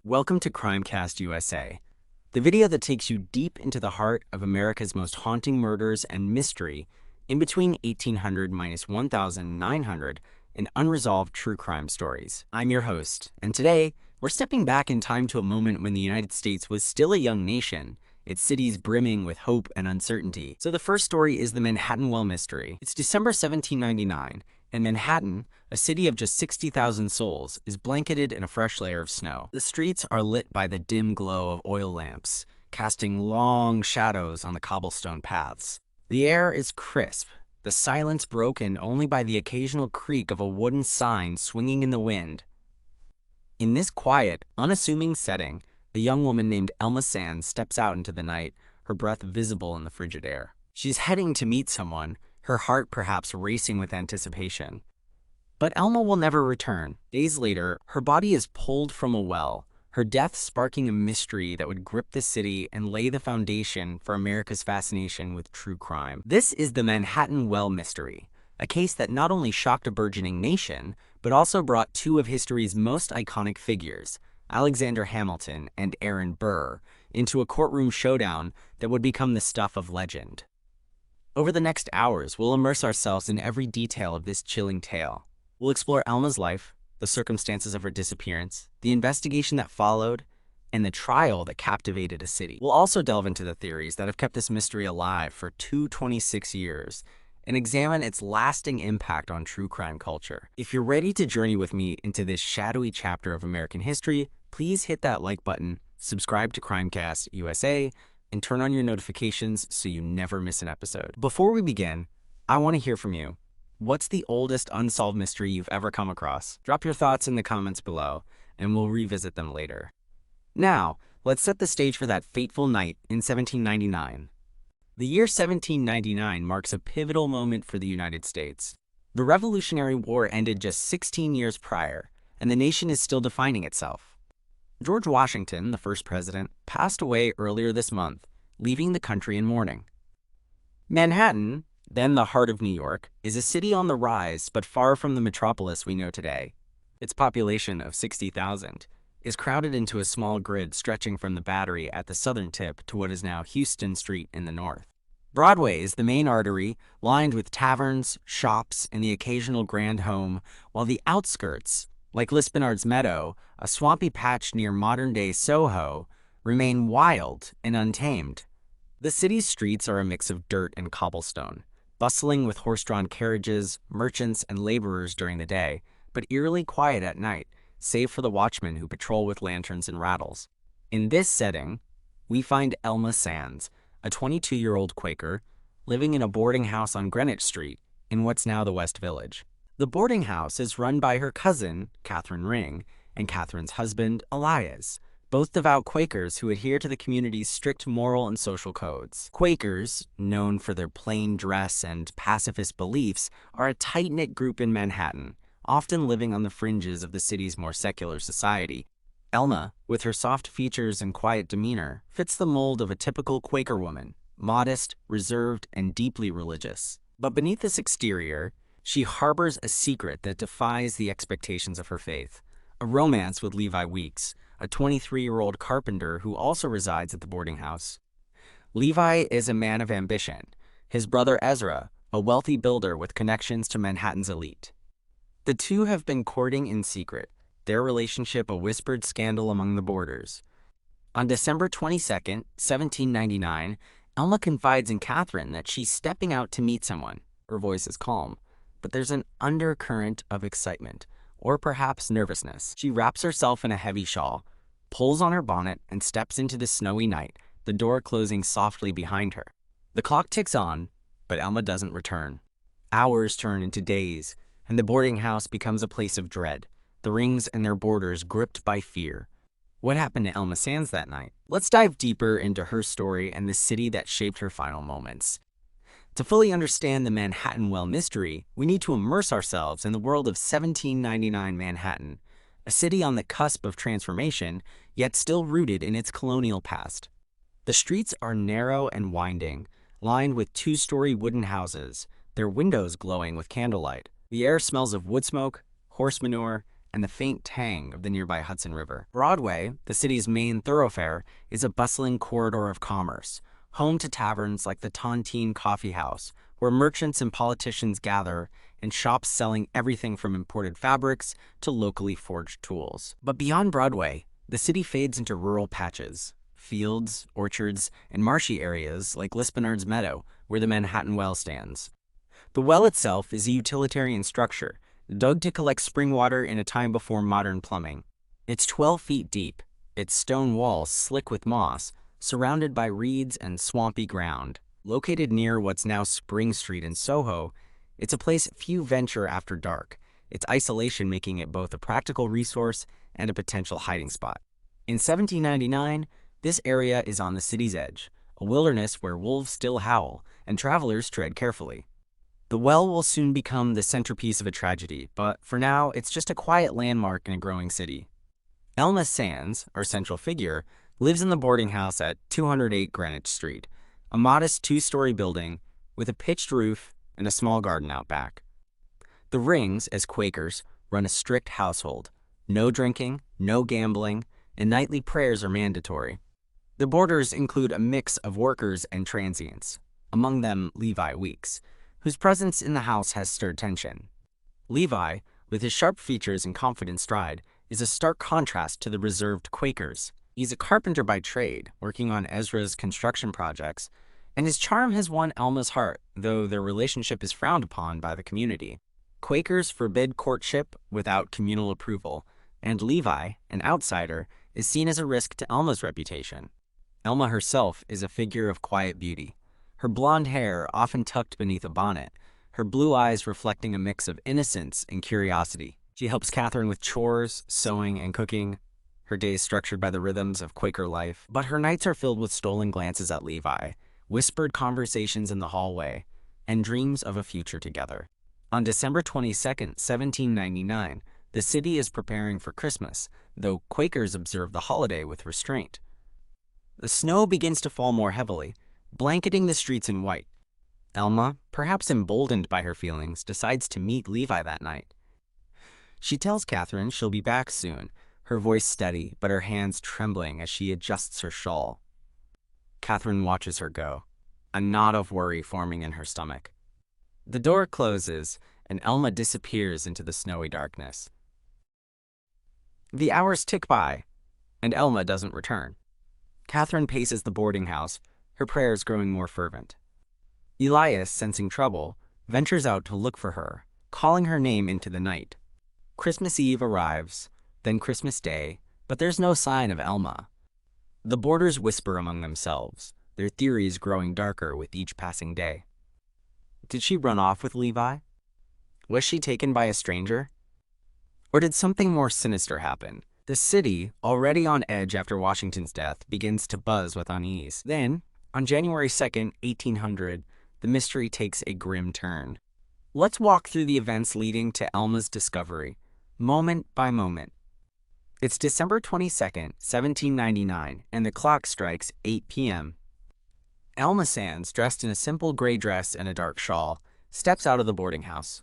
Welcome to Crimecast USA, the video that takes you deep into the heart of America's most haunting murders and mystery in between 1800 minus 1900 and unresolved true crime stories. I'm your host, and today we're stepping back in time to a moment when the United States was still a young nation, its cities brimming with hope and uncertainty. So the first story is the Manhattan Well Mystery. It's December 1799, and Manhattan, a city of just 60,000 souls, is blanketed in a fresh layer of snow. The streets are lit by the dim glow of oil lamps, casting long shadows on the cobblestone paths. The air is crisp, the silence broken only by the occasional creak of a wooden sign swinging in the wind. In this quiet, unassuming setting, a young woman named Elma Sands steps out into the night, her breath visible in the frigid air. She's heading to meet someone, her heart perhaps racing with anticipation. But Elma will never return. Days later, her body is pulled from a well, her death sparking a mystery that would grip the city and lay the foundation for America's fascination with true crime. This is the Manhattan Well Mystery, a case that not only shocked a burgeoning nation, but also brought two of history's most iconic figures, Alexander Hamilton and Aaron Burr, into a courtroom showdown that would become the stuff of legend. Over the next hours, we'll immerse ourselves in every detail of this chilling tale. We'll explore Elma's life, the circumstances of her disappearance, the investigation that followed, and the trial that captivated a city. We'll also delve into the theories that have kept this mystery alive for 226 years and examine its lasting impact on true crime culture. If you're ready to journey with me into this shadowy chapter of American history, please hit that like button, subscribe to Crimecast USA, and turn on your notifications so you never miss an episode. Before we begin, I want to hear from you. What's the oldest unsolved mystery you've ever come across? Drop your thoughts in the comments below, and we'll revisit them later. Now, let's set the stage for that fateful night in 1799. The year 1799 marks a pivotal moment for the United States. The Revolutionary War ended just 16 years prior, and the nation is still defining itself. George Washington, the first president, passed away earlier this month, leaving the country in mourning. Manhattan, then the heart of New York, is a city on the rise but far from the metropolis we know today. Its population of 60,000 is crowded into a small grid stretching from the Battery at the southern tip to what is now Houston Street in the north. Broadway is the main artery, lined with taverns, shops, and the occasional grand home, while the outskirts, like Lispenard's Meadow, a swampy patch near modern-day Soho, remain wild and untamed. The city's streets are a mix of dirt and cobblestone, bustling with horse-drawn carriages, merchants, and laborers during the day, but eerily quiet at night, save for the watchmen who patrol with lanterns and rattles. In this setting, we find Elma Sands, a 22-year-old Quaker, living in a boarding house on Greenwich Street in what's now the West Village. The boarding house is run by her cousin, Catherine Ring, and Catherine's husband, Elias, both devout Quakers who adhere to the community's strict moral and social codes. Quakers, known for their plain dress and pacifist beliefs, are a tight-knit group in Manhattan, often living on the fringes of the city's more secular society. Elma, with her soft features and quiet demeanor, fits the mold of a typical Quaker woman, modest, reserved, and deeply religious. But beneath this exterior, she harbors a secret that defies the expectations of her faith, a romance with Levi Weeks, a 23-year-old carpenter who also resides at the boarding house. Levi is a man of ambition, his brother Ezra, a wealthy builder with connections to Manhattan's elite. The two have been courting in secret, their relationship a whispered scandal among the boarders. On December 22, 1799, Elma confides in Catherine that she's stepping out to meet someone. Her voice is calm, but there's an undercurrent of excitement, or perhaps nervousness. She wraps herself in a heavy shawl, pulls on her bonnet, and steps into the snowy night, the door closing softly behind her. The clock ticks on, but Elma doesn't return. Hours turn into days, and the boarding house becomes a place of dread, the Rings and their boarders gripped by fear. What happened to Elma Sands that night? Let's dive deeper into her story and the city that shaped her final moments. To fully understand the Manhattan Well Mystery, we need to immerse ourselves in the world of 1799 Manhattan, a city on the cusp of transformation, yet still rooted in its colonial past. The streets are narrow and winding, lined with two-story wooden houses, their windows glowing with candlelight. The air smells of wood smoke, horse manure, and the faint tang of the nearby Hudson River. Broadway, the city's main thoroughfare, is a bustling corridor of commerce, home to taverns like the Tontine Coffee House, where merchants and politicians gather, and shops selling everything from imported fabrics to locally forged tools. But beyond Broadway, the city fades into rural patches, fields, orchards, and marshy areas like Lispenard's Meadow, where the Manhattan Well stands. The well itself is a utilitarian structure, dug to collect spring water in a time before modern plumbing. It's 12 feet deep, its stone walls slick with moss, surrounded by reeds and swampy ground. Located near what's now Spring Street in Soho, it's a place few venture after dark, its isolation making it both a practical resource and a potential hiding spot. In 1799, this area is on the city's edge, a wilderness where wolves still howl and travelers tread carefully. The well will soon become the centerpiece of a tragedy, but for now, it's just a quiet landmark in a growing city. Elma Sands, our central figure, lives in the boarding house at 208 Greenwich Street, a modest two-story building with a pitched roof and a small garden out back. The Rings, as Quakers, run a strict household. No drinking, no gambling, and nightly prayers are mandatory. The boarders include a mix of workers and transients, among them Levi Weeks, whose presence in the house has stirred tension. Levi, with his sharp features and confident stride, is a stark contrast to the reserved Quakers. He's a carpenter by trade, working on Ezra's construction projects, and his charm has won Elma's heart, though their relationship is frowned upon by the community. Quakers forbid courtship without communal approval, and Levi, an outsider, is seen as a risk to Elma's reputation. Elma herself is a figure of quiet beauty, her blonde hair often tucked beneath a bonnet, her blue eyes reflecting a mix of innocence and curiosity. She helps Catherine with chores, sewing, and cooking, her days structured by the rhythms of Quaker life. But her nights are filled with stolen glances at Levi, whispered conversations in the hallway, and dreams of a future together. On December 22, 1799, the city is preparing for Christmas, though Quakers observe the holiday with restraint. The snow begins to fall more heavily, blanketing the streets in white. Elma, perhaps emboldened by her feelings, decides to meet Levi that night. She tells Catherine she'll be back soon, her voice steady but her hands trembling as she adjusts her shawl. Catherine watches her go, a knot of worry forming in her stomach. The door closes, and Elma disappears into the snowy darkness. The hours tick by, and Elma doesn't return. Catherine paces the boarding house, her prayers growing more fervent. Elias, sensing trouble, ventures out to look for her, calling her name into the night. Christmas Eve arrives, then Christmas Day, but there's no sign of Elma. The boarders whisper among themselves, their theories growing darker with each passing day. Did she run off with Levi? Was she taken by a stranger? Or did something more sinister happen? The city, already on edge after Washington's death, begins to buzz with unease. Then, on January 2nd, 1800, the mystery takes a grim turn. Let's walk through the events leading to Elma's discovery, moment by moment. It's December 22nd, 1799, and the clock strikes 8 p.m. Elma Sands, dressed in a simple gray dress and a dark shawl, steps out of the boarding house.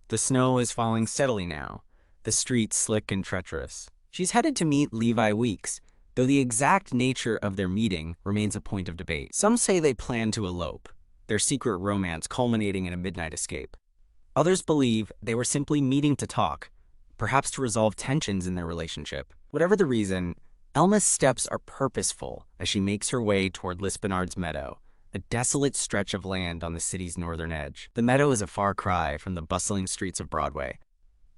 The snow is falling steadily now, the streets slick and treacherous. She's headed to meet Levi Weeks, though the exact nature of their meeting remains a point of debate. Some say they plan to elope, their secret romance culminating in a midnight escape. Others believe they were simply meeting to talk, perhaps to resolve tensions in their relationship. Whatever the reason, Elma's steps are purposeful as she makes her way toward Lispenard's Meadow, a desolate stretch of land on the city's northern edge. The meadow is a far cry from the bustling streets of Broadway.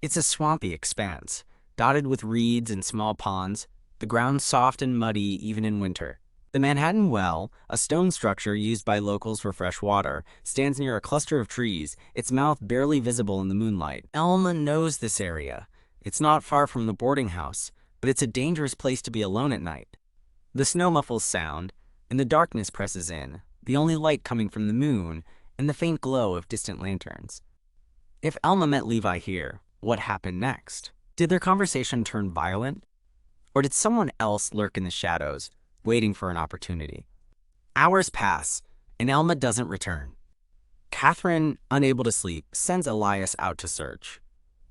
It's a swampy expanse, dotted with reeds and small ponds, the ground soft and muddy even in winter. The Manhattan Well, a stone structure used by locals for fresh water, stands near a cluster of trees, its mouth barely visible in the moonlight. Elma knows this area. It's not far from the boarding house, but it's a dangerous place to be alone at night. The snow muffles sound, and the darkness presses in, the only light coming from the moon and the faint glow of distant lanterns. If Elma met Levi here, what happened next? Did their conversation turn violent? Or did someone else lurk in the shadows, waiting for an opportunity? Hours pass, and Elma doesn't return. Catherine, unable to sleep, sends Elias out to search.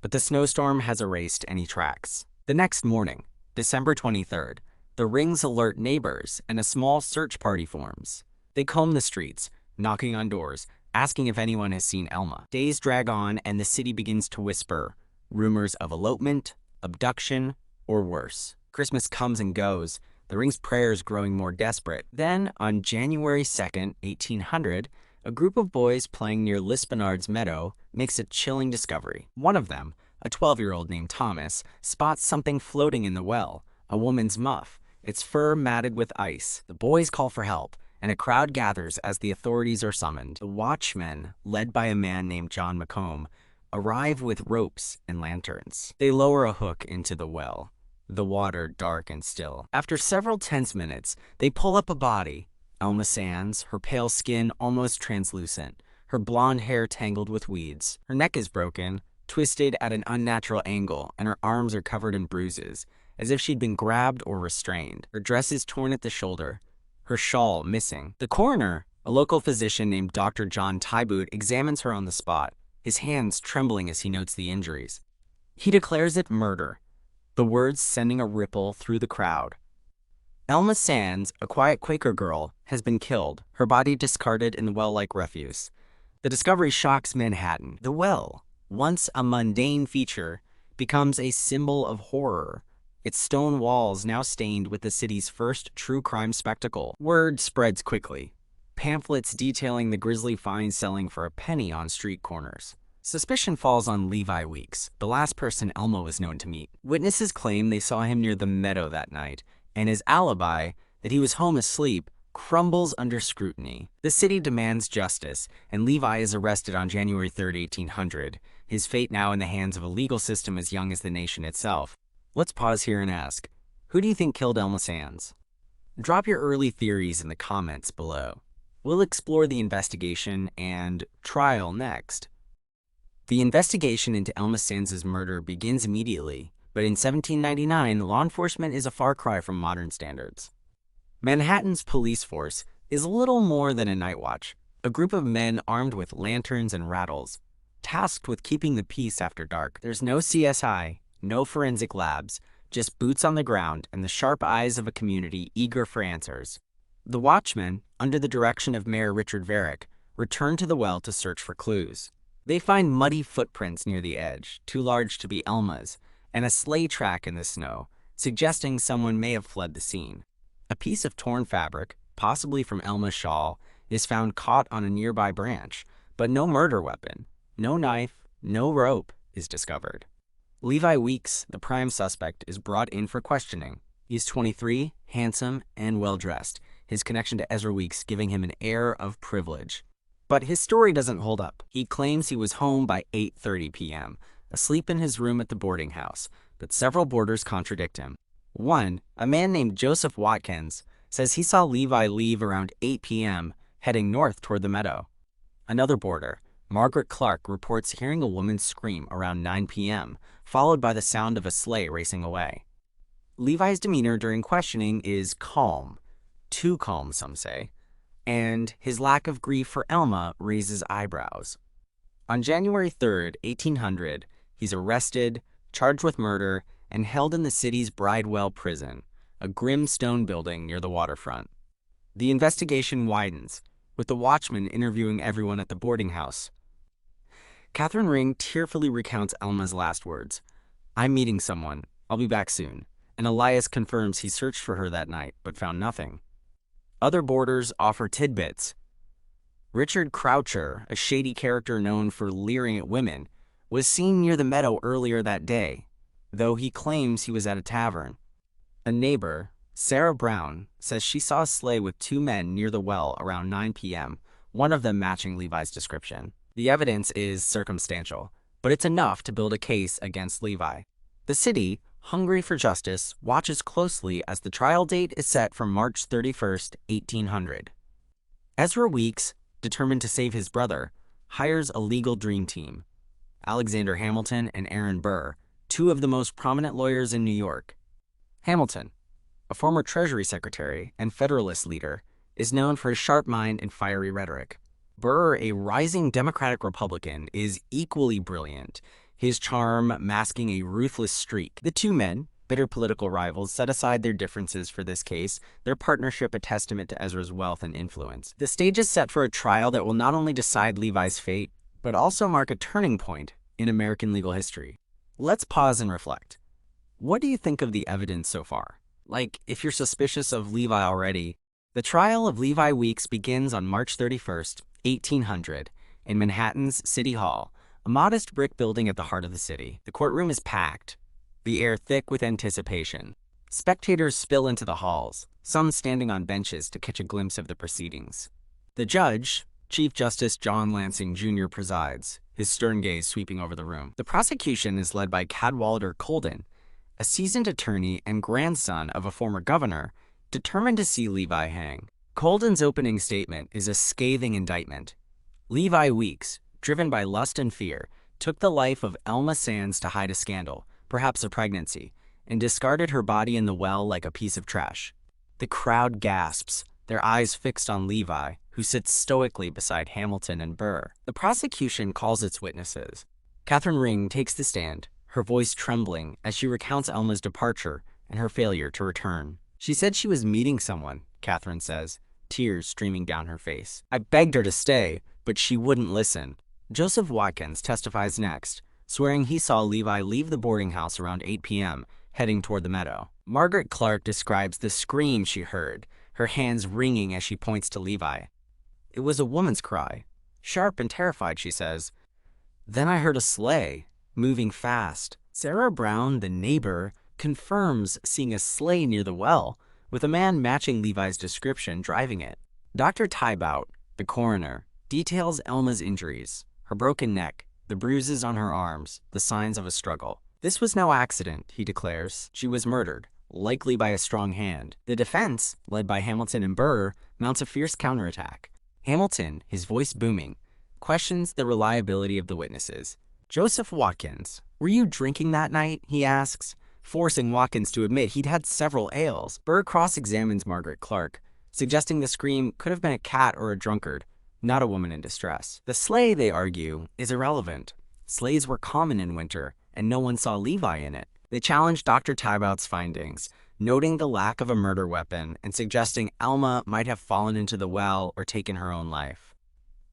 but the snowstorm has erased any tracks. The next morning, December 23rd, the rings alert neighbors and a small search party forms. They comb the streets, knocking on doors, asking if anyone has seen Elma. Days drag on and the city begins to whisper rumors of elopement, abduction, or worse. Christmas comes and goes, the ring's prayers growing more desperate. Then, on January 2nd, 1800, a group of boys playing near Lispenard's meadow makes a chilling discovery. One of them, a 12-year-old named Thomas, spots something floating in the well, a woman's muff, its fur matted with ice. The boys call for help, and a crowd gathers as the authorities are summoned. The watchmen, led by a man named John McComb, arrive with ropes and lanterns. They lower a hook into the well, the water dark and still. After several tense minutes, they pull up a body. Elma Sands, her pale skin almost translucent, her blonde hair tangled with weeds. Her neck is broken, twisted at an unnatural angle, and her arms are covered in bruises, as if she'd been grabbed or restrained. Her dress is torn at the shoulder, her shawl missing. The coroner, a local physician named Dr. John Tyboot, examines her on the spot, his hands trembling as he notes the injuries. He declares it murder, the words sending a ripple through the crowd. Elma Sands, a quiet Quaker girl, has been killed, her body discarded in the well-like refuse. The discovery shocks Manhattan. The well, once a mundane feature, becomes a symbol of horror, its stone walls now stained with the city's first true crime spectacle. Word spreads quickly, pamphlets detailing the grisly finds selling for a penny on street corners. Suspicion falls on Levi Weeks, the last person Elma was known to meet. Witnesses claim they saw him near the meadow that night, and his alibi, that he was home asleep, crumbles under scrutiny. The city demands justice, and Levi is arrested on January 3, 1800, his fate now in the hands of a legal system as young as the nation itself. Let's pause here and ask, who do you think killed Elma Sands? Drop your early theories in the comments below. We'll explore the investigation and trial next. The investigation into Elma Sands' murder begins immediately, but in 1799, law enforcement is a far cry from modern standards. Manhattan's police force is little more than a night watch, a group of men armed with lanterns and rattles, tasked with keeping the peace after dark. There's no CSI, no forensic labs, just boots on the ground and the sharp eyes of a community eager for answers. The watchmen, under the direction of Mayor Richard Varick, return to the well to search for clues. They find muddy footprints near the edge, too large to be Elma's, and a sleigh track in the snow, suggesting someone may have fled the scene. A piece of torn fabric, possibly from Elma's shawl, is found caught on a nearby branch, but no murder weapon, no knife, no rope is discovered. Levi Weeks, the prime suspect, is brought in for questioning. He's 23, handsome, and well-dressed, his connection to Ezra Weeks giving him an air of privilege. But his story doesn't hold up. He claims he was home by 8:30 p.m., asleep in his room at the boarding house, but several boarders contradict him. One, a man named Joseph Watkins, says he saw Levi leave around 8 p.m., heading north toward the meadow. Another boarder, Margaret Clark, reports hearing a woman scream around 9 p.m., followed by the sound of a sleigh racing away. Levi's demeanor during questioning is calm, too calm some say, and his lack of grief for Elma raises eyebrows. On January 3, 1800, he's arrested, charged with murder, and held in the city's Bridewell prison, a grim stone building near the waterfront. The investigation widens, with the watchman interviewing everyone at the boarding house. Catherine Ring tearfully recounts Elma's last words, "I'm meeting someone. I'll be back soon." And Elias confirms he searched for her that night, but found nothing. Other boarders offer tidbits. Richard Croucher, a shady character known for leering at women, was seen near the meadow earlier that day, though he claims he was at a tavern. A neighbor, Sarah Brown, says she saw a sleigh with two men near the well around 9 p.m., one of them matching Levi's description. The evidence is circumstantial, but it's enough to build a case against Levi. The city, hungry for justice, watches closely as the trial date is set for March 31, 1800. Ezra Weeks, determined to save his brother, hires a legal dream team. Alexander Hamilton and Aaron Burr, two of the most prominent lawyers in New York. Hamilton, a former Treasury Secretary and Federalist leader, is known for his sharp mind and fiery rhetoric. Burr, a rising Democratic Republican, is equally brilliant. his charm masking a ruthless streak. The two men, bitter political rivals, set aside their differences for this case, their partnership a testament to Ezra's wealth and influence. The stage is set for a trial that will not only decide Levi's fate, but also mark a turning point in American legal history. Let's pause and reflect. What do you think of the evidence so far? Like, if you're suspicious of Levi already, the trial of Levi Weeks begins on March 31st, 1800, in Manhattan's City Hall, a modest brick building at the heart of the city. The courtroom is packed, the air thick with anticipation. Spectators spill into the halls, some standing on benches to catch a glimpse of the proceedings. The judge, Chief Justice John Lansing Jr., presides, his stern gaze sweeping over the room. The prosecution is led by Cadwallader Colden, a seasoned attorney and grandson of a former governor, determined to see Levi hang. Colden's opening statement is a scathing indictment. Levi Weeks, driven by lust and fear, took the life of Elma Sands to hide a scandal, perhaps a pregnancy, and discarded her body in the well like a piece of trash. The crowd gasps, their eyes fixed on Levi, who sits stoically beside Hamilton and Burr. The prosecution calls its witnesses. Catherine Ring takes the stand, her voice trembling as she recounts Elma's departure and her failure to return. She said she was meeting someone, Catherine says, tears streaming down her face. I begged her to stay, but she wouldn't listen. Joseph Watkins testifies next, swearing he saw Levi leave the boarding house around 8 p.m., heading toward the meadow. Margaret Clark describes the scream she heard, her hands wringing as she points to Levi. It was a woman's cry, sharp and terrified, she says. Then I heard a sleigh, moving fast. Sarah Brown, the neighbor, confirms seeing a sleigh near the well, with a man matching Levi's description driving it. Dr. Tybout, the coroner, details Elma's injuries, her broken neck, the bruises on her arms, the signs of a struggle. This was no accident, he declares. She was murdered, likely by a strong hand. The defense, led by Hamilton and Burr, mounts a fierce counterattack. Hamilton, his voice booming, questions the reliability of the witnesses. Joseph Watkins, were you drinking that night? He asks, forcing Watkins to admit he'd had several ales. Burr cross-examines Margaret Clark, suggesting the scream could have been a cat or a drunkard, not a woman in distress. The sleigh, they argue, is irrelevant. Sleighs were common in winter, and no one saw Levi in it. They challenge Dr. Tybout's findings, noting the lack of a murder weapon and suggesting Elma might have fallen into the well or taken her own life.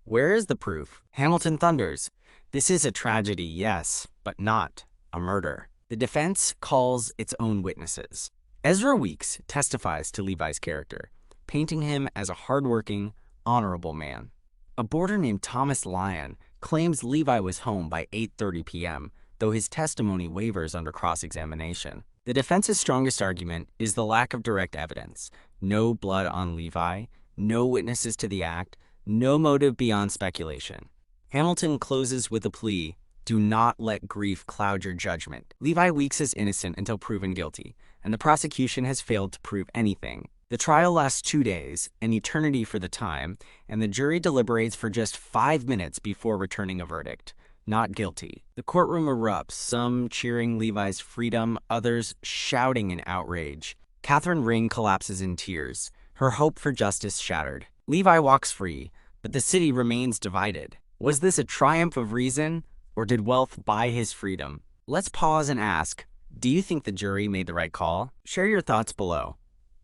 Where is the proof? Hamilton thunders. This is a tragedy, yes, but not a murder. The defense calls its own witnesses. Ezra Weeks testifies to Levi's character, painting him as a hardworking, honorable man. A boarder named Thomas Lyon claims Levi was home by 8:30 p.m., though his testimony wavers under cross-examination. The defense's strongest argument is the lack of direct evidence. No blood on Levi, no witnesses to the act, no motive beyond speculation. Hamilton closes with a plea, do not let grief cloud your judgment. Levi Weeks is innocent until proven guilty, and the prosecution has failed to prove anything. The trial lasts 2 days, an eternity for the time, and the jury deliberates for just 5 minutes before returning a verdict. Not guilty. The courtroom erupts, some cheering Levi's freedom, others shouting in outrage. Catherine Ring collapses in tears, her hope for justice shattered. Levi walks free, but the city remains divided. Was this a triumph of reason, or did wealth buy his freedom? Let's pause and ask, do you think the jury made the right call? Share your thoughts below.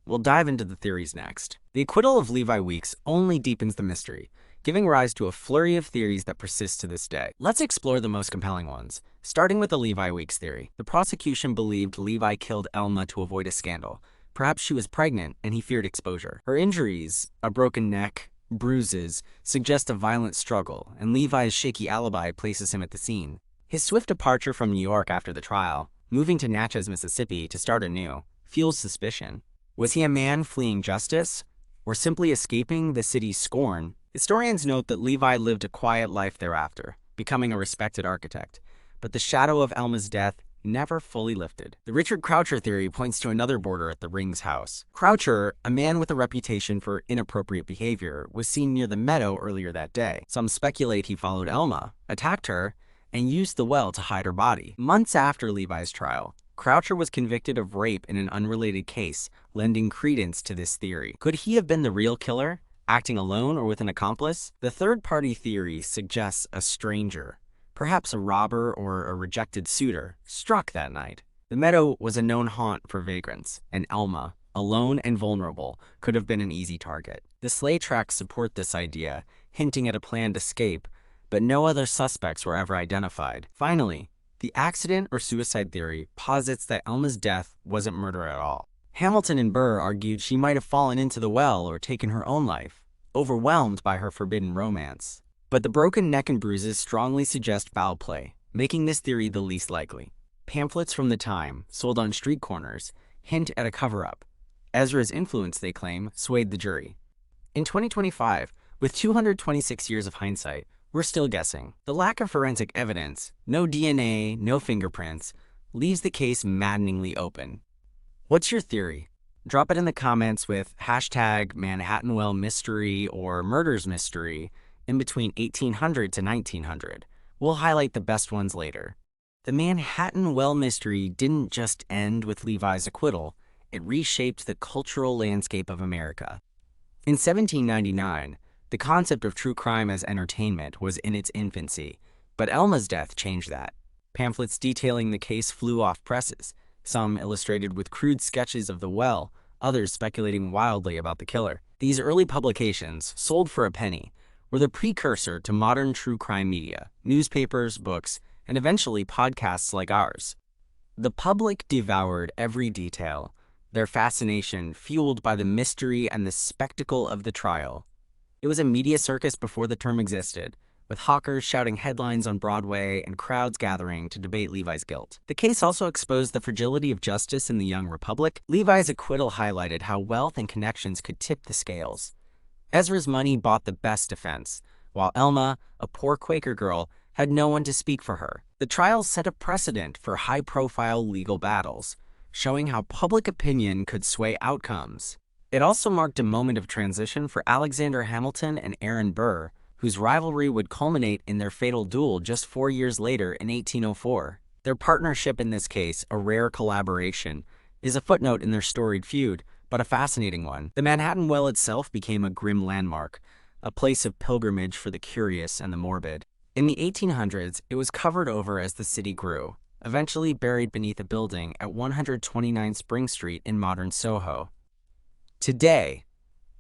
We'll dive into the theories next. The acquittal of Levi Weeks only deepens the mystery, giving rise to a flurry of theories that persist to this day. Let's explore the most compelling ones, starting with the Levi Weeks theory. The prosecution believed Levi killed Elma to avoid a scandal. Perhaps she was pregnant and he feared exposure. Her injuries, a broken neck, bruises, suggest a violent struggle, and Levi's shaky alibi places him at the scene. His swift departure from New York after the trial, moving to Natchez, Mississippi to start anew, fuels suspicion. Was he a man fleeing justice, or simply escaping the city's scorn? Historians note that Levi lived a quiet life thereafter, becoming a respected architect, but the shadow of Elma's death never fully lifted. The Richard Croucher theory points to another boarder at the Rings house. Croucher, a man with a reputation for inappropriate behavior, was seen near the meadow earlier that day. Some speculate he followed Elma, attacked her, and used the well to hide her body. Months after Levi's trial, Croucher was convicted of rape in an unrelated case, lending credence to this theory. Could he have been the real killer, acting alone or with an accomplice? The third-party theory suggests a stranger, perhaps a robber or a rejected suitor, struck that night. The meadow was a known haunt for vagrants, and Alma, alone and vulnerable, could have been an easy target. The sleigh tracks support this idea, hinting at a planned escape, but no other suspects were ever identified. Finally, the accident or suicide theory posits that Alma's death wasn't murder at all. Hamilton and Burr argued she might have fallen into the well or taken her own life, overwhelmed by her forbidden romance. But the broken neck and bruises strongly suggest foul play, making this theory the least likely. Pamphlets from the time, sold on street corners, hint at a cover-up. Ezra's influence, they claim, swayed the jury. In 2025, with 226 years of hindsight, we're still guessing. The lack of forensic evidence, no DNA, no fingerprints, leaves the case maddeningly open. What's your theory? Drop it in the comments with hashtag Manhattan Well Mystery or Murders Mystery in between 1800 to 1900. We'll highlight the best ones later. The Manhattan Well Mystery didn't just end with Levi's acquittal, it reshaped the cultural landscape of America. In 1799, the concept of true crime as entertainment was in its infancy, but Alma's death changed that. Pamphlets detailing the case flew off presses, some illustrated with crude sketches of the well, others speculating wildly about the killer. These early publications, sold for a penny, were the precursor to modern true crime media, newspapers, books, and eventually podcasts like ours. The public devoured every detail, their fascination fueled by the mystery and the spectacle of the trial. It was a media circus before the term existed, with hawkers shouting headlines on Broadway and crowds gathering to debate Levi's guilt. The case also exposed the fragility of justice in the young republic. Levi's acquittal highlighted how wealth and connections could tip the scales. Ezra's money bought the best defense, while Alma, a poor Quaker girl, had no one to speak for her. The trial set a precedent for high-profile legal battles, showing how public opinion could sway outcomes. It also marked a moment of transition for Alexander Hamilton and Aaron Burr, whose rivalry would culminate in their fatal duel just 4 years later in 1804. Their partnership in this case, a rare collaboration, is a footnote in their storied feud, but a fascinating one. The Manhattan Well itself became a grim landmark, a place of pilgrimage for the curious and the morbid. In the 1800s, it was covered over as the city grew, eventually buried beneath a building at 129 Spring Street in modern Soho. Today,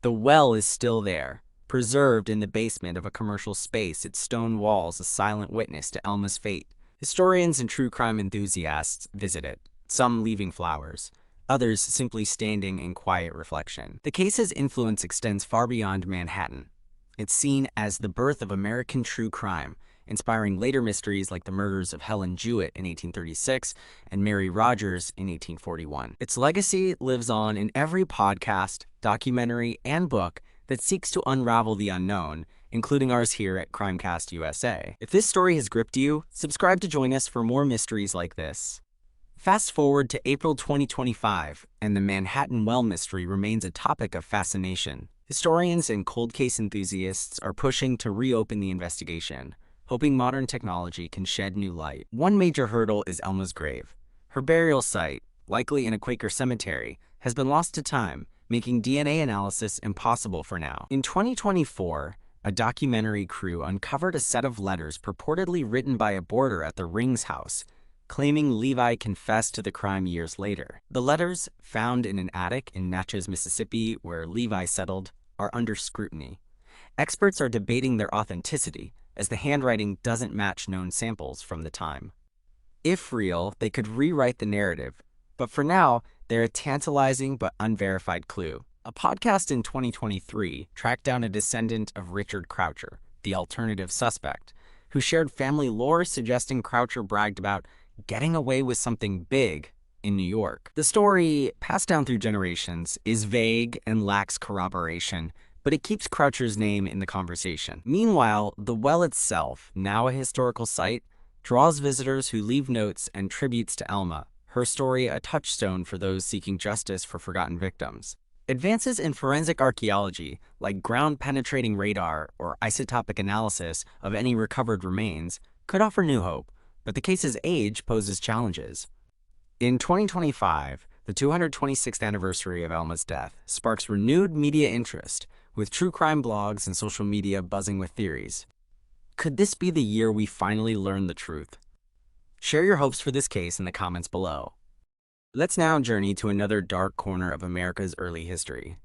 the well is still there, preserved in the basement of a commercial space, its stone walls a silent witness to Alma's fate. Historians and true crime enthusiasts visit it, some leaving flowers, others simply standing in quiet reflection. The case's influence extends far beyond Manhattan. It's seen as the birth of American true crime, inspiring later mysteries like the murders of Helen Jewett in 1836 and Mary Rogers in 1841. Its legacy lives on in every podcast, documentary, and book that seeks to unravel the unknown, including ours here at Crimecast USA. If this story has gripped you, subscribe to join us for more mysteries like this. Fast forward to April 2025, and the Manhattan Well mystery remains a topic of fascination. Historians and cold case enthusiasts are pushing to reopen the investigation, hoping modern technology can shed new light. One major hurdle is Alma's grave. Her burial site, likely in a Quaker cemetery, has been lost to time, making DNA analysis impossible for now. In 2024, a documentary crew uncovered a set of letters purportedly written by a boarder at the Rings house, claiming Levi confessed to the crime years later. The letters, found in an attic in Natchez, Mississippi, where Levi settled, are under scrutiny. Experts are debating their authenticity, as the handwriting doesn't match known samples from the time. If real, they could rewrite the narrative, but for now, they're a tantalizing but unverified clue. A podcast in 2023 tracked down a descendant of Richard Croucher, the alternative suspect, who shared family lore suggesting Croucher bragged about getting away with something big in New York. The story, passed down through generations, is vague and lacks corroboration, but it keeps Croucher's name in the conversation. Meanwhile, the well itself, now a historical site, draws visitors who leave notes and tributes to Alma, her story a touchstone for those seeking justice for forgotten victims. Advances in forensic archaeology, like ground-penetrating radar or isotopic analysis of any recovered remains, could offer new hope, but the case's age poses challenges. In 2025, the 226th anniversary of Alma's death sparks renewed media interest, with true crime blogs and social media buzzing with theories. Could this be the year we finally learn the truth? Share your hopes for this case in the comments below. Let's now journey to another dark corner of America's early history,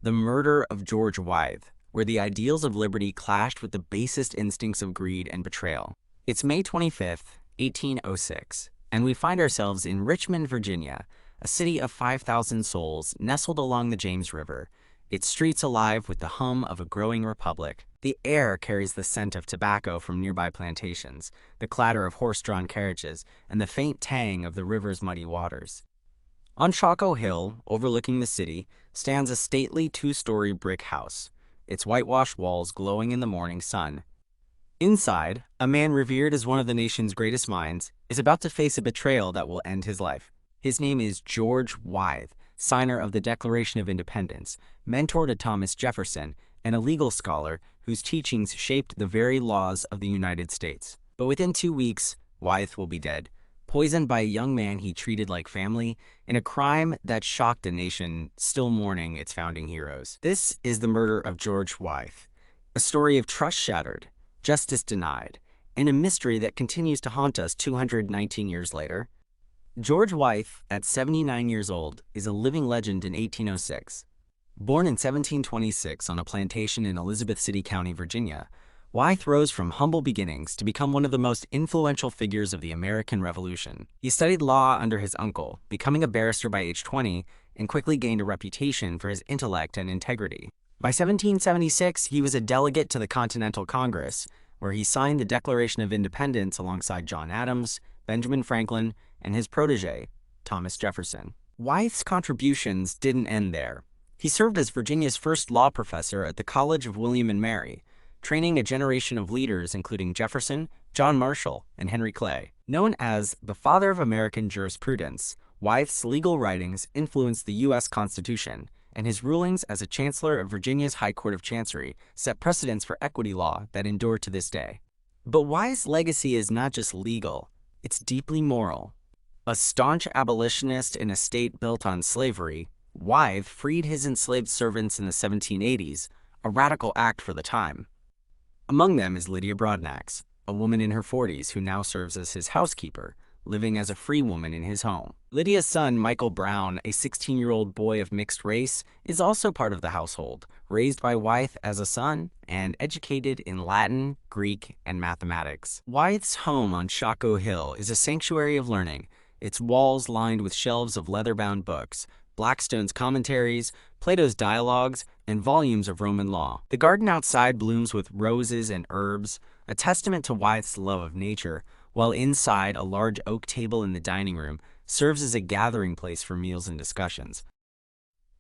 the murder of George Wythe, where the ideals of liberty clashed with the basest instincts of greed and betrayal. It's May 25th, 1806, and we find ourselves in Richmond, Virginia, a city of 5,000 souls nestled along the James River, its streets alive with the hum of a growing republic. The air carries the scent of tobacco from nearby plantations, the clatter of horse-drawn carriages, and the faint tang of the river's muddy waters. On Shockoe Hill, overlooking the city, stands a stately two-story brick house, its whitewashed walls glowing in the morning sun. Inside, a man revered as one of the nation's greatest minds is about to face a betrayal that will end his life. His name is George Wythe, signer of the Declaration of Independence, mentor to Thomas Jefferson, and a legal scholar whose teachings shaped the very laws of the United States. But within 2 weeks, Wythe will be dead, poisoned by a young man he treated like family, in a crime that shocked a nation still mourning its founding heroes. This is the murder of George Wythe, a story of trust shattered, justice denied, and a mystery that continues to haunt us 219 years later. George Wythe, at 79 years old, is a living legend in 1806. Born in 1726 on a plantation in Elizabeth City County, Virginia, Wythe rose from humble beginnings to become one of the most influential figures of the American Revolution. He studied law under his uncle, becoming a barrister by age 20, and quickly gained a reputation for his intellect and integrity. By 1776, he was a delegate to the Continental Congress, where he signed the Declaration of Independence alongside John Adams, Benjamin Franklin, and his protege, Thomas Jefferson. Wythe's contributions didn't end there. He served as Virginia's first law professor at the College of William and Mary, training a generation of leaders including Jefferson, John Marshall, and Henry Clay. Known as the father of American jurisprudence, Wythe's legal writings influenced the U.S. Constitution, and his rulings as a chancellor of Virginia's High Court of Chancery set precedents for equity law that endure to this day. But Wythe's legacy is not just legal, it's deeply moral. A staunch abolitionist in a state built on slavery, Wythe freed his enslaved servants in the 1780s, a radical act for the time. Among them is Lydia Broadnax, a woman in her 40s who now serves as his housekeeper, living as a free woman in his home. Lydia's son, Michael Brown, a 16-year-old boy of mixed race, is also part of the household, raised by Wythe as a son and educated in Latin, Greek, and mathematics. Wythe's home on Shockoe Hill is a sanctuary of learning, its walls lined with shelves of leather-bound books, Blackstone's commentaries, Plato's dialogues, and volumes of Roman law. The garden outside blooms with roses and herbs, a testament to Wythe's love of nature, while inside a large oak table in the dining room serves as a gathering place for meals and discussions.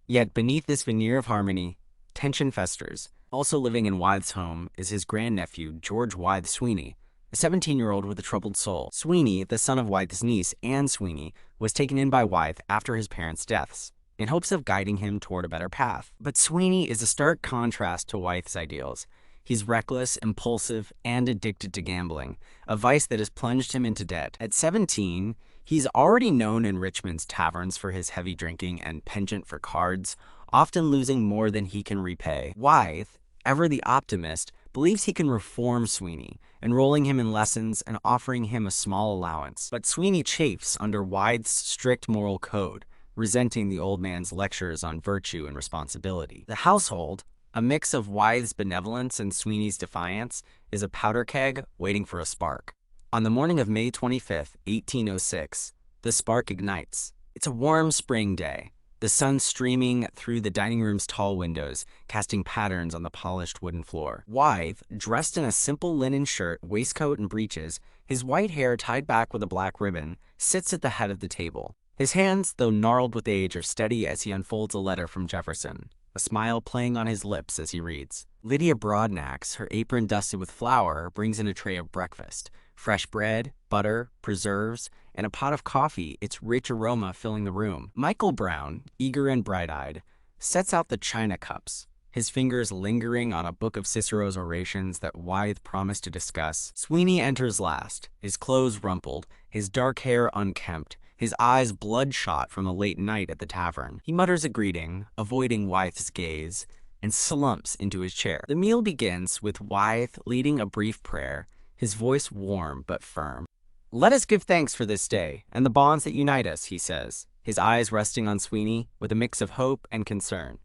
Yet beneath this veneer of harmony, tension festers. Also living in Wythe's home is his grandnephew, George Wythe Sweeney, a 17-year-old with a troubled soul. Sweeney, the son of Wythe's niece, Anne Sweeney, was taken in by Wythe after his parents' deaths, in hopes of guiding him toward a better path. But Sweeney is a stark contrast to Wythe's ideals. He's reckless, impulsive, and addicted to gambling, a vice that has plunged him into debt. At 17, he's already known in Richmond's taverns for his heavy drinking and penchant for cards, often losing more than he can repay. Wythe, ever the optimist, believes he can reform Sweeney, enrolling him in lessons and offering him a small allowance. But Sweeney chafes under Wythe's strict moral code, resenting the old man's lectures on virtue and responsibility. The household, a mix of Wythe's benevolence and Sweeney's defiance, is a powder keg waiting for a spark. On the morning of May 25, 1806, the spark ignites. It's a warm spring day, the sun streaming through the dining room's tall windows, casting patterns on the polished wooden floor. Wythe, dressed in a simple linen shirt, waistcoat, and breeches, his white hair tied back with a black ribbon, sits at the head of the table. His hands, though gnarled with age, are steady as he unfolds a letter from Jefferson, a smile playing on his lips as he reads. Lydia Broadnax, her apron dusted with flour, brings in a tray of breakfast, fresh bread, butter, preserves, and a pot of coffee, its rich aroma filling the room. Michael Brown, eager and bright-eyed, sets out the china cups, his fingers lingering on a book of Cicero's orations that Wythe promised to discuss. Sweeney enters last, his clothes rumpled, his dark hair unkempt, his eyes bloodshot from a late night at the tavern. He mutters a greeting, avoiding Wythe's gaze, and slumps into his chair. The meal begins with Wythe leading a brief prayer, his voice warm but firm. "Let us give thanks for this day and the bonds that unite us," he says, his eyes resting on Sweeney with a mix of hope and concern.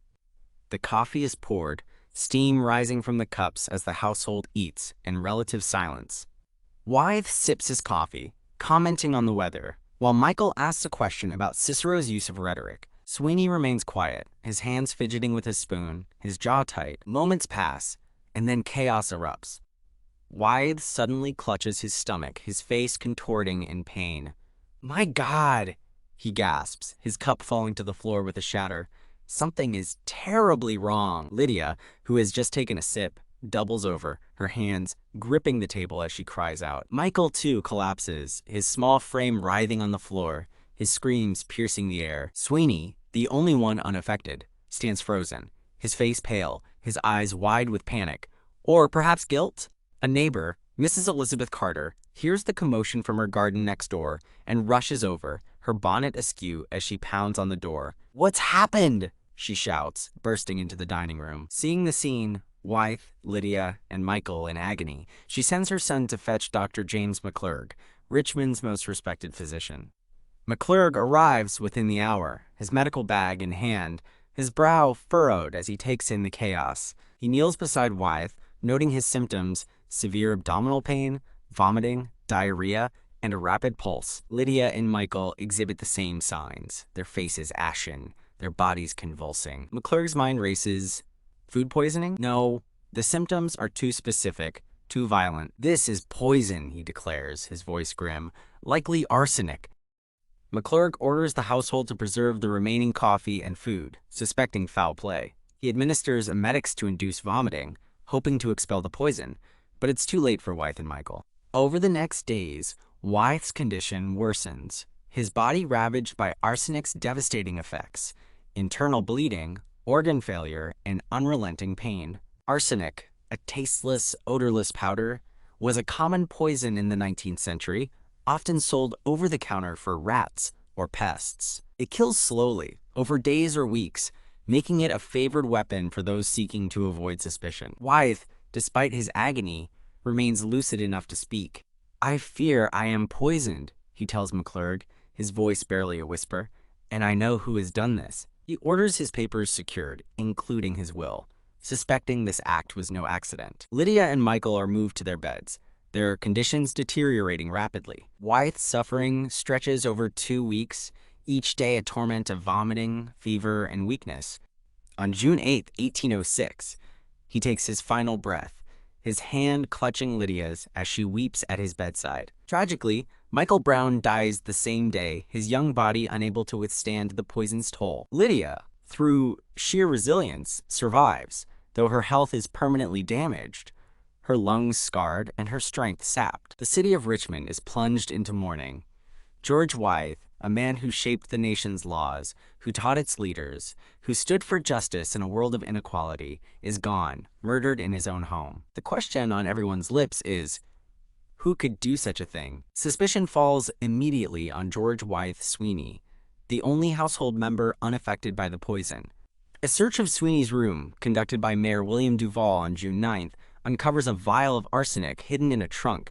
The coffee is poured, steam rising from the cups as the household eats in relative silence. Wythe sips his coffee, commenting on the weather, while Michael asks a question about Cicero's use of rhetoric. Sweeney remains quiet, his hands fidgeting with his spoon, his jaw tight. Moments pass, and then chaos erupts. Wythe suddenly clutches his stomach, his face contorting in pain. "My God!" he gasps, his cup falling to the floor with a shatter. Something is terribly wrong. Lydia, who has just taken a sip, doubles over, her hands gripping the table as she cries out. Michael, too, collapses, his small frame writhing on the floor, his screams piercing the air. Sweeney, the only one unaffected, stands frozen, his face pale, his eyes wide with panic. Or perhaps guilt? A neighbor, Mrs. Elizabeth Carter, hears the commotion from her garden next door and rushes over, her bonnet askew as she pounds on the door. "What's happened?" she shouts, bursting into the dining room. Seeing the scene, Wythe, Lydia, and Michael in agony, she sends her son to fetch Dr. James McClurg, Richmond's most respected physician. McClurg arrives within the hour, his medical bag in hand, his brow furrowed as he takes in the chaos. He kneels beside Wythe, noting his symptoms: severe abdominal pain, vomiting, diarrhea, and a rapid pulse. Lydia and Michael exhibit the same signs, their faces ashen, their bodies convulsing. McClurg's mind races. Food poisoning? No, the symptoms are too specific, too violent. "This is poison," he declares, his voice grim. "Likely arsenic." McClurg orders the household to preserve the remaining coffee and food, suspecting foul play. He administers emetics to induce vomiting, hoping to expel the poison, but it's too late for Wythe and Michael. Over the next days, Wythe's condition worsens, his body ravaged by arsenic's devastating effects: internal bleeding, organ failure, and unrelenting pain. Arsenic, a tasteless, odorless powder, was a common poison in the 19th century, often sold over the counter for rats or pests. It kills slowly, over days or weeks, making it a favored weapon for those seeking to avoid suspicion. Wythe, despite his agony, remains lucid enough to speak. "I fear I am poisoned," he tells McClurg, his voice barely a whisper, "and I know who has done this." He orders his papers secured, including his will, suspecting this act was no accident. Lydia and Michael are moved to their beds, their conditions deteriorating rapidly. Wythe's suffering stretches over 2 weeks, each day a torment of vomiting, fever, and weakness. On June 8, 1806, he takes his final breath, his hand clutching Lydia's as she weeps at his bedside. Tragically, Michael Brown dies the same day, his young body unable to withstand the poison's toll. Lydia, through sheer resilience, survives, though her health is permanently damaged, her lungs scarred and her strength sapped. The city of Richmond is plunged into mourning. George Wythe, a man who shaped the nation's laws, who taught its leaders, who stood for justice in a world of inequality, is gone, murdered in his own home. The question on everyone's lips is, who could do such a thing? Suspicion falls immediately on George Wythe Sweeney, the only household member unaffected by the poison. A search of Sweeney's room, conducted by Mayor William Duval on June 9th, uncovers a vial of arsenic hidden in a trunk,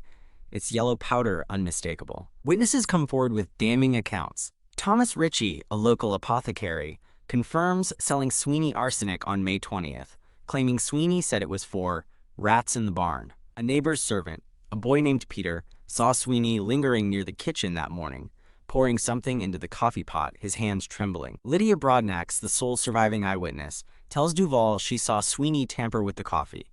its yellow powder unmistakable. Witnesses come forward with damning accounts. Thomas Ritchie, a local apothecary, confirms selling Sweeney arsenic on May 20th, claiming Sweeney said it was for rats in the barn. A neighbor's servant, a boy named Peter, saw Sweeney lingering near the kitchen that morning, pouring something into the coffee pot, his hands trembling. Lydia Broadnax, the sole surviving eyewitness, tells Duval she saw Sweeney tamper with the coffee,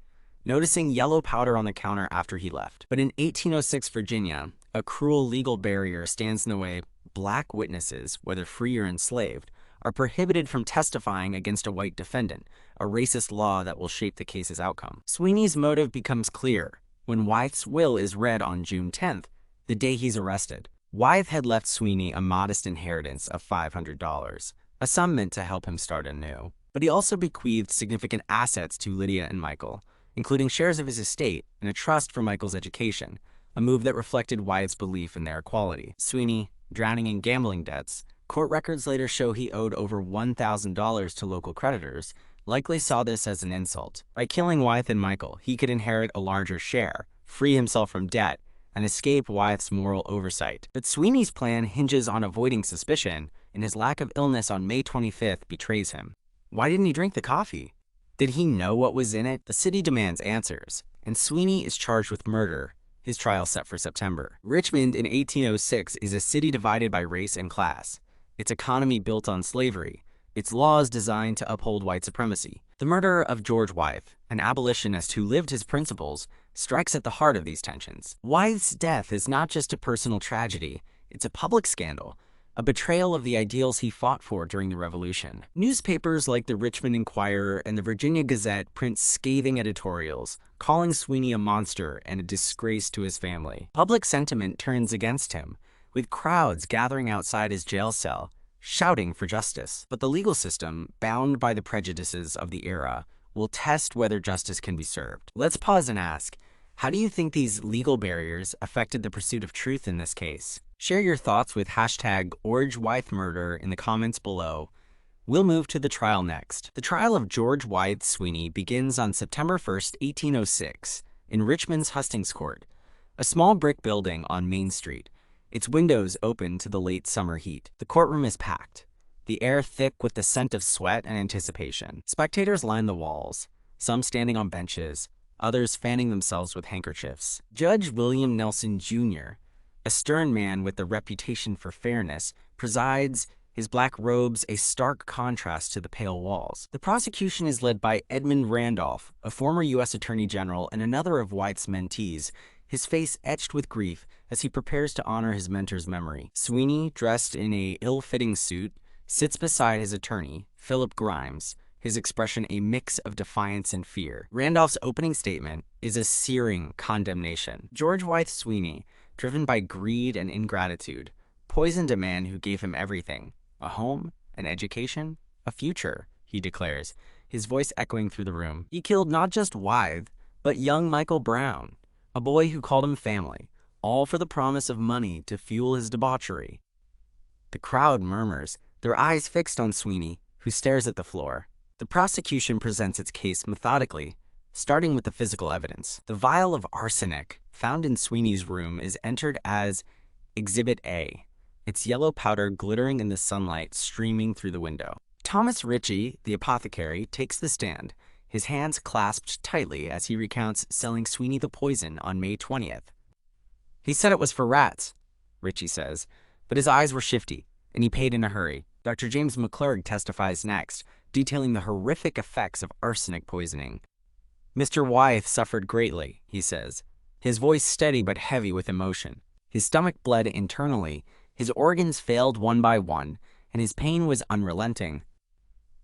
noticing yellow powder on the counter after he left. But in 1806 Virginia, a cruel legal barrier stands in the way. Black witnesses, whether free or enslaved, are prohibited from testifying against a white defendant, a racist law that will shape the case's outcome. Sweeney's motive becomes clear when Wythe's will is read on June 10th, the day he's arrested. Wythe had left Sweeney a modest inheritance of $500, a sum meant to help him start anew. But he also bequeathed significant assets to Lydia and Michael, including shares of his estate and a trust for Michael's education, a move that reflected Wythe's belief in their equality. Sweeney, drowning in gambling debts, court records later show he owed over $1,000 to local creditors, likely saw this as an insult. By killing Wythe and Michael, he could inherit a larger share, free himself from debt, and escape Wythe's moral oversight. But Sweeney's plan hinges on avoiding suspicion, and his lack of illness on May 25th betrays him. Why didn't he drink the coffee? Did he know what was in it? The city demands answers, and Sweeney is charged with murder, his trial set for September. Richmond in 1806 is a city divided by race and class, its economy built on slavery, its laws designed to uphold white supremacy. The murder of George Wythe, an abolitionist who lived his principles, strikes at the heart of these tensions. Wythe's death is not just a personal tragedy, it's a public scandal, a betrayal of the ideals he fought for during the Revolution. Newspapers like the Richmond Enquirer and the Virginia Gazette print scathing editorials, calling Sweeney a monster and a disgrace to his family. Public sentiment turns against him, with crowds gathering outside his jail cell, shouting for justice. But the legal system, bound by the prejudices of the era, will test whether justice can be served. Let's pause and ask, how do you think these legal barriers affected the pursuit of truth in this case? Share your thoughts with hashtag George Wythe Murder in the comments below. We'll move to the trial next. The trial of George Wythe Sweeney begins on September 1st, 1806, in Richmond's Hustings Court, a small brick building on Main Street, its windows open to the late summer heat. The courtroom is packed, the air thick with the scent of sweat and anticipation. Spectators line the walls, some standing on benches, others fanning themselves with handkerchiefs. Judge William Nelson Jr., a stern man with a reputation for fairness, presides, his black robes a stark contrast to the pale walls. The prosecution is led by Edmund Randolph, a former U.S. Attorney General and another of Wythe's mentees, his face etched with grief as he prepares to honor his mentor's memory. Sweeney, dressed in a ill-fitting suit, sits beside his attorney, Philip Grimes, his expression a mix of defiance and fear. Randolph's opening statement is a searing condemnation. George Wythe Sweeney, driven by greed and ingratitude, poisoned a man who gave him everything: a home, an education, a future, he declares, his voice echoing through the room. He killed not just Wythe, but young Michael Brown, a boy who called him family, all for the promise of money to fuel his debauchery. The crowd murmurs, their eyes fixed on Sweeney, who stares at the floor. The prosecution presents its case methodically, starting with the physical evidence. The vial of arsenic found in Sweeney's room is entered as Exhibit A, its yellow powder glittering in the sunlight streaming through the window. Thomas Ritchie, the apothecary, takes the stand, his hands clasped tightly as he recounts selling Sweeney the poison on May 20th. He said it was for rats, Ritchie says, but his eyes were shifty, and he paid in a hurry. Dr. James McClurg testifies next, detailing the horrific effects of arsenic poisoning. Mr. Wythe suffered greatly, he says, his voice steady but heavy with emotion. His stomach bled internally, his organs failed one by one, and his pain was unrelenting.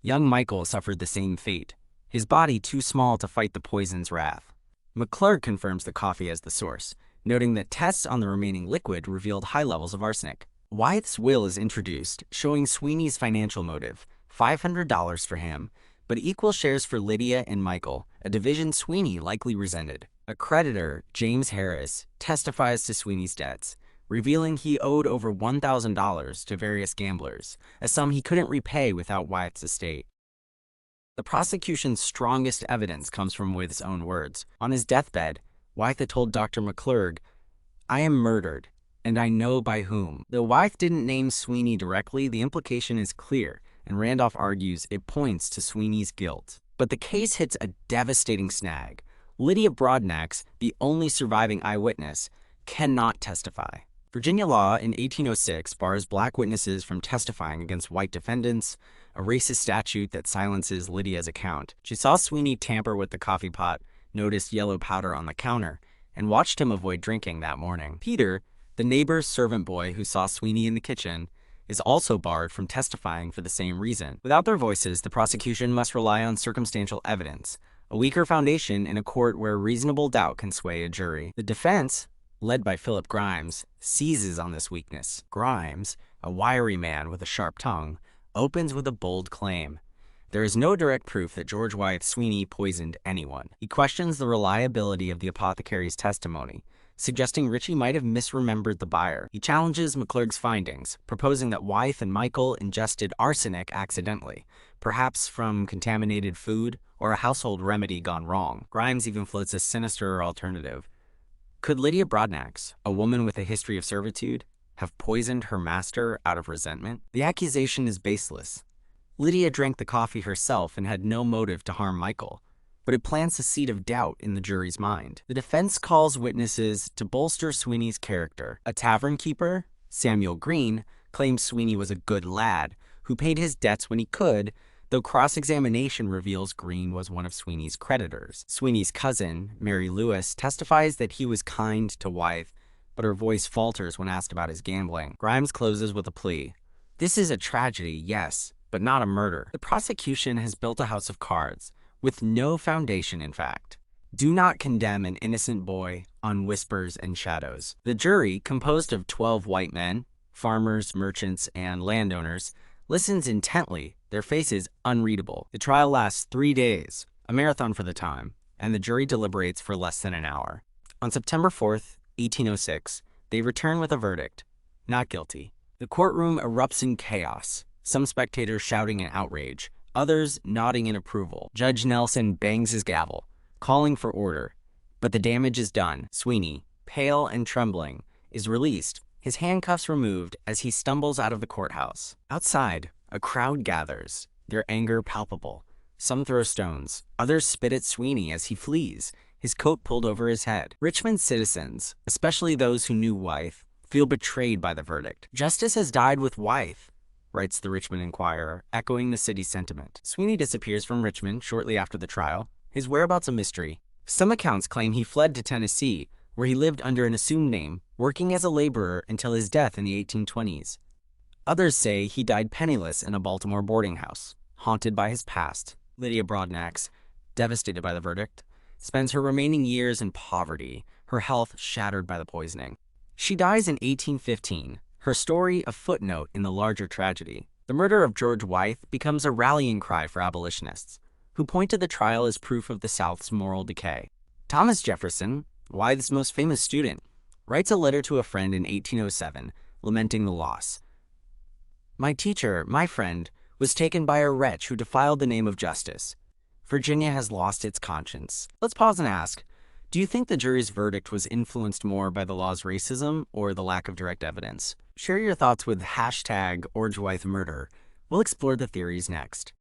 Young Michael suffered the same fate, his body too small to fight the poison's wrath. McClurg confirms the coffee as the source, noting that tests on the remaining liquid revealed high levels of arsenic. Wythe's will is introduced, showing Sweeney's financial motive, $500 for him, but equal shares for Lydia and Michael, a division Sweeney likely resented. A creditor, James Harris, testifies to Sweeney's debts, revealing he owed over $1,000 to various gamblers, a sum he couldn't repay without Wythe's estate. The prosecution's strongest evidence comes from Wythe's own words. On his deathbed, Wythe told Dr. McClurg, "I am murdered, and I know by whom." Though Wythe didn't name Sweeney directly, the implication is clear, and Randolph argues it points to Sweeney's guilt. But the case hits a devastating snag. Lydia Broadnax, the only surviving eyewitness, cannot testify. Virginia law in 1806 bars black witnesses from testifying against white defendants, a racist statute that silences Lydia's account. She saw Sweeney tamper with the coffee pot, noticed yellow powder on the counter, and watched him avoid drinking that morning. Peter, the neighbor's servant boy who saw Sweeney in the kitchen, is also barred from testifying for the same reason. Without their voices, the prosecution must rely on circumstantial evidence, a weaker foundation in a court where reasonable doubt can sway a jury. The defense, led by Philip Grimes, seizes on this weakness. Grimes, a wiry man with a sharp tongue, opens with a bold claim. There is no direct proof that George Wythe Sweeney poisoned anyone. He questions the reliability of the apothecary's testimony, suggesting Ritchie might have misremembered the buyer. He challenges McClurg's findings, proposing that Wythe and Michael ingested arsenic accidentally, perhaps from contaminated food or a household remedy gone wrong. Grimes even floats a sinister alternative. Could Lydia Broadnax, a woman with a history of servitude, have poisoned her master out of resentment? The accusation is baseless. Lydia drank the coffee herself and had no motive to harm Michael, but it plants a seed of doubt in the jury's mind. The defense calls witnesses to bolster Sweeney's character. A tavern keeper, Samuel Green, claims Sweeney was a good lad who paid his debts when he could, though cross-examination reveals Green was one of Sweeney's creditors. Sweeney's cousin, Mary Lewis, testifies that he was kind to Wythe, but her voice falters when asked about his gambling. Grimes closes with a plea. This is a tragedy, yes, but not a murder. The prosecution has built a house of cards, with no foundation in fact. Do not condemn an innocent boy on whispers and shadows. The jury, composed of 12 white men, farmers, merchants, and landowners, listens intently, their faces unreadable. The trial lasts 3 days, a marathon for the time, and the jury deliberates for less than an hour. On September 4th, 1806, they return with a verdict, not guilty. The courtroom erupts in chaos, some spectators shouting in outrage, others nodding in approval. Judge Nelson bangs his gavel, calling for order. But the damage is done. Sweeney, pale and trembling, is released, his handcuffs removed as he stumbles out of the courthouse. Outside, a crowd gathers, their anger palpable. Some throw stones, others spit at Sweeney as he flees, his coat pulled over his head. Richmond citizens, especially those who knew Wythe, feel betrayed by the verdict. Justice has died with Wythe, writes the Richmond Enquirer, echoing the city's sentiment. Sweeney disappears from Richmond shortly after the trial, his whereabouts a mystery. Some accounts claim he fled to Tennessee, where he lived under an assumed name, working as a laborer until his death in the 1820s. Others say he died penniless in a Baltimore boarding house, haunted by his past. Lydia Broadnax, devastated by the verdict, spends her remaining years in poverty, her health shattered by the poisoning. She dies in 1815, her story a footnote in the larger tragedy. The murder of George Wythe becomes a rallying cry for abolitionists, who point to the trial as proof of the South's moral decay. Thomas Jefferson, Wythe's most famous student, writes a letter to a friend in 1807, lamenting the loss. My teacher, my friend, was taken by a wretch who defiled the name of justice. Virginia has lost its conscience. Let's pause and ask, do you think the jury's verdict was influenced more by the law's racism or the lack of direct evidence? Share your thoughts with #GeorgeWytheMurder. We'll explore the theories next.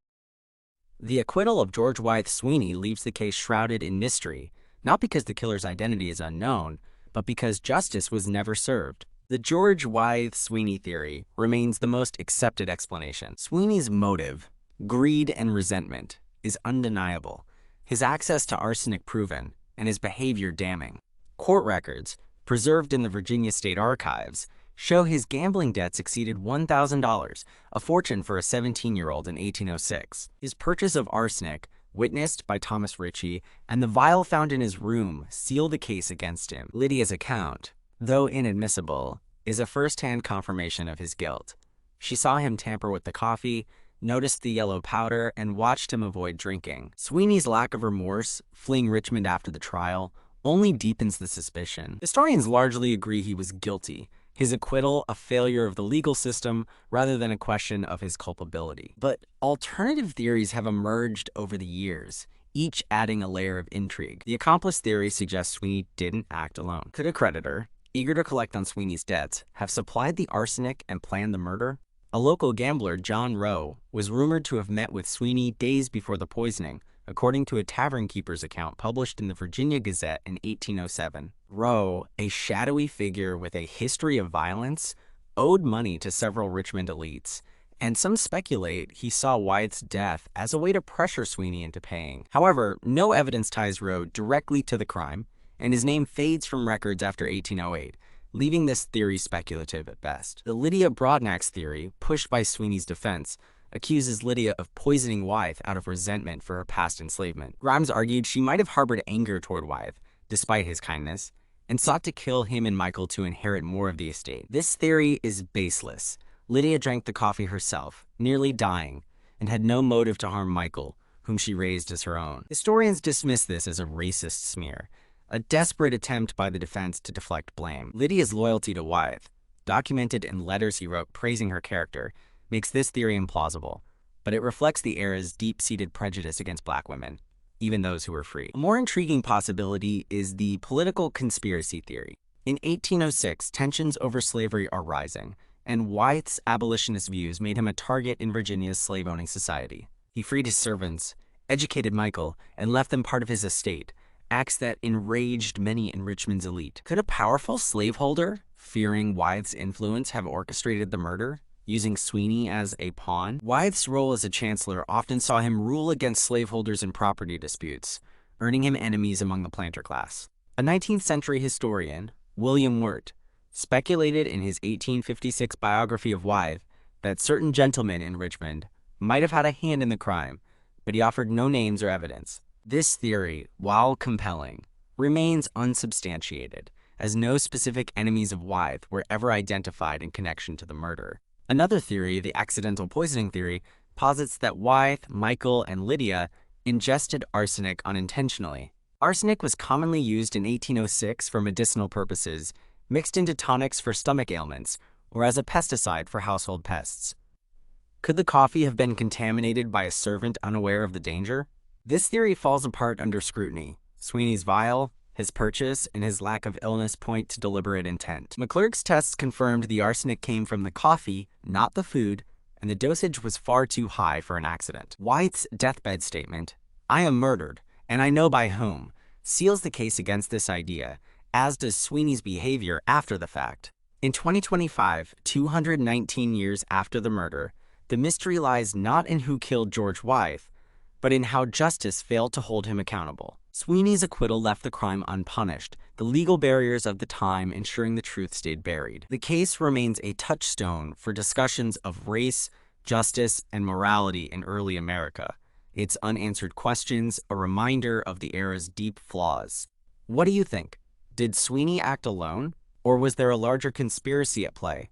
The acquittal of George Wythe Sweeney leaves the case shrouded in mystery, not because the killer's identity is unknown, but because justice was never served. The George Wythe Sweeney theory remains the most accepted explanation. Sweeney's motive, greed and resentment, is undeniable, his access to arsenic proven, and his behavior damning. Court records, preserved in the Virginia State Archives, show his gambling debts exceeded $1,000, a fortune for a 17-year-old in 1806. His purchase of arsenic, witnessed by Thomas Ritchie, and the vial found in his room seal the case against him. Lydia's account, though inadmissible, is a first-hand confirmation of his guilt. She saw him tamper with the coffee, noticed the yellow powder, and watched him avoid drinking. Sweeney's lack of remorse, fleeing Richmond after the trial, only deepens the suspicion. Historians largely agree he was guilty, his acquittal a failure of the legal system rather than a question of his culpability. But alternative theories have emerged over the years, each adding a layer of intrigue. The accomplice theory suggests Sweeney didn't act alone. Could a creditor, eager to collect on Sweeney's debts, have supplied the arsenic and planned the murder? A local gambler, John Rowe, was rumored to have met with Sweeney days before the poisoning, according to a tavern keeper's account published in the Virginia Gazette in 1807. Rowe, a shadowy figure with a history of violence, owed money to several Richmond elites, and some speculate he saw Wythe's death as a way to pressure Sweeney into paying. However, no evidence ties Rowe directly to the crime, and his name fades from records after 1808, leaving this theory speculative at best. The Lydia Broadnax theory, pushed by Sweeney's defense, accuses Lydia of poisoning Wythe out of resentment for her past enslavement. Grimes argued she might have harbored anger toward Wythe, despite his kindness, and sought to kill him and Michael to inherit more of the estate. This theory is baseless. Lydia drank the coffee herself, nearly dying, and had no motive to harm Michael, whom she raised as her own. Historians dismiss this as a racist smear, a desperate attempt by the defense to deflect blame. Lydia's loyalty to Wythe, documented in letters he wrote praising her character, makes this theory implausible, but it reflects the era's deep-seated prejudice against black women, even those who were free. A more intriguing possibility is the political conspiracy theory. In 1806, tensions over slavery are rising, and Wythe's abolitionist views made him a target in Virginia's slave-owning society. He freed his servants, educated Michael, and left them part of his estate, acts that enraged many in Richmond's elite. Could a powerful slaveholder, fearing Wythe's influence, have orchestrated the murder, using Sweeney as a pawn? Wythe's role as a chancellor often saw him rule against slaveholders in property disputes, earning him enemies among the planter class. A 19th century historian, William Wirt, speculated in his 1856 biography of Wythe that certain gentlemen in Richmond might have had a hand in the crime, but he offered no names or evidence. This theory, while compelling, remains unsubstantiated, as no specific enemies of Wythe were ever identified in connection to the murder. Another theory, the accidental poisoning theory, posits that Wythe, Michael, and Lydia ingested arsenic unintentionally. Arsenic was commonly used in 1806 for medicinal purposes, mixed into tonics for stomach ailments, or as a pesticide for household pests. Could the coffee have been contaminated by a servant unaware of the danger? This theory falls apart under scrutiny. Sweeney's vial, his purchase, and his lack of illness point to deliberate intent. McClurg's tests confirmed the arsenic came from the coffee, not the food, and the dosage was far too high for an accident. Wythe's deathbed statement, "I am murdered, and I know by whom," seals the case against this idea, as does Sweeney's behavior after the fact. In 2025, 219 years after the murder, the mystery lies not in who killed George Wythe, but in how justice failed to hold him accountable. Sweeney's acquittal left the crime unpunished, the legal barriers of the time ensuring the truth stayed buried. The case remains a touchstone for discussions of race, justice, and morality in early America. Its unanswered questions, a reminder of the era's deep flaws. What do you think? Did Sweeney act alone, or was there a larger conspiracy at play?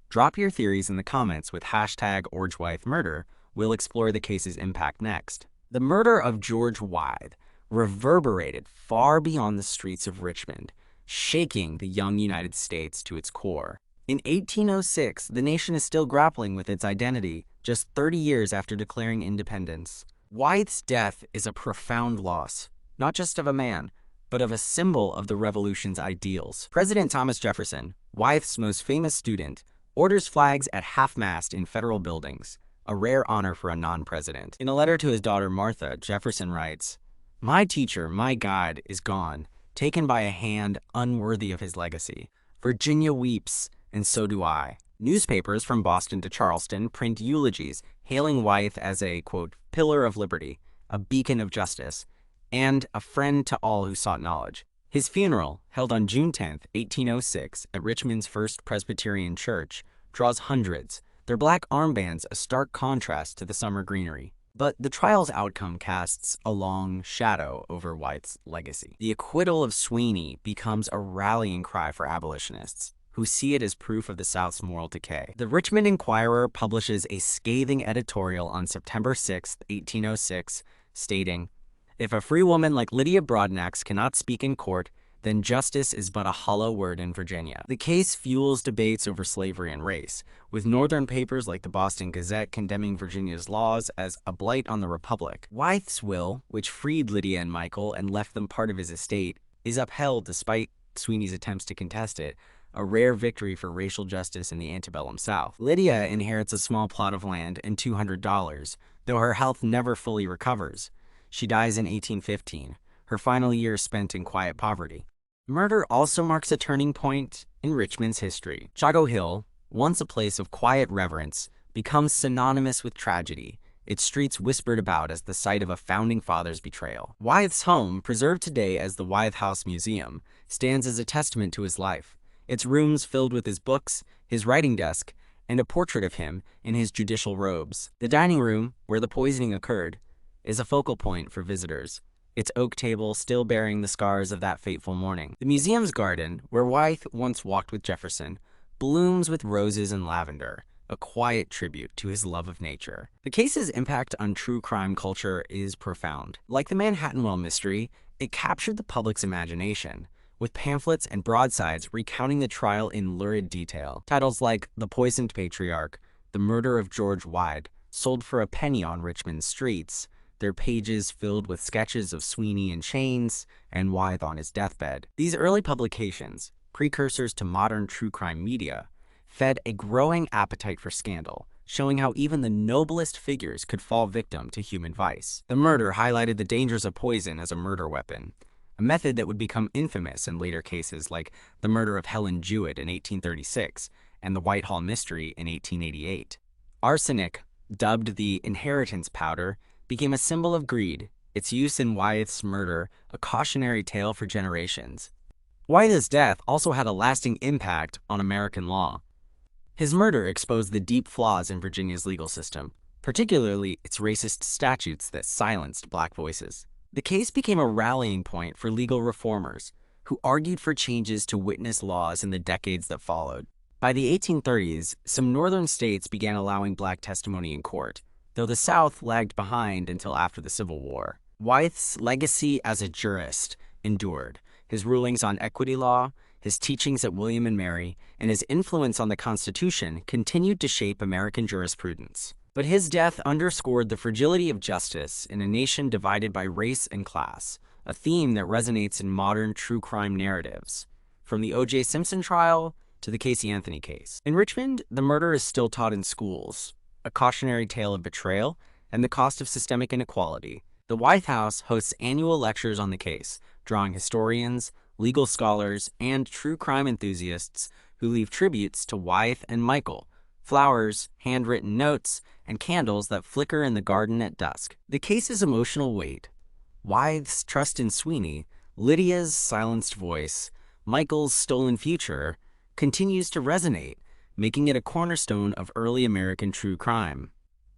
Drop your theories in the comments with hashtag #OrgeWytheMurder. We'll explore the case's impact next. The murder of George Wythe reverberated far beyond the streets of Richmond, shaking the young United States to its core. In 1806, the nation is still grappling with its identity, just 30 years after declaring independence. Wythe's death is a profound loss, not just of a man, but of a symbol of the revolution's ideals. President Thomas Jefferson, Wythe's most famous student, orders flags at half-mast in federal buildings, a rare honor for a non-president. In a letter to his daughter Martha, Jefferson writes, "My teacher, my guide, is gone, taken by a hand unworthy of his legacy. Virginia weeps, and so do I." Newspapers from Boston to Charleston print eulogies hailing Wythe as a, quote, "pillar of liberty, a beacon of justice, and a friend to all who sought knowledge." His funeral, held on June 10, 1806, at Richmond's First Presbyterian Church, draws hundreds, their black armbands a stark contrast to the summer greenery. But the trial's outcome casts a long shadow over Wythe's legacy. The acquittal of Sweeney becomes a rallying cry for abolitionists, who see it as proof of the South's moral decay. The Richmond Enquirer publishes a scathing editorial on September 6, 1806, stating, "If a free woman like Lydia Broadnax cannot speak in court, then justice is but a hollow word in Virginia." The case fuels debates over slavery and race, with Northern papers like the Boston Gazette condemning Virginia's laws as a blight on the Republic. Wythe's will, which freed Lydia and Michael and left them part of his estate, is upheld despite Sweeney's attempts to contest it, a rare victory for racial justice in the antebellum South. Lydia inherits a small plot of land and $200, though her health never fully recovers. She dies in 1815, her final years spent in quiet poverty. Murder also marks a turning point in Richmond's history. Chago Hill, once a place of quiet reverence, becomes synonymous with tragedy, its streets whispered about as the site of a founding father's betrayal. Wythe's home, preserved today as the Wythe House Museum, stands as a testament to his life, its rooms filled with his books, his writing desk, and a portrait of him in his judicial robes. The dining room, where the poisoning occurred, is a focal point for visitors, its oak table still bearing the scars of that fateful morning. The museum's garden, where Wythe once walked with Jefferson, blooms with roses and lavender, a quiet tribute to his love of nature. The case's impact on true crime culture is profound. Like the Manhattan Mystery, it captured the public's imagination, with pamphlets and broadsides recounting the trial in lurid detail. Titles like The Poisoned Patriarch, The Murder of George Wythe, sold for a penny on Richmond's streets, their pages filled with sketches of Sweeney in chains and Wythe on his deathbed. These early publications, precursors to modern true crime media, fed a growing appetite for scandal, showing how even the noblest figures could fall victim to human vice. The Murder highlighted the dangers of poison as a murder weapon, a method that would become infamous in later cases like the murder of Helen Jewett in 1836 and the Whitehall Mystery in 1888. Arsenic, dubbed the inheritance powder, became a symbol of greed, its use in Wythe's murder a cautionary tale for generations. Wythe's death also had a lasting impact on American law. His murder exposed the deep flaws in Virginia's legal system, particularly its racist statutes that silenced black voices. The case became a rallying point for legal reformers who argued for changes to witness laws in the decades that followed. By the 1830s, some northern states began allowing black testimony in court, though the South lagged behind until after the Civil War. Wythe's legacy as a jurist endured. His rulings on equity law, his teachings at William and Mary, and his influence on the Constitution continued to shape American jurisprudence. But his death underscored the fragility of justice in a nation divided by race and class, a theme that resonates in modern true crime narratives, from the O.J. Simpson trial to the Casey Anthony case. In Richmond, the murder is still taught in schools, a cautionary tale of betrayal and the cost of systemic inequality. The Wythe House hosts annual lectures on the case, drawing historians, legal scholars, and true crime enthusiasts who leave tributes to Wythe and Michael, flowers, handwritten notes, and candles that flicker in the garden at dusk. The case's emotional weight, Wythe's trust in Sweeney, Lydia's silenced voice, Michael's stolen future, continues to resonate, making it a cornerstone of early American true crime.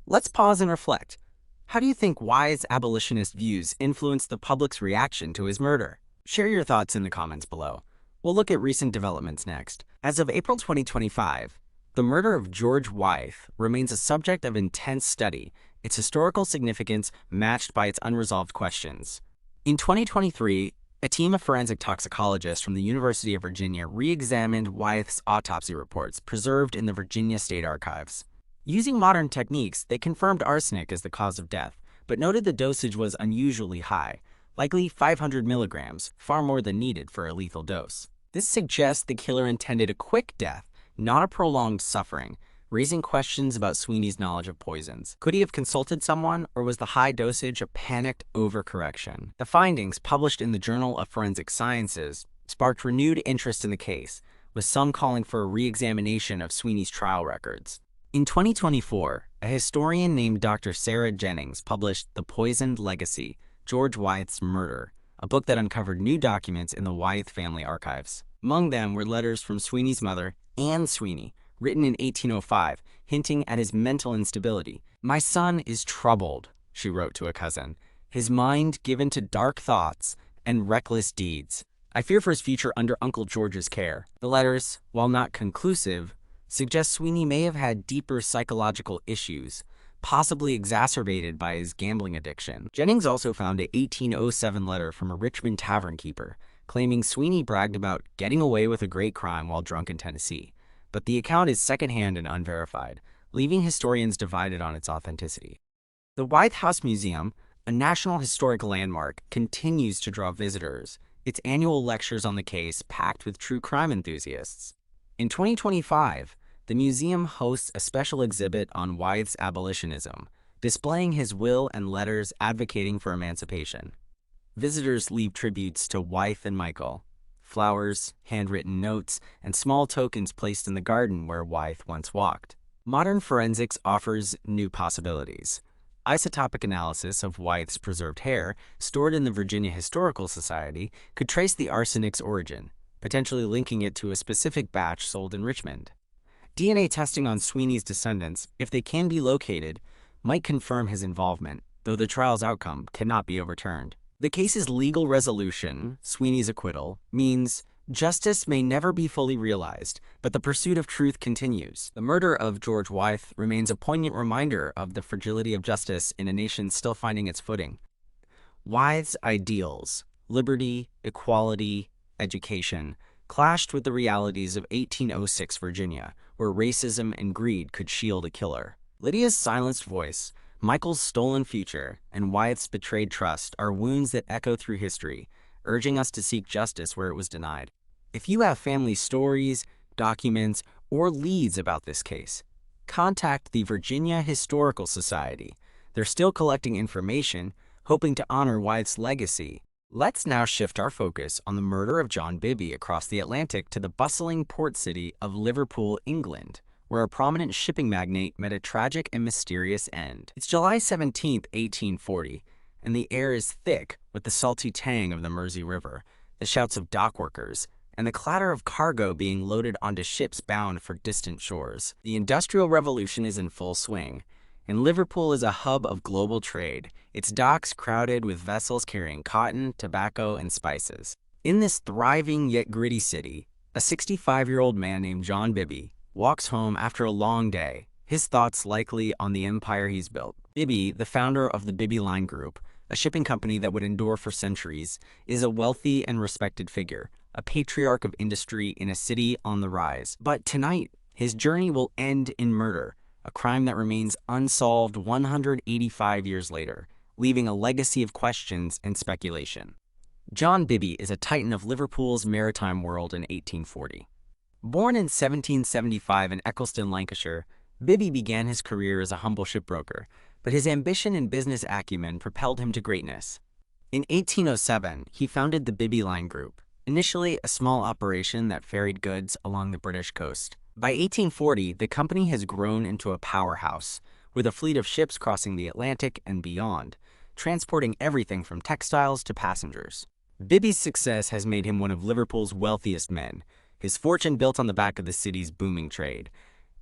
Let's pause and reflect. How do you think Wythe's abolitionist views influenced the public's reaction to his murder? Share your thoughts in the comments below. We'll look at recent developments next. As of April 2025, the murder of George Wythe remains a subject of intense study, its historical significance matched by its unresolved questions. In 2023, a team of forensic toxicologists from the University of Virginia re-examined Wythe's autopsy reports preserved in the Virginia State Archives. Using modern techniques, they confirmed arsenic as the cause of death, but noted the dosage was unusually high, likely 500 milligrams, far more than needed for a lethal dose. This suggests the killer intended a quick death, not a prolonged suffering, raising questions about Sweeney's knowledge of poisons. Could he have consulted someone, or was the high dosage a panicked overcorrection? The findings, published in the Journal of Forensic Sciences, sparked renewed interest in the case, with some calling for a re-examination of Sweeney's trial records. In 2024, a historian named Dr. Sarah Jennings published The Poisoned Legacy, George Wythe's Murder, a book that uncovered new documents in the Wythe family archives. Among them were letters from Sweeney's mother, Anne Sweeney, written in 1805, hinting at his mental instability. "My son is troubled," she wrote to a cousin, "his mind given to dark thoughts and reckless deeds. I fear for his future under Uncle George's care." The letters, while not conclusive, suggest Sweeney may have had deeper psychological issues, possibly exacerbated by his gambling addiction. Jennings also found an 1807 letter from a Richmond tavern keeper, claiming Sweeney bragged about getting away with a great crime while drunk in Tennessee. But the account is secondhand and unverified, leaving historians divided on its authenticity. The Wythe House Museum, a National Historic Landmark, continues to draw visitors, its annual lectures on the case packed with true crime enthusiasts. In 2025, the museum hosts a special exhibit on Wythe's abolitionism, displaying his will and letters advocating for emancipation. Visitors leave tributes to Wythe and Michael, flowers, handwritten notes, and small tokens placed in the garden where Wythe once walked. Modern forensics offers new possibilities. Isotopic analysis of Wythe's preserved hair, stored in the Virginia Historical Society, could trace the arsenic's origin, potentially linking it to a specific batch sold in Richmond. DNA testing on Sweeney's descendants, if they can be located, might confirm his involvement, though the trial's outcome cannot be overturned. The case's legal resolution, Sweeney's acquittal, means Justice may never be fully realized, but the pursuit of truth continues. The murder of George Wythe remains a poignant reminder of the fragility of justice in a nation still finding its footing. Wythe's ideals, liberty, equality, education, clashed with the realities of 1806 Virginia, where racism and greed could shield a killer. Lydia's silenced voice, Michael's stolen future, and Wythe's betrayed trust are wounds that echo through history, urging us to seek justice where it was denied. If you have family stories, documents, or leads about this case, contact the Virginia Historical Society. They're still collecting information, hoping to honor Wythe's legacy. Let's now shift our focus on the murder of John Bibby across the Atlantic to the bustling port city of Liverpool, England, where a prominent shipping magnate met a tragic and mysterious end. It's July 17, 1840, and the air is thick with the salty tang of the Mersey River, the shouts of dock workers, and the clatter of cargo being loaded onto ships bound for distant shores. The Industrial Revolution is in full swing, and Liverpool is a hub of global trade, its docks crowded with vessels carrying cotton, tobacco, and spices. In this thriving yet gritty city, a 65-year-old man named John Bibby walks home after a long day, his thoughts likely on the empire he's built. Bibby, the founder of the Bibby Line Group, a shipping company that would endure for centuries, is a wealthy and respected figure, a patriarch of industry in a city on the rise. But tonight, his journey will end in murder, a crime that remains unsolved 185 years later, leaving a legacy of questions and speculation. John Bibby is a titan of Liverpool's maritime world in 1840. Born in 1775 in Eccleston, Lancashire, Bibby began his career as a humble shipbroker, but his ambition and business acumen propelled him to greatness. In 1807, he founded the Bibby Line Group, initially a small operation that ferried goods along the British coast. By 1840, the company has grown into a powerhouse, with a fleet of ships crossing the Atlantic and beyond, transporting everything from textiles to passengers. Bibby's success has made him one of Liverpool's wealthiest men, his fortune built on the back of the city's booming trade,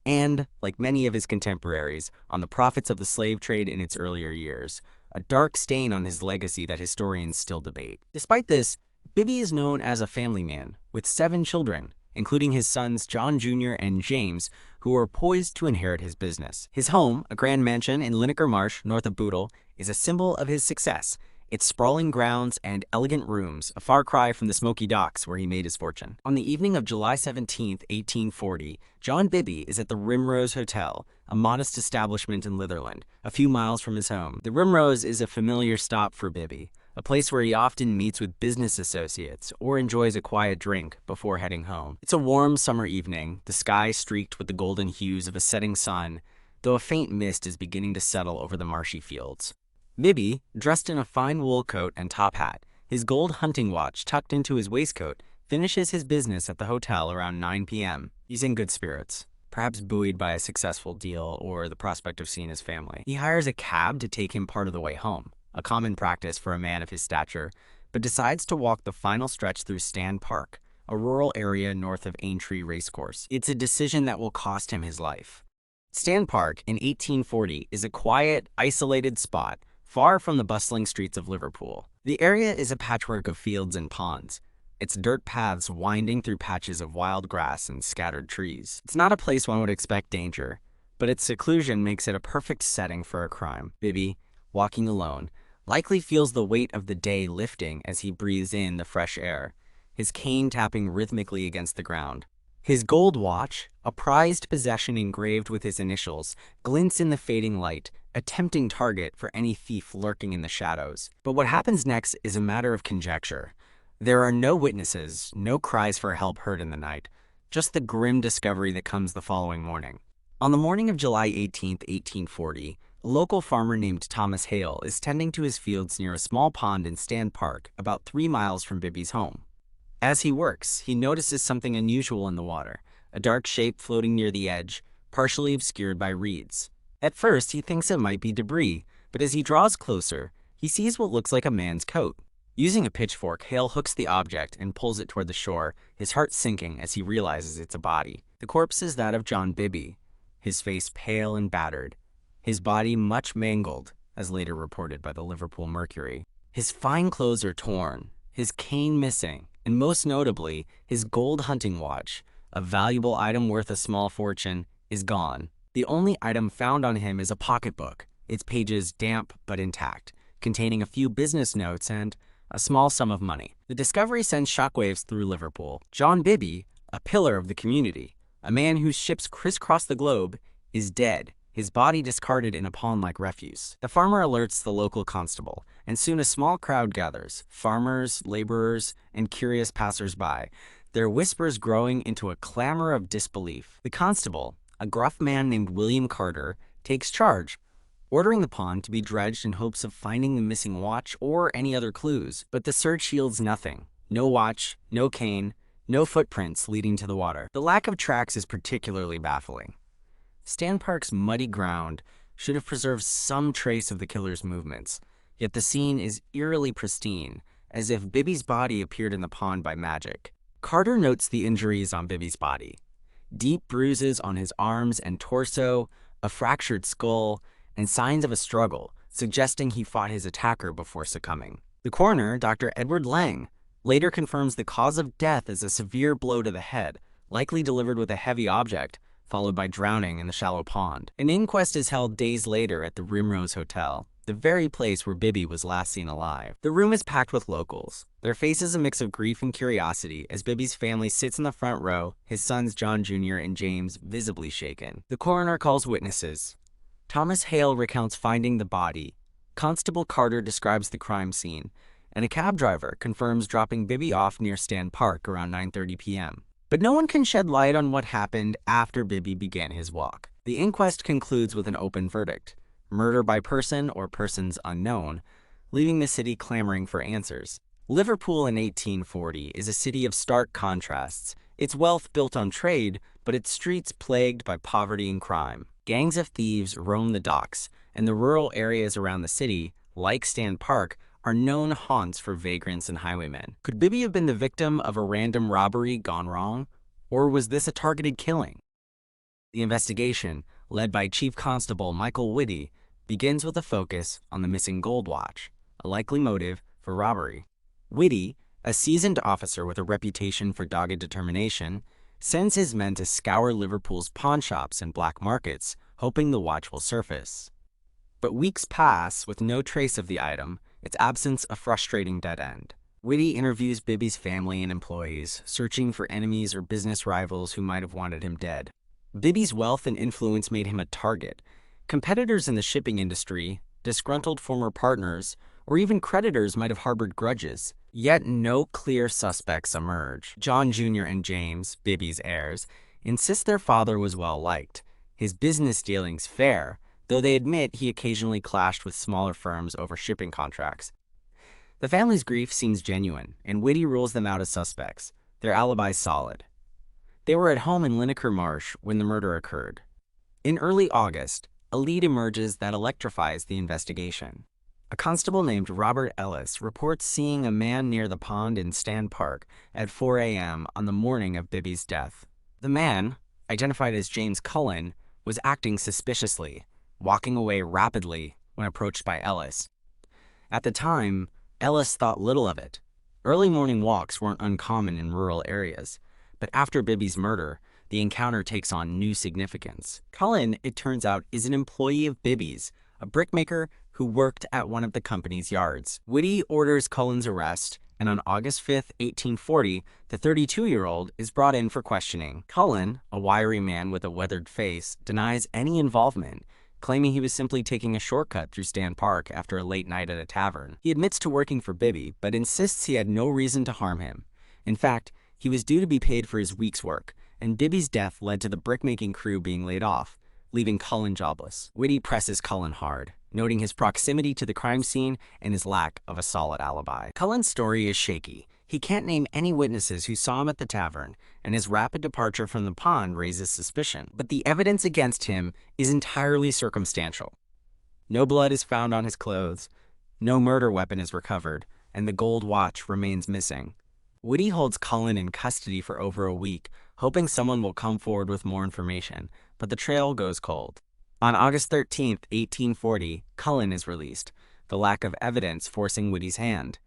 and, like many of his contemporaries, on the profits of the slave trade in its earlier years, a dark stain on his legacy that historians still debate. Despite this, Bibby is known as a family man, with 7 children, including his sons John Jr. and James, who are poised to inherit his business. His home, a grand mansion in Linacre Marsh, north of Bootle, is a symbol of his success. Its sprawling grounds and elegant rooms, a far cry from the smoky docks where he made his fortune. On the evening of July 17, 1840, John Bibby is at the Rimrose Hotel, a modest establishment in Litherland, a few miles from his home. The Rimrose is a familiar stop for Bibby, a place where he often meets with business associates or enjoys a quiet drink before heading home. It's a warm summer evening, the sky streaked with the golden hues of a setting sun, though a faint mist is beginning to settle over the marshy fields. Bibby, dressed in a fine wool coat and top hat, his gold hunting watch tucked into his waistcoat, finishes his business at the hotel around 9 p.m. He's in good spirits, perhaps buoyed by a successful deal or the prospect of seeing his family. He hires a cab to take him part of the way home, a common practice for a man of his stature, but decides to walk the final stretch through Stand Park, a rural area north of Aintree Racecourse. It's a decision that will cost him his life. Stand Park in 1840 is a quiet, isolated spot far from the bustling streets of Liverpool. The area is a patchwork of fields and ponds, its dirt paths winding through patches of wild grass and scattered trees. It's not a place one would expect danger, but its seclusion makes it a perfect setting for a crime. Bibby, walking alone, likely feels the weight of the day lifting as he breathes in the fresh air, his cane tapping rhythmically against the ground. His gold watch, a prized possession engraved with his initials, glints in the fading light, a tempting target for any thief lurking in the shadows. But what happens next is a matter of conjecture. There are no witnesses, no cries for help heard in the night, just the grim discovery that comes the following morning. On the morning of July 18, 1840, a local farmer named Thomas Hale is tending to his fields near a small pond in Stand Park, about 3 miles from Bibby's home. As he works, he notices something unusual in the water, a dark shape floating near the edge, partially obscured by reeds. At first, he thinks it might be debris, but as he draws closer, he sees what looks like a man's coat. Using a pitchfork, Hale hooks the object and pulls it toward the shore, his heart sinking as he realizes it's a body. The corpse is that of John Bibby, his face pale and battered, his body much mangled, as later reported by the Liverpool Mercury. His fine clothes are torn, his cane missing, and most notably, his gold hunting watch, a valuable item worth a small fortune, is gone. The only item found on him is a pocketbook, its pages damp but intact, containing a few business notes and a small sum of money. The discovery sends shockwaves through Liverpool. John Bibby, a pillar of the community, a man whose ships crisscross the globe, is dead, his body discarded in a pond like refuse. The farmer alerts the local constable, and soon a small crowd gathers, farmers, laborers, and curious passers-by, their whispers growing into a clamor of disbelief. The constable, a gruff man named William Carter, takes charge, ordering the pond to be dredged in hopes of finding the missing watch or any other clues. But the search yields nothing. No watch, no cane, no footprints leading to the water. The lack of tracks is particularly baffling. Stan Park's muddy ground should have preserved some trace of the killer's movements, yet the scene is eerily pristine, as if Bibby's body appeared in the pond by magic. Carter notes the injuries on Bibby's body. Deep bruises on his arms and torso, a fractured skull, and signs of a struggle, suggesting he fought his attacker before succumbing. The coroner, Dr. Edward Lang, later confirms the cause of death as a severe blow to the head, likely delivered with a heavy object, followed by drowning in the shallow pond. An inquest is held days later at the Rimrose Hotel, the very place where Bibby was last seen alive. The room is packed with locals, their faces a mix of grief and curiosity as Bibby's family sits in the front row, his sons John Jr. and James visibly shaken. The coroner calls witnesses. Thomas Hale recounts finding the body, Constable Carter describes the crime scene, and a cab driver confirms dropping Bibby off near Stan Park around 9:30 p.m. But no one can shed light on what happened after Bibby began his walk. The inquest concludes with an open verdict, murder by person or persons unknown, leaving the city clamoring for answers. Liverpool in 1840 is a city of stark contrasts, its wealth built on trade, but its streets plagued by poverty and crime. Gangs of thieves roam the docks, and the rural areas around the city, like Stan Park, are known haunts for vagrants and highwaymen. Could Bibby have been the victim of a random robbery gone wrong, or was this a targeted killing? The investigation, led by Chief Constable Michael Whitty, begins with a focus on the missing gold watch, a likely motive for robbery. Whitty, a seasoned officer with a reputation for dogged determination, sends his men to scour Liverpool's pawnshops and black markets, hoping the watch will surface. But weeks pass with no trace of the item, its absence a frustrating dead end. Whitty interviews Bibby's family and employees, searching for enemies or business rivals who might have wanted him dead. Bibby's wealth and influence made him a target. Competitors in the shipping industry, disgruntled former partners, or even creditors might have harbored grudges. Yet no clear suspects emerge. John Jr. and James, Bibby's heirs, insist their father was well liked, his business dealings fair, though they admit he occasionally clashed with smaller firms over shipping contracts. The family's grief seems genuine, and Whitty rules them out as suspects, their alibis solid. They were at home in Linacre Marsh when the murder occurred. In early August, a lead emerges that electrifies the investigation. A constable named Robert Ellis reports seeing a man near the pond in Stan Park at 4 a.m. on the morning of Bibby's death. The man, identified as James Cullen, was acting suspiciously, walking away rapidly when approached by Ellis. At the time, Ellis thought little of it. Early morning walks weren't uncommon in rural areas, but after Bibby's murder, the encounter takes on new significance. Cullen, it turns out, is an employee of Bibby's, a brickmaker who worked at one of the company's yards. Whitty orders Cullen's arrest, and on August 5, 1840, the 32-year-old is brought in for questioning. Cullen, a wiry man with a weathered face, denies any involvement, claiming he was simply taking a shortcut through Stan Park after a late night at a tavern. He admits to working for Bibby, but insists he had no reason to harm him. In fact, he was due to be paid for his week's work, and Bibby's death led to the brickmaking crew being laid off, leaving Cullen jobless. Whitty presses Cullen hard, noting his proximity to the crime scene and his lack of a solid alibi. Cullen's story is shaky. He can't name any witnesses who saw him at the tavern, and his rapid departure from the pond raises suspicion. But the evidence against him is entirely circumstantial. No blood is found on his clothes, no murder weapon is recovered, and the gold watch remains missing. Whitty holds Cullen in custody for over a week, hoping someone will come forward with more information, but the trail goes cold. On August 13, 1840, Cullen is released, the lack of evidence forcing Whitty's hand.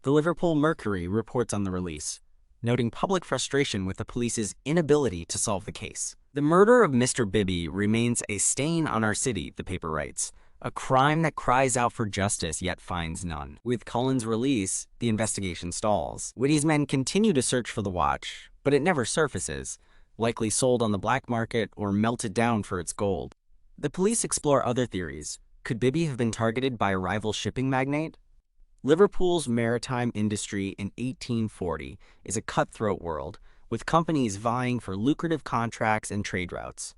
The Liverpool Mercury reports on the release, noting public frustration with the police's inability to solve the case. The murder of Mr. Bibby remains a stain on our city, the paper writes, a crime that cries out for justice yet finds none. With Cullen's release, the investigation stalls. Whitty's men continue to search for the watch, but it never surfaces, likely sold on the black market or melted down for its gold. The police explore other theories. Could Bibby have been targeted by a rival shipping magnate? Liverpool's maritime industry in 1840 is a cutthroat world, with companies vying for lucrative contracts and trade routes.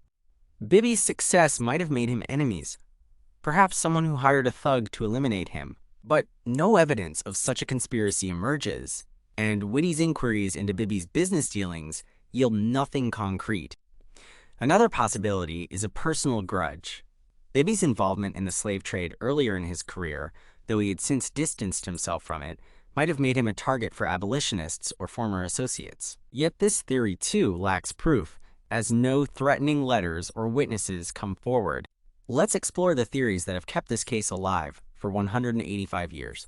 Bibby's success might have made him enemies, perhaps someone who hired a thug to eliminate him. But no evidence of such a conspiracy emerges, and Whitty's inquiries into Bibby's business dealings yield nothing concrete. Another possibility is a personal grudge. Bibby's involvement in the slave trade earlier in his career, though he had since distanced himself from it, might have made him a target for abolitionists or former associates. Yet this theory, too, lacks proof, as no threatening letters or witnesses come forward. Let's explore the theories that have kept this case alive for 185 years.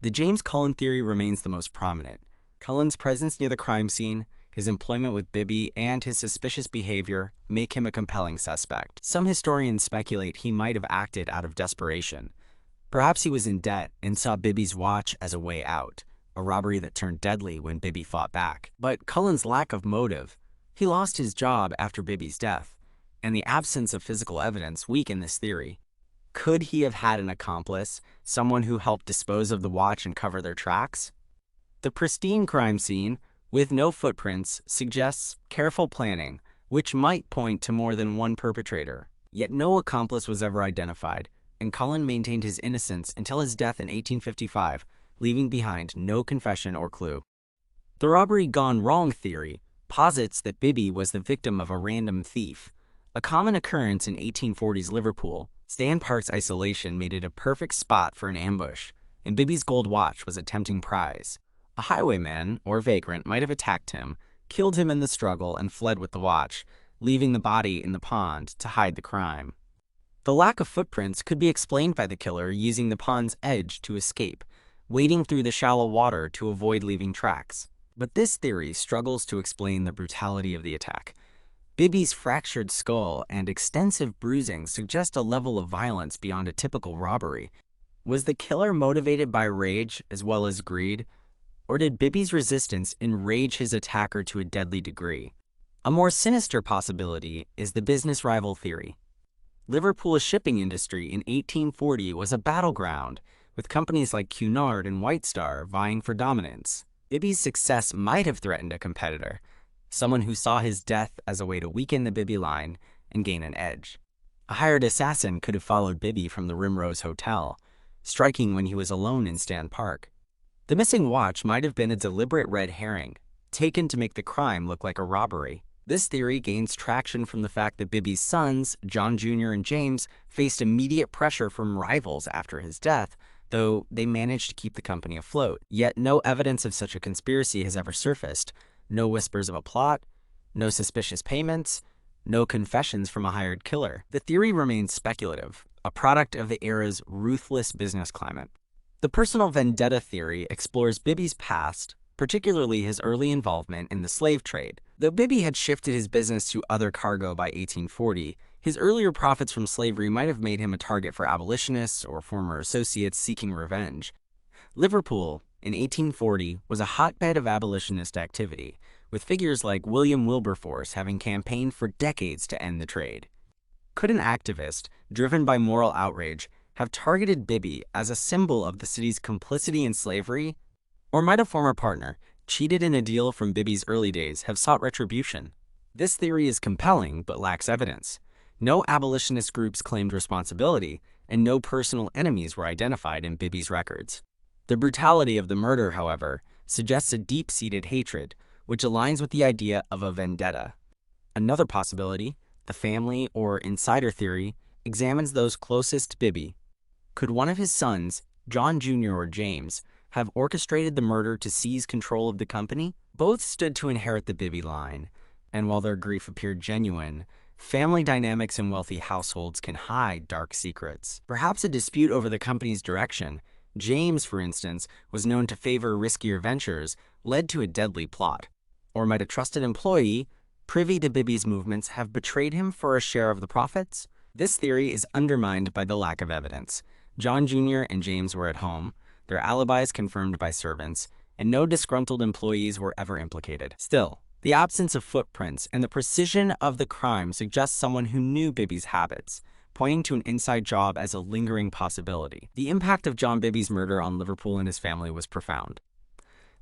The James Cullen theory remains the most prominent. Cullen's presence near the crime scene, his employment with Bibby, and his suspicious behavior make him a compelling suspect. Some historians speculate he might have acted out of desperation. Perhaps he was in debt and saw Bibby's watch as a way out, a robbery that turned deadly when Bibby fought back. But Cullen's lack of motive, he lost his job after Bibby's death, and the absence of physical evidence weaken this theory. Could he have had an accomplice, someone who helped dispose of the watch and cover their tracks? The pristine crime scene, with no footprints, suggests careful planning, which might point to more than one perpetrator. Yet no accomplice was ever identified, and Cullen maintained his innocence until his death in 1855, leaving behind no confession or clue. The robbery gone wrong theory posits that Bibby was the victim of a random thief. A common occurrence in 1840s Liverpool, Stan Park's isolation made it a perfect spot for an ambush, and Bibby's gold watch was a tempting prize. A highwayman or vagrant might have attacked him, killed him in the struggle, and fled with the watch, leaving the body in the pond to hide the crime. The lack of footprints could be explained by the killer using the pond's edge to escape, wading through the shallow water to avoid leaving tracks. But this theory struggles to explain the brutality of the attack. Bibby's fractured skull and extensive bruising suggest a level of violence beyond a typical robbery. Was the killer motivated by rage as well as greed? Or did Bibby's resistance enrage his attacker to a deadly degree? A more sinister possibility is the business rival theory. Liverpool's shipping industry in 1840 was a battleground, with companies like Cunard and White Star vying for dominance. Bibby's success might have threatened a competitor, someone who saw his death as a way to weaken the Bibby line and gain an edge. A hired assassin could have followed Bibby from the Rimrose Hotel, striking when he was alone in Stan Park. The missing watch might have been a deliberate red herring, taken to make the crime look like a robbery. This theory gains traction from the fact that Bibby's sons, John Jr. and James, faced immediate pressure from rivals after his death, though they managed to keep the company afloat. Yet no evidence of such a conspiracy has ever surfaced. No whispers of a plot, no suspicious payments, no confessions from a hired killer. The theory remains speculative, a product of the era's ruthless business climate. The personal vendetta theory explores Bibby's past, particularly his early involvement in the slave trade. Though Bibby had shifted his business to other cargo by 1840, his earlier profits from slavery might have made him a target for abolitionists or former associates seeking revenge. Liverpool, in 1840, was a hotbed of abolitionist activity, with figures like William Wilberforce having campaigned for decades to end the trade. Could an activist, driven by moral outrage, have targeted Bibby as a symbol of the city's complicity in slavery? Or might a former partner, cheated in a deal from Bibby's early days, have sought retribution? This theory is compelling but lacks evidence. No abolitionist groups claimed responsibility, and no personal enemies were identified in Bibby's records. The brutality of the murder, however, suggests a deep-seated hatred, which aligns with the idea of a vendetta. Another possibility, the family or insider theory, examines those closest to Bibby. Could one of his sons, John Jr. or James, have orchestrated the murder to seize control of the company? Both stood to inherit the Bibby line, and while their grief appeared genuine, family dynamics in wealthy households can hide dark secrets. Perhaps a dispute over the company's direction, James, for instance, was known to favor riskier ventures, led to a deadly plot. Or might a trusted employee, privy to Bibby's movements, have betrayed him for a share of the profits? This theory is undermined by the lack of evidence. John Jr. and James were at home, their alibis confirmed by servants, and no disgruntled employees were ever implicated. Still, the absence of footprints and the precision of the crime suggests someone who knew Bibby's habits, pointing to an inside job as a lingering possibility. The impact of John Bibby's murder on Liverpool and his family was profound.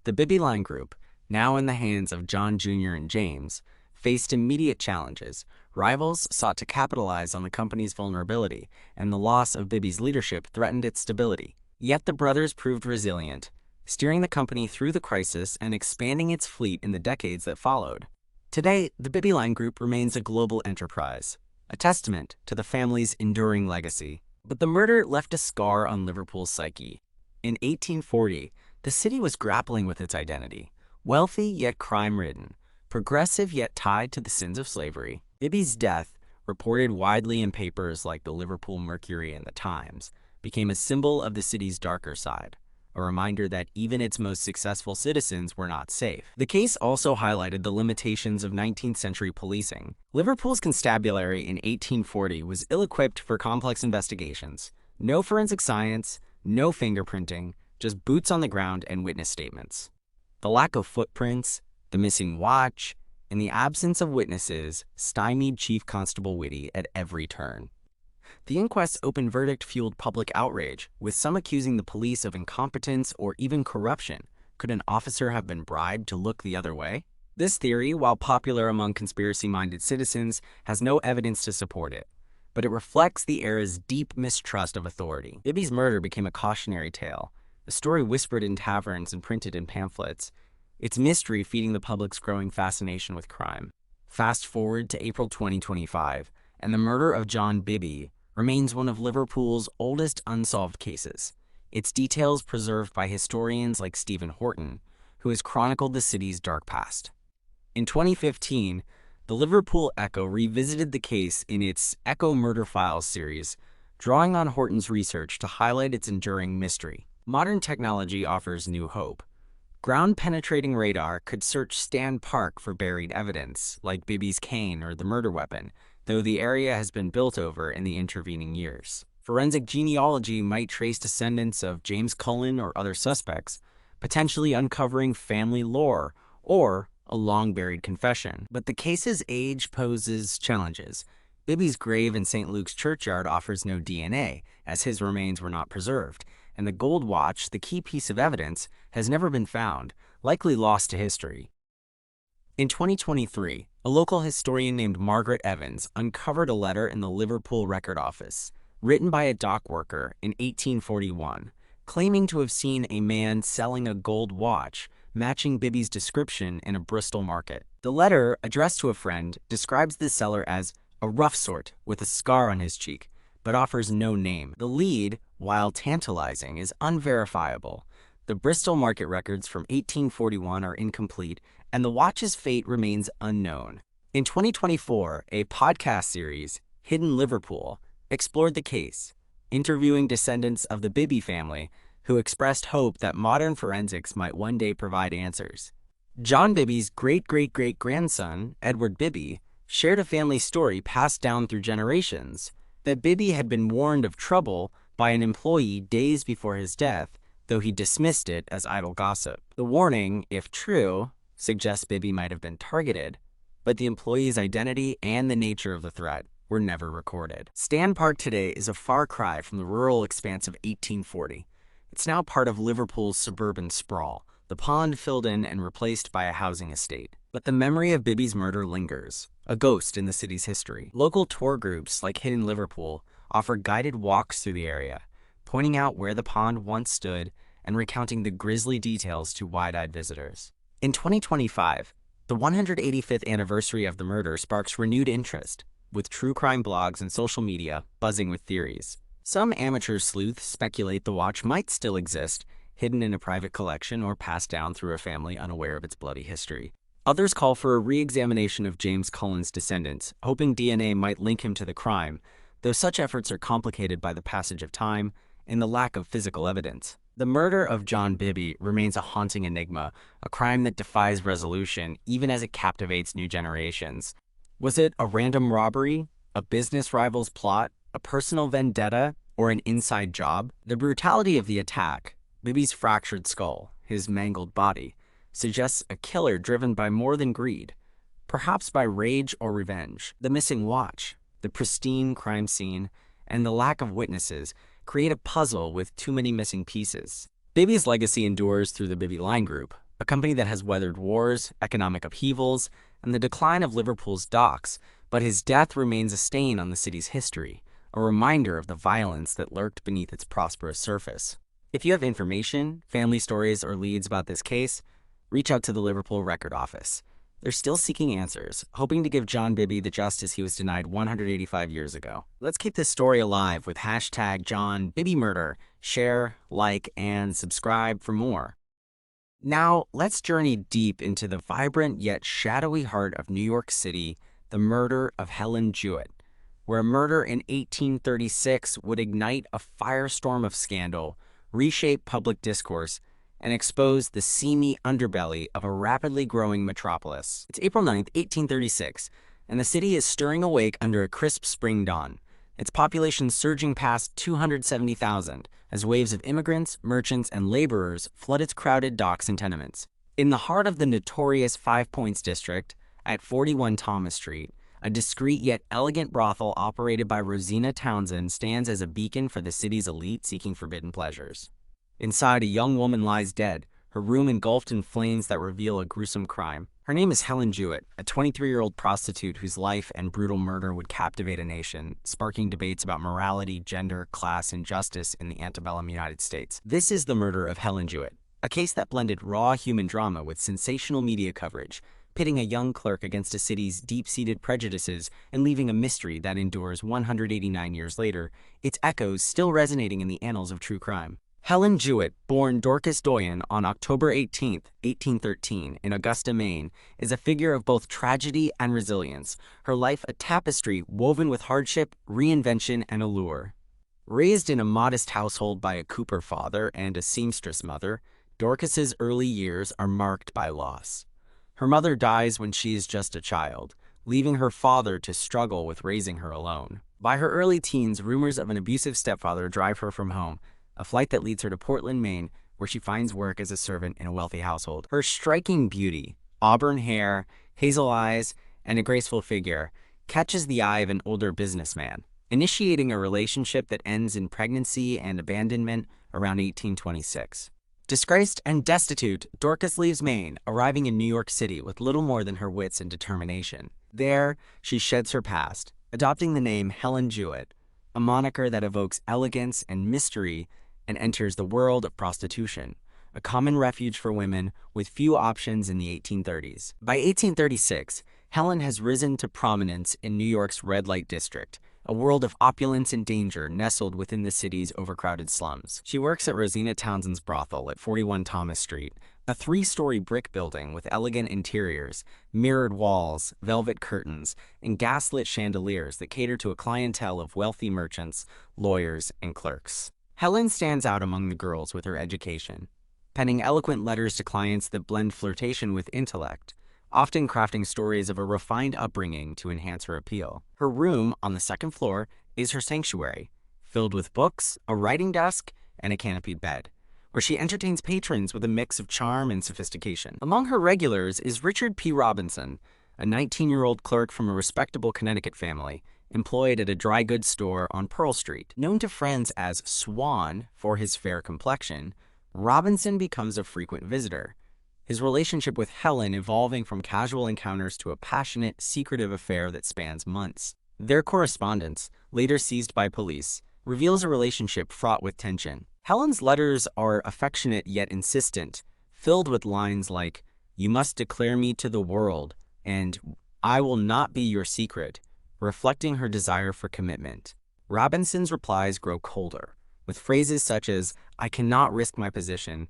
The Bibby Line Group, now in the hands of John Jr. and James, faced immediate challenges. Rivals sought to capitalize on the company's vulnerability, and the loss of Bibby's leadership threatened its stability. Yet the brothers proved resilient, steering the company through the crisis and expanding its fleet in the decades that followed. Today, the Bibby Line Group remains a global enterprise, a testament to the family's enduring legacy. But the murder left a scar on Liverpool's psyche. In 1840, the city was grappling with its identity, wealthy yet crime-ridden, progressive yet tied to the sins of slavery. Bibby's death, reported widely in papers like the Liverpool Mercury and the Times, became a symbol of the city's darker side, a reminder that even its most successful citizens were not safe. The case also highlighted the limitations of 19th century policing. Liverpool's constabulary in 1840 was ill-equipped for complex investigations. No forensic science, no fingerprinting, just boots on the ground and witness statements. The lack of footprints, the missing watch, and the absence of witnesses stymied Chief Constable Whitty at every turn. The inquest's open verdict fueled public outrage, with some accusing the police of incompetence or even corruption. Could an officer have been bribed to look the other way? This theory, while popular among conspiracy-minded citizens, has no evidence to support it, but it reflects the era's deep mistrust of authority. Bibby's murder became a cautionary tale, a story whispered in taverns and printed in pamphlets, its mystery feeding the public's growing fascination with crime. Fast forward to April 2025, and the murder of John Bibby remains one of Liverpool's oldest unsolved cases, its details preserved by historians like Stephen Horton, who has chronicled the city's dark past. In 2015, the Liverpool Echo revisited the case in its Echo Murder Files series, drawing on Horton's research to highlight its enduring mystery. Modern technology offers new hope. Ground-penetrating radar could search Stan Park for buried evidence, like Bibby's cane or the murder weapon, though the area has been built over in the intervening years. Forensic genealogy might trace descendants of James Cullen or other suspects, potentially uncovering family lore or a long-buried confession. But the case's age poses challenges. Bibby's grave in St. Luke's churchyard offers no DNA, as his remains were not preserved, and the gold watch, the key piece of evidence, has never been found, likely lost to history. In 2023, a local historian named Margaret Evans uncovered a letter in the Liverpool Record Office, written by a dock worker in 1841, claiming to have seen a man selling a gold watch matching Bibby's description in a Bristol market. The letter, addressed to a friend, describes the seller as a rough sort with a scar on his cheek, but offers no name. The lead, while tantalizing, is unverifiable. The Bristol market records from 1841 are incomplete, and the watch's fate remains unknown. In 2024, a podcast series, Hidden Liverpool, explored the case, interviewing descendants of the Bibby family who expressed hope that modern forensics might one day provide answers. John Bibby's great-great-great-grandson, Edward Bibby, shared a family story passed down through generations, that Bibby had been warned of trouble by an employee days before his death, though he dismissed it as idle gossip. The warning, if true, suggests Bibby might have been targeted, but the employee's identity and the nature of the threat were never recorded. Stan Park today is a far cry from the rural expanse of 1840. It's now part of Liverpool's suburban sprawl, the pond filled in and replaced by a housing estate. But the memory of Bibby's murder lingers, a ghost in the city's history. Local tour groups like Hidden Liverpool offer guided walks through the area, pointing out where the pond once stood and recounting the grisly details to wide-eyed visitors. In 2025, the 185th anniversary of the murder sparks renewed interest, with true crime blogs and social media buzzing with theories. Some amateur sleuths speculate the watch might still exist, hidden in a private collection or passed down through a family unaware of its bloody history. Others call for a re-examination of James Cullen's descendants, hoping DNA might link him to the crime, though such efforts are complicated by the passage of time and the lack of physical evidence. The murder of John Bibby remains a haunting enigma, a crime that defies resolution even as it captivates new generations. Was it a random robbery, a business rival's plot, a personal vendetta, or an inside job? The brutality of the attack, Bibby's fractured skull, his mangled body, suggests a killer driven by more than greed, perhaps by rage or revenge. The missing watch, the pristine crime scene, and the lack of witnesses create a puzzle with too many missing pieces. Bibby's legacy endures through the Bibby Line Group, a company that has weathered wars, economic upheavals, and the decline of Liverpool's docks, but his death remains a stain on the city's history, a reminder of the violence that lurked beneath its prosperous surface. If you have information, family stories, or leads about this case, reach out to the Liverpool Record Office. They're still seeking answers, hoping to give John Bibby the justice he was denied 185 years ago. Let's keep this story alive with hashtag John Bibby Murder. Share, like, and subscribe for more. Now, let's journey deep into the vibrant yet shadowy heart of New York City, the murder of Helen Jewett, where a murder in 1836 would ignite a firestorm of scandal, reshape public discourse, and expose the seamy underbelly of a rapidly growing metropolis. It's April 9th, 1836, and the city is stirring awake under a crisp spring dawn, its population surging past 270,000 as waves of immigrants, merchants, and laborers flood its crowded docks and tenements. In the heart of the notorious Five Points district, at 41 Thomas Street, a discreet yet elegant brothel operated by Rosina Townsend stands as a beacon for the city's elite seeking forbidden pleasures. Inside, a young woman lies dead, her room engulfed in flames that reveal a gruesome crime. Her name is Helen Jewett, a 23-year-old prostitute whose life and brutal murder would captivate a nation, sparking debates about morality, gender, class, and justice in the antebellum United States. This is the murder of Helen Jewett, a case that blended raw human drama with sensational media coverage, pitting a young clerk against a city's deep-seated prejudices and leaving a mystery that endures 189 years later, its echoes still resonating in the annals of true crime. Helen Jewett, born Dorcas Doyen on October 18, 1813, in Augusta, Maine, is a figure of both tragedy and resilience, her life a tapestry woven with hardship, reinvention, and allure. Raised in a modest household by a cooper father and a seamstress mother, Dorcas's early years are marked by loss. Her mother dies when she is just a child, leaving her father to struggle with raising her alone. By her early teens, rumors of an abusive stepfather drive her from home, a flight that leads her to Portland, Maine, where she finds work as a servant in a wealthy household. Her striking beauty, auburn hair, hazel eyes, and a graceful figure catches the eye of an older businessman, initiating a relationship that ends in pregnancy and abandonment around 1826. Disgraced and destitute, Dorcas leaves Maine, arriving in New York City with little more than her wits and determination. There, she sheds her past, adopting the name Helen Jewett, a moniker that evokes elegance and mystery, and enters the world of prostitution, a common refuge for women with few options in the 1830s. By 1836, Helen has risen to prominence in New York's red light district, a world of opulence and danger nestled within the city's overcrowded slums. She works at Rosina Townsend's brothel at 41 Thomas Street, a 3-story brick building with elegant interiors, mirrored walls, velvet curtains, and gaslit chandeliers that cater to a clientele of wealthy merchants, lawyers, and clerks. Helen stands out among the girls with her education, penning eloquent letters to clients that blend flirtation with intellect, often crafting stories of a refined upbringing to enhance her appeal. Her room on the second floor is her sanctuary, filled with books, a writing desk, and a canopied bed, where she entertains patrons with a mix of charm and sophistication. Among her regulars is Richard P. Robinson, a 19-year-old clerk from a respectable Connecticut family, employed at a dry goods store on Pearl Street. Known to friends as Swan for his fair complexion, Robinson becomes a frequent visitor, his relationship with Helen evolving from casual encounters to a passionate, secretive affair that spans months. Their correspondence, later seized by police, reveals a relationship fraught with tension. Helen's letters are affectionate yet insistent, filled with lines like, "You must declare me to the world," and "I will not be your secret," reflecting her desire for commitment. Robinson's replies grow colder, with phrases such as, "I cannot risk my position,"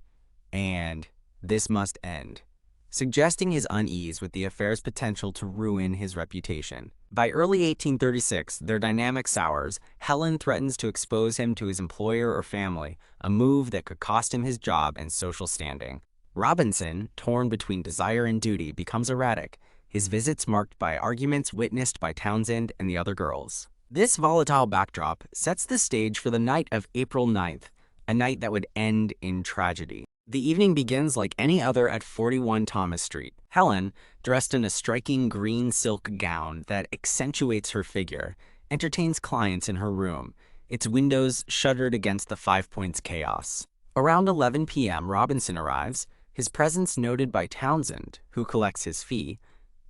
and "this must end." suggesting his unease with the affair's potential to ruin his reputation. By early 1836, their dynamic sours. Helen threatens to expose him to his employer or family, a move that could cost him his job and social standing. Robinson, torn between desire and duty, becomes erratic, his visits marked by arguments witnessed by Townsend and the other girls. This volatile backdrop sets the stage for the night of April 9th, a night that would end in tragedy. The evening begins like any other at 41 Thomas Street. Helen, dressed in a striking green silk gown that accentuates her figure, entertains clients in her room, its windows shuttered against the Five Points chaos. Around 11 p.m., Robinson arrives, his presence noted by Townsend, who collects his fee,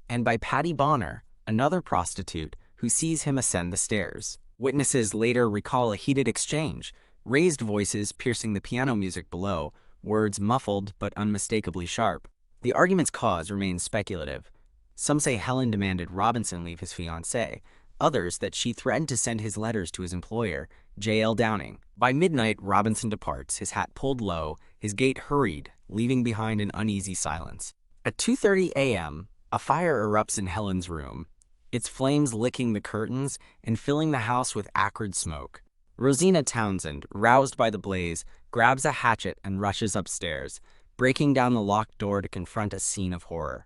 and by Patty Bonner, another prostitute, who sees him ascend the stairs. Witnesses later recall a heated exchange, raised voices piercing the piano music below, words muffled but unmistakably sharp. The argument's cause remains speculative. Some say Helen demanded Robinson leave his fiancée, others that she threatened to send his letters to his employer, J.L. Downing. By midnight, Robinson departs, his hat pulled low, his gait hurried, leaving behind an uneasy silence. At 2:30 a.m., a fire erupts in Helen's room, its flames licking the curtains and filling the house with acrid smoke. Rosina Townsend, roused by the blaze, grabs a hatchet and rushes upstairs, breaking down the locked door to confront a scene of horror.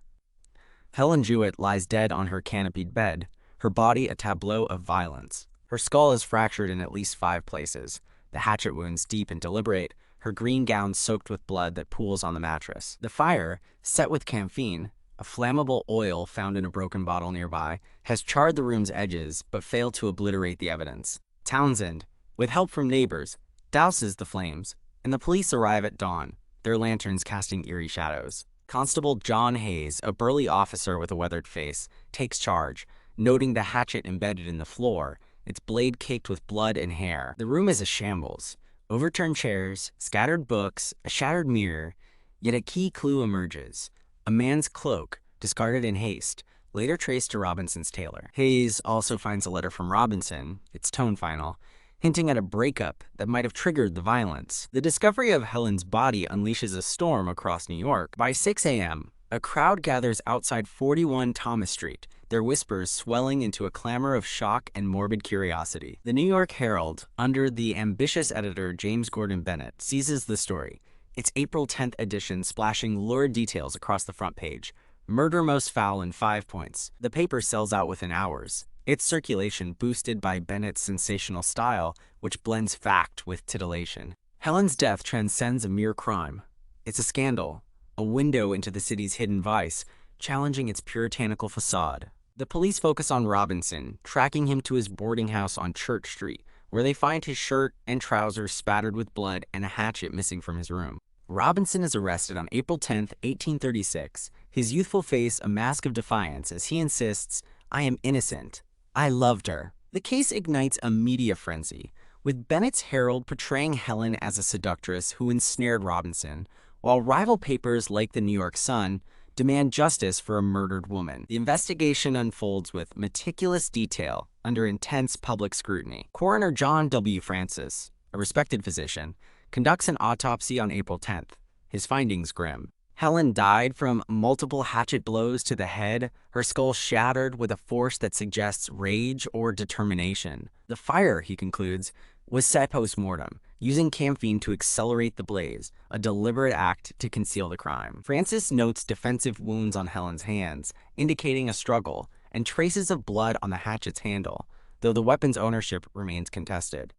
Helen Jewett lies dead on her canopied bed, her body a tableau of violence. Her skull is fractured in at least 5 places, the hatchet wounds deep and deliberate, her green gown soaked with blood that pools on the mattress. The fire, set with camphene, a flammable oil found in a broken bottle nearby, has charred the room's edges but failed to obliterate the evidence. Townsend, with help from neighbors, douses the flames, and the police arrive at dawn, their lanterns casting eerie shadows. Constable John Hayes, a burly officer with a weathered face, takes charge, noting the hatchet embedded in the floor, its blade caked with blood and hair. The room is a shambles. Overturned chairs, scattered books, a shattered mirror, yet a key clue emerges. A man's cloak, discarded in haste, later traced to Robinson's tailor. Hayes also finds a letter from Robinson, its tone final, hinting at a breakup that might have triggered the violence. The discovery of Helen's body unleashes a storm across New York. By 6 a.m., a crowd gathers outside 41 Thomas Street, their whispers swelling into a clamor of shock and morbid curiosity. The New York Herald, under the ambitious editor James Gordon Bennett, seizes the story, its April 10th edition splashing lurid details across the front page. Murder most foul in 5 points. The paper sells out within hours, its circulation boosted by Bennett's sensational style, which blends fact with titillation. Helen's death transcends a mere crime. It's a scandal, a window into the city's hidden vice, challenging its puritanical facade. The police focus on Robinson, tracking him to his boarding house on Church Street, where they find his shirt and trousers spattered with blood and a hatchet missing from his room. Robinson is arrested on April 10, 1836, his youthful face a mask of defiance as he insists, "I am innocent. I loved her." The case ignites a media frenzy, with Bennett's Herald portraying Helen as a seductress who ensnared Robinson, while rival papers like the New York Sun demand justice for a murdered woman. The investigation unfolds with meticulous detail under intense public scrutiny. Coroner John W. Francis, a respected physician, conducts an autopsy on April 10th. His findings grim. Helen died from multiple hatchet blows to the head, her skull shattered with a force that suggests rage or determination. The fire, he concludes, was set post-mortem, using camphene to accelerate the blaze, a deliberate act to conceal the crime. Francis notes defensive wounds on Helen's hands, indicating a struggle, and traces of blood on the hatchet's handle, though the weapon's ownership remains contested.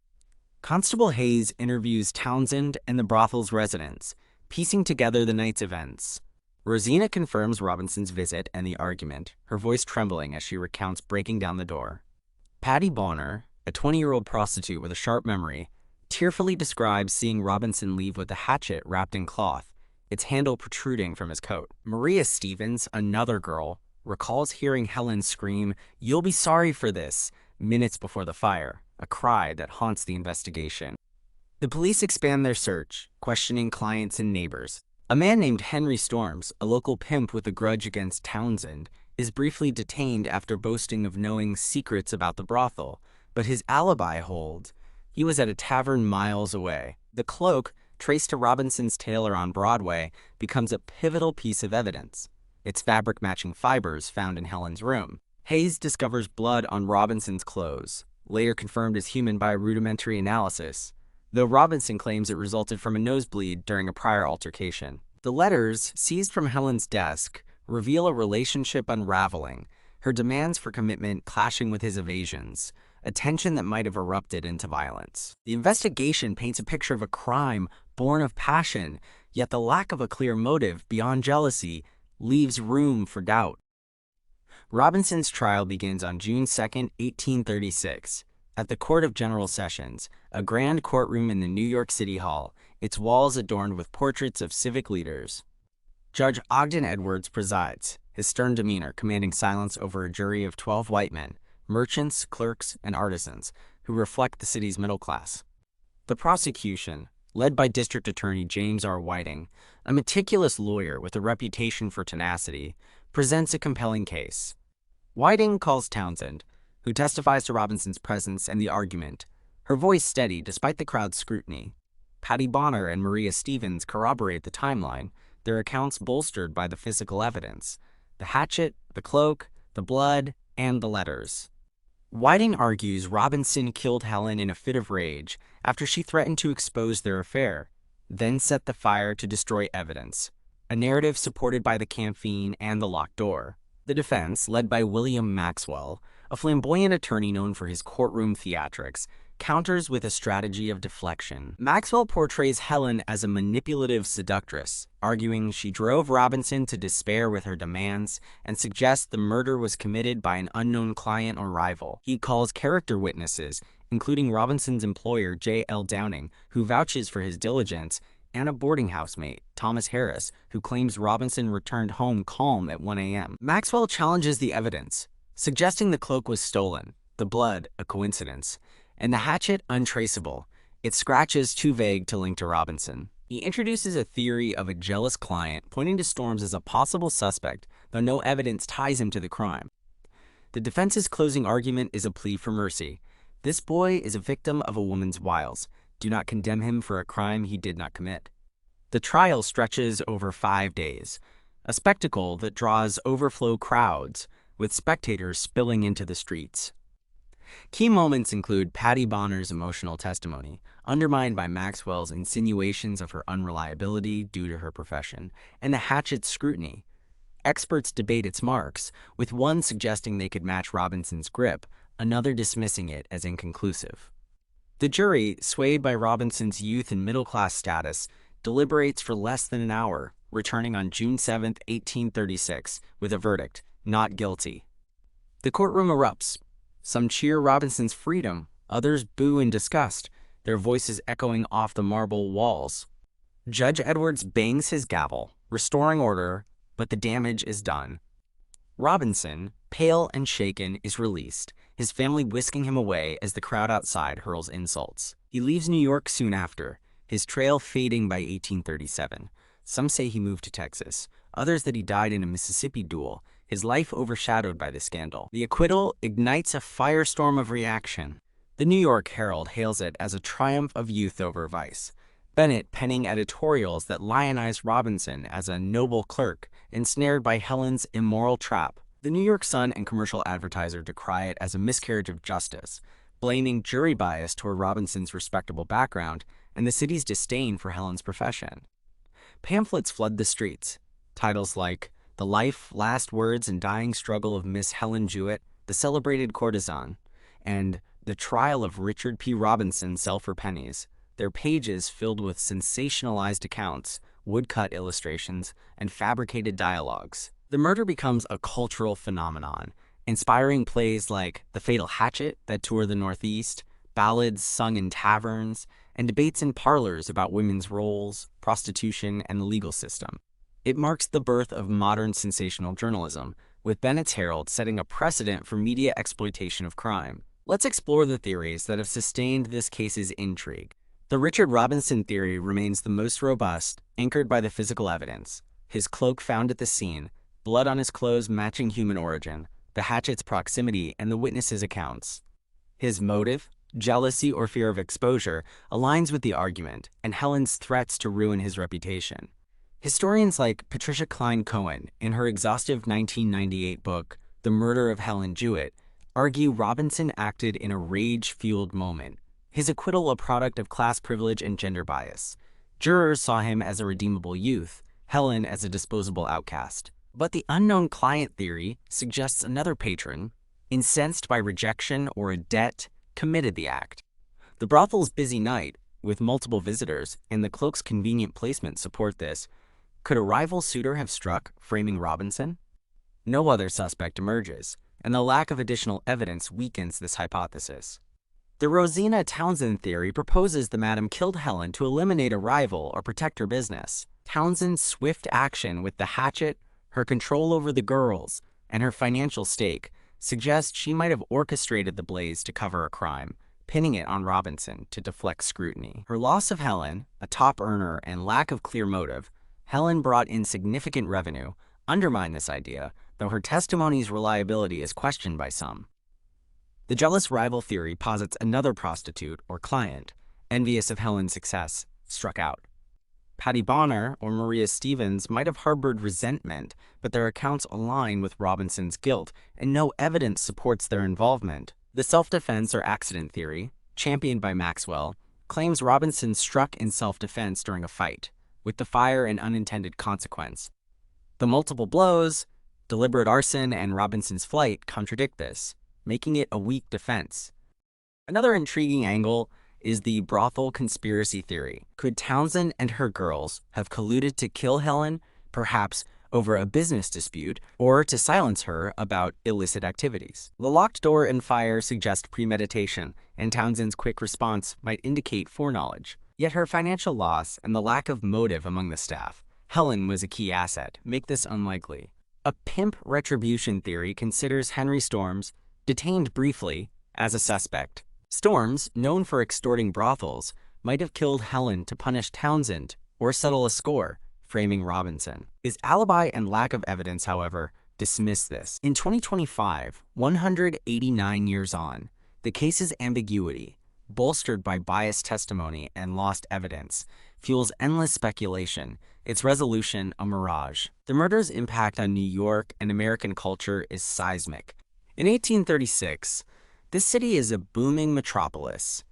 Constable Hayes interviews Townsend and the brothel's residents, piecing together the night's events. Rosina confirms Robinson's visit and the argument, her voice trembling as she recounts breaking down the door. Patty Bonner, a 20-year-old prostitute with a sharp memory, tearfully describes seeing Robinson leave with a hatchet wrapped in cloth, its handle protruding from his coat. Maria Stevens, another girl, recalls hearing Helen scream, "You'll be sorry for this," minutes before the fire, a cry that haunts the investigation. The police expand their search, questioning clients and neighbors. A man named Henry Storms, a local pimp with a grudge against Townsend, is briefly detained after boasting of knowing secrets about the brothel, but his alibi holds. He was at a tavern miles away. The cloak, traced to Robinson's tailor on Broadway, becomes a pivotal piece of evidence. Its fabric-matching fibers found in Helen's room. Hayes discovers blood on Robinson's clothes, later confirmed as human by rudimentary analysis, though Robinson claims it resulted from a nosebleed during a prior altercation. The letters, seized from Helen's desk, reveal a relationship unraveling, her demands for commitment clashing with his evasions, a tension that might have erupted into violence. The investigation paints a picture of a crime born of passion, yet the lack of a clear motive beyond jealousy leaves room for doubt. Robinson's trial begins on June 2, 1836, at the Court of General Sessions, a grand courtroom in the New York City Hall, its walls adorned with portraits of civic leaders. Judge Ogden Edwards presides, his stern demeanor commanding silence over a jury of 12 white men, merchants, clerks, and artisans, who reflect the city's middle class. The prosecution, led by District Attorney James R. Whiting, a meticulous lawyer with a reputation for tenacity, presents a compelling case. Whiting calls Townsend, who testifies to Robinson's presence and the argument, her voice steady despite the crowd's scrutiny. Patty Bonner and Maria Stevens corroborate the timeline, their accounts bolstered by the physical evidence: the hatchet, the cloak, the blood, and the letters. Whiting argues Robinson killed Helen in a fit of rage after she threatened to expose their affair, then set the fire to destroy evidence, a narrative supported by the caffeine and the locked door. The defense, led by William Maxwell, a flamboyant attorney known for his courtroom theatrics, counters with a strategy of deflection. Maxwell portrays Helen as a manipulative seductress, arguing she drove Robinson to despair with her demands and suggests the murder was committed by an unknown client or rival. He calls character witnesses, including Robinson's employer J. L. Downing, who vouches for his diligence, and a boarding housemate, Thomas Harris, who claims Robinson returned home calm at 1 a.m. Maxwell challenges the evidence, suggesting the cloak was stolen, the blood a coincidence, and the hatchet untraceable, its scratches too vague to link to Robinson. He introduces a theory of a jealous client, pointing to Storms as a possible suspect, though no evidence ties him to the crime. The defense's closing argument is a plea for mercy. This boy is a victim of a woman's wiles. Do not condemn him for a crime he did not commit. The trial stretches over 5 days, a spectacle that draws overflow crowds, with spectators spilling into the streets. Key moments include Patty Bonner's emotional testimony, undermined by Maxwell's insinuations of her unreliability due to her profession, and the hatchet's scrutiny. Experts debate its marks, with one suggesting they could match Robinson's grip, another dismissing it as inconclusive. The jury, swayed by Robinson's youth and middle-class status, deliberates for less than an hour, returning on June 7, 1836, with a verdict, not guilty. The courtroom erupts. Some cheer Robinson's freedom, others boo in disgust, their voices echoing off the marble walls. Judge Edwards bangs his gavel, restoring order, but the damage is done. Robinson, pale and shaken, is released, his family whisking him away as the crowd outside hurls insults. He leaves New York soon after, his trail fading by 1837. Some say he moved to Texas, others that he died in a Mississippi duel, his life overshadowed by the scandal. The acquittal ignites a firestorm of reaction. The New York Herald hails it as a triumph of youth over vice, Bennett penning editorials that lionize Robinson as a noble clerk ensnared by Helen's immoral trap. The New York Sun and Commercial Advertiser decry it as a miscarriage of justice, blaming jury bias toward Robinson's respectable background and the city's disdain for Helen's profession. Pamphlets flood the streets. Titles like The Life, Last Words, and Dying Struggle of Miss Helen Jewett, the Celebrated Courtesan, and The Trial of Richard P. Robinson Sell for Pennies, their pages filled with sensationalized accounts, woodcut illustrations, and fabricated dialogues. The murder becomes a cultural phenomenon, inspiring plays like The Fatal Hatchet that tour the Northeast, ballads sung in taverns, and debates in parlors about women's roles, prostitution, and the legal system. It marks the birth of modern sensational journalism, with Bennett's Herald setting a precedent for media exploitation of crime. Let's explore the theories that have sustained this case's intrigue. The Richard Robinson theory remains the most robust, anchored by the physical evidence. His cloak found at the scene, blood on his clothes matching human origin, the hatchet's proximity, and the witnesses' accounts. His motive, jealousy, or fear of exposure aligns with the argument and Helen's threats to ruin his reputation. Historians like Patricia Klein-Cohen, in her exhaustive 1998 book, The Murder of Helen Jewett, argue Robinson acted in a rage-fueled moment, his acquittal a product of class privilege and gender bias. Jurors saw him as a redeemable youth, Helen as a disposable outcast. But the unknown client theory suggests another patron, incensed by rejection or a debt, committed the act. The brothel's busy night, with multiple visitors, and the cloak's convenient placement support this. Could a rival suitor have struck, framing Robinson? No other suspect emerges, and the lack of additional evidence weakens this hypothesis. The Rosina Townsend theory proposes the madam killed Helen to eliminate a rival or protect her business. Townsend's swift action with the hatchet, her control over the girls, and her financial stake suggest she might have orchestrated the blaze to cover a crime, pinning it on Robinson to deflect scrutiny. Her loss of Helen, a top earner, and lack of clear motive, Helen brought in significant revenue, undermine this idea, though her testimony's reliability is questioned by some. The jealous rival theory posits another prostitute or client, envious of Helen's success, struck out. Patty Bonner or Maria Stevens might have harbored resentment, but their accounts align with Robinson's guilt, and no evidence supports their involvement. The self-defense or accident theory, championed by Maxwell, claims Robinson struck in self-defense during a fight, with the fire an unintended consequence. The multiple blows, deliberate arson, and Robinson's flight contradict this, making it a weak defense. Another intriguing angle is the brothel conspiracy theory. Could Townsend and her girls have colluded to kill Helen, perhaps over a business dispute, or to silence her about illicit activities? The locked door and fire suggest premeditation, and Townsend's quick response might indicate foreknowledge. Yet her financial loss and the lack of motive among the staff, Helen was a key asset, make this unlikely. A pimp retribution theory considers Henry Storms, detained briefly, as a suspect. Storms, known for extorting brothels, might have killed Helen to punish Townsend or settle a score, framing Robinson. His alibi and lack of evidence, however, dismiss this. In 2025, 189 years on, the case's ambiguity, bolstered by biased testimony and lost evidence, fuels endless speculation, its resolution a mirage. The murder's impact on New York and American culture is seismic. In 1836, this city is a booming metropolis,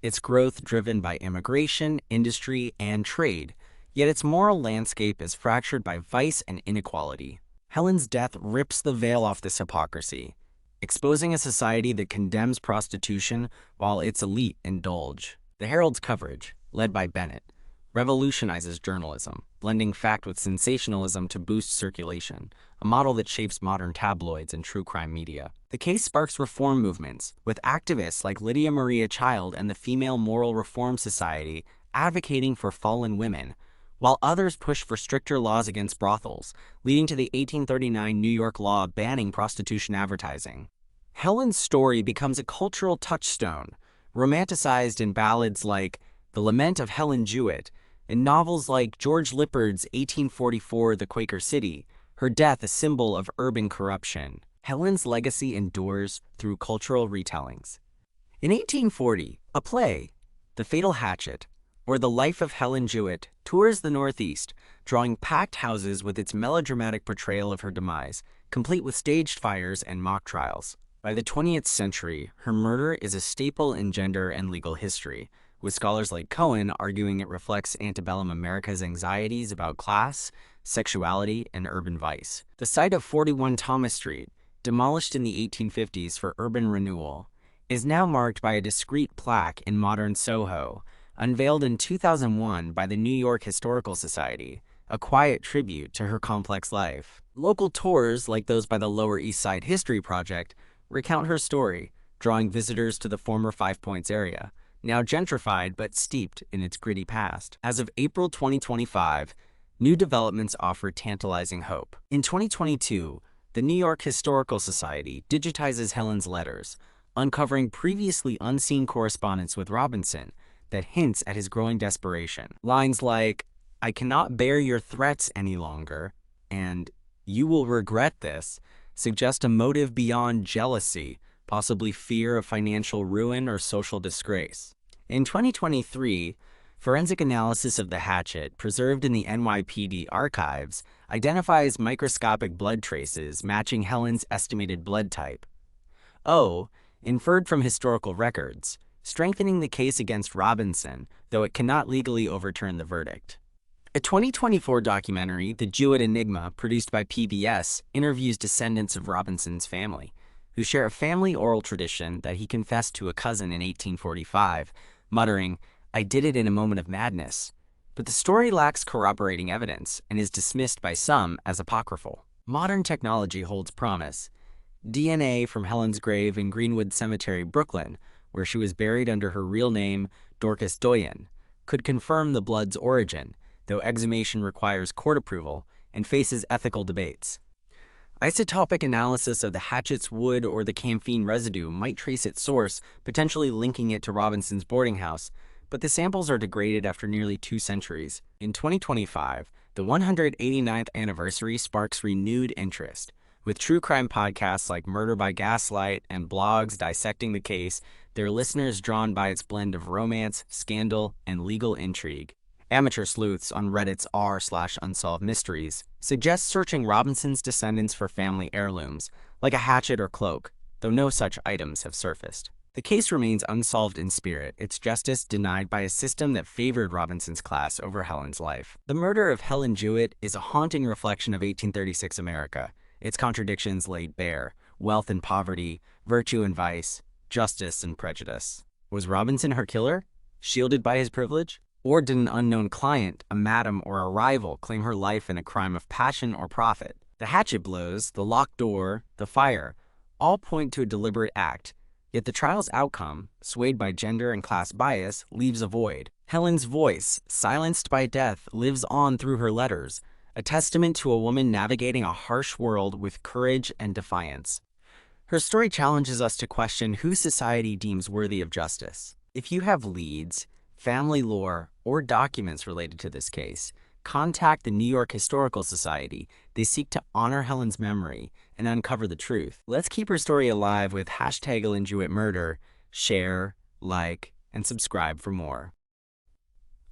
its growth driven by immigration, industry, and trade, yet its moral landscape is fractured by vice and inequality. Helen's death rips the veil off this hypocrisy, exposing a society that condemns prostitution while its elite indulge. The Herald's coverage, led by Bennett, revolutionizes journalism, blending fact with sensationalism to boost circulation, a model that shapes modern tabloids and true crime media. The case sparks reform movements, with activists like Lydia Maria Child and the Female Moral Reform Society advocating for fallen women, while others push for stricter laws against brothels, leading to the 1839 New York law banning prostitution advertising. Helen's story becomes a cultural touchstone, romanticized in ballads like The Lament of Helen Jewett, in novels like George Lippard's 1844 The Quaker City, her death a symbol of urban corruption. Helen's legacy endures through cultural retellings. In 1840, a play, The Fatal Hatchet, or The Life of Helen Jewett, tours the Northeast, drawing packed houses with its melodramatic portrayal of her demise, complete with staged fires and mock trials. By the 20th century, her murder is a staple in gender and legal history, with scholars like Cohen arguing it reflects antebellum America's anxieties about class, sexuality, and urban vice. The site of 41 Thomas Street, demolished in the 1850s for urban renewal, is now marked by a discreet plaque in modern Soho, unveiled in 2001 by the New York Historical Society, a quiet tribute to her complex life. Local tours, like those by the Lower East Side History Project, recount her story, drawing visitors to the former Five Points area, now gentrified but steeped in its gritty past. As of April 2025, new developments offer tantalizing hope. In 2022, the New York Historical Society digitizes Helen's letters, uncovering previously unseen correspondence with Robinson that hints at his growing desperation. Lines like, "I cannot bear your threats any longer," and "you will regret this," suggest a motive beyond jealousy, possibly fear of financial ruin or social disgrace. In 2023, forensic analysis of the hatchet, preserved in the NYPD archives, identifies microscopic blood traces matching Helen's estimated blood type. O, inferred from historical records, strengthening the case against Robinson, though it cannot legally overturn the verdict. A 2024 documentary, The Jewett Enigma, produced by PBS, interviews descendants of Robinson's family, who share a family oral tradition that he confessed to a cousin in 1845, muttering, "I did it in a moment of madness." But the story lacks corroborating evidence and is dismissed by some as apocryphal. Modern technology holds promise. DNA from Helen's grave in Greenwood Cemetery, Brooklyn, where she was buried under her real name, Dorcas Doyen, could confirm the blood's origin, though exhumation requires court approval and faces ethical debates. Isotopic analysis of the hatchet's wood or the camphene residue might trace its source, potentially linking it to Robinson's boarding house, but the samples are degraded after nearly 2 centuries. In 2025, the 189th anniversary sparks renewed interest. With true crime podcasts like Murder by Gaslight and blogs dissecting the case, their listeners drawn by its blend of romance, scandal, and legal intrigue. Amateur sleuths on Reddit's r/unsolved mysteries suggest searching Robinson's descendants for family heirlooms, like a hatchet or cloak, though no such items have surfaced. The case remains unsolved in spirit, its justice denied by a system that favored Robinson's class over Helen's life. The murder of Helen Jewett is a haunting reflection of 1836 America, its contradictions laid bare: wealth and poverty, virtue and vice, justice and prejudice. Was Robinson her killer, shielded by his privilege? Or did an unknown client, a madam, or a rival claim her life in a crime of passion or profit? The hatchet blows, the locked door, the fire, all point to a deliberate act, yet the trial's outcome, swayed by gender and class bias, leaves a void. Helen's voice, silenced by death, lives on through her letters, a testament to a woman navigating a harsh world with courage and defiance. Her story challenges us to question who society deems worthy of justice. If you have leads, family lore, or documents related to this case, contact the New York Historical Society. They seek to honor Helen's memory and uncover the truth. Let's keep her story alive with #Helen Jewett Murder. Share, like, and subscribe for more.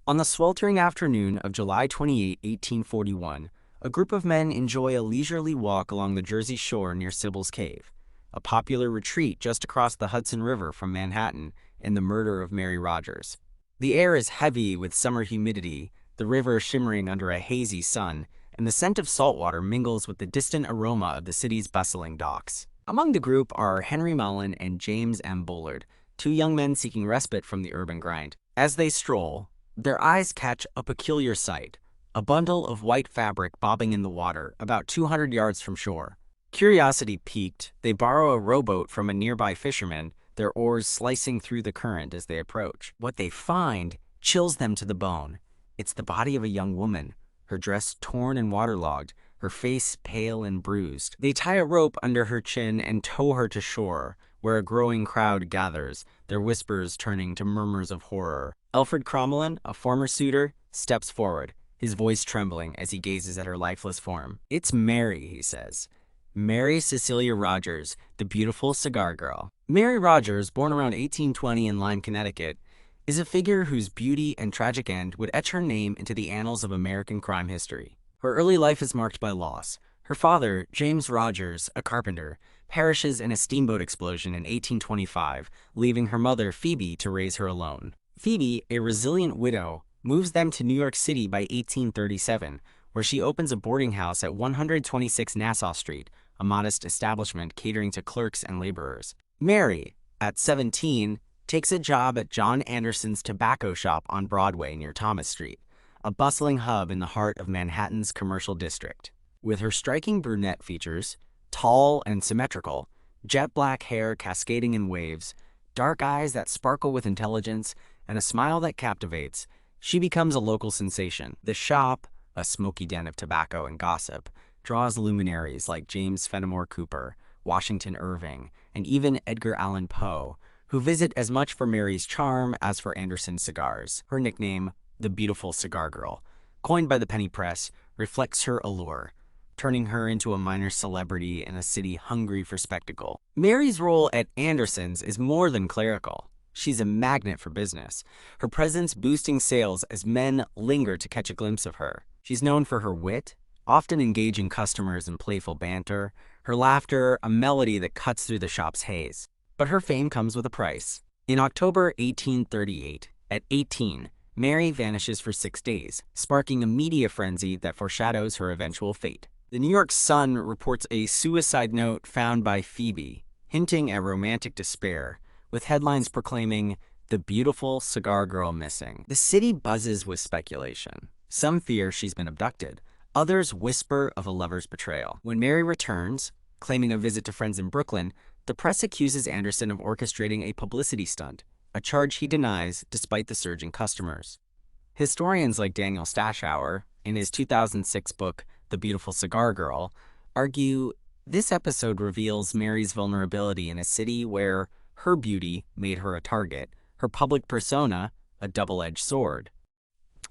On the sweltering afternoon of July 28, 1841, a group of men enjoy a leisurely walk along the Jersey shore near Sybil's Cave, a popular retreat just across the Hudson River from Manhattan, in the murder of Mary Rogers. The air is heavy with summer humidity, the river shimmering under a hazy sun, and the scent of saltwater mingles with the distant aroma of the city's bustling docks. Among the group are Henry Mullen and James M. Bullard, 2 young men seeking respite from the urban grind. As they stroll, their eyes catch a peculiar sight: a bundle of white fabric bobbing in the water about 200 yards from shore. Curiosity piqued, they borrow a rowboat from a nearby fisherman, their oars slicing through the current as they approach. What they find chills them to the bone. It's the body of a young woman, her dress torn and waterlogged, her face pale and bruised. They tie a rope under her chin and tow her to shore, where a growing crowd gathers, their whispers turning to murmurs of horror. Alfred Cromwell, a former suitor, steps forward, his voice trembling as he gazes at her lifeless form. "It's Mary," he says. "Mary Cecilia Rogers, the beautiful cigar girl." Mary Rogers, born around 1820 in Lyme, Connecticut, is a figure whose beauty and tragic end would etch her name into the annals of American crime history. Her early life is marked by loss. Her father, James Rogers, a carpenter, perishes in a steamboat explosion in 1825, leaving her mother, Phoebe, to raise her alone. Phoebe, a resilient widow, moves them to New York City by 1837, where she opens a boarding house at 126 Nassau Street, a modest establishment catering to clerks and laborers. Mary, at 17, takes a job at John Anderson's tobacco shop on Broadway near Thomas Street, a bustling hub in the heart of Manhattan's commercial district. With her striking brunette features, tall and symmetrical, jet black hair cascading in waves, dark eyes that sparkle with intelligence, and a smile that captivates, she becomes a local sensation. The shop, a smoky den of tobacco and gossip, draws luminaries like James Fenimore Cooper, Washington Irving, and even Edgar Allan Poe, who visit as much for Mary's charm as for Anderson's cigars. Her nickname, the beautiful cigar girl, coined by the penny press, reflects her allure. turning her into a minor celebrity in a city hungry for spectacle. Mary's role at Anderson's is more than clerical. She's a magnet for business, her presence boosting sales as men linger to catch a glimpse of her. She's known for her wit, often engaging customers in playful banter, her laughter a melody that cuts through the shop's haze. But her fame comes with a price. In October 1838, at 18, Mary vanishes for 6 days, sparking a media frenzy that foreshadows her eventual fate. The New York Sun reports a suicide note found by Phoebe, hinting at romantic despair, with headlines proclaiming, "The beautiful cigar girl missing." The city buzzes with speculation. Some fear she's been abducted. Others whisper of a lover's betrayal. When Mary returns, claiming a visit to friends in Brooklyn, the press accuses Anderson of orchestrating a publicity stunt, a charge he denies despite the surge in customers. Historians like Daniel Stashower, in his 2006 book, The Beautiful Cigar Girl, argue this episode reveals Mary's vulnerability in a city where her beauty made her a target, her public persona a double-edged sword.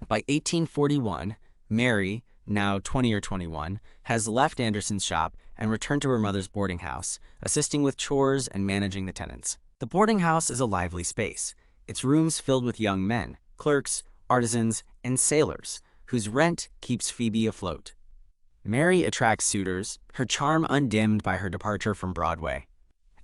By 1841, Mary, now 20 or 21, has left Anderson's shop and returned to her mother's boarding house, assisting with chores and managing the tenants. The boarding house is a lively space, its rooms filled with young men, clerks, artisans, and sailors, whose rent keeps Phoebe afloat. Mary attracts suitors, her charm undimmed by her departure from Broadway.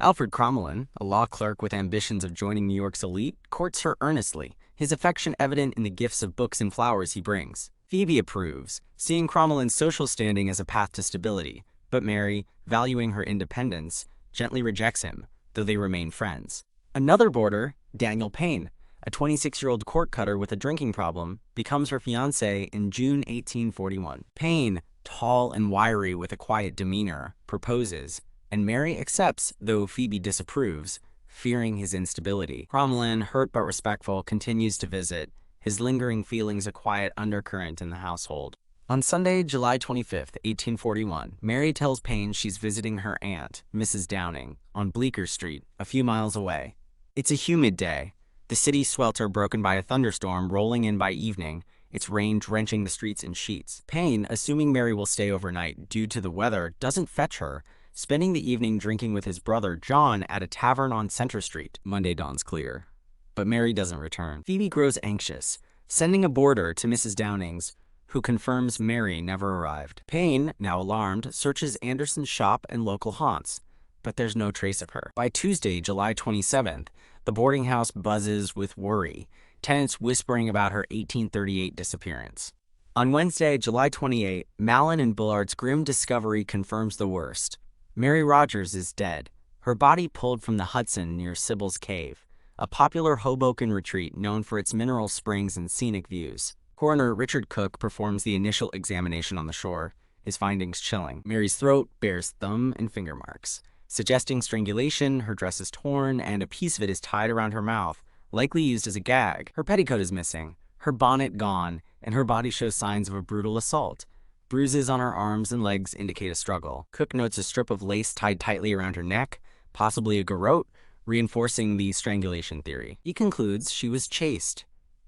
Alfred Crommelin, a law clerk with ambitions of joining New York's elite, courts her earnestly, his affection evident in the gifts of books and flowers he brings. Phoebe approves, seeing Crommelin's social standing as a path to stability, but Mary, valuing her independence, gently rejects him, though they remain friends. Another boarder, Daniel Payne, a 26-year-old court cutter with a drinking problem, becomes her fiancé in June 1841. Payne, tall and wiry with a quiet demeanor, proposes, and Mary accepts, though Phoebe disapproves, fearing his instability. Crommelin, hurt but respectful, continues to visit, his lingering feelings a quiet undercurrent in the household. On Sunday, July 25, 1841, Mary tells Payne she's visiting her aunt, Mrs. Downing, on Bleecker Street, a few miles away. It's a humid day, the city's swelter broken by a thunderstorm rolling in by evening, its rain drenching the streets in sheets. Payne, assuming Mary will stay overnight due to the weather, doesn't fetch her, spending the evening drinking with his brother John at a tavern on Center Street. Monday dawns clear, but Mary doesn't return. Phoebe grows anxious, sending a boarder to Mrs. Downing's, who confirms Mary never arrived. Payne, now alarmed, searches Anderson's shop and local haunts, but there's no trace of her. By Tuesday, July 27th, the boarding house buzzes with worry, tenants whispering about her 1838 disappearance. On Wednesday, July 28, Mallon and Bullard's grim discovery confirms the worst. Mary Rogers is dead, her body pulled from the Hudson near Sybil's Cave, a popular Hoboken retreat known for its mineral springs and scenic views. Coroner Richard Cook performs the initial examination on the shore, his findings chilling. Mary's throat bears thumb and finger marks, suggesting strangulation. Her dress is torn, and a piece of it is tied around her mouth, likely used as a gag. Her petticoat is missing, her bonnet gone, and her body shows signs of a brutal assault. Bruises on her arms and legs indicate a struggle. Cook notes a strip of lace tied tightly around her neck, possibly a garrote, reinforcing the strangulation theory. He concludes she was chaste,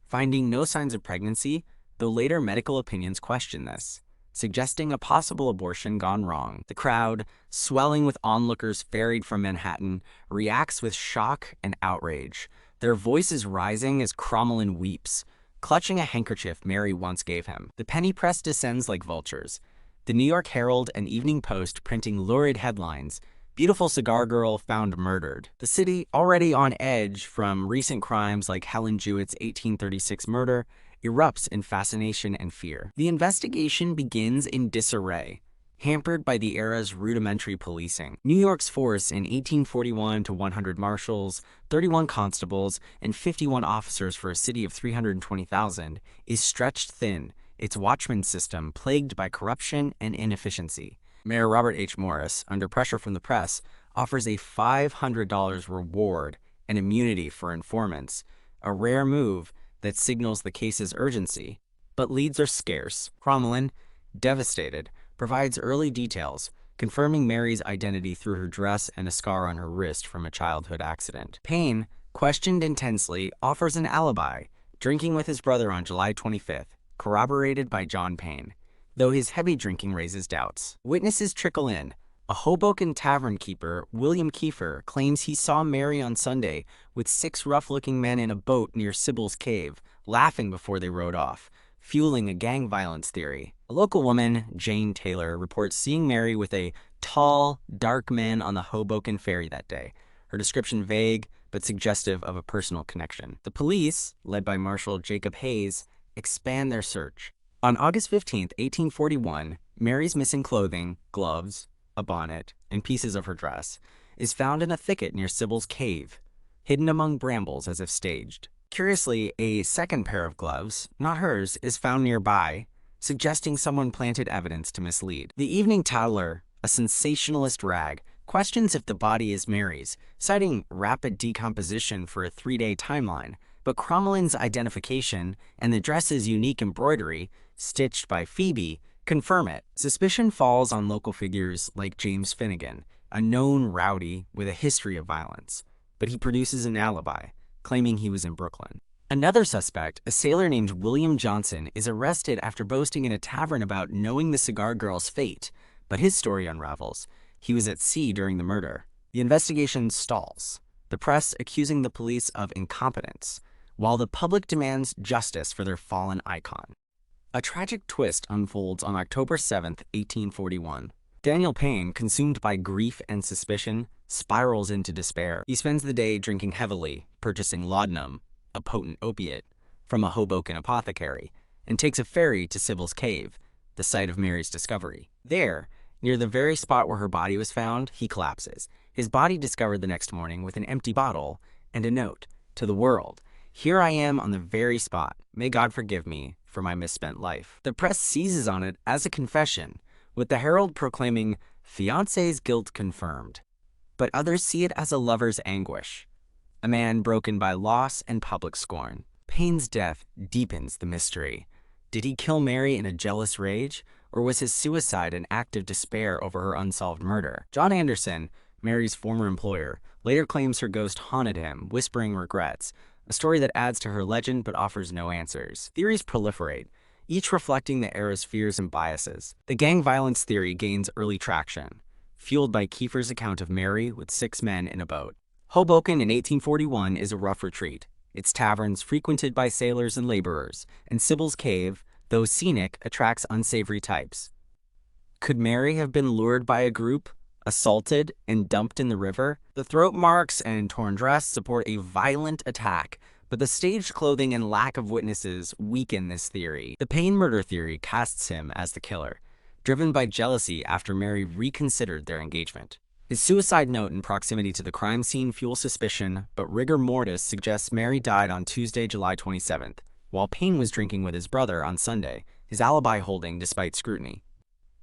finding no signs of pregnancy, though later medical opinions question this, suggesting a possible abortion gone wrong. The crowd, swelling with onlookers ferried from Manhattan, reacts with shock and outrage, their voices rising as Crommelin weeps, clutching a handkerchief Mary once gave him. The penny press descends like vultures, the New York Herald and Evening Post printing lurid headlines, "Beautiful Cigar Girl Found Murdered." The city, already on edge from recent crimes like Helen Jewett's 1836 murder, erupts in fascination and fear. The investigation begins in disarray, hampered by the era's rudimentary policing. New York's force in 1841 to 100 marshals, 31 constables, and 51 officers for a city of 320,000 is stretched thin, its watchman system plagued by corruption and inefficiency. Mayor Robert H. Morris, under pressure from the press, offers a $500 reward and immunity for informants, a rare move that signals the case's urgency. But leads are scarce. Crommelin, devastated, provides early details, confirming Mary's identity through her dress and a scar on her wrist from a childhood accident. Payne, questioned intensely, offers an alibi, drinking with his brother on July 25th, corroborated by John Payne. though his heavy drinking raises doubts. Witnesses trickle in. A Hoboken tavern keeper, William Kiefer, claims he saw Mary on Sunday with 6 rough-looking men in a boat near Sybil's Cave, laughing before they rowed off, fueling a gang violence theory. A local woman, Jane Taylor, reports seeing Mary with a tall, dark man on the Hoboken ferry that day, her description vague but suggestive of a personal connection. The police, led by Marshal Jacob Hayes, expand their search. On August 15, 1841, Mary's missing clothing, gloves, a bonnet, and pieces of her dress, is found in a thicket near Sybil's Cave, hidden among brambles as if staged. Curiously, a second pair of gloves, not hers, is found nearby, suggesting someone planted evidence to mislead. The Evening Tatler, a sensationalist rag, questions if the body is Mary's, citing rapid decomposition for a 3-day timeline, but Cromwelin's identification and the dress's unique embroidery, stitched by Phoebe, confirm it. Suspicion falls on local figures like James Finnegan, a known rowdy with a history of violence, but he produces an alibi, claiming he was in Brooklyn. Another suspect, a sailor named William Johnson, is arrested after boasting in a tavern about knowing the cigar girl's fate, but his story unravels. He was at sea during the murder. The investigation stalls, the press accusing the police of incompetence, while the public demands justice for their fallen icon. A tragic twist unfolds on October 7, 1841. Daniel Payne, consumed by grief and suspicion, spirals into despair. He spends the day drinking heavily, purchasing laudanum, a potent opiate, from a Hoboken apothecary, and takes a ferry to Sybil's Cave, the site of Mary's discovery. There, near the very spot where her body was found, he collapses. His body discovered the next morning with an empty bottle and a note to the world. Here I am on the very spot. May God forgive me for my misspent life. The press seizes on it as a confession, with the Herald proclaiming fiancé's guilt confirmed. But others see it as a lover's anguish, a man broken by loss and public scorn. Payne's death deepens the mystery. Did he kill Mary in a jealous rage, or was his suicide an act of despair over her unsolved murder? John Anderson, Mary's former employer, later claims her ghost haunted him, whispering regrets, a story that adds to her legend but offers no answers. Theories proliferate, each reflecting the era's fears and biases. The gang violence theory gains early traction, fueled by Kiefer's account of Mary with 6 men in a boat. Hoboken in 1841 is a rough retreat, its taverns frequented by sailors and laborers, and Sybil's Cave, though scenic, attracts unsavory types. Could Mary have been lured by a group, assaulted, and dumped in the river? The throat marks and torn dress support a violent attack, but the staged clothing and lack of witnesses weaken this theory. The Payne murder theory casts him as the killer, driven by jealousy after Mary reconsidered their engagement. His suicide note and proximity to the crime scene fuel suspicion, but rigor mortis suggests Mary died on Tuesday, July 27th, while Payne was drinking with his brother on Sunday, his alibi holding despite scrutiny.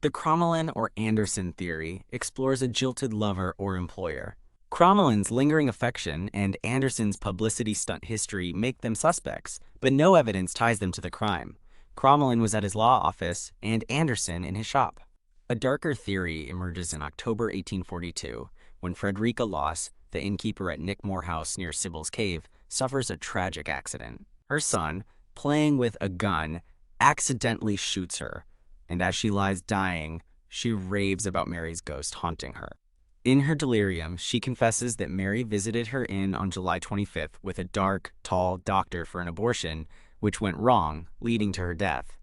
The Cromwelin or Anderson theory explores a jilted lover or employer. Cromwelin's lingering affection and Anderson's publicity stunt history make them suspects, but no evidence ties them to the crime. Cromwelin was at his law office and Anderson in his shop. A darker theory emerges in October 1842, when Frederica Loss, the innkeeper at Nickmore House near Sybil's Cave, suffers a tragic accident. Her son, playing with a gun, accidentally shoots her, and as she lies dying, she raves about Mary's ghost haunting her. In her delirium, she confesses that Mary visited her inn on July 25th with a dark, tall doctor for an abortion, which went wrong, leading to her death.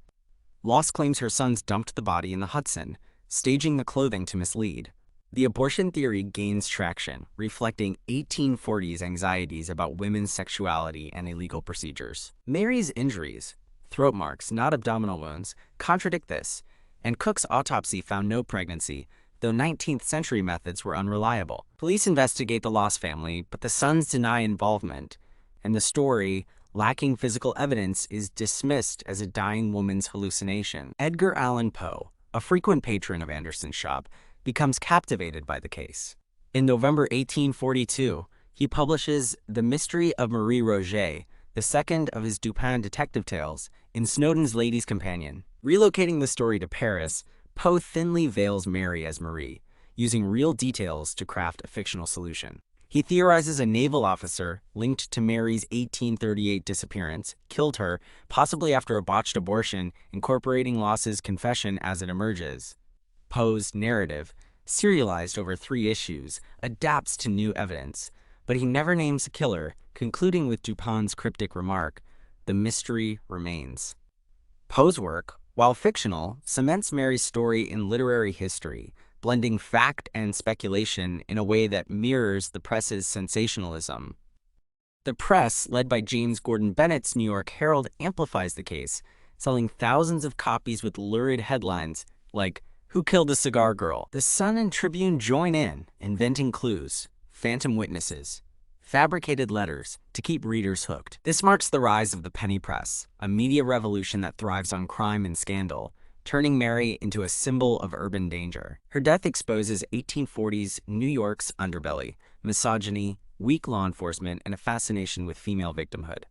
Loss claims her sons dumped the body in the Hudson, staging the clothing to mislead. The abortion theory gains traction, reflecting 1840s anxieties about women's sexuality and illegal procedures. Mary's injuries, throat marks, not abdominal wounds, contradict this, and Cook's autopsy found no pregnancy, though 19th century methods were unreliable. Police investigate the Loss family, but the sons deny involvement, and the story, lacking physical evidence, is dismissed as a dying woman's hallucination. Edgar Allan Poe, a frequent patron of Anderson's shop, becomes captivated by the case. In November 1842, he publishes The Mystery of Marie Roget, the second of his Dupin detective tales, in Snowdon's Lady's Companion. Relocating the story to Paris, Poe thinly veils Mary as Marie, using real details to craft a fictional solution. He theorizes a naval officer linked to Mary's 1838 disappearance killed her, possibly after a botched abortion, incorporating Loss's confession as it emerges. Poe's narrative, serialized over 3 issues, adapts to new evidence, but he never names a killer, concluding with Dupin's cryptic remark, "The mystery remains." Poe's work, while fictional, cements Mary's story in literary history, blending fact and speculation in a way that mirrors the press's sensationalism. The press, led by James Gordon Bennett's New York Herald, amplifies the case, selling thousands of copies with lurid headlines like, "Who Killed the Cigar Girl?" The Sun and Tribune join in, inventing clues, phantom witnesses, fabricated letters to keep readers hooked. This marks the rise of the penny press, a media revolution that thrives on crime and scandal, turning Mary into a symbol of urban danger. Her death exposes 1840s New York's underbelly, misogyny, weak law enforcement, and a fascination with female victimhood.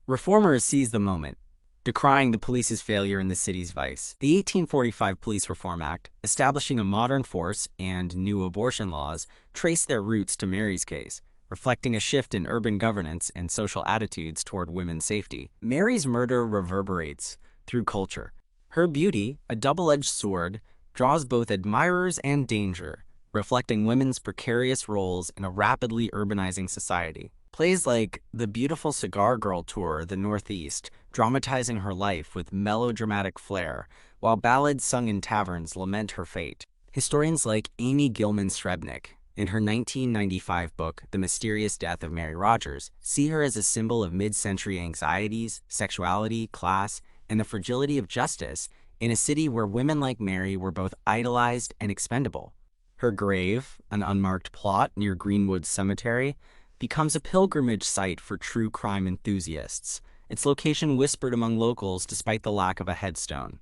Reformers seize the moment, decrying the police's failure in the city's vice. The 1845 Police Reform Act, establishing a modern force and new abortion laws, trace their roots to Mary's case, reflecting a shift in urban governance and social attitudes toward women's safety. Mary's murder reverberates through culture. Her beauty, a double-edged sword, draws both admirers and danger, reflecting women's precarious roles in a rapidly urbanizing society. Plays like The Beautiful Cigar Girl tour the Northeast, dramatizing her life with melodramatic flair, while ballads sung in taverns lament her fate. Historians like Amy Gilman Srebnick, in her 1995 book, The Mysterious Death of Mary Rogers, see her as a symbol of mid-century anxieties, sexuality, class, and the fragility of justice in a city where women like Mary were both idolized and expendable. Her grave, an unmarked plot near Greenwood Cemetery, becomes a pilgrimage site for true crime enthusiasts, its location whispered among locals despite the lack of a headstone.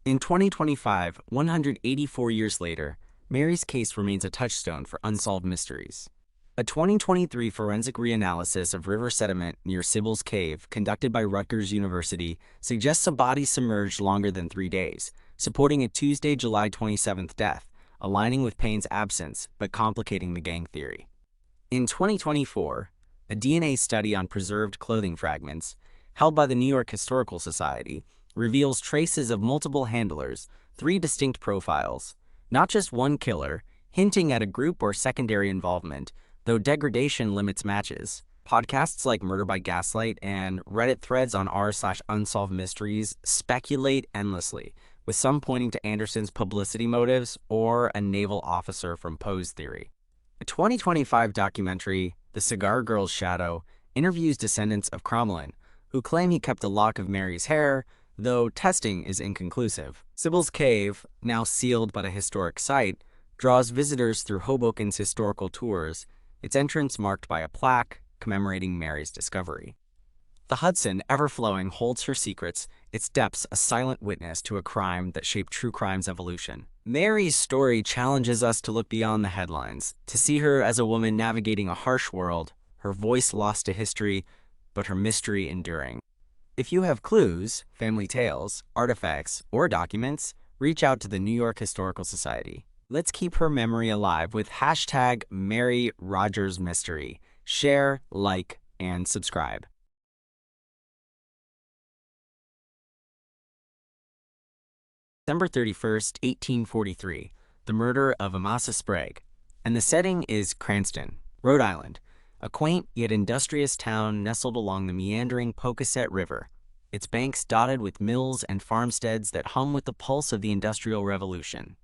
In 2025, 184 years later, Mary's case remains a touchstone for unsolved mysteries. A 2023 forensic reanalysis of river sediment near Sybil's Cave, conducted by Rutgers University, suggests a body submerged longer than 3 days, supporting a Tuesday, July 27th death, aligning with Payne's absence but complicating the gang theory. In 2024, a DNA study on preserved clothing fragments, held by the New York Historical Society, reveals traces of multiple handlers, 3 distinct profiles, not just one killer, hinting at a group or secondary involvement, though degradation limits matches. Podcasts like Murder by Gaslight and Reddit threads on r/unsolved mysteries speculate endlessly, with some pointing to Anderson's publicity motives or a naval officer from Poe's theory. A 2025 documentary, The Cigar Girl's Shadow, interviews descendants of Cromwell, who claim he kept a lock of Mary's hair, though testing is inconclusive. Sybil's Cave, now sealed but a historic site, draws visitors through Hoboken's historical tours, its entrance marked by a plaque commemorating Mary's discovery. The Hudson, ever-flowing, holds her secrets, its depths a silent witness to a crime that shaped true crime's evolution. Mary's story challenges us to look beyond the headlines, to see her as a woman navigating a harsh world, her voice lost to history, but her mystery enduring. If you have clues, family tales, artifacts, or documents, reach out to the New York Historical Society. Let's keep her memory alive with hashtag Mary Rogers Mystery. Share, like, and subscribe. December 31st, 1843, the murder of Amasa Sprague, and the setting is Cranston, Rhode Island, a quaint yet industrious town nestled along the meandering Pocasset River, its banks dotted with mills and farmsteads that hum with the pulse of the Industrial Revolution.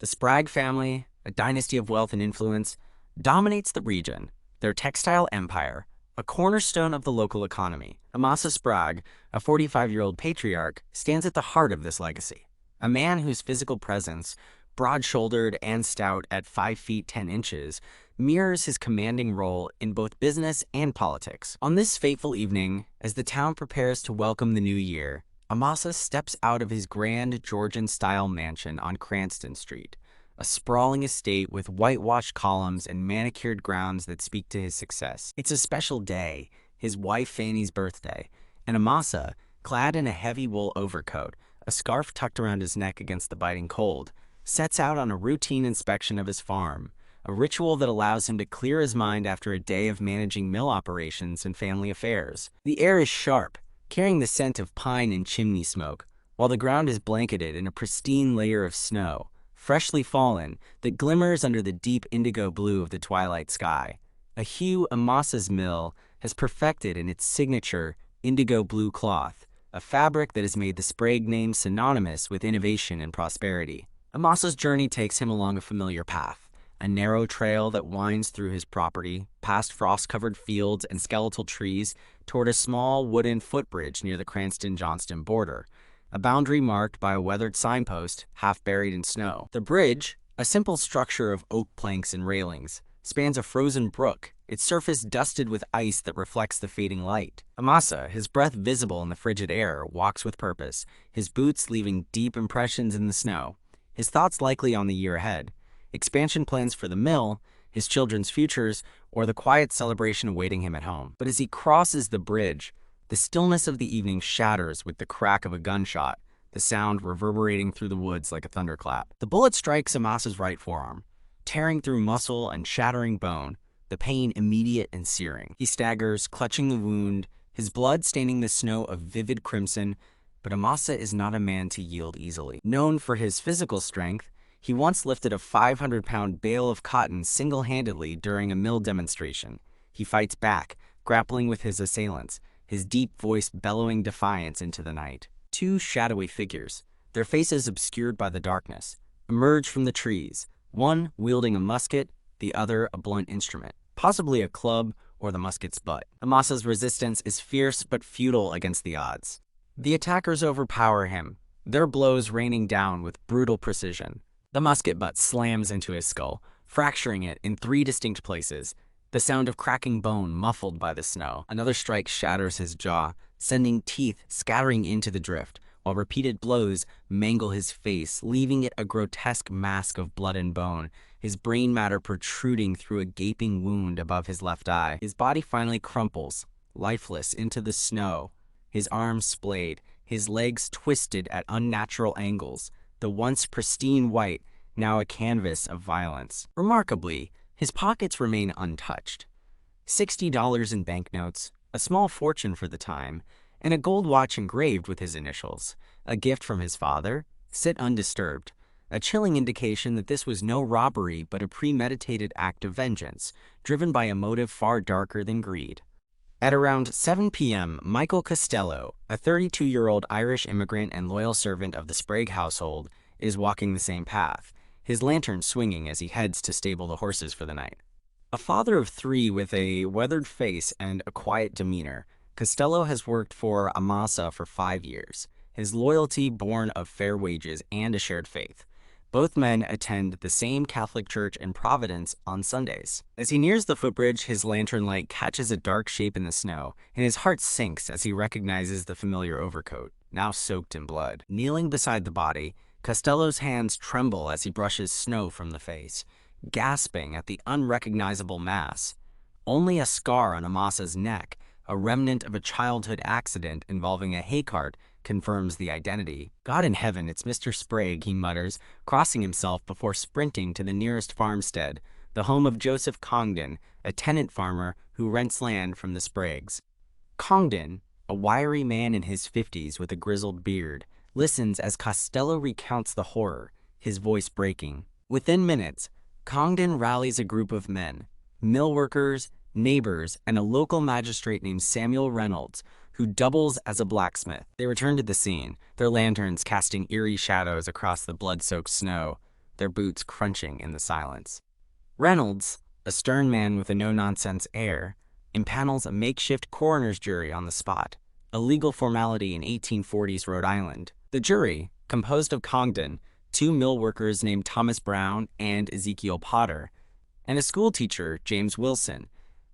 The Sprague family, a dynasty of wealth and influence, dominates the region, their textile empire, a cornerstone of the local economy. Amasa Sprague, a 45-year-old patriarch, stands at the heart of this legacy. A man whose physical presence, broad-shouldered and stout at 5 feet 10 inches, mirrors his commanding role in both business and politics. On this fateful evening, as the town prepares to welcome the new year, Amasa steps out of his grand Georgian-style mansion on Cranston Street, a sprawling estate with whitewashed columns and manicured grounds that speak to his success. It's a special day, his wife Fanny's birthday, and Amasa, clad in a heavy wool overcoat, a scarf tucked around his neck against the biting cold, sets out on a routine inspection of his farm, a ritual that allows him to clear his mind after a day of managing mill operations and family affairs. The air is sharp, carrying the scent of pine and chimney smoke, while the ground is blanketed in a pristine layer of snow, freshly fallen, that glimmers under the deep indigo blue of the twilight sky. A hue Amasa's mill has perfected in its signature indigo blue cloth, a fabric that has made the Sprague name synonymous with innovation and prosperity. Amasa's journey takes him along a familiar path, a narrow trail that winds through his property, past frost-covered fields and skeletal trees, toward a small wooden footbridge near the Cranston-Johnston border, a boundary marked by a weathered signpost half buried in snow. The bridge, a simple structure of oak planks and railings, spans a frozen brook, its surface dusted with ice that reflects the fading light. Amasa, his breath visible in the frigid air, walks with purpose, his boots leaving deep impressions in the snow, his thoughts likely on the year ahead, expansion plans for the mill, his children's futures, or the quiet celebration awaiting him at home. But as he crosses the bridge, the stillness of the evening shatters with the crack of a gunshot, the sound reverberating through the woods like a thunderclap. The bullet strikes Amasa's right forearm, tearing through muscle and shattering bone, the pain immediate and searing. He staggers, clutching the wound, his blood staining the snow a vivid crimson, but Amasa is not a man to yield easily. Known for his physical strength, he once lifted a 500-pound bale of cotton single-handedly during a mill demonstration. He fights back, grappling with his assailants, his deep voice bellowing defiance into the night. Two shadowy figures, their faces obscured by the darkness, emerge from the trees, one wielding a musket, the other a blunt instrument, possibly a club or the musket's butt. Amasa's resistance is fierce but futile against the odds. The attackers overpower him, their blows raining down with brutal precision. The musket butt slams into his skull, fracturing it in 3 distinct places, the sound of cracking bone muffled by the snow. Another strike shatters his jaw, sending teeth scattering into the drift, while repeated blows mangle his face, leaving it a grotesque mask of blood and bone, his brain matter protruding through a gaping wound above his left eye. His body finally crumples, lifeless, into the snow, his arms splayed, his legs twisted at unnatural angles, the once pristine white now a canvas of violence. Remarkably, his pockets remain untouched. $60 in banknotes, a small fortune for the time, and a gold watch engraved with his initials, a gift from his father, sit undisturbed, a chilling indication that this was no robbery but a premeditated act of vengeance, driven by a motive far darker than greed. At around 7 p.m., Michael Costello, a 32-year-old Irish immigrant and loyal servant of the Sprague household, is walking the same path, his lantern swinging as he heads to stable the horses for the night. A father of 3 with a weathered face and a quiet demeanor, Costello has worked for Amasa for 5 years, his loyalty born of fair wages and a shared faith. Both men attend the same Catholic church in Providence on Sundays. As he nears the footbridge, his lantern light catches a dark shape in the snow, and his heart sinks as he recognizes the familiar overcoat, now soaked in blood. Kneeling beside the body, Costello's hands tremble as he brushes snow from the face, gasping at the unrecognizable mass. Only a scar on Amasa's neck, a remnant of a childhood accident involving a hay cart, confirms the identity. God in heaven, it's Mr. Sprague, he mutters, crossing himself before sprinting to the nearest farmstead, the home of Joseph Congdon, a tenant farmer who rents land from the Spragues. Congdon, a wiry man in his 50s with a grizzled beard, listens as Costello recounts the horror, his voice breaking. Within minutes, Congdon rallies a group of men, mill workers, neighbors, and a local magistrate named Samuel Reynolds, who doubles as a blacksmith. They return to the scene, their lanterns casting eerie shadows across the blood-soaked snow, their boots crunching in the silence. Reynolds, a stern man with a no-nonsense air, impanels a makeshift coroner's jury on the spot, a legal formality in 1840s Rhode Island. The jury, composed of Congdon, 2 mill workers named Thomas Brown and Ezekiel Potter, and a schoolteacher, James Wilson,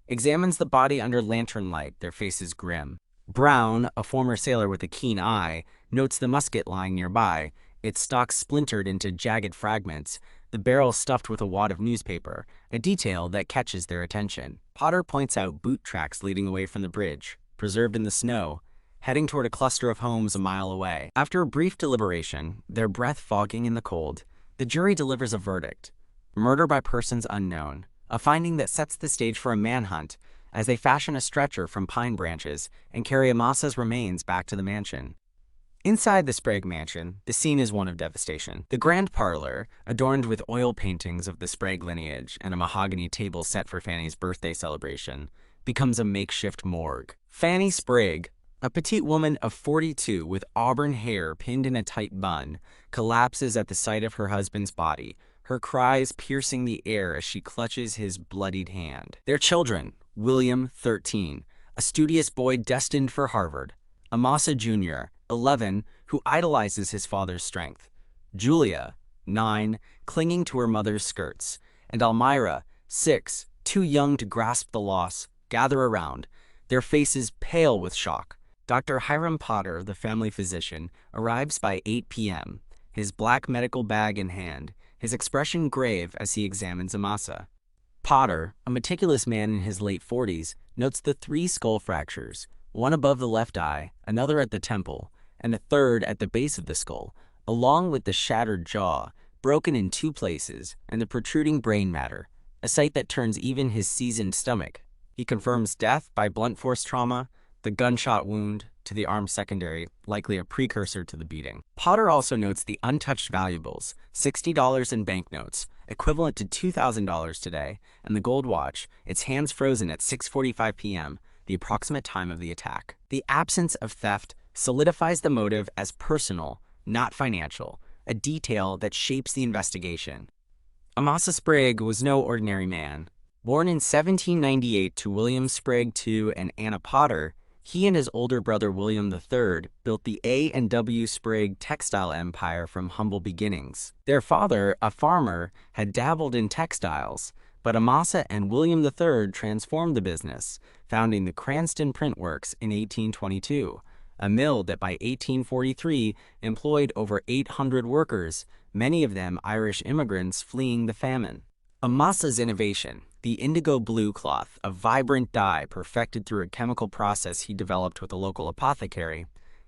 examines the body under lantern light, their faces grim. Brown, a former sailor with a keen eye, notes the musket lying nearby, its stock splintered into jagged fragments, the barrel stuffed with a wad of newspaper, a detail that catches their attention. Potter points out boot tracks leading away from the bridge, preserved in the snow, heading toward a cluster of homes a mile away. After a brief deliberation, their breath fogging in the cold, the jury delivers a verdict. Murder by persons unknown, a finding that sets the stage for a manhunt as they fashion a stretcher from pine branches and carry Amasa's remains back to the mansion. Inside the Sprague mansion, the scene is one of devastation. The grand parlor, adorned with oil paintings of the Sprague lineage and a mahogany table set for Fanny's birthday celebration, becomes a makeshift morgue. Fanny Sprague, a petite woman of 42 with auburn hair pinned in a tight bun, collapses at the sight of her husband's body, her cries piercing the air as she clutches his bloodied hand. Their children, William, 13, a studious boy destined for Harvard; Amasa Jr., 11, who idolizes his father's strength; Julia, 9, clinging to her mother's skirts; and Almira, 6, too young to grasp the loss, gather around, their faces pale with shock. Dr. Hiram Potter, the family physician, arrives by 8 p.m., his black medical bag in hand, his expression grave as he examines Amasa. Potter, a meticulous man in his late 40s, notes the 3 skull fractures, one above the left eye, another at the temple, and a third at the base of the skull, along with the shattered jaw, broken in 2 places, and the protruding brain matter, a sight that turns even his seasoned stomach. He confirms death by blunt force trauma, the gunshot wound to the arm secondary, likely a precursor to the beating. Potter also notes the untouched valuables, $60 in banknotes, equivalent to $2,000 today, and the gold watch, its hands frozen at 6:45 p.m., the approximate time of the attack. The absence of theft solidifies the motive as personal, not financial, a detail that shapes the investigation. Amasa Sprague was no ordinary man. Born in 1798 to William Sprague II and Anna Potter, he and his older brother William III built the A&W Sprague textile empire from humble beginnings. Their father, a farmer, had dabbled in textiles, but Amasa and William III transformed the business, founding the Cranston Print Works in 1822, a mill that by 1843 employed over 800 workers, many of them Irish immigrants fleeing the famine. Amasa's innovation, the indigo blue cloth, a vibrant dye perfected through a chemical process he developed with a local apothecary,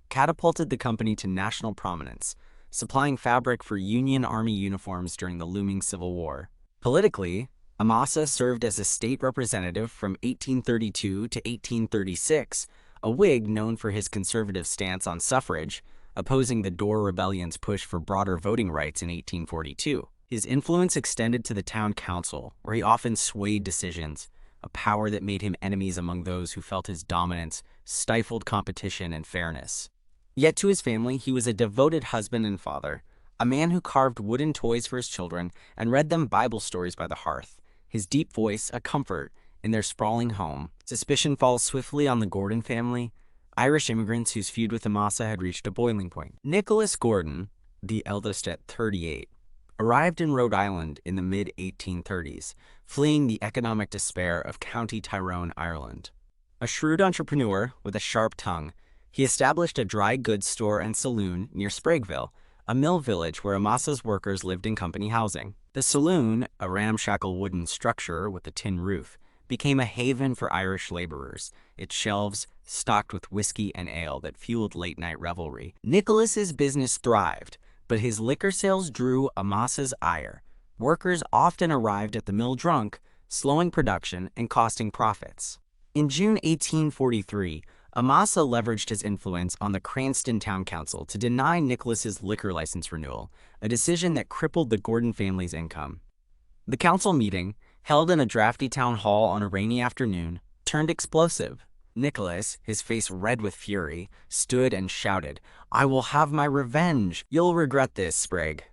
catapulted the company to national prominence, supplying fabric for Union Army uniforms during the looming Civil War. Politically, Amasa served as a state representative from 1832 to 1836, a Whig known for his conservative stance on suffrage, opposing the Dorr Rebellion's push for broader voting rights in 1842. His influence extended to the town council, where he often swayed decisions, a power that made him enemies among those who felt his dominance stifled competition and fairness. Yet to his family, he was a devoted husband and father, a man who carved wooden toys for his children and read them Bible stories by the hearth, his deep voice a comfort in their sprawling home. Suspicion falls swiftly on the Gordon family, Irish immigrants whose feud with Amasa had reached a boiling point. Nicholas Gordon, the eldest at 38, arrived in Rhode Island in the mid-1830s, fleeing the economic despair of County Tyrone, Ireland. A shrewd entrepreneur with a sharp tongue, he established a dry goods store and saloon near Spragueville, a mill village where Amasa's workers lived in company housing. The saloon, a ramshackle wooden structure with a tin roof, became a haven for Irish laborers, its shelves stocked with whiskey and ale that fueled late-night revelry. Nicholas's business thrived, but his liquor sales drew Amasa's ire. Workers often arrived at the mill drunk, slowing production and costing profits. In June 1843, Amasa leveraged his influence on the Cranston Town Council to deny Nicholas's liquor license renewal, a decision that crippled the Gordon family's income. The council meeting, held in a drafty town hall on a rainy afternoon, turned explosive. Nicholas, his face red with fury, stood and shouted, "I will have my revenge! You'll regret this, Sprague."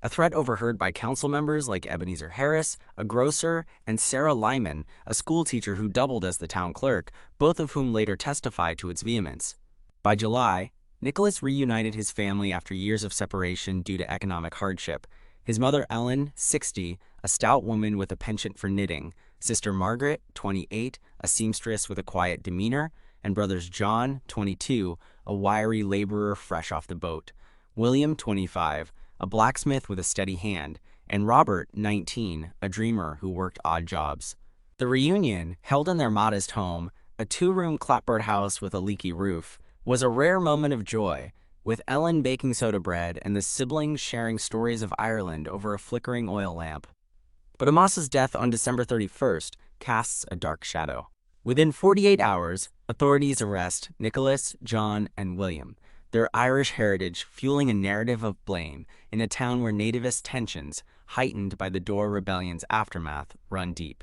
A threat overheard by council members like Ebenezer Harris, a grocer, and Sarah Lyman, a schoolteacher who doubled as the town clerk, both of whom later testified to its vehemence. By July, Nicholas reunited his family after years of separation due to economic hardship. His mother Ellen, 60, a stout woman with a penchant for knitting, sister Margaret, 28, a seamstress with a quiet demeanor, and brothers John, 22, a wiry laborer fresh off the boat, William, 25, a blacksmith with a steady hand, and Robert, 19, a dreamer who worked odd jobs. The reunion, held in their modest home, a 2-room clapboard house with a leaky roof, was a rare moment of joy, with Ellen baking soda bread and the siblings sharing stories of Ireland over a flickering oil lamp. But Amasa's death on December 31st casts a dark shadow. Within 48 hours, authorities arrest Nicholas, John, and William, their Irish heritage fueling a narrative of blame in a town where nativist tensions, heightened by the Dorr Rebellion's aftermath, run deep.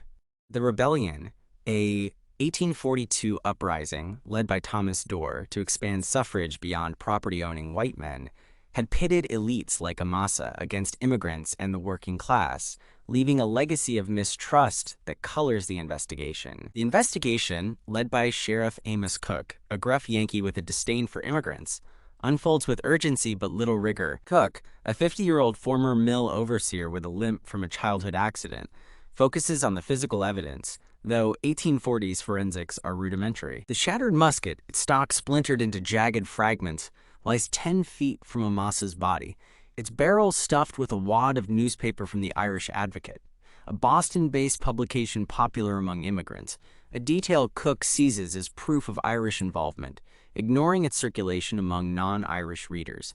The rebellion, a 1842 uprising led by Thomas Dorr to expand suffrage beyond property-owning white men, had pitted elites like Amasa against immigrants and the working class, leaving a legacy of mistrust that colors the investigation. The investigation, led by Sheriff Amos Cook, a gruff Yankee with a disdain for immigrants, unfolds with urgency but little rigor. Cook, a 50-year-old former mill overseer with a limp from a childhood accident, focuses on the physical evidence, though 1840s forensics are rudimentary. The shattered musket, its stock splintered into jagged fragments, lies 10 feet from Amasa's body, its barrel stuffed with a wad of newspaper from the Irish Advocate, a Boston-based publication popular among immigrants, a detail Cook seizes as proof of Irish involvement, ignoring its circulation among non-Irish readers.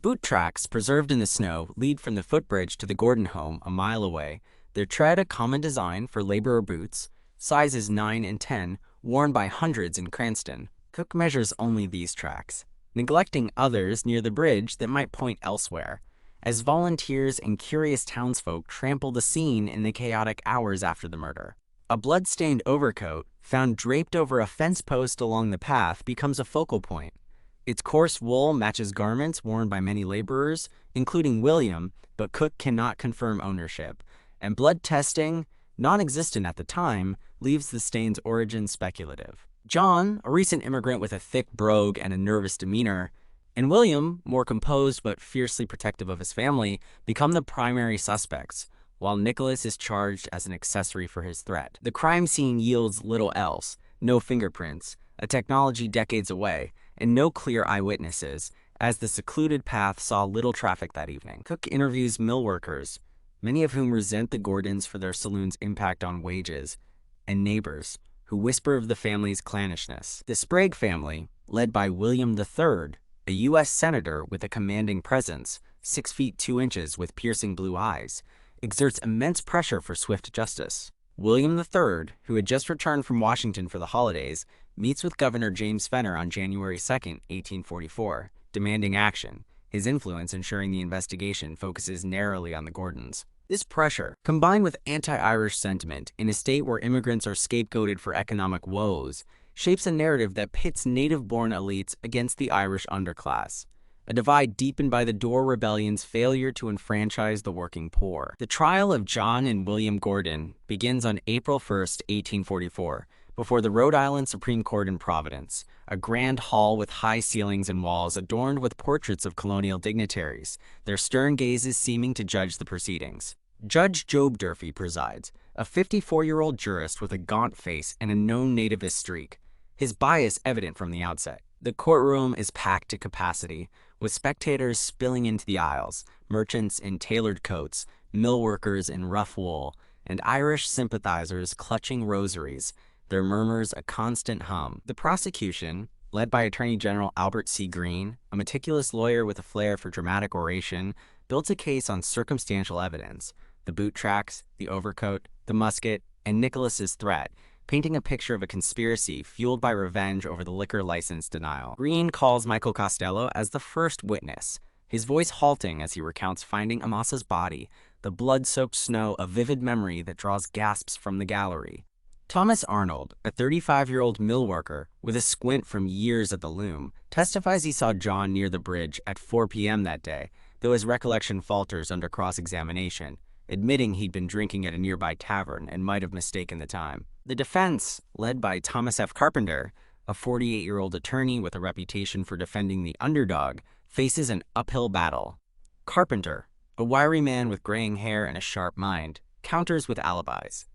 Boot tracks preserved in the snow lead from the footbridge to the Gordon home a mile away, their tread a common design for laborer boots, sizes 9 and 10, worn by hundreds in Cranston. Cook measures only these tracks, neglecting others near the bridge that might point elsewhere, as volunteers and curious townsfolk trample the scene in the chaotic hours after the murder. A blood-stained overcoat, found draped over a fence post along the path, becomes a focal point. Its coarse wool matches garments worn by many laborers, including William, but Cook cannot confirm ownership, and blood testing, non-existent at the time, leaves the stain's origin speculative. John, a recent immigrant with a thick brogue and a nervous demeanor, and William, more composed but fiercely protective of his family, become the primary suspects, while Nicholas is charged as an accessory for his threat. The crime scene yields little else: no fingerprints, a technology decades away, and no clear eyewitnesses, as the secluded path saw little traffic that evening. Cook interviews mill workers, many of whom resent the Gordons for their saloon's impact on wages, and neighbors, who whisper of the family's clannishness. The Sprague family, led by William III, a U.S. senator with a commanding presence, 6 feet 2 inches with piercing blue eyes, exerts immense pressure for swift justice. William III, who had just returned from Washington for the holidays, meets with Governor James Fenner on January 2, 1844, demanding action, his influence ensuring the investigation focuses narrowly on the Gordons. This pressure, combined with anti-Irish sentiment in a state where immigrants are scapegoated for economic woes, shapes a narrative that pits native-born elites against the Irish underclass, a divide deepened by the Dorr Rebellion's failure to enfranchise the working poor. The trial of John and William Gordon begins on April 1, 1844, before the Rhode Island Supreme Court in Providence, a grand hall with high ceilings and walls adorned with portraits of colonial dignitaries, their stern gazes seeming to judge the proceedings. Judge Job Durfee presides, a 54-year-old jurist with a gaunt face and a known nativist streak, his bias evident from the outset. The courtroom is packed to capacity, with spectators spilling into the aisles, merchants in tailored coats, mill workers in rough wool, and Irish sympathizers clutching rosaries, their murmurs a constant hum. The prosecution, led by Attorney General Albert C. Greene, a meticulous lawyer with a flair for dramatic oration, built a case on circumstantial evidence: the boot tracks, the overcoat, the musket, and Nicholas's threat, painting a picture of a conspiracy fueled by revenge over the liquor license denial. Greene calls Michael Costello as the first witness, his voice halting as he recounts finding Amasa's body, the blood-soaked snow a vivid memory that draws gasps from the gallery. Thomas Arnold, a 35-year-old mill worker with a squint from years at the loom, testifies he saw John near the bridge at 4 p.m. that day, though his recollection falters under cross-examination, admitting he'd been drinking at a nearby tavern and might have mistaken the time. The defense, led by Thomas F. Carpenter, a 48-year-old attorney with a reputation for defending the underdog, faces an uphill battle. Carpenter, a wiry man with graying hair and a sharp mind, counters with alibis.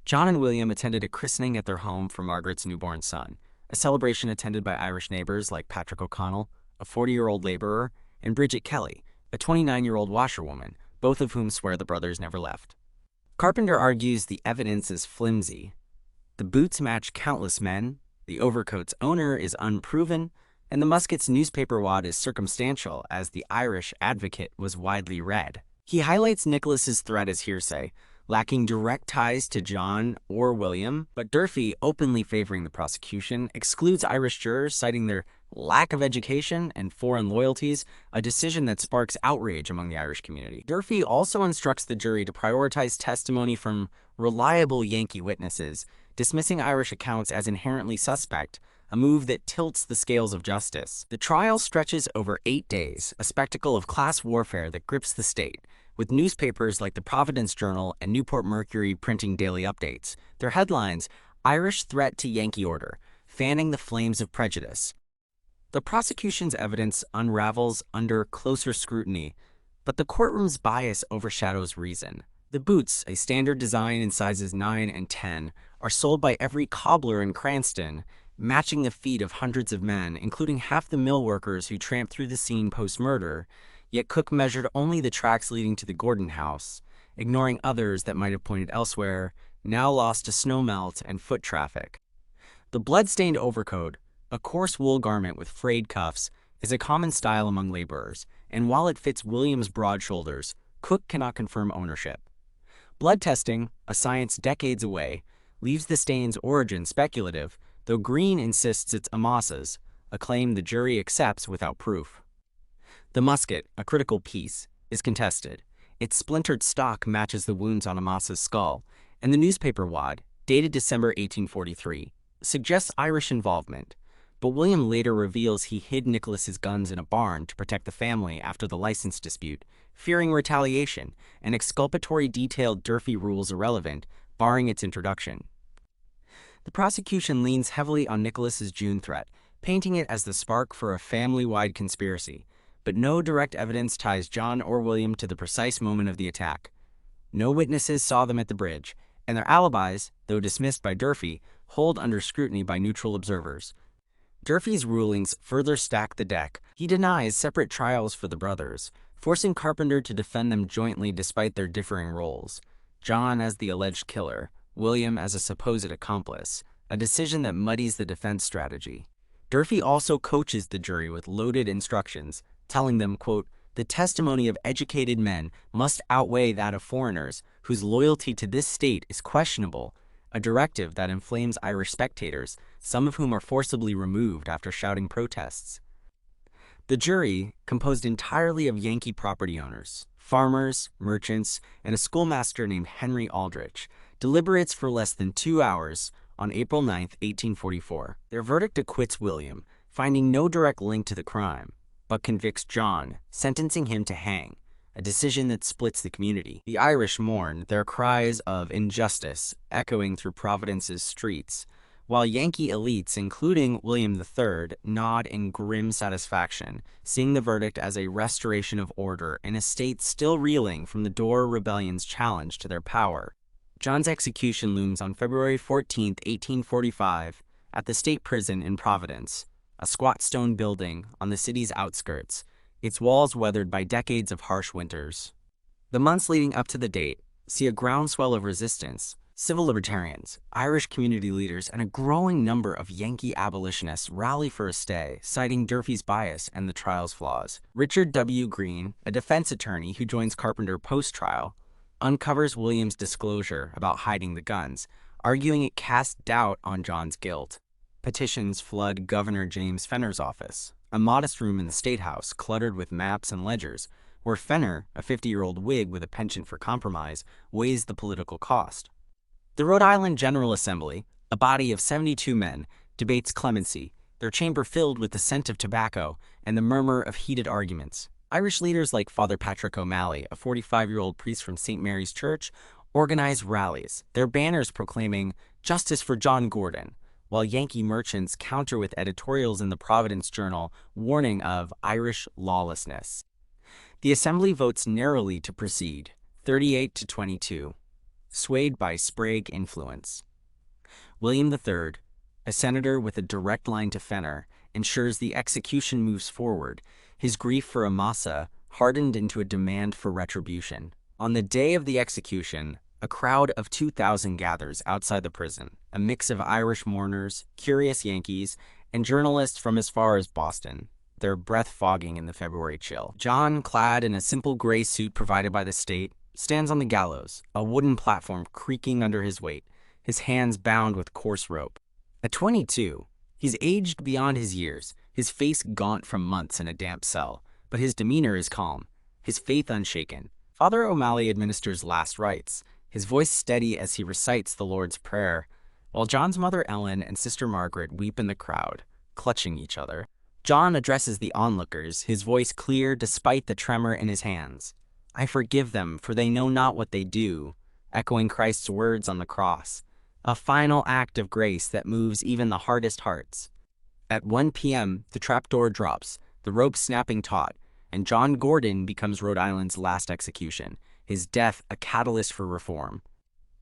John and William attended a christening at their home for Margaret's newborn son, a celebration attended by Irish neighbors like Patrick O'Connell, a 40-year-old laborer, and Bridget Kelly, a 29-year-old washerwoman, both of whom swear the brothers never left. Carpenter argues the evidence is flimsy. The boots match countless men, the overcoat's owner is unproven, and the musket's newspaper wad is circumstantial, as the Irish Advocate was widely read. He highlights Nicholas's threat as hearsay, lacking direct ties to John or William, but Durfee, openly favoring the prosecution, excludes Irish jurors, citing their lack of education and foreign loyalties, a decision that sparks outrage among the Irish community. Durfee also instructs the jury to prioritize testimony from reliable Yankee witnesses, dismissing Irish accounts as inherently suspect, a move that tilts the scales of justice. The trial stretches over 8 days, a spectacle of class warfare that grips the state, with newspapers like the Providence Journal and Newport Mercury printing daily updates. Their headlines, "Irish Threat to Yankee Order, Fanning the Flames of Prejudice." The prosecution's evidence unravels under closer scrutiny, but the courtroom's bias overshadows reason. The boots, a standard design in sizes 9 and 10, are sold by every cobbler in Cranston, matching the feet of hundreds of men, including half the mill workers who tramped through the scene post-murder. Yet Cook measured only the tracks leading to the Gordon house, ignoring others that might have pointed elsewhere, now lost to snowmelt and foot traffic. The blood-stained overcoat, a coarse wool garment with frayed cuffs, is a common style among laborers, and while it fits William's broad shoulders, Cook cannot confirm ownership. Blood testing, a science decades away, leaves the stain's origin speculative, though Green insists it's Amasa's, a claim the jury accepts without proof. The musket, a critical piece, is contested. Its splintered stock matches the wounds on Amasa's skull, and the newspaper wad, dated December 1843, suggests Irish involvement, but William later reveals he hid Nicholas's guns in a barn to protect the family after the license dispute, fearing retaliation. An exculpatory detail Durfee rules irrelevant, barring its introduction. The prosecution leans heavily on Nicholas's June threat, painting it as the spark for a family-wide conspiracy, but no direct evidence ties John or William to the precise moment of the attack. No witnesses saw them at the bridge, and their alibis, though dismissed by Durfee, hold under scrutiny by neutral observers. Durfee's rulings further stack the deck. He denies separate trials for the brothers, forcing Carpenter to defend them jointly despite their differing roles. John as the alleged killer, William as a supposed accomplice, a decision that muddies the defense strategy. Durfee also coaches the jury with loaded instructions, telling them, quote, "The testimony of educated men must outweigh that of foreigners whose loyalty to this state is questionable," a directive that inflames Irish spectators, some of whom are forcibly removed after shouting protests. The jury, composed entirely of Yankee property owners, farmers, merchants, and a schoolmaster named Henry Aldrich, deliberates for less than 2 hours on April 9, 1844. Their verdict acquits William, finding no direct link to the crime, but convicts John, sentencing him to hang, a decision that splits the community. The Irish mourn, their cries of injustice echoing through Providence's streets, while Yankee elites, including William III, nod in grim satisfaction, seeing the verdict as a restoration of order in a state still reeling from the Dorr Rebellion's challenge to their power. John's execution looms on February 14, 1845, at the state prison in Providence, a squat stone building on the city's outskirts, its walls weathered by decades of harsh winters. The months leading up to the date see a groundswell of resistance. Civil libertarians, Irish community leaders, and a growing number of Yankee abolitionists rally for a stay, citing Durfee's bias and the trial's flaws. Richard W. Green, a defense attorney who joins Carpenter post-trial, uncovers William's disclosure about hiding the guns, arguing it cast doubt on John's guilt. Petitions flood Governor James Fenner's office, a modest room in the State House cluttered with maps and ledgers, where Fenner, a 50-year-old Whig with a penchant for compromise, weighs the political cost. The Rhode Island General Assembly, a body of 72 men, debates clemency, their chamber filled with the scent of tobacco and the murmur of heated arguments. Irish leaders like Father Patrick O'Malley, a 45-year-old priest from St. Mary's Church, organize rallies, their banners proclaiming "Justice for John Gordon," while Yankee merchants counter with editorials in the Providence Journal warning of Irish lawlessness. The Assembly votes narrowly to proceed, 38 to 22. Swayed by Sprague influence. William III, a senator with a direct line to Fenner, ensures the execution moves forward, his grief for Amasa hardened into a demand for retribution. On the day of the execution, a crowd of 2,000 gathers outside the prison, a mix of Irish mourners, curious Yankees, and journalists from as far as Boston, their breath fogging in the February chill. John, clad in a simple gray suit provided by the state, stands on the gallows, a wooden platform creaking under his weight, his hands bound with coarse rope. At 22, he's aged beyond his years, his face gaunt from months in a damp cell, but his demeanor is calm, his faith unshaken. Father O'Malley administers last rites, his voice steady as he recites the Lord's Prayer, while John's mother Ellen and sister Margaret weep in the crowd, clutching each other. John addresses the onlookers, his voice clear despite the tremor in his hands. "I forgive them, for they know not what they do," echoing Christ's words on the cross, a final act of grace that moves even the hardest hearts. At 1 p.m., the trapdoor drops, the rope snapping taut, and John Gordon becomes Rhode Island's last execution, his death a catalyst for reform.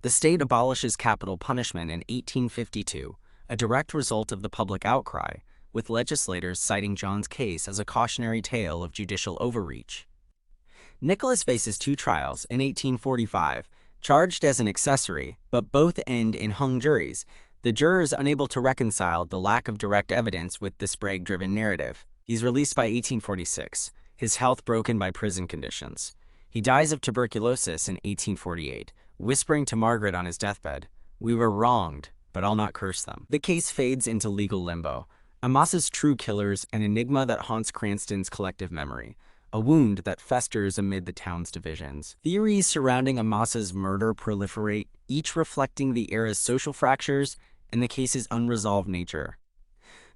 The state abolishes capital punishment in 1852, a direct result of the public outcry, with legislators citing John's case as a cautionary tale of judicial overreach. Nicholas faces 2 trials in 1845, charged as an accessory, but both end in hung juries, the jurors unable to reconcile the lack of direct evidence with the Sprague-driven narrative. He's released by 1846, his health broken by prison conditions. He dies of tuberculosis in 1848, whispering to Margaret on his deathbed, "We were wronged, but I'll not curse them." The case fades into legal limbo. Amasa's true killers, an enigma that haunts Cranston's collective memory, a wound that festers amid the town's divisions. Theories surrounding Amasa's murder proliferate, each reflecting the era's social fractures and the case's unresolved nature.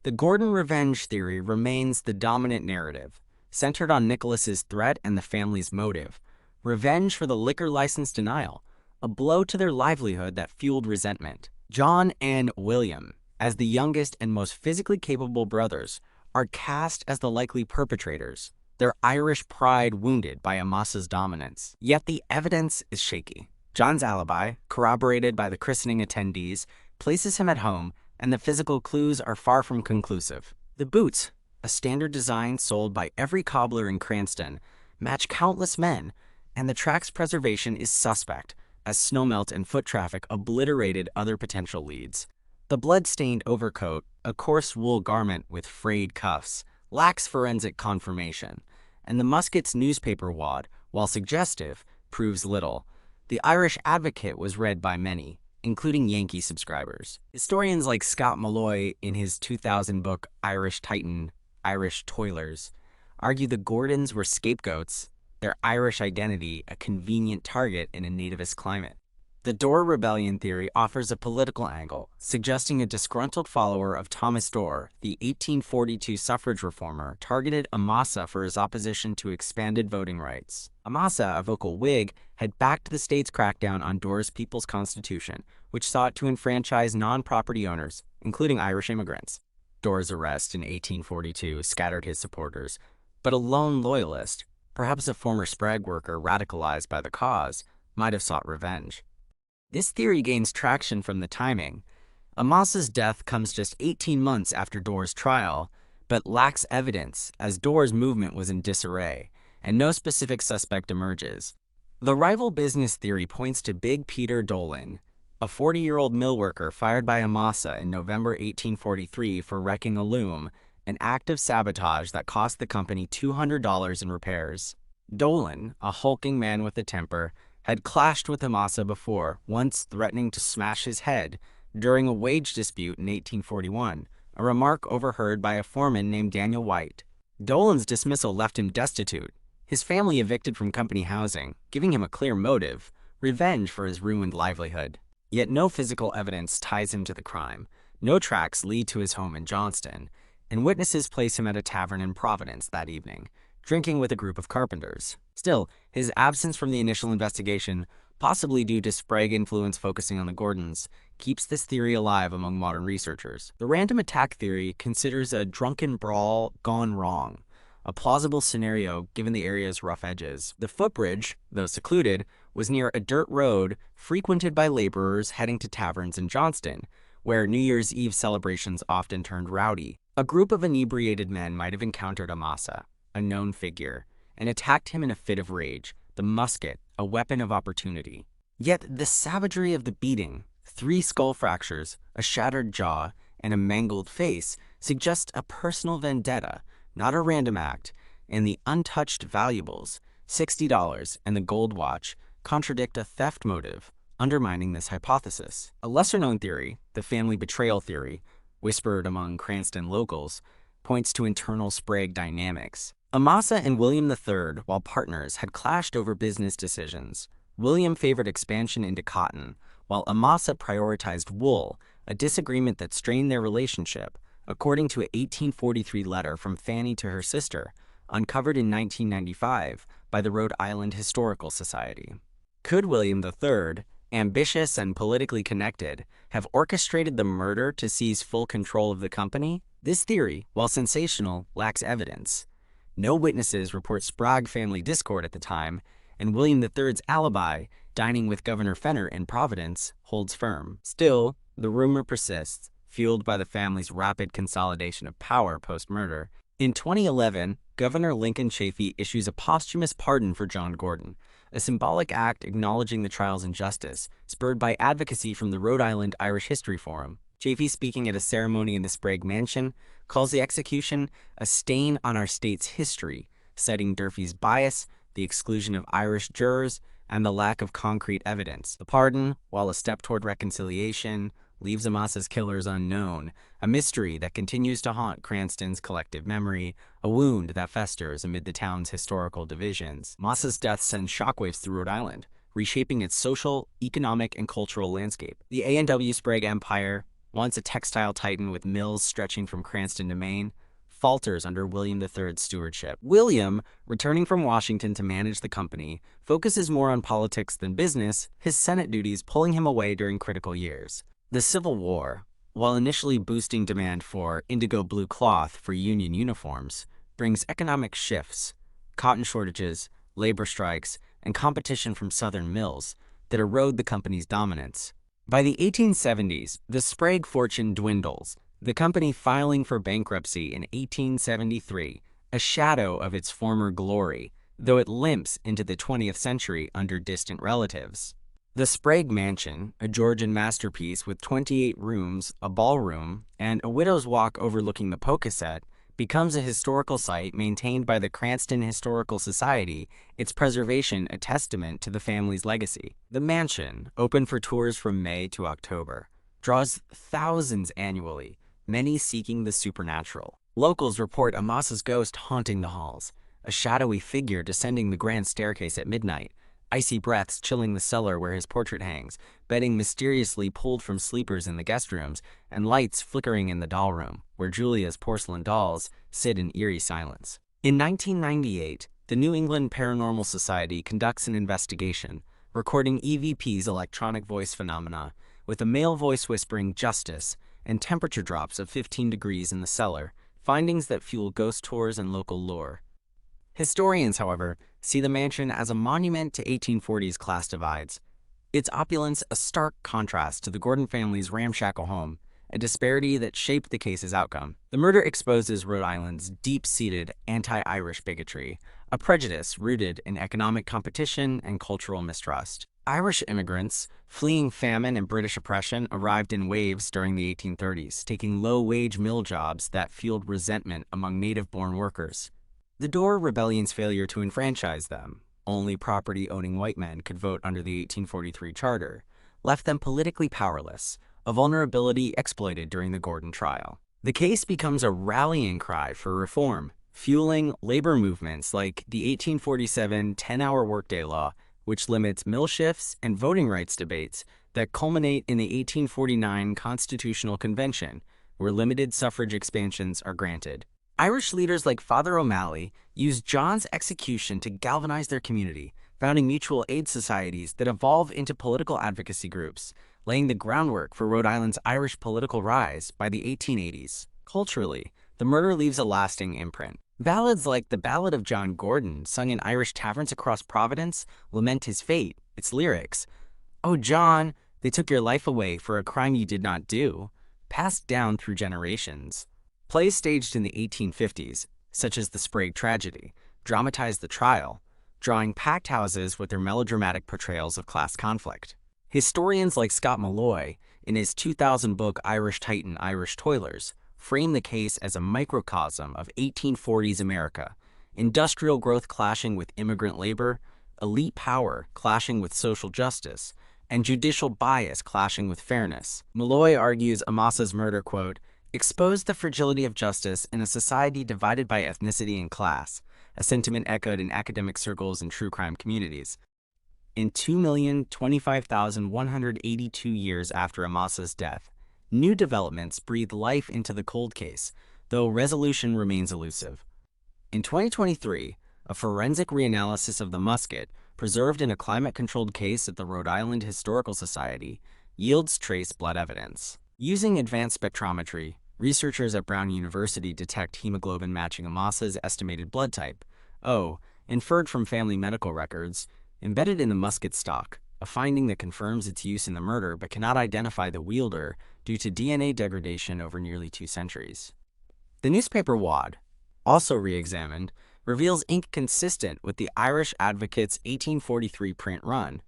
The Gordon revenge theory remains the dominant narrative, centered on Nicholas's threat and the family's motive. Revenge for the liquor license denial, a blow to their livelihood that fueled resentment. John and William, as the youngest and most physically capable brothers, are cast as the likely perpetrators, their Irish pride wounded by Amasa's dominance. Yet the evidence is shaky. John's alibi, corroborated by the christening attendees, places him at home, and the physical clues are far from conclusive. The boots, a standard design sold by every cobbler in Cranston, match countless men, and the track's preservation is suspect, as snowmelt and foot traffic obliterated other potential leads. The blood-stained overcoat, a coarse wool garment with frayed cuffs, lacks forensic confirmation, and the musket's newspaper wad, while suggestive, proves little. The Irish Advocate was read by many, including Yankee subscribers. Historians like Scott Malloy, in his 2000 book Irish Titan, Irish Toilers, argue the Gordons were scapegoats, their Irish identity a convenient target in a nativist climate. The Dorr Rebellion theory offers a political angle, suggesting a disgruntled follower of Thomas Dorr, the 1842 suffrage reformer, targeted Amasa for his opposition to expanded voting rights. Amasa, a vocal Whig, had backed the state's crackdown on Dorr's People's Constitution, which sought to enfranchise non-property owners, including Irish immigrants. Dorr's arrest in 1842 scattered his supporters, but a lone loyalist, perhaps a former Sprague worker radicalized by the cause, might have sought revenge. This theory gains traction from the timing. Amasa's death comes just 18 months after Dorr's trial, but lacks evidence as Dorr's movement was in disarray, and no specific suspect emerges. The rival business theory points to Big Peter Dolan, a 40-year-old mill worker fired by Amasa in November 1843 for wrecking a loom, an act of sabotage that cost the company $200 in repairs. Dolan, a hulking man with a temper, had clashed with Amasa before, once threatening to smash his head during a wage dispute in 1841, a remark overheard by a foreman named Daniel White. Dolan's dismissal left him destitute, his family evicted from company housing, giving him a clear motive: revenge for his ruined livelihood. Yet no physical evidence ties him to the crime, no tracks lead to his home in Johnston, and witnesses place him at a tavern in Providence that evening, drinking with a group of carpenters. Still, his absence from the initial investigation, possibly due to Sprague influence focusing on the Gordons, keeps this theory alive among modern researchers. The random attack theory considers a drunken brawl gone wrong, a plausible scenario given the area's rough edges. The footbridge, though secluded, was near a dirt road frequented by laborers heading to taverns in Johnston, where New Year's Eve celebrations often turned rowdy. A group of inebriated men might have encountered Amasa, a known figure, and attacked him in a fit of rage, the musket a weapon of opportunity. Yet the savagery of the beating, 3 skull fractures, a shattered jaw, and a mangled face suggest a personal vendetta, not a random act, and the untouched valuables, $60 and the gold watch, contradict a theft motive, undermining this hypothesis. A lesser-known theory, the family betrayal theory, whispered among Cranston locals, points to internal Sprague dynamics. Amasa and William III, while partners, had clashed over business decisions. William favored expansion into cotton, while Amasa prioritized wool, a disagreement that strained their relationship, according to an 1843 letter from Fanny to her sister, uncovered in 1995 by the Rhode Island Historical Society. Could William III, ambitious and politically connected, have orchestrated the murder to seize full control of the company? This theory, while sensational, lacks evidence. No witnesses report Sprague family discord at the time, and William III's alibi, dining with Governor Fenner in Providence, holds firm. Still, the rumor persists, fueled by the family's rapid consolidation of power post-murder. In 2011, Governor Lincoln Chafee issues a posthumous pardon for John Gordon, a symbolic act acknowledging the trial's injustice, spurred by advocacy from the Rhode Island Irish History Forum. Chafee, speaking at a ceremony in the Sprague mansion, calls the execution a stain on our state's history, citing Durfee's bias, the exclusion of Irish jurors, and the lack of concrete evidence. The pardon, while a step toward reconciliation, leaves Amasa's killers unknown, a mystery that continues to haunt Cranston's collective memory, a wound that festers amid the town's historical divisions. Amasa's death sends shockwaves through Rhode Island, reshaping its social, economic, and cultural landscape. The A&W Sprague empire, once a textile titan with mills stretching from Cranston to Maine, falters under William III's stewardship. William, returning from Washington to manage the company, focuses more on politics than business, his Senate duties pulling him away during critical years. The Civil War, while initially boosting demand for indigo blue cloth for Union uniforms, brings economic shifts, cotton shortages, labor strikes, and competition from Southern mills that erode the company's dominance. By the 1870s, the Sprague fortune dwindles, the company filing for bankruptcy in 1873, a shadow of its former glory, though it limps into the 20th century under distant relatives. The Sprague Mansion, a Georgian masterpiece with 28 rooms, a ballroom, and a widow's walk overlooking the Pocasset, becomes a historical site maintained by the Cranston Historical Society, its preservation a testament to the family's legacy. The mansion, open for tours from May to October, draws thousands annually, many seeking the supernatural. Locals report Amasa's ghost haunting the halls, a shadowy figure descending the grand staircase at midnight, icy breaths chilling the cellar where his portrait hangs, bedding mysteriously pulled from sleepers in the guest rooms, and lights flickering in the doll room, where Julia's porcelain dolls sit in eerie silence. In 1998, the New England Paranormal Society conducts an investigation, recording EVP's electronic voice phenomena, with a male voice whispering "justice" and temperature drops of 15 degrees in the cellar, findings that fuel ghost tours and local lore. Historians, however, see the mansion as a monument to 1840s class divides. Its opulence a stark contrast to the Gordon family's ramshackle home, a disparity that shaped the case's outcome. The murder exposes Rhode Island's deep-seated anti-Irish bigotry, a prejudice rooted in economic competition and cultural mistrust. Irish immigrants, fleeing famine and British oppression, arrived in waves during the 1830s, taking low-wage mill jobs that fueled resentment among native-born workers. The Dorr Rebellion's failure to enfranchise them, only property-owning white men could vote under the 1843 charter, left them politically powerless, a vulnerability exploited during the Gordon trial. The case becomes a rallying cry for reform, fueling labor movements like the 1847 10-hour workday law, which limits mill shifts and voting rights debates that culminate in the 1849 Constitutional Convention, where limited suffrage expansions are granted. Irish leaders like Father O'Malley used John's execution to galvanize their community, founding mutual aid societies that evolve into political advocacy groups, laying the groundwork for Rhode Island's Irish political rise by the 1880s. Culturally, the murder leaves a lasting imprint. Ballads like the Ballad of John Gordon, sung in Irish taverns across Providence, lament his fate. Its lyrics, "Oh John, they took your life away for a crime you did not do," passed down through generations. Plays staged in the 1850s, such as the Sprague tragedy, dramatized the trial, drawing packed houses with their melodramatic portrayals of class conflict. Historians like Scott Malloy, in his 2000 book Irish Titan, Irish Toilers, frame the case as a microcosm of 1840s America, industrial growth clashing with immigrant labor, elite power clashing with social justice, and judicial bias clashing with fairness. Malloy argues Amasa's murder, quote, exposed the fragility of justice in a society divided by ethnicity and class, a sentiment echoed in academic circles and true crime communities. In 2,025,182 years after Amasa's death, new developments breathe life into the cold case, though resolution remains elusive. In 2023, a forensic reanalysis of the musket, preserved in a climate-controlled case at the Rhode Island Historical Society, yields trace blood evidence. Using advanced spectrometry, researchers at Brown University detect hemoglobin matching Amasa's estimated blood type, O, inferred from family medical records, embedded in the musket stock, a finding that confirms its use in the murder but cannot identify the wielder due to DNA degradation over nearly 2 centuries. The newspaper wad, also re-examined, reveals ink consistent with the Irish Advocate's 1843 print run,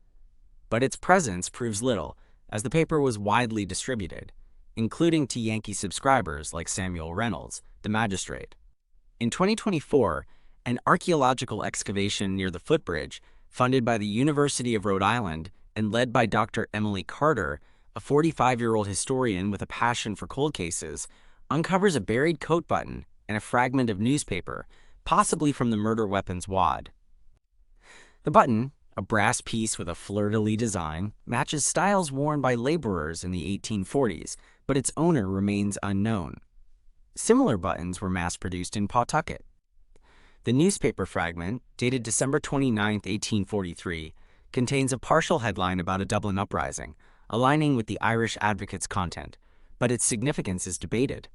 but its presence proves little, as the paper was widely distributed, including to Yankee subscribers like Samuel Reynolds, the magistrate. In 2024, an archaeological excavation near the footbridge, funded by the University of Rhode Island and led by Dr. Emily Carter, a 45-year-old historian with a passion for cold cases, uncovers a buried coat button and a fragment of newspaper, possibly from the murder weapon's wad. The button, a brass piece with a fleur-de-lis design, matches styles worn by laborers in the 1840s, but its owner remains unknown. Similar buttons were mass-produced in Pawtucket. The newspaper fragment, dated December 29, 1843, contains a partial headline about a Dublin uprising, aligning with the Irish Advocate's content, but its significance is debated.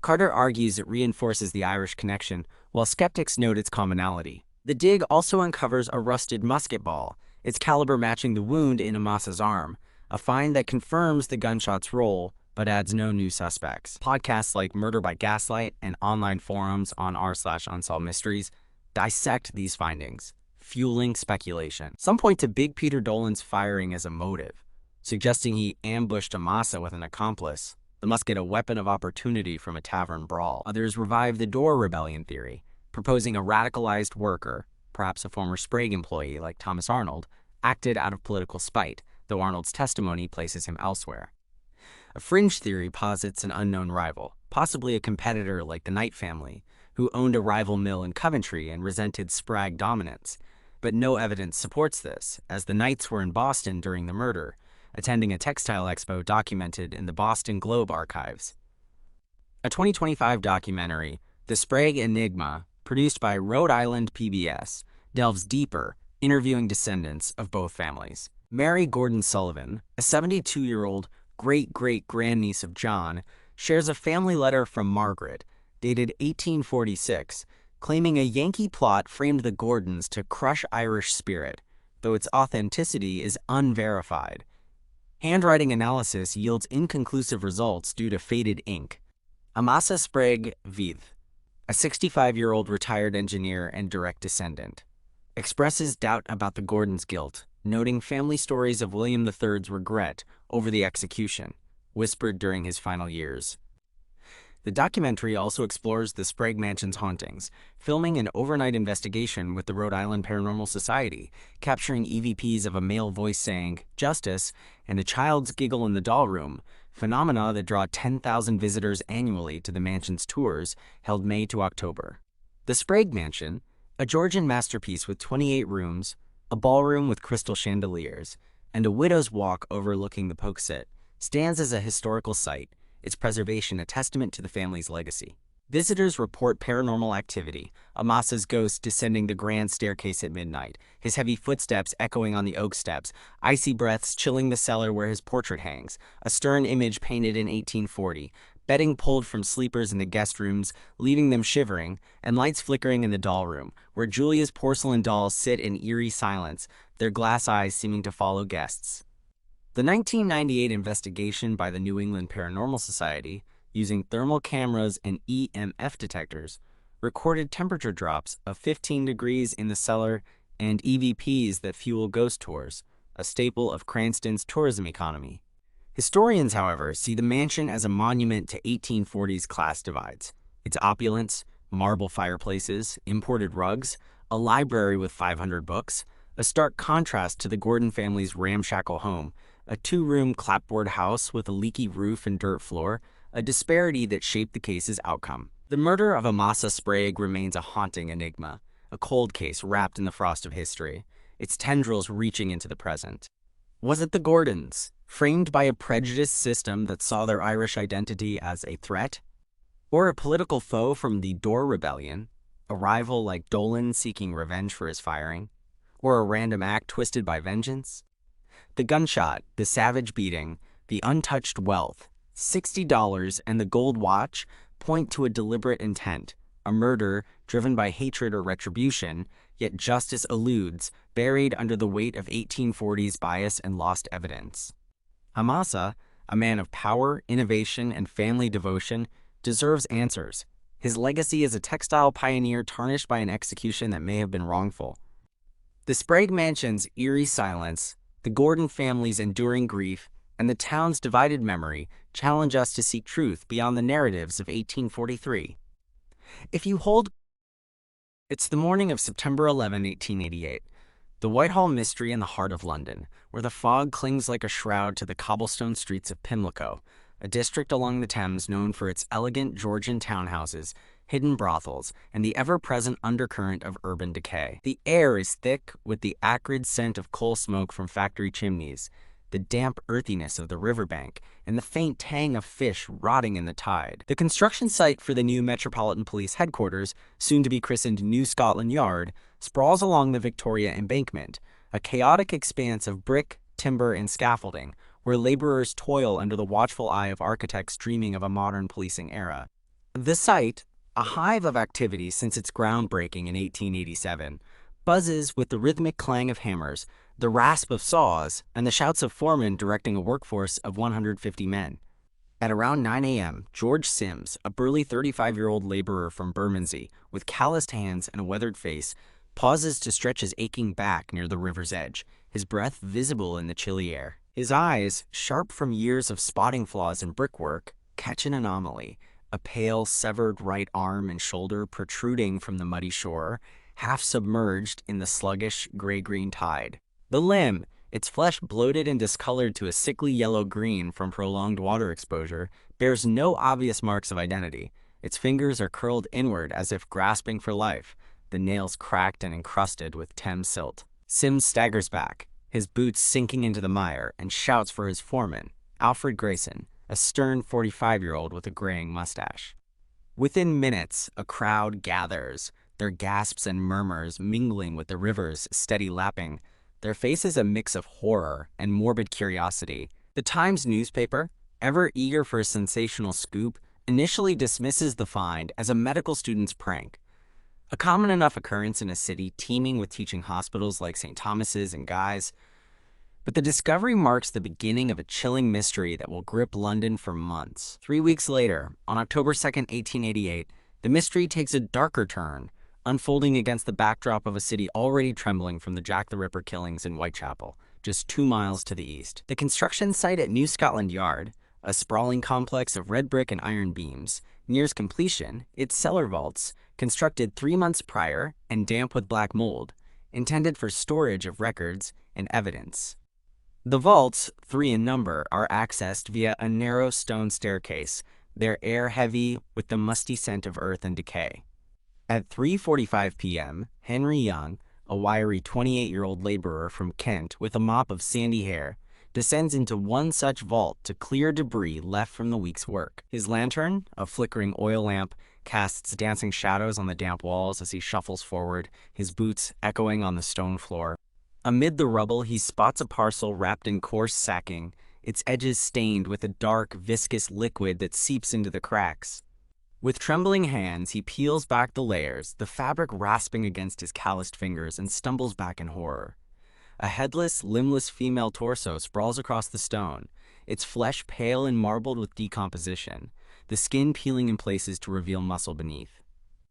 Carter argues it reinforces the Irish connection, while skeptics note its commonality. The dig also uncovers a rusted musket ball, its caliber matching the wound in Amasa's arm, a find that confirms the gunshot's role, but adds no new suspects. Podcasts like Murder by Gaslight and online forums on r/Unsolved Mysteries dissect these findings, fueling speculation. Some point to Big Peter Dolan's firing as a motive, suggesting he ambushed Amasa with an accomplice, the musket a weapon of opportunity from a tavern brawl. Others revive the Door Rebellion theory, proposing a radicalized worker, perhaps a former Sprague employee like Thomas Arnold, acted out of political spite, though Arnold's testimony places him elsewhere. A fringe theory posits an unknown rival, possibly a competitor like the Knight family, who owned a rival mill in Coventry and resented Sprague dominance. But no evidence supports this, as the Knights were in Boston during the murder, attending a textile expo documented in the Boston Globe archives. A 2025 documentary, The Sprague Enigma, produced by Rhode Island PBS, delves deeper, interviewing descendants of both families. Mary Gordon Sullivan, a 72-year-old great-great-grandniece of John, shares a family letter from Margaret, dated 1846, claiming a Yankee plot framed the Gordons to crush Irish spirit, though its authenticity is unverified. Handwriting analysis yields inconclusive results due to faded ink. Amasa Sprague Wythe, a 65-year-old retired engineer and direct descendant, expresses doubt about the Gordons' guilt, noting family stories of William III's regret over the execution, whispered during his final years. The documentary also explores the Sprague Mansion's hauntings, filming an overnight investigation with the Rhode Island Paranormal Society, capturing EVPs of a male voice saying, "Justice," and a child's giggle in the doll room, phenomena that draw 10,000 visitors annually to the mansion's tours, held May to October. The Sprague Mansion, a Georgian masterpiece with 28 rooms, a ballroom with crystal chandeliers, and a widow's walk overlooking the Poughkeepsie, stands as a historical site, its preservation a testament to the family's legacy. Visitors report paranormal activity, Amasa's ghost descending the grand staircase at midnight, his heavy footsteps echoing on the oak steps, icy breaths chilling the cellar where his portrait hangs, a stern image painted in 1840, bedding pulled from sleepers in the guest rooms, leaving them shivering, and lights flickering in the doll room, where Julia's porcelain dolls sit in eerie silence, their glass eyes seeming to follow guests. The 1998 investigation by the New England Paranormal Society, using thermal cameras and EMF detectors, recorded temperature drops of 15 degrees in the cellar and EVPs that fuel ghost tours, a staple of Cranston's tourism economy. Historians, however, see the mansion as a monument to 1840s class divides. Its opulence, marble fireplaces, imported rugs, a library with 500 books, a stark contrast to the Gordon family's ramshackle home, a two-room clapboard house with a leaky roof and dirt floor, a disparity that shaped the case's outcome. The murder of Amasa Sprague remains a haunting enigma, a cold case wrapped in the frost of history, its tendrils reaching into the present. Was it the Gordons, framed by a prejudiced system that saw their Irish identity as a threat? Or a political foe from the Dorr Rebellion, a rival like Dolan seeking revenge for his firing? Or a random act twisted by vengeance? The gunshot, the savage beating, the untouched wealth, $60 and the gold watch point to a deliberate intent, a murder driven by hatred or retribution, yet justice eludes, buried under the weight of 1840s bias and lost evidence. Amasa, a man of power, innovation, and family devotion, deserves answers. His legacy as a textile pioneer tarnished by an execution that may have been wrongful. The Sprague mansion's eerie silence, the Gordon family's enduring grief, and the town's divided memory challenge us to seek truth beyond the narratives of 1843. It's the morning of September 11, 1888, the Whitehall Mystery in the heart of London, where the fog clings like a shroud to the cobblestone streets of Pimlico, a district along the Thames known for its elegant Georgian townhouses, hidden brothels, and the ever-present undercurrent of urban decay. The air is thick with the acrid scent of coal smoke from factory chimneys, the damp earthiness of the riverbank, and the faint tang of fish rotting in the tide. The construction site for the new Metropolitan Police headquarters, soon to be christened New Scotland Yard, sprawls along the Victoria Embankment, a chaotic expanse of brick, timber, and scaffolding, where laborers toil under the watchful eye of architects dreaming of a modern policing era. The site, a hive of activity since its groundbreaking in 1887, buzzes with the rhythmic clang of hammers, the rasp of saws, and the shouts of foremen directing a workforce of 150 men. At around 9 a.m., George Sims, a burly 35-year-old laborer from Bermondsey, with calloused hands and a weathered face, pauses to stretch his aching back near the river's edge, his breath visible in the chilly air. His eyes, sharp from years of spotting flaws in brickwork, catch an anomaly, a pale, severed right arm and shoulder protruding from the muddy shore, half submerged in the sluggish, gray-green tide. The limb, its flesh bloated and discolored to a sickly yellow-green from prolonged water exposure, bears no obvious marks of identity. Its fingers are curled inward as if grasping for life, the nails cracked and encrusted with Thames silt. Sims staggers back, his boots sinking into the mire, and shouts for his foreman, Alfred Grayson, a stern 45-year-old with a graying mustache. Within minutes, a crowd gathers, their gasps and murmurs mingling with the river's steady lapping, their faces a mix of horror and morbid curiosity. The Times newspaper, ever eager for a sensational scoop, initially dismisses the find as a medical student's prank, a common enough occurrence in a city teeming with teaching hospitals like St. Thomas's and Guy's. But the discovery marks the beginning of a chilling mystery that will grip London for months. 3 weeks later, on October 2, 1888, the mystery takes a darker turn, unfolding against the backdrop of a city already trembling from the Jack the Ripper killings in Whitechapel, just 2 miles to the east. The construction site at New Scotland Yard, a sprawling complex of red brick and iron beams, nears completion. Its cellar vaults, constructed 3 months prior and damp with black mold, intended for storage of records and evidence. The vaults, 3 in number, are accessed via a narrow stone staircase, their air heavy with the musty scent of earth and decay. At 3:45 p.m., Henry Young, a wiry 28-year-old laborer from Kent with a mop of sandy hair, descends into one such vault to clear debris left from the week's work. His lantern, a flickering oil lamp, casts dancing shadows on the damp walls as he shuffles forward, his boots echoing on the stone floor. Amid the rubble, he spots a parcel wrapped in coarse sacking, its edges stained with a dark, viscous liquid that seeps into the cracks. With trembling hands, he peels back the layers, the fabric rasping against his calloused fingers, and stumbles back in horror. A headless, limbless female torso sprawls across the stone, its flesh pale and marbled with decomposition, the skin peeling in places to reveal muscle beneath.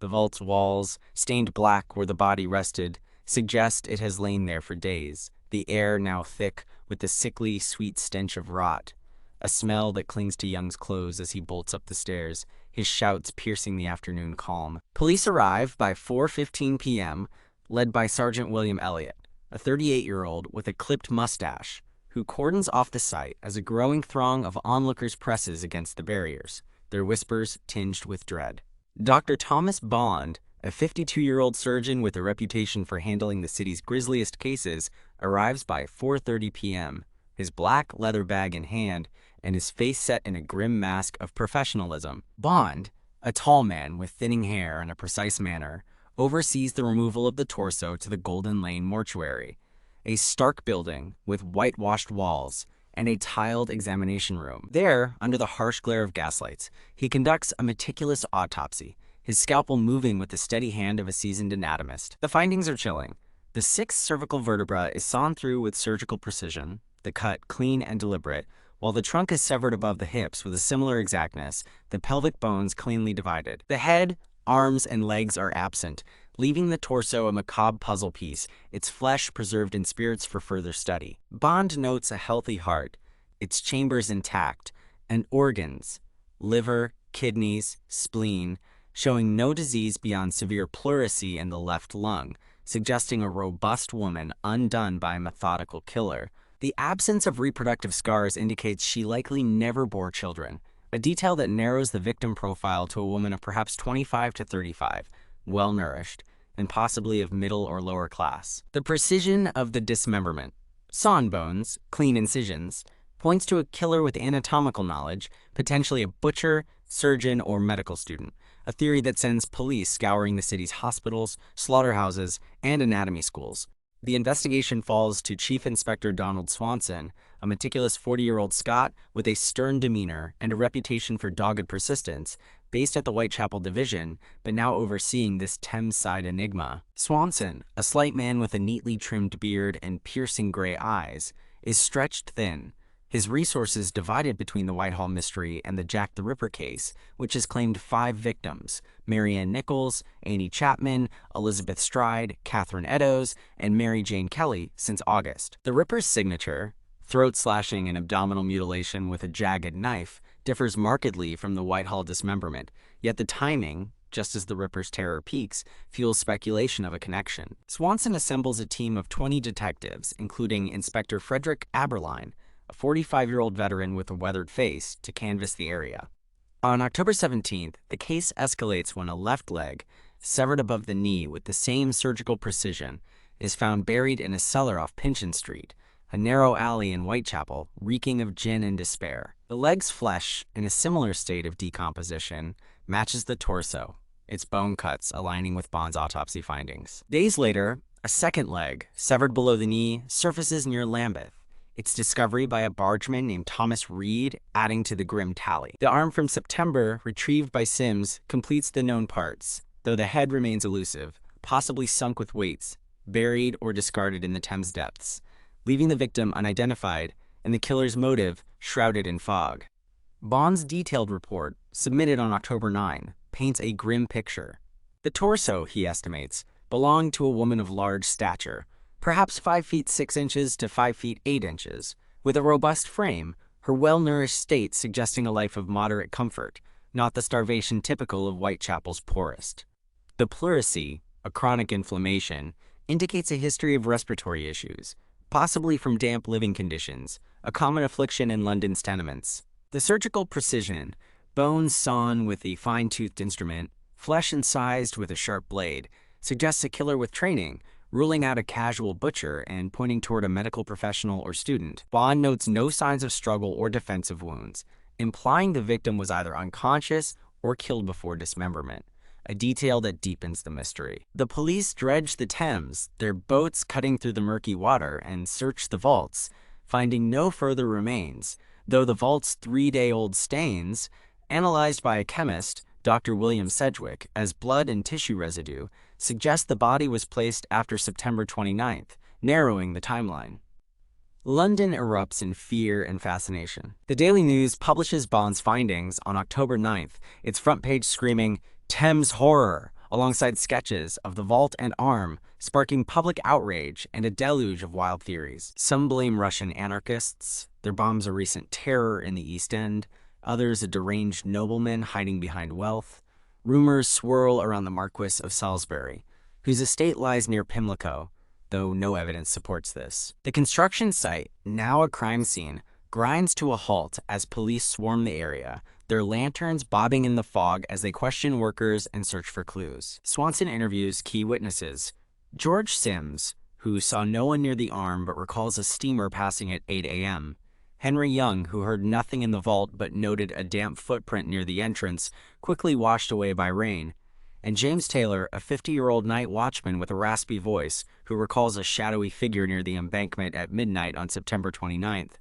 The vault's walls, stained black where the body rested, suggest it has lain there for days, the air now thick with the sickly, sweet stench of rot, a smell that clings to Young's clothes as he bolts up the stairs, his shouts piercing the afternoon calm. Police arrive by 4:15 p.m., led by Sergeant William Elliott, a 38-year-old with a clipped mustache, who cordons off the site as a growing throng of onlookers presses against the barriers, their whispers tinged with dread. Dr. Thomas Bond, a 52-year-old surgeon with a reputation for handling the city's grisliest cases, arrives by 4:30 p.m., his black leather bag in hand and his face set in a grim mask of professionalism. Bond, a tall man with thinning hair and a precise manner, oversees the removal of the torso to the Golden Lane mortuary, a stark building with whitewashed walls and a tiled examination room. There, under the harsh glare of gaslights, he conducts a meticulous autopsy, his scalpel moving with the steady hand of a seasoned anatomist. The findings are chilling. The sixth cervical vertebra is sawn through with surgical precision, the cut clean and deliberate, while the trunk is severed above the hips with a similar exactness, the pelvic bones cleanly divided. The head, arms, and legs are absent, leaving the torso a macabre puzzle piece, its flesh preserved in spirits for further study. Bond notes a healthy heart, its chambers intact, and organs, liver, kidneys, spleen, showing no disease beyond severe pleurisy in the left lung, suggesting a robust woman undone by a methodical killer. The absence of reproductive scars indicates she likely never bore children, a detail that narrows the victim profile to a woman of perhaps 25 to 35, well-nourished, and possibly of middle or lower class. The precision of the dismemberment, sawn bones, clean incisions, points to a killer with anatomical knowledge, potentially a butcher, surgeon, or medical student, a theory that sends police scouring the city's hospitals, slaughterhouses, and anatomy schools. The investigation falls to Chief Inspector Donald Swanson, a meticulous 40-year-old Scot with a stern demeanor and a reputation for dogged persistence, based at the Whitechapel Division, but now overseeing this Thames-side enigma. Swanson, a slight man with a neatly trimmed beard and piercing gray eyes, is stretched thin, his resources divided between the Whitehall Mystery and the Jack the Ripper case, which has claimed 5 victims: Marianne Nichols, Annie Chapman, Elizabeth Stride, Catherine Eddowes, and Mary Jane Kelly since August. The Ripper's signature, throat slashing and abdominal mutilation with a jagged knife, differs markedly from the Whitehall dismemberment, yet the timing, just as the Ripper's terror peaks, fuels speculation of a connection. Swanson assembles a team of 20 detectives, including Inspector Frederick Aberline, a 45-year-old veteran with a weathered face, to canvass the area. On October 17th, the case escalates when a left leg, severed above the knee with the same surgical precision, is found buried in a cellar off Pynchon Street, a narrow alley in Whitechapel, reeking of gin and despair. The leg's flesh, in a similar state of decomposition, matches the torso, its bone cuts aligning with Bond's autopsy findings. Days later, a second leg, severed below the knee, surfaces near Lambeth, its discovery by a bargeman named Thomas Reed adding to the grim tally. The arm from September, retrieved by Sims, completes the known parts, though the head remains elusive, possibly sunk with weights, buried or discarded in the Thames depths, leaving the victim unidentified and the killer's motive shrouded in fog. Bond's detailed report, submitted on October 9, paints a grim picture. The torso, he estimates, belonged to a woman of large stature, perhaps 5 feet 6 inches to 5 feet 8 inches, with a robust frame, her well-nourished state suggesting a life of moderate comfort, not the starvation typical of Whitechapel's poorest. The pleurisy, a chronic inflammation, indicates a history of respiratory issues, possibly from damp living conditions, a common affliction in London's tenements. The surgical precision, bones sawn with a fine-toothed instrument, flesh incised with a sharp blade, suggests a killer with training, ruling out a casual butcher and pointing toward a medical professional or student. Bond notes no signs of struggle or defensive wounds, implying the victim was either unconscious or killed before dismemberment, a detail that deepens the mystery. The police dredge the Thames, their boats cutting through the murky water, and search the vaults, finding no further remains, though the vault's 3-day-old stains, analyzed by a chemist, Dr. William Sedgwick, as blood and tissue residue, suggest the body was placed after September 29th, narrowing the timeline. London erupts in fear and fascination. The Daily News publishes Bond's findings on October 9th, its front page screaming, "Thames Horror," alongside sketches of the vault and arm, sparking public outrage and a deluge of wild theories. Some blame Russian anarchists, their bombs a recent terror in the East End, others a deranged nobleman hiding behind wealth. Rumors swirl around the Marquis of Salisbury, whose estate lies near Pimlico, though no evidence supports this. The construction site, now a crime scene, grinds to a halt as police swarm the area, their lanterns bobbing in the fog as they question workers and search for clues. Swanson interviews key witnesses. George Sims, who saw no one near the arm but recalls a steamer passing at 8 a.m. Henry Young, who heard nothing in the vault but noted a damp footprint near the entrance, quickly washed away by rain. And James Taylor, a 50-year-old night watchman with a raspy voice, who recalls a shadowy figure near the embankment at midnight on September 29th.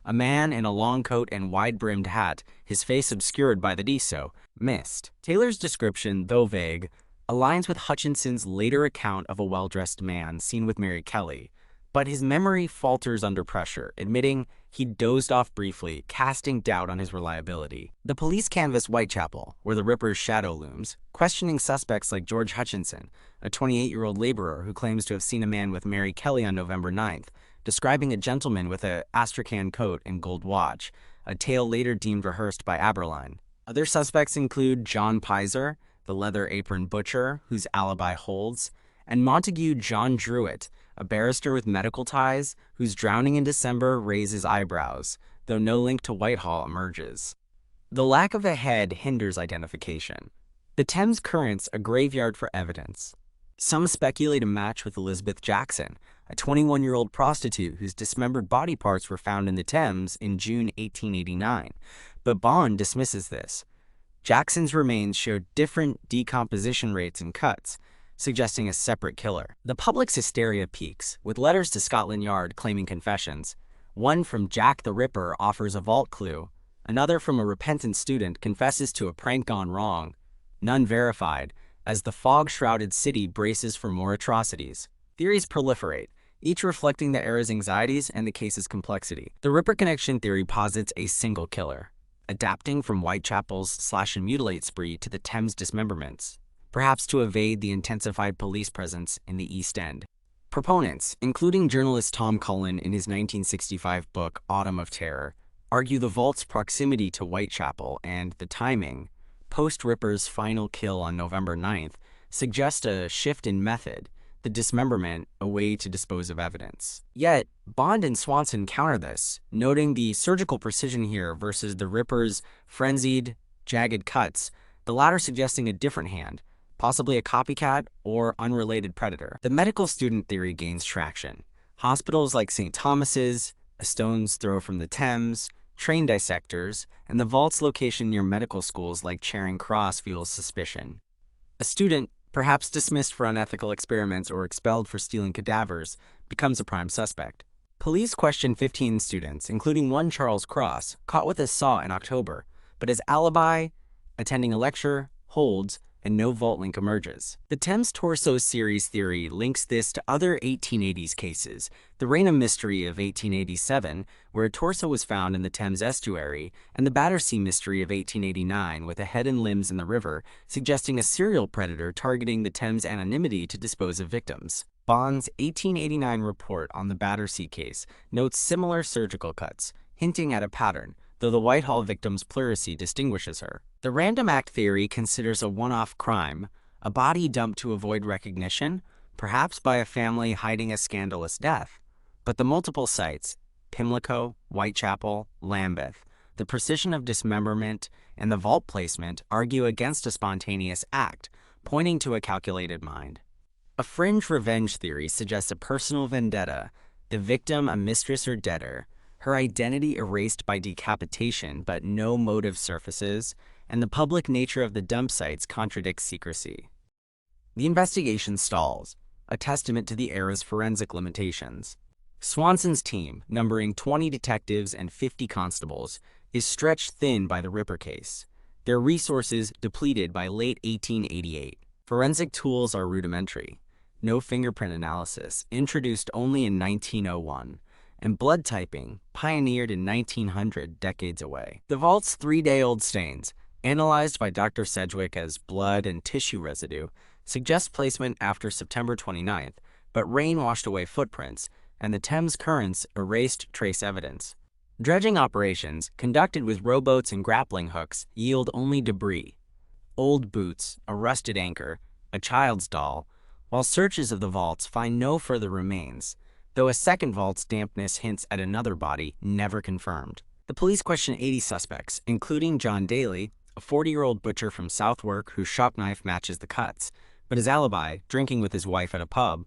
A man in a long coat and wide-brimmed hat, his face obscured by the diso, missed. Taylor's description, though vague, aligns with Hutchinson's later account of a well-dressed man seen with Mary Kelly, but his memory falters under pressure, admitting he dozed off briefly, casting doubt on his reliability. The police canvass Whitechapel, where the Ripper's shadow looms, questioning suspects like George Hutchinson, a 28-year-old laborer who claims to have seen a man with Mary Kelly on November 9th, describing a gentleman with an astrakhan coat and gold watch, a tale later deemed rehearsed by Aberline. Other suspects include John Pizer, the leather-apron butcher, whose alibi holds, and Montague John Druitt, a barrister with medical ties, whose drowning in December raises eyebrows, though no link to Whitehall emerges. The lack of a head hinders identification. The Thames Current's a graveyard for evidence. Some speculate a match with Elizabeth Jackson, a 21-year-old prostitute whose dismembered body parts were found in the Thames in June 1889, but Bond dismisses this. Jackson's remains showed different decomposition rates and cuts, suggesting a separate killer. The public's hysteria peaks, with letters to Scotland Yard claiming confessions. One from Jack the Ripper offers a vault clue. Another from a repentant student confesses to a prank gone wrong. None verified, as the fog-shrouded city braces for more atrocities. Theories proliferate, each reflecting the era's anxieties and the case's complexity. The Ripper connection theory posits a single killer, adapting from Whitechapel's slash-and-mutilate spree to the Thames dismemberments, perhaps to evade the intensified police presence in the East End. Proponents, including journalist Tom Cullen in his 1965 book Autumn of Terror, argue the vault's proximity to Whitechapel and the timing, post-Ripper's final kill on November 9th, suggest a shift in method, the dismemberment a way to dispose of evidence. Yet, Bond and Swanson counter this, noting the surgical precision here versus the Ripper's frenzied, jagged cuts, the latter suggesting a different hand, possibly a copycat or unrelated predator. The medical student theory gains traction. Hospitals like St. Thomas's, a stone's throw from the Thames, train dissectors, and the vault's location near medical schools like Charing Cross fuels suspicion. A student, perhaps dismissed for unethical experiments or expelled for stealing cadavers, becomes a prime suspect. Police question 15 students, including one Charles Cross, caught with a saw in October, but his alibi, attending a lecture, holds, and no vault link emerges. The Thames Torso Series theory links this to other 1880s cases, the Reign of Mystery of 1887, where a torso was found in the Thames estuary, and the Battersea Mystery of 1889, with a head and limbs in the river, suggesting a serial predator targeting the Thames anonymity to dispose of victims. Bond's 1889 report on the Battersea case notes similar surgical cuts, hinting at a pattern, though the Whitehall victim's pleurisy distinguishes her. The random act theory considers a one-off crime, a body dumped to avoid recognition, perhaps by a family hiding a scandalous death. But the multiple sites, Pimlico, Whitechapel, Lambeth, the precision of dismemberment, and the vault placement argue against a spontaneous act, pointing to a calculated mind. A fringe revenge theory suggests a personal vendetta, the victim a mistress or debtor, her identity erased by decapitation but no motive surfaces, and the public nature of the dump sites contradicts secrecy. The investigation stalls, a testament to the era's forensic limitations. Swanson's team, numbering 20 detectives and 50 constables, is stretched thin by the Ripper case, their resources depleted by late 1888. Forensic tools are rudimentary. No fingerprint analysis, introduced only in 1901. And blood typing, pioneered in 1900, decades away. The vault's 3-day-old stains, analyzed by Dr. Sedgwick as blood and tissue residue, suggest placement after September 29th, but rain washed away footprints, and the Thames currents erased trace evidence. Dredging operations, conducted with rowboats and grappling hooks, yield only debris. Old boots, a rusted anchor, a child's doll, while searches of the vaults find no further remains, though a second vault's dampness hints at another body never confirmed. The police question 80 suspects, including John Daly, a 40-year-old butcher from Southwark whose shop knife matches the cuts, but his alibi, drinking with his wife at a pub,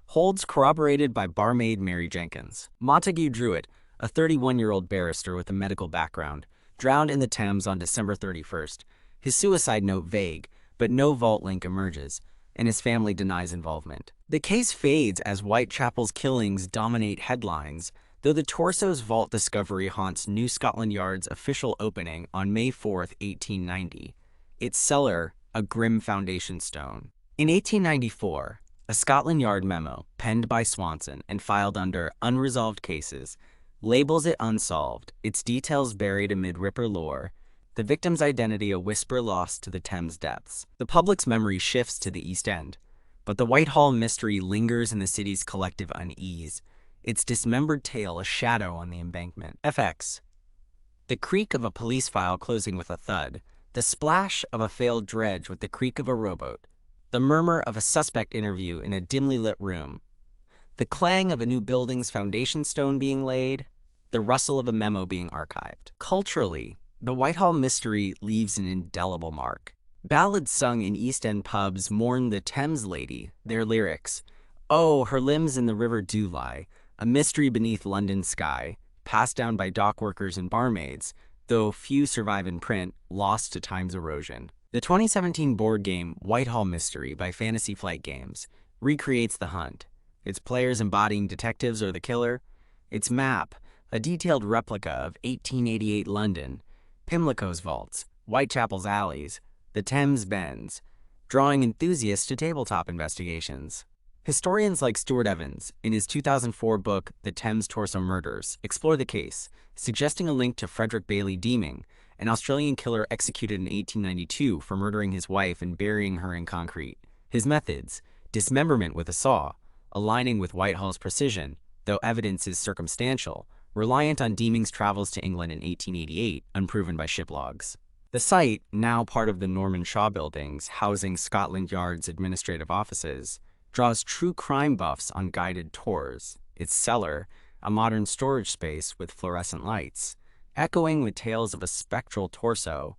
holds corroborated by barmaid Mary Jenkins. Montague Druitt, a 31-year-old barrister with a medical background, drowned in the Thames on December 31st. His suicide note vague, but no vault link emerges, and his family denies involvement. The case fades as Whitechapel's killings dominate headlines, though the torso's vault discovery haunts New Scotland Yard's official opening on May 4, 1890. Its cellar, a grim foundation stone. In 1894, a Scotland Yard memo, penned by Swanson and filed under Unresolved Cases, labels it unsolved, its details buried amid Ripper lore, the victim's identity a whisper lost to the Thames depths. The public's memory shifts to the East End, but the Whitehall Mystery lingers in the city's collective unease, its dismembered tail a shadow on the embankment. FX. The creak of a police file closing with a thud, the splash of a failed dredge with the creak of a rowboat, the murmur of a suspect interview in a dimly lit room, the clang of a new building's foundation stone being laid, the rustle of a memo being archived. Culturally, the Whitehall Mystery leaves an indelible mark. Ballads sung in East End pubs mourn the Thames lady, their lyrics. Oh, her limbs in the river do lie, a mystery beneath London sky, passed down by dock workers and barmaids, though few survive in print, lost to time's erosion. The 2017 board game Whitehall Mystery by Fantasy Flight Games recreates the hunt, its players embodying detectives or the killer, its map, a detailed replica of 1888 London, Pimlico's vaults, Whitechapel's alleys, the Thames bends, drawing enthusiasts to tabletop investigations. Historians like Stuart Evans, in his 2004 book The Thames Torso Murders, explore the case, suggesting a link to Frederick Bailey Deeming, an Australian killer executed in 1892 for murdering his wife and burying her in concrete. His methods, dismemberment with a saw, aligning with Whitehall's precision, though evidence is circumstantial, reliant on Deeming's travels to England in 1888, unproven by ship logs. The site, now part of the Norman Shaw buildings, housing Scotland Yard's administrative offices, draws true crime buffs on guided tours. Its cellar, a modern storage space with fluorescent lights, echoing with tales of a spectral torso,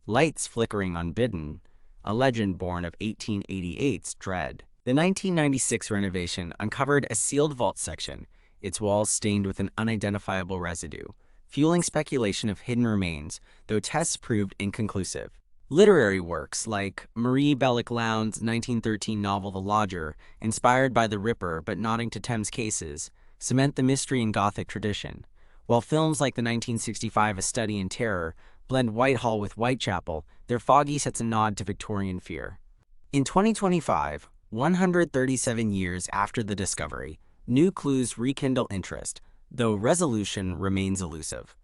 lights flickering unbidden, a legend born of 1888's dread. The 1996 renovation uncovered a sealed vault section, its walls stained with an unidentifiable residue, fueling speculation of hidden remains, though tests proved inconclusive. Literary works like Marie Belloc-Lowndes' 1913 novel The Lodger, inspired by the Ripper but nodding to Thames cases, cement the mystery and Gothic tradition, while films like the 1965 A Study in Terror blend Whitehall with Whitechapel, their foggy sets a nod to Victorian fear. In 2025, 137 years after the discovery, new clues rekindle interest, though resolution remains elusive.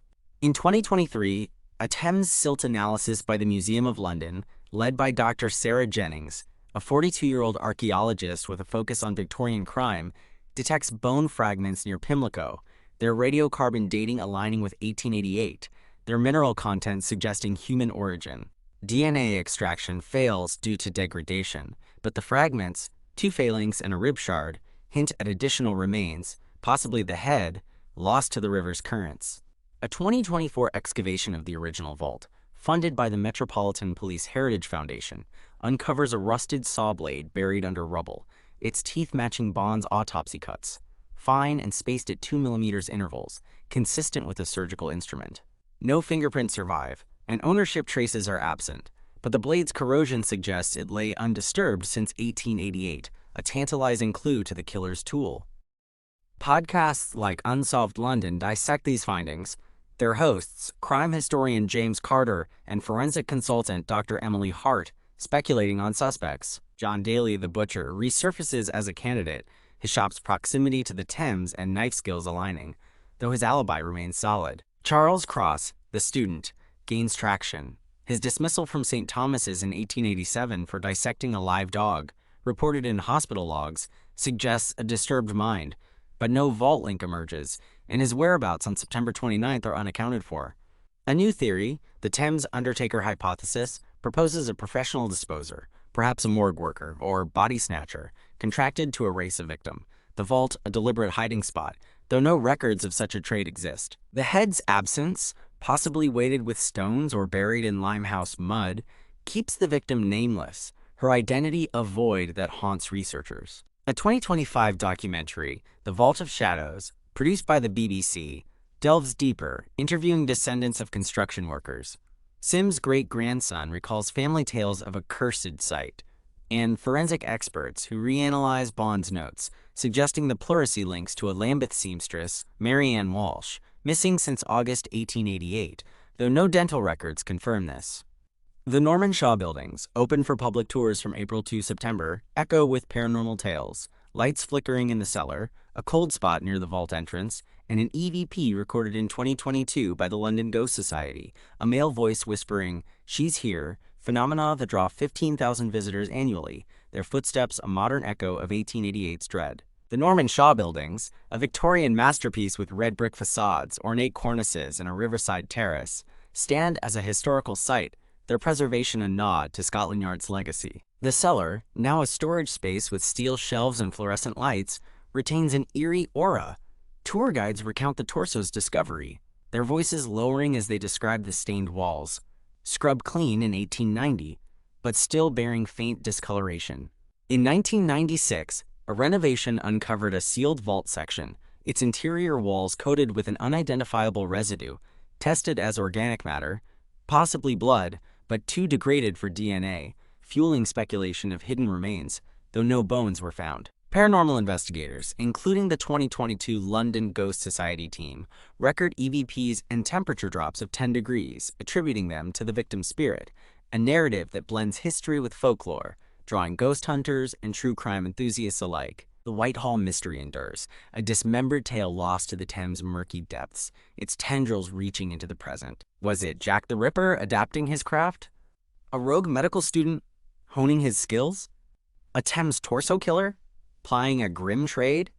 In 2023, a Thames silt analysis by the Museum of London, led by Dr. Sarah Jennings, a 42-year-old archaeologist with a focus on Victorian crime, detects bone fragments near Pimlico, their radiocarbon dating aligning with 1888, their mineral content suggesting human origin. DNA extraction fails due to degradation, but the fragments, 2 phalanx and a rib shard, hint at additional remains, possibly the head, lost to the river's currents. A 2024 excavation of the original vault, funded by the Metropolitan Police Heritage Foundation, uncovers a rusted saw blade buried under rubble, its teeth matching Bond's autopsy cuts, fine and spaced at 2 mm intervals, consistent with a surgical instrument. No fingerprints survive, and ownership traces are absent, but the blade's corrosion suggests it lay undisturbed since 1888, a tantalizing clue to the killer's tool. Podcasts like Unsolved London dissect these findings. Their hosts, crime historian James Carter and forensic consultant Dr. Emily Hart, speculating on suspects. John Daly, the butcher, resurfaces as a candidate, his shop's proximity to the Thames and knife skills aligning, though his alibi remains solid. Charles Cross, the student, gains traction. His dismissal from St. Thomas's in 1887 for dissecting a live dog, reported in hospital logs, suggests a disturbed mind, but no vault link emerges, and his whereabouts on September 29th are unaccounted for. A new theory, the Thames Undertaker hypothesis, proposes a professional disposer, perhaps a morgue worker or body snatcher, contracted to erase a victim. The vault, a deliberate hiding spot, though no records of such a trade exist. The head's absence, possibly weighted with stones or buried in Limehouse mud, keeps the victim nameless, her identity a void that haunts researchers. A 2025 documentary, The Vault of Shadows, produced by the BBC, delves deeper, interviewing descendants of construction workers. Sim's great-grandson recalls family tales of a cursed site, and forensic experts who reanalyze Bond's notes, suggesting the pleurisy links to a Lambeth seamstress, Mary Ann Walsh, missing since August 1888, though no dental records confirm this. The Norman Shaw Buildings, open for public tours from April to September, echo with paranormal tales, lights flickering in the cellar, a cold spot near the vault entrance, and an EVP recorded in 2022 by the London Ghost Society, a male voice whispering, "She's here," phenomena that draw 15,000 visitors annually, their footsteps a modern echo of 1888's dread. The Norman Shaw Buildings, a Victorian masterpiece with red brick facades, ornate cornices, and a riverside terrace, stand as a historical site, their preservation a nod to Scotland Yard's legacy. The cellar, now a storage space with steel shelves and fluorescent lights, retains an eerie aura. Tour guides recount the torso's discovery, their voices lowering as they describe the stained walls, scrubbed clean in 1890, but still bearing faint discoloration. In 1996, a renovation uncovered a sealed vault section, its interior walls coated with an unidentifiable residue, tested as organic matter, possibly blood, but too degraded for DNA, fueling speculation of hidden remains, though no bones were found. Paranormal investigators, including the 2022 London Ghost Society team, record EVPs and temperature drops of 10 degrees, attributing them to the victim's spirit, a narrative that blends history with folklore, drawing ghost hunters and true crime enthusiasts alike. The Whitehall Mystery endures, a dismembered tale lost to the Thames' murky depths, its tendrils reaching into the present. Was it Jack the Ripper adapting his craft? A rogue medical student honing his skills? A Thames torso killer plying a grim trade?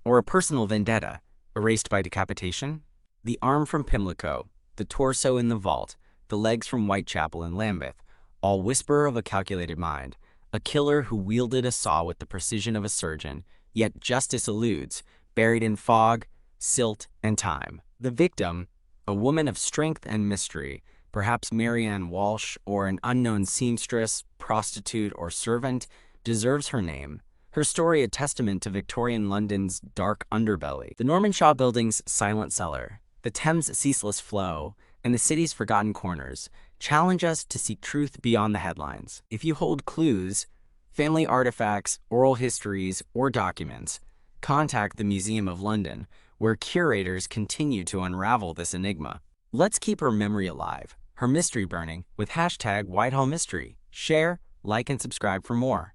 Or a personal vendetta erased by decapitation? The arm from Pimlico, the torso in the vault, the legs from Whitechapel and Lambeth, all whisper of a calculated mind. A killer who wielded a saw with the precision of a surgeon, yet justice eludes, buried in fog, silt, and time. The victim, a woman of strength and mystery, perhaps Mary Ann Walsh or an unknown seamstress, prostitute, or servant, deserves her name. Her story a testament to Victorian London's dark underbelly. The Norman Shaw Building's silent cellar, the Thames' ceaseless flow, and the city's forgotten corners challenge us to seek truth beyond the headlines. If you hold clues, family artifacts, oral histories, or documents, contact the Museum of London, where curators continue to unravel this enigma. Let's keep her memory alive, her mystery burning, with hashtag Whitehall Mystery. Share, like, and subscribe for more.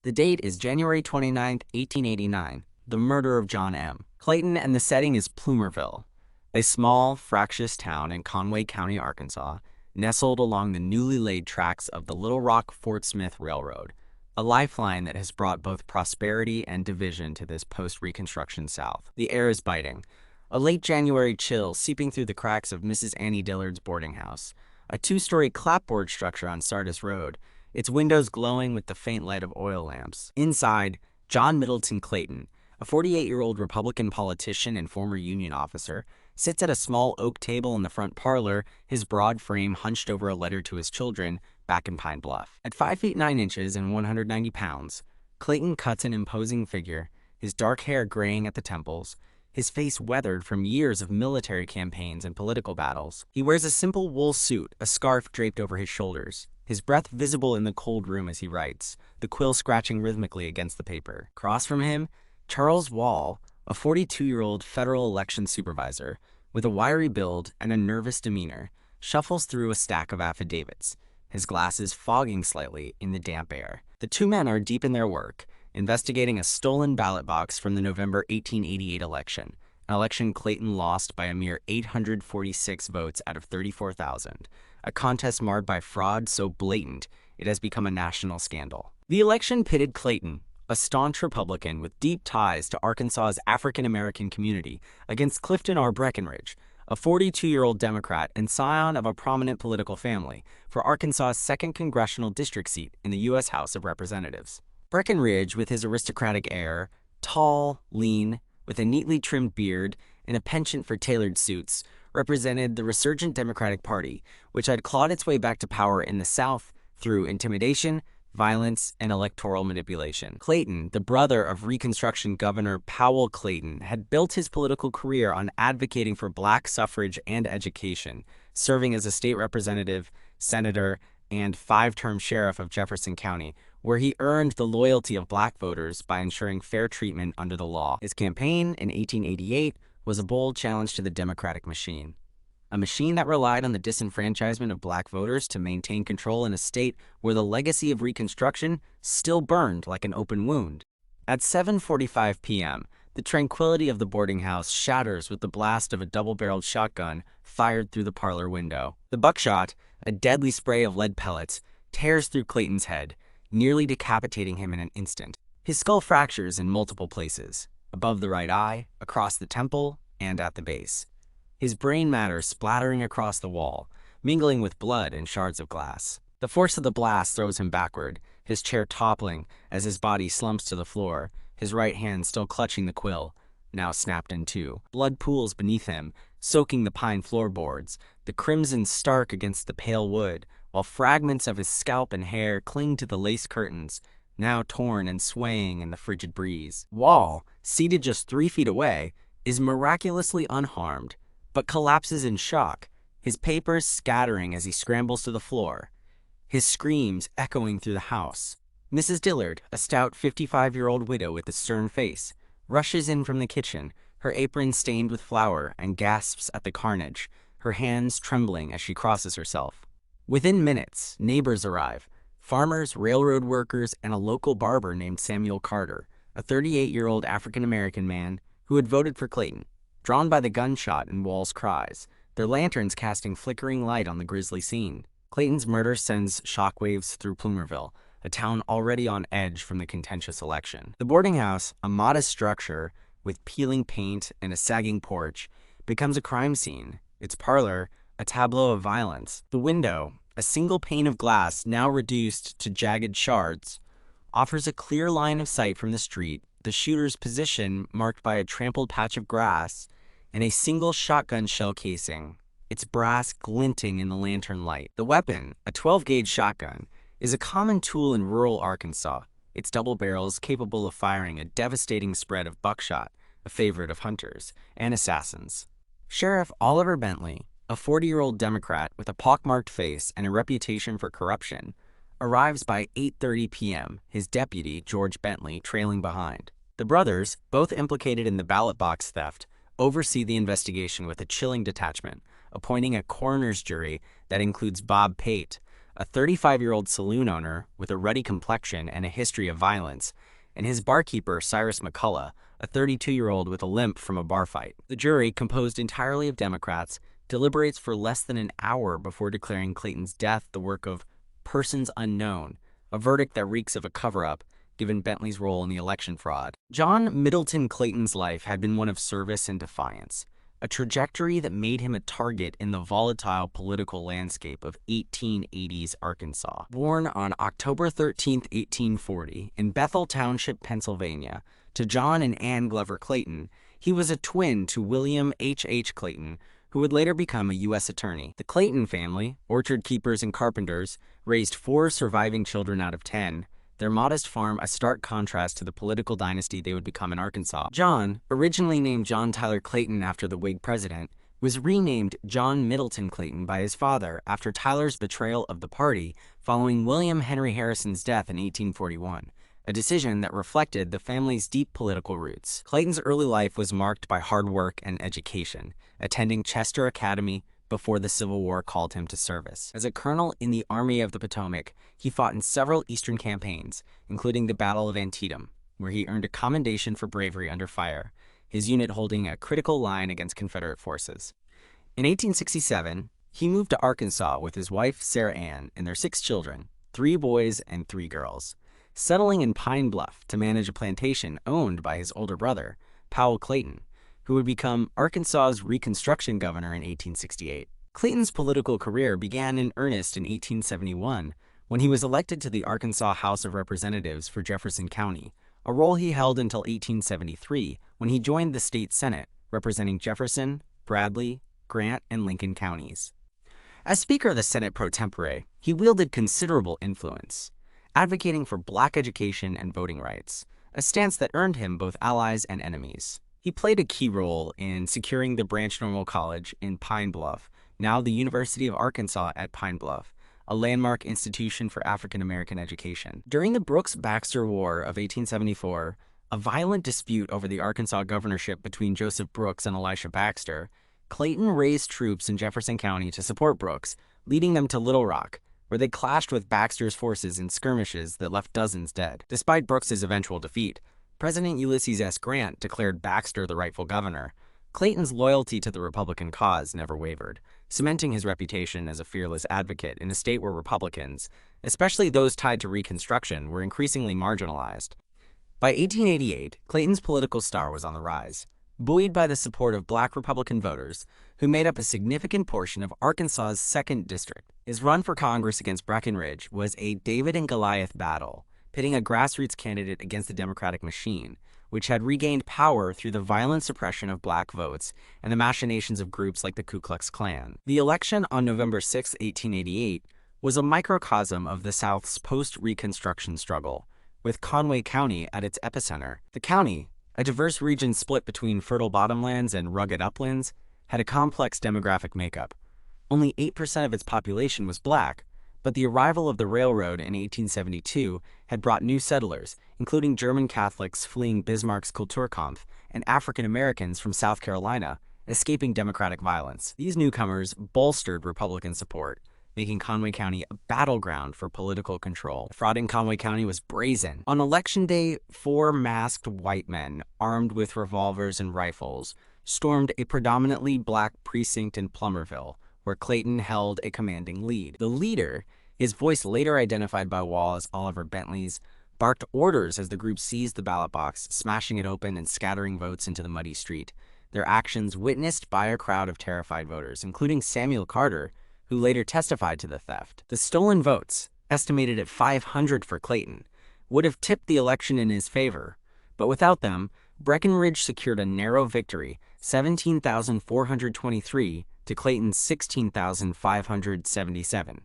The date is January 29, 1889, the murder of John M. Clayton, and the setting is Plumerville, a small, fractious town in Conway County, Arkansas, nestled along the newly laid tracks of the Little Rock-Fort Smith Railroad, a lifeline that has brought both prosperity and division to this post-Reconstruction South. The air is biting, a late January chill seeping through the cracks of Mrs. Annie Dillard's boarding house, a two-story clapboard structure on Sardis Road, its windows glowing with the faint light of oil lamps. Inside, John Middleton Clayton, a 48-year-old Republican politician and former Union officer, sits at a small oak table in the front parlor, his broad frame hunched over a letter to his children back in Pine Bluff. At 5 feet 9 inches and 190 pounds, Clayton cuts an imposing figure, his dark hair graying at the temples, his face weathered from years of military campaigns and political battles. He wears a simple wool suit, a scarf draped over his shoulders, his breath visible in the cold room as he writes, the quill scratching rhythmically against the paper. Across from him, Charles Wall, a 42-year-old federal election supervisor, with a wiry build and a nervous demeanor, shuffles through a stack of affidavits, his glasses fogging slightly in the damp air. The two men are deep in their work, investigating a stolen ballot box from the November 1888 election, an election Clayton lost by a mere 846 votes out of 34,000, a contest marred by fraud so blatant it has become a national scandal. The election pitted Clayton, a staunch Republican with deep ties to Arkansas's African-American community, against Clifton R. Breckinridge, a 42-year-old Democrat and scion of a prominent political family, for Arkansas's 2nd congressional district seat in the U.S. House of Representatives. Breckinridge, with his aristocratic air, tall, lean, with a neatly trimmed beard and a penchant for tailored suits, represented the resurgent Democratic Party, which had clawed its way back to power in the South through intimidation, violence, and electoral manipulation. Clayton, the brother of Reconstruction Governor Paul Clayton, had built his political career on advocating for black suffrage and education, serving as a state representative, senator, and 5-term sheriff of Jefferson County, where he earned the loyalty of black voters by ensuring fair treatment under the law. His campaign in 1888 was a bold challenge to the Democratic machine. A machine that relied on the disenfranchisement of black voters to maintain control in a state where the legacy of Reconstruction still burned like an open wound. At 7:45 p.m., the tranquility of the boarding house shatters with the blast of a double-barreled shotgun fired through the parlor window. The buckshot, a deadly spray of lead pellets, tears through Clayton's head, nearly decapitating him in an instant. His skull fractures in multiple places, above the right eye, across the temple, and at the base. His brain matter splattering across the wall, mingling with blood and shards of glass. The force of the blast throws him backward, his chair toppling as his body slumps to the floor, his right hand still clutching the quill, now snapped in two. Blood pools beneath him, soaking the pine floorboards, the crimson stark against the pale wood, while fragments of his scalp and hair cling to the lace curtains, now torn and swaying in the frigid breeze. Wall, seated just 3 feet away, is miraculously unharmed, but collapses in shock, his papers scattering as he scrambles to the floor, his screams echoing through the house. Mrs. Dillard, a stout 55-year-old widow with a stern face, rushes in from the kitchen, her apron stained with flour, and gasps at the carnage, her hands trembling as she crosses herself. Within minutes, neighbors arrive, farmers, railroad workers, and a local barber named Samuel Carter, a 38-year-old African-American man who had voted for Clayton. Drawn by the gunshot and Wall's cries, their lanterns casting flickering light on the grisly scene. Clayton's murder sends shockwaves through Plumerville, a town already on edge from the contentious election. The boarding house, a modest structure with peeling paint and a sagging porch, becomes a crime scene, its parlor a tableau of violence. The window, a single pane of glass now reduced to jagged shards, offers a clear line of sight from the street, the shooter's position marked by a trampled patch of grass, and a single shotgun shell casing, its brass glinting in the lantern light. The weapon, a 12-gauge shotgun, is a common tool in rural Arkansas, its double barrels capable of firing a devastating spread of buckshot, a favorite of hunters and assassins. Sheriff Oliver Bentley, a 40-year-old Democrat with a pockmarked face and a reputation for corruption, arrives by 8:30 p.m., his deputy, George Bentley, trailing behind. The brothers, both implicated in the ballot box theft, oversee the investigation with a chilling detachment, appointing a coroner's jury that includes Bob Pate, a 35-year-old saloon owner with a ruddy complexion and a history of violence, and his barkeeper, Cyrus McCullough, a 32-year-old with a limp from a bar fight. The jury, composed entirely of Democrats, deliberates for less than an hour before declaring Clayton's death the work of persons unknown, a verdict that reeks of a cover-up, given Bentley's role in the election fraud. John Middleton Clayton's life had been one of service and defiance, a trajectory that made him a target in the volatile political landscape of 1880s Arkansas. Born on October 13, 1840, in Bethel Township, Pennsylvania, to John and Ann Glover Clayton, he was a twin to William H. Clayton, who would later become a U.S. attorney. The Clayton family, orchard keepers and carpenters, raised 4 surviving children out of 10, their modest farm a stark contrast to the political dynasty they would become in Arkansas. John, originally named John Tyler Clayton after the Whig president, was renamed John Middleton Clayton by his father after Tyler's betrayal of the party following William Henry Harrison's death in 1841, a decision that reflected the family's deep political roots. Clayton's early life was marked by hard work and education, attending Chester Academy before the Civil War called him to service. As a colonel in the Army of the Potomac, he fought in several Eastern campaigns, including the Battle of Antietam, where he earned a commendation for bravery under fire, his unit holding a critical line against Confederate forces. In 1867, he moved to Arkansas with his wife, Sarah Ann, and their 6 children, 3 boys and 3 girls, settling in Pine Bluff to manage a plantation owned by his older brother, Powell Clayton, who would become Arkansas's Reconstruction governor in 1868. Clayton's political career began in earnest in 1871 when he was elected to the Arkansas House of Representatives for Jefferson County, a role he held until 1873 when he joined the state Senate, representing Jefferson, Bradley, Grant, and Lincoln counties. As Speaker of the Senate pro tempore, he wielded considerable influence, advocating for black education and voting rights, a stance that earned him both allies and enemies. He played a key role in securing the Branch Normal College in Pine Bluff, now the University of Arkansas at Pine Bluff, a landmark institution for African American education. During the Brooks-Baxter War of 1874, a violent dispute over the Arkansas governorship between Joseph Brooks and Elisha Baxter, Clayton raised troops in Jefferson County to support Brooks, leading them to Little Rock, where they clashed with Baxter's forces in skirmishes that left dozens dead. Despite Brooks's eventual defeat, President Ulysses S. Grant declared Baxter the rightful governor. Clayton's loyalty to the Republican cause never wavered, cementing his reputation as a fearless advocate in a state where Republicans, especially those tied to Reconstruction, were increasingly marginalized. By 1888, Clayton's political star was on the rise, buoyed by the support of black Republican voters, who made up a significant portion of Arkansas's 2nd District. His run for Congress against Breckinridge was a David and Goliath battle, pitting a grassroots candidate against the Democratic machine, which had regained power through the violent suppression of black votes and the machinations of groups like the Ku Klux Klan. The election on November 6, 1888, was a microcosm of the South's post-Reconstruction struggle, with Conway County at its epicenter. The county, a diverse region split between fertile bottomlands and rugged uplands, had a complex demographic makeup. Only 8% of its population was black, but the arrival of the railroad in 1872 had brought new settlers, including German Catholics fleeing Bismarck's Kulturkampf and African Americans from South Carolina, escaping Democratic violence. These newcomers bolstered Republican support, making Conway County a battleground for political control. Fraud in Conway County was brazen. On Election Day, 4 masked white men, armed with revolvers and rifles, stormed a predominantly black precinct in Plumerville, where Clayton held a commanding lead. The leader, his voice later identified by Wall as Oliver Bentley's, barked orders as the group seized the ballot box, smashing it open and scattering votes into the muddy street, their actions witnessed by a crowd of terrified voters, including Samuel Carter, who later testified to the theft. The stolen votes, estimated at 500 for Clayton, would have tipped the election in his favor, but without them, Breckinridge secured a narrow victory, 17,423 to Clayton's 16,577,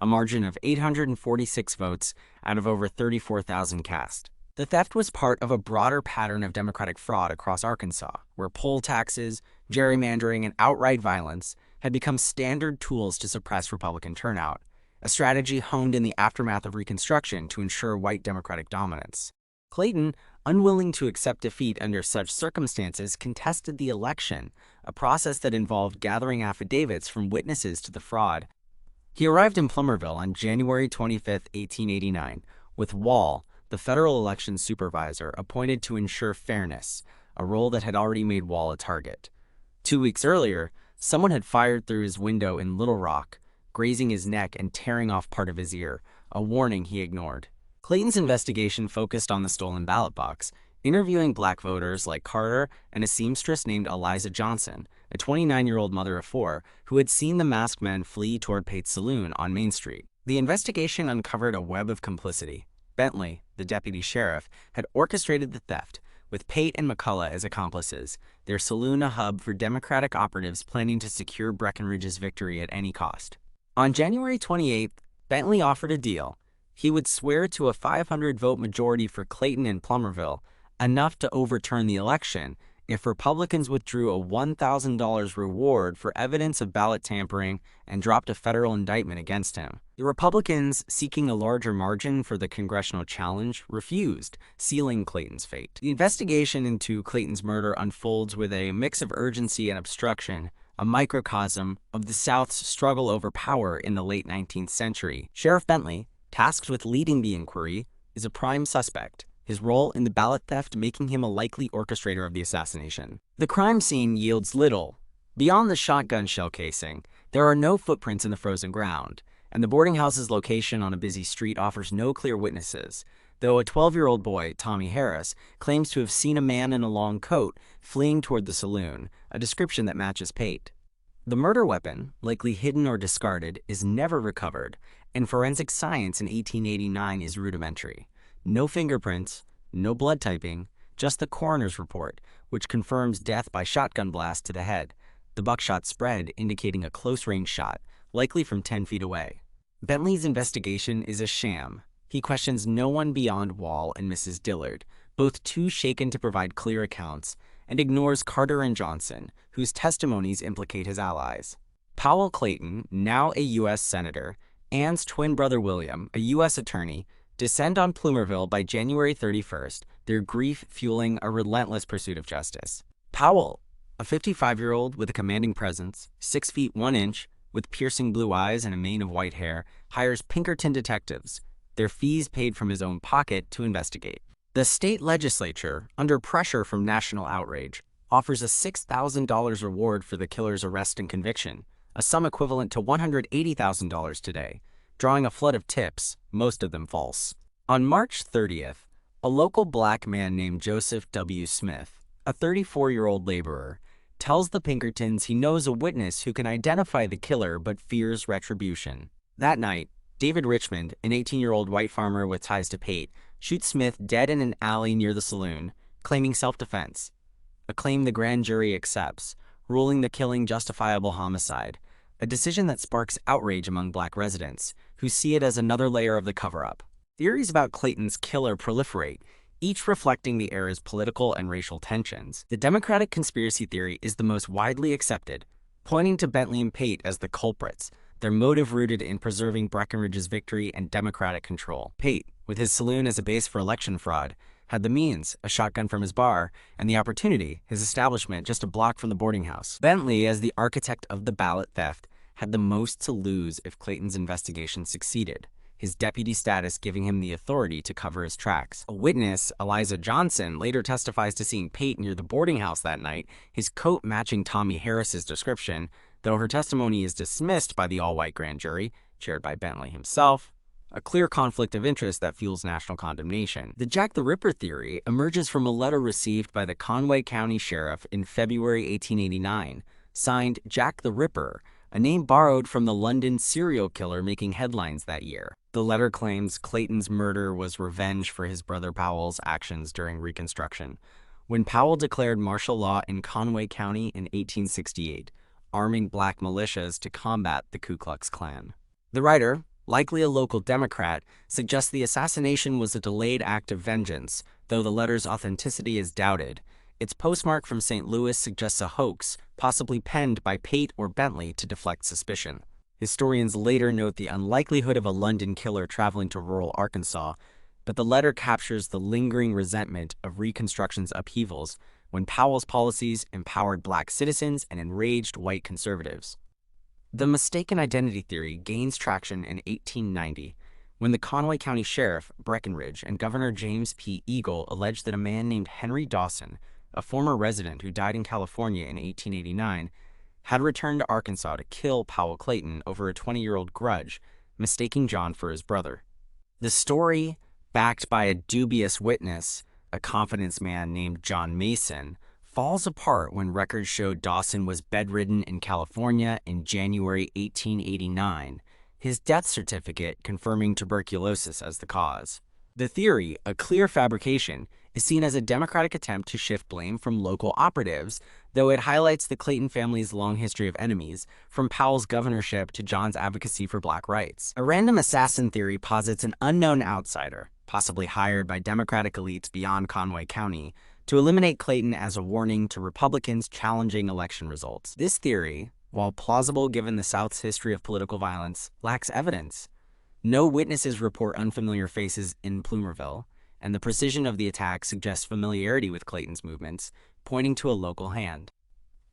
a margin of 846 votes out of over 34,000 cast. The theft was part of a broader pattern of Democratic fraud across Arkansas, where poll taxes, gerrymandering, and outright violence had become standard tools to suppress Republican turnout, a strategy honed in the aftermath of Reconstruction to ensure white Democratic dominance. Clayton, unwilling to accept defeat under such circumstances, contested the election, a process that involved gathering affidavits from witnesses to the fraud. He arrived in Plumerville on January 25, 1889, with Wall, the federal elections supervisor, appointed to ensure fairness, a role that had already made Wall a target. 2 weeks earlier, someone had fired through his window in Little Rock, grazing his neck and tearing off part of his ear, a warning he ignored. Clayton's investigation focused on the stolen ballot box, interviewing black voters like Carter and a seamstress named Eliza Johnson, a 29-year-old mother of 4, who had seen the masked men flee toward Pate's Saloon on Main Street. The investigation uncovered a web of complicity. Bentley, the deputy sheriff, had orchestrated the theft, with Pate and McCullough as accomplices, their saloon a hub for Democratic operatives planning to secure Breckinridge's victory at any cost. On January 28th, Bentley offered a deal. He would swear to a 500-vote majority for Clayton and Plumerville, enough to overturn the election, if Republicans withdrew a $1,000 reward for evidence of ballot tampering and dropped a federal indictment against him. The Republicans, seeking a larger margin for the congressional challenge, refused, sealing Clayton's fate. The investigation into Clayton's murder unfolds with a mix of urgency and obstruction, a microcosm of the South's struggle over power in the late 19th century. Sheriff Bentley, tasked with leading the inquiry, is a prime suspect, his role in the ballot theft making him a likely orchestrator of the assassination. The crime scene yields little. Beyond the shotgun shell casing, there are no footprints in the frozen ground, and the boarding house's location on a busy street offers no clear witnesses. though a 12-year-old boy, Tommy Harris, claims to have seen a man in a long coat fleeing toward the saloon, a description that matches Pate. The murder weapon, likely hidden or discarded, is never recovered, and forensic science in 1889 is rudimentary. No fingerprints, no blood typing, just the coroner's report, which confirms death by shotgun blast to the head, the buckshot spread indicating a close-range shot, likely from 10 feet away. Bentley's investigation is a sham. He questions no one beyond Wall and Mrs. Dillard, both too shaken to provide clear accounts, and ignores Carter and Johnson, whose testimonies implicate his allies. Powell Clayton, now a U.S. Senator, Anne's twin brother William, a U.S. attorney, descend on Plumerville by January 31st, their grief fueling a relentless pursuit of justice. Powell, a 55-year-old with a commanding presence, 6 feet 1 inch, with piercing blue eyes and a mane of white hair, hires Pinkerton detectives, their fees paid from his own pocket, to investigate. The state legislature, under pressure from national outrage, offers a $6,000 reward for the killer's arrest and conviction, a sum equivalent to $180,000 today, drawing a flood of tips, most of them false. On March 30th, a local black man named Joseph W. Smith, a 34-year-old laborer, tells the Pinkertons he knows a witness who can identify the killer but fears retribution. That night, David Richmond, an 18-year-old white farmer with ties to Pate, shoots Smith dead in an alley near the saloon, claiming self-defense, a claim the grand jury accepts, ruling the killing justifiable homicide, a decision that sparks outrage among black residents, who see it as another layer of the cover-up. Theories about Clayton's killer proliferate, each reflecting the era's political and racial tensions. The Democratic conspiracy theory is the most widely accepted, pointing to Bentley and Pate as the culprits, their motive rooted in preserving Breckinridge's victory and Democratic control. Pate, with his saloon as a base for election fraud, had the means, a shotgun from his bar, and the opportunity, his establishment just a block from the boarding house. Bentley, as the architect of the ballot theft, had the most to lose if Clayton's investigation succeeded, his deputy status giving him the authority to cover his tracks. A witness, Eliza Johnson, later testifies to seeing Pate near the boarding house that night, his coat matching Tommy Harris's description, though her testimony is dismissed by the all-white grand jury, chaired by Bentley himself, a clear conflict of interest that fuels national condemnation. The Jack the Ripper theory emerges from a letter received by the Conway County Sheriff in February 1889, signed Jack the Ripper, a name borrowed from the London serial killer making headlines that year. The letter claims Clayton's murder was revenge for his brother Powell's actions during Reconstruction, when Powell declared martial law in Conway County in 1868, arming black militias to combat the Ku Klux Klan. The writer, likely a local Democrat, suggests the assassination was a delayed act of vengeance, though the letter's authenticity is doubted. Its postmark from St. Louis suggests a hoax, possibly penned by Pate or Bentley to deflect suspicion. Historians later note the unlikelihood of a London killer traveling to rural Arkansas, but the letter captures the lingering resentment of Reconstruction's upheavals when Powell's policies empowered black citizens and enraged white conservatives. The mistaken identity theory gains traction in 1890, when the Conway County Sheriff, Breckinridge, and Governor James P. Eagle alleged that a man named Henry Dawson, a former resident who died in California in 1889, had returned to Arkansas to kill Powell Clayton over a 20-year-old grudge, mistaking John for his brother. The story, backed by a dubious witness, a confidence man named John Mason, falls apart when records showed Dawson was bedridden in California in January 1889, his death certificate confirming tuberculosis as the cause. The theory, a clear fabrication, is seen as a Democratic attempt to shift blame from local operatives, though it highlights the Clayton family's long history of enemies, from Powell's governorship to John's advocacy for black rights. A random assassin theory posits an unknown outsider, possibly hired by Democratic elites beyond Conway County, to eliminate Clayton as a warning to Republicans challenging election results. This theory, while plausible given the South's history of political violence, lacks evidence. No witnesses report unfamiliar faces in Plumerville, and the precision of the attack suggests familiarity with Clayton's movements, pointing to a local hand.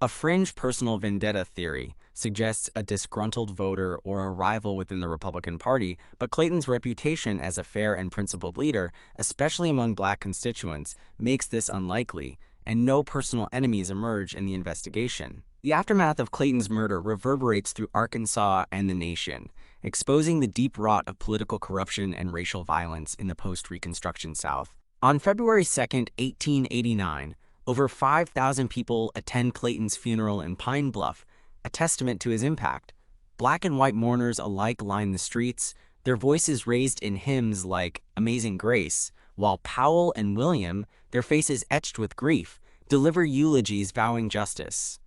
A fringe personal vendetta theory suggests a disgruntled voter or a rival within the Republican Party, but Clayton's reputation as a fair and principled leader, especially among black constituents, makes this unlikely, and no personal enemies emerge in the investigation. The aftermath of Clayton's murder reverberates through Arkansas and the nation, exposing the deep rot of political corruption and racial violence in the post-Reconstruction South. On February 2, 1889, over 5,000 people attend Clayton's funeral in Pine Bluff, a testament to his impact. Black and white mourners alike line the streets, their voices raised in hymns like Amazing Grace, while Powell and William, their faces etched with grief, deliver eulogies vowing justice.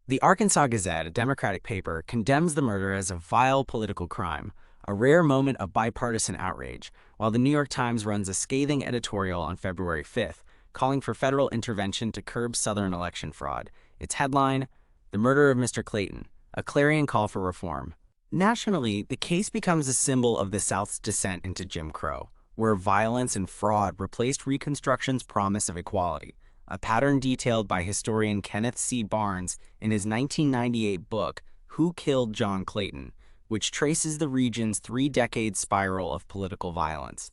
The Arkansas Gazette, a Democratic paper, condemns the murder as a vile political crime, a rare moment of bipartisan outrage, while the New York Times runs a scathing editorial on February 5th, calling for federal intervention to curb Southern election fraud. Its headline, "The Murder of Mr. Clayton, a clarion call for reform." Nationally, the case becomes a symbol of the South's descent into Jim Crow, where violence and fraud replaced Reconstruction's promise of equality, a pattern detailed by historian Kenneth C. Barnes in his 1998 book, Who Killed John Clayton?, which traces the region's three-decade spiral of political violence.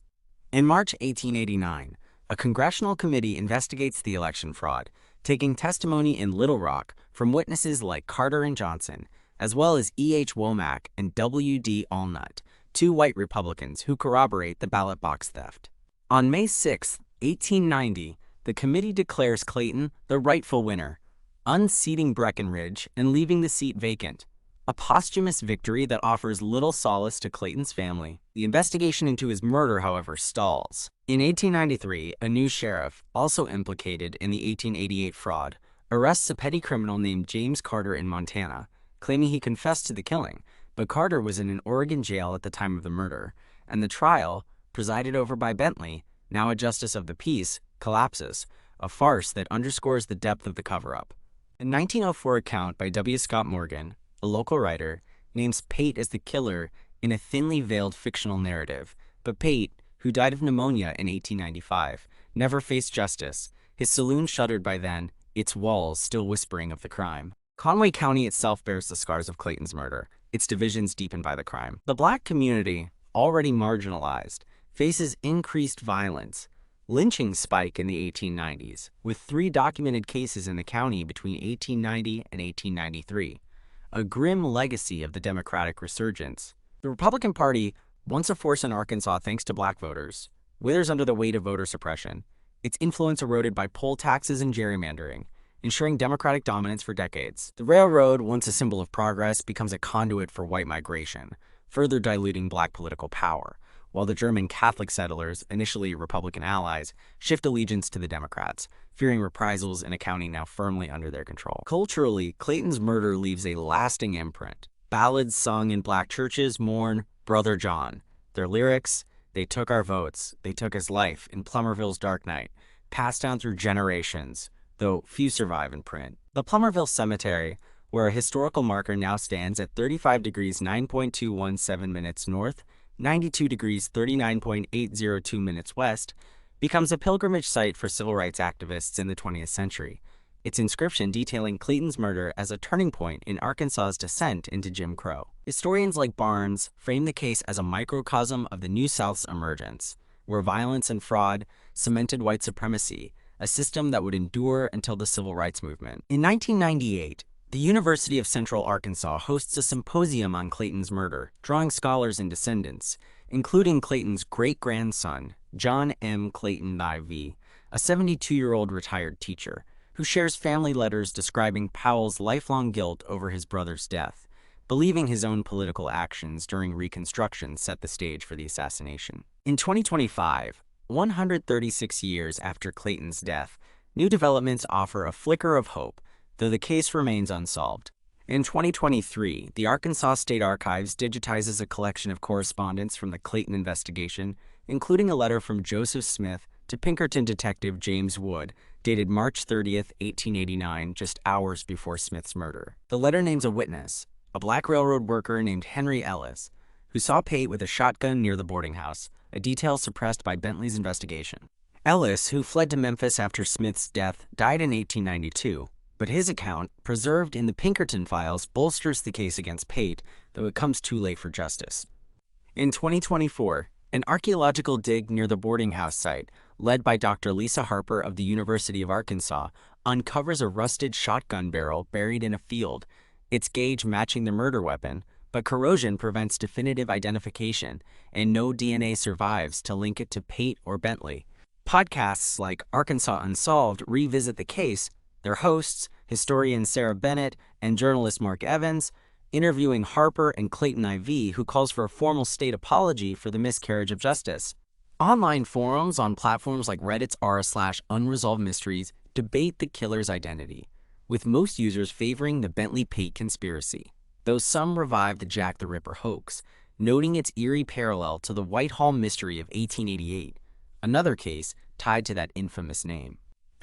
In March 1889, a congressional committee investigates the election fraud, taking testimony in Little Rock from witnesses like Carter and Johnson, as well as E.H. Womack and W.D. Allnutt, two white Republicans who corroborate the ballot box theft. On May 6, 1890, the committee declares Clayton the rightful winner, unseating Breckinridge and leaving the seat vacant, a posthumous victory that offers little solace to Clayton's family. The investigation into his murder, however, stalls. In 1893, a new sheriff, also implicated in the 1888 fraud, arrests a petty criminal named James Carter in Montana, claiming he confessed to the killing, but Carter was in an Oregon jail at the time of the murder, and the trial, presided over by Bentley, now a justice of the peace, collapses, a farce that underscores the depth of the cover-up. A 1904 account by W. Scott Morgan, a local writer, names Pate as the killer in a thinly veiled fictional narrative, but Pate, who died of pneumonia in 1895, never faced justice, his saloon shuttered by then, its walls still whispering of the crime. Conway County itself bears the scars of Clayton's murder, its divisions deepened by the crime. The black community, already marginalized, faces increased violence. Lynchings spike in the 1890s, with 3 documented cases in the county between 1890 and 1893, a grim legacy of the Democratic resurgence. The Republican Party, once a force in Arkansas thanks to black voters, withers under the weight of voter suppression, its influence eroded by poll taxes and gerrymandering, ensuring Democratic dominance for decades. The railroad, once a symbol of progress, becomes a conduit for white migration, further diluting black political power, while the German Catholic settlers, initially Republican allies, shift allegiance to the Democrats, fearing reprisals in a county now firmly under their control. Culturally, Clayton's murder leaves a lasting imprint. Ballads sung in black churches mourn Brother John. Their lyrics, "They took our votes, they took his life in Plumerville's dark night," passed down through generations, though few survive in print. The Plumerville Cemetery, where a historical marker now stands at 35 degrees 9.217 minutes north, 92 degrees 39.802 minutes west, becomes a pilgrimage site for civil rights activists in the 20th century, its inscription detailing Clayton's murder as a turning point in Arkansas's descent into Jim Crow. Historians like Barnes frame the case as a microcosm of the New South's emergence, where violence and fraud cemented white supremacy, a system that would endure until the Civil Rights Movement. In 1998, the University of Central Arkansas hosts a symposium on Clayton's murder, drawing scholars and descendants, including Clayton's great-grandson, John M. Clayton IV, a 72-year-old retired teacher, who shares family letters describing Powell's lifelong guilt over his brother's death, believing his own political actions during Reconstruction set the stage for the assassination. In 2025, 136 years after Clayton's death, new developments offer a flicker of hope, though the case remains unsolved. In 2023, the Arkansas State Archives digitizes a collection of correspondence from the Clayton investigation, including a letter from Joseph Smith to Pinkerton detective James Wood, dated March 30th, 1889, just hours before Smith's murder. The letter names a witness, a black railroad worker named Henry Ellis, who saw Pate with a shotgun near the boarding house, a detail suppressed by Bentley's investigation. Ellis, who fled to Memphis after Smith's death, died in 1892, but his account, preserved in the Pinkerton files, bolsters the case against Pate, though it comes too late for justice. In 2024, an archaeological dig near the boarding house site, led by Dr. Lisa Harper of the University of Arkansas, uncovers a rusted shotgun barrel buried in a field, its gauge matching the murder weapon, but corrosion prevents definitive identification, and no DNA survives to link it to Pate or Bentley. Podcasts like Arkansas Unsolved revisit the case, their hosts, historian Sarah Bennett and journalist Mark Evans, interviewing Harper and Clayton IV, who calls for a formal state apology for the miscarriage of justice. Online forums on platforms like Reddit's r/unresolved mysteries debate the killer's identity, with most users favoring the Bentley-Pate conspiracy, though some revive the Jack the Ripper hoax, noting its eerie parallel to the Whitehall Mystery of 1888, another case tied to that infamous name.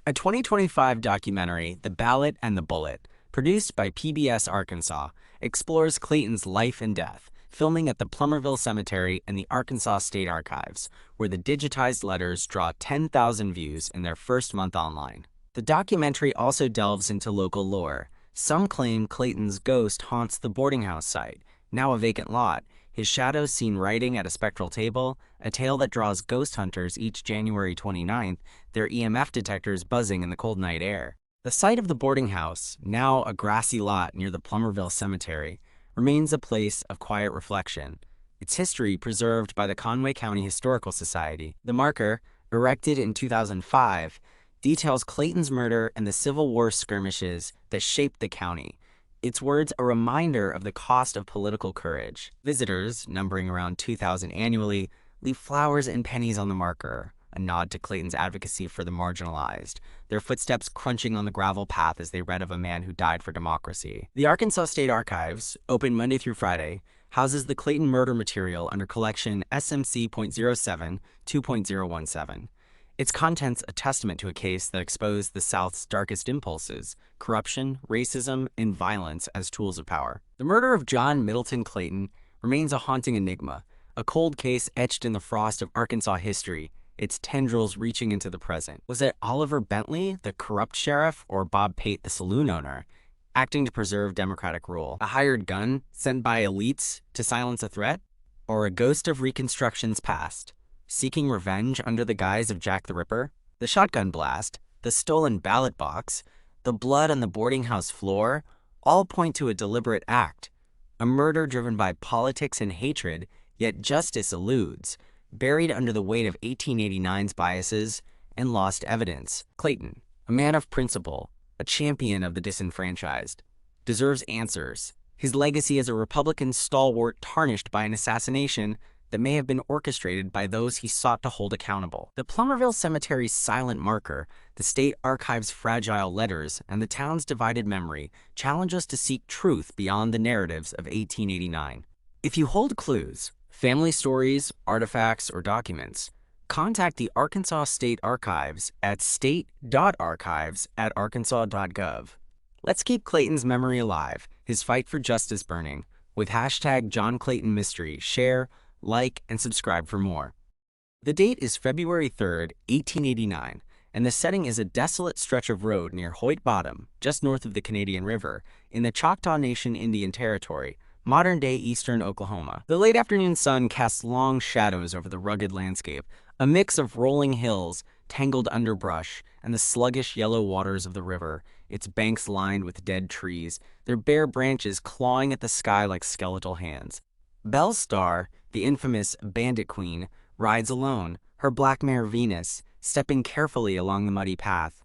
A 2025 documentary, The Ballot and the Bullet, produced by PBS Arkansas, explores Clayton's life and death, filming at the Plummerville Cemetery and the Arkansas State Archives, where the digitized letters draw 10,000 views in their first month online. The documentary also delves into local lore. Some claim Clayton's ghost haunts the boarding house site, now a vacant lot, his shadow seen writing at a spectral table, a tale that draws ghost hunters each January 29th, their EMF detectors buzzing in the cold night air. The site of the boarding house, now a grassy lot near the Plummerville Cemetery, remains a place of quiet reflection, its history preserved by the Conway County Historical Society. The marker, erected in 2005, details Clayton's murder and the Civil War skirmishes that shaped the county, its words a reminder of the cost of political courage. Visitors, numbering around 2,000 annually, leave flowers and pennies on the marker, a nod to Clayton's advocacy for the marginalized, their footsteps crunching on the gravel path as they read of a man who died for democracy. The Arkansas State Archives, open Monday through Friday, houses the Clayton murder material under collection SMC.07 2.017. Its contents a testament to a case that exposed the South's darkest impulses, corruption, racism, and violence as tools of power. The murder of John Middleton Clayton remains a haunting enigma, a cold case etched in the frost of Arkansas history, its tendrils reaching into the present. Was it Oliver Bentley, the corrupt sheriff, or Bob Pate, the saloon owner, acting to preserve Democratic rule? A hired gun sent by elites to silence a threat? Or a ghost of Reconstruction's past, seeking revenge under the guise of Jack the Ripper? The shotgun blast, the stolen ballot box, the blood on the boarding house floor, all point to a deliberate act, a murder driven by politics and hatred, yet justice eludes, buried under the weight of 1889's biases and lost evidence. Clayton, a man of principle, a champion of the disenfranchised, deserves answers. His legacy as a Republican stalwart tarnished by an assassination that may have been orchestrated by those he sought to hold accountable. The Plummerville Cemetery's silent marker, the State Archives' fragile letters, and the town's divided memory challenge us to seek truth beyond the narratives of 1889. If you hold clues, family stories, artifacts, or documents, contact the Arkansas State Archives at state.archives@arkansas.gov. Let's keep Clayton's memory alive, his fight for justice burning, with hashtag John Clayton Mystery. Share, like, and subscribe for more. The date is February 3rd, 1889, and the setting is a desolate stretch of road near Hoyt Bottom, just north of the Canadian River, in the Choctaw Nation Indian Territory, modern-day eastern Oklahoma. The late afternoon sun casts long shadows over the rugged landscape, a mix of rolling hills, tangled underbrush, and the sluggish yellow waters of the river, its banks lined with dead trees, their bare branches clawing at the sky like skeletal hands. Belle Starr, the infamous Bandit Queen, rides alone, her black mare Venus, stepping carefully along the muddy path.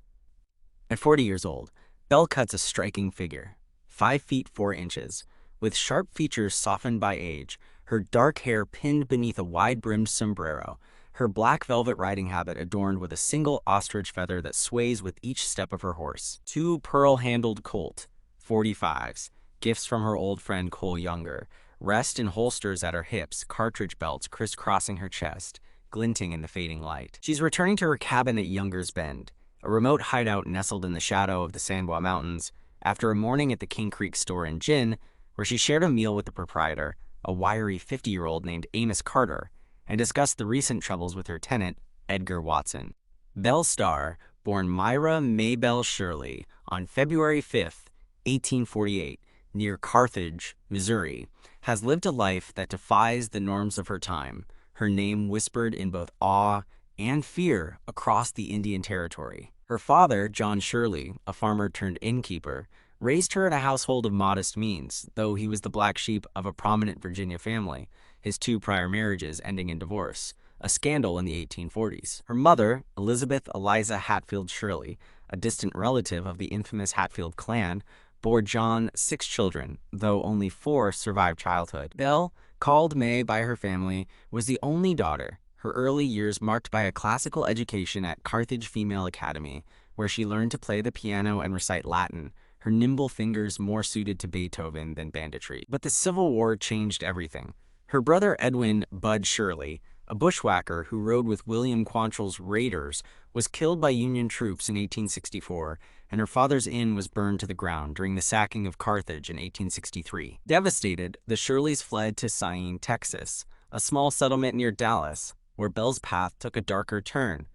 At 40 years old, Belle cuts a striking figure, 5 feet 4 inches, with sharp features softened by age, her dark hair pinned beneath a wide-brimmed sombrero, her black velvet riding habit adorned with a single ostrich feather that sways with each step of her horse. 2 pearl-handled Colt, 45s, gifts from her old friend Cole Younger, rest in holsters at her hips, cartridge belts crisscrossing her chest, glinting in the fading light. She's returning to her cabin at Younger's Bend, a remote hideout nestled in the shadow of the Sandwa Mountains, after a morning at the King Creek store in Gin, where she shared a meal with the proprietor, a wiry 50-year-old named Amos Carter, and discussed the recent troubles with her tenant, Edgar Watson. Belle Starr, born Myra Maybelle Shirley on February 5, 1848, near Carthage, Missouri, has lived a life that defies the norms of her time, her name whispered in both awe and fear across the Indian Territory. Her father, John Shirley, a farmer turned innkeeper, raised her in a household of modest means, though he was the black sheep of a prominent Virginia family, his 2 prior marriages ending in divorce, a scandal in the 1840s. Her mother, Elizabeth Eliza Hatfield Shirley, a distant relative of the infamous Hatfield clan, bore John 6 children, though only 4 survived childhood. Belle, called May by her family, was the only daughter, her early years marked by a classical education at Carthage Female Academy, where she learned to play the piano and recite Latin, her nimble fingers more suited to Beethoven than banditry. But the Civil War changed everything. Her brother Edwin Bud Shirley, a bushwhacker who rode with William Quantrill's raiders, was killed by Union troops in 1864, and her father's inn was burned to the ground during the sacking of Carthage in 1863. Devastated, the Shirleys fled to Syene, Texas, a small settlement near Dallas, where Belle's path took a darker turn,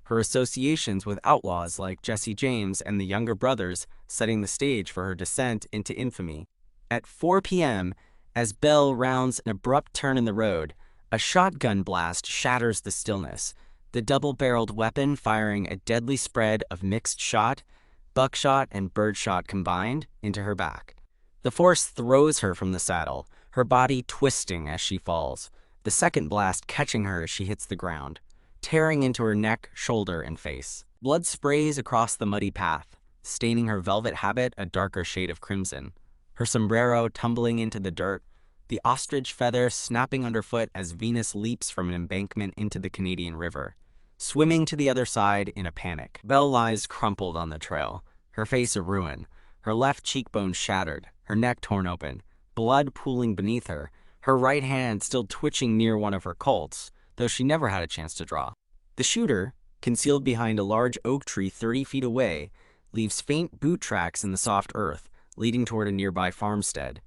her associations with outlaws like Jesse James and the younger brothers setting the stage for her descent into infamy. At 4 p.m., as Belle rounds an abrupt turn in the road, a shotgun blast shatters the stillness, the double-barreled weapon firing a deadly spread of mixed shot, buckshot and birdshot combined, into her back. The force throws her from the saddle, her body twisting as she falls, the second blast catching her as she hits the ground, tearing into her neck, shoulder, and face. Blood sprays across the muddy path, staining her velvet habit a darker shade of crimson, her sombrero tumbling into the dirt, the ostrich feather snapping underfoot as Venus leaps from an embankment into the Canadian River, swimming to the other side in a panic. Belle lies crumpled on the trail, her face a ruin, her left cheekbone shattered, her neck torn open, blood pooling beneath her, her right hand still twitching near one of her Colts, though she never had a chance to draw. The shooter, concealed behind a large oak tree 30 feet away, leaves faint boot tracks in the soft earth, leading toward a nearby farmstead.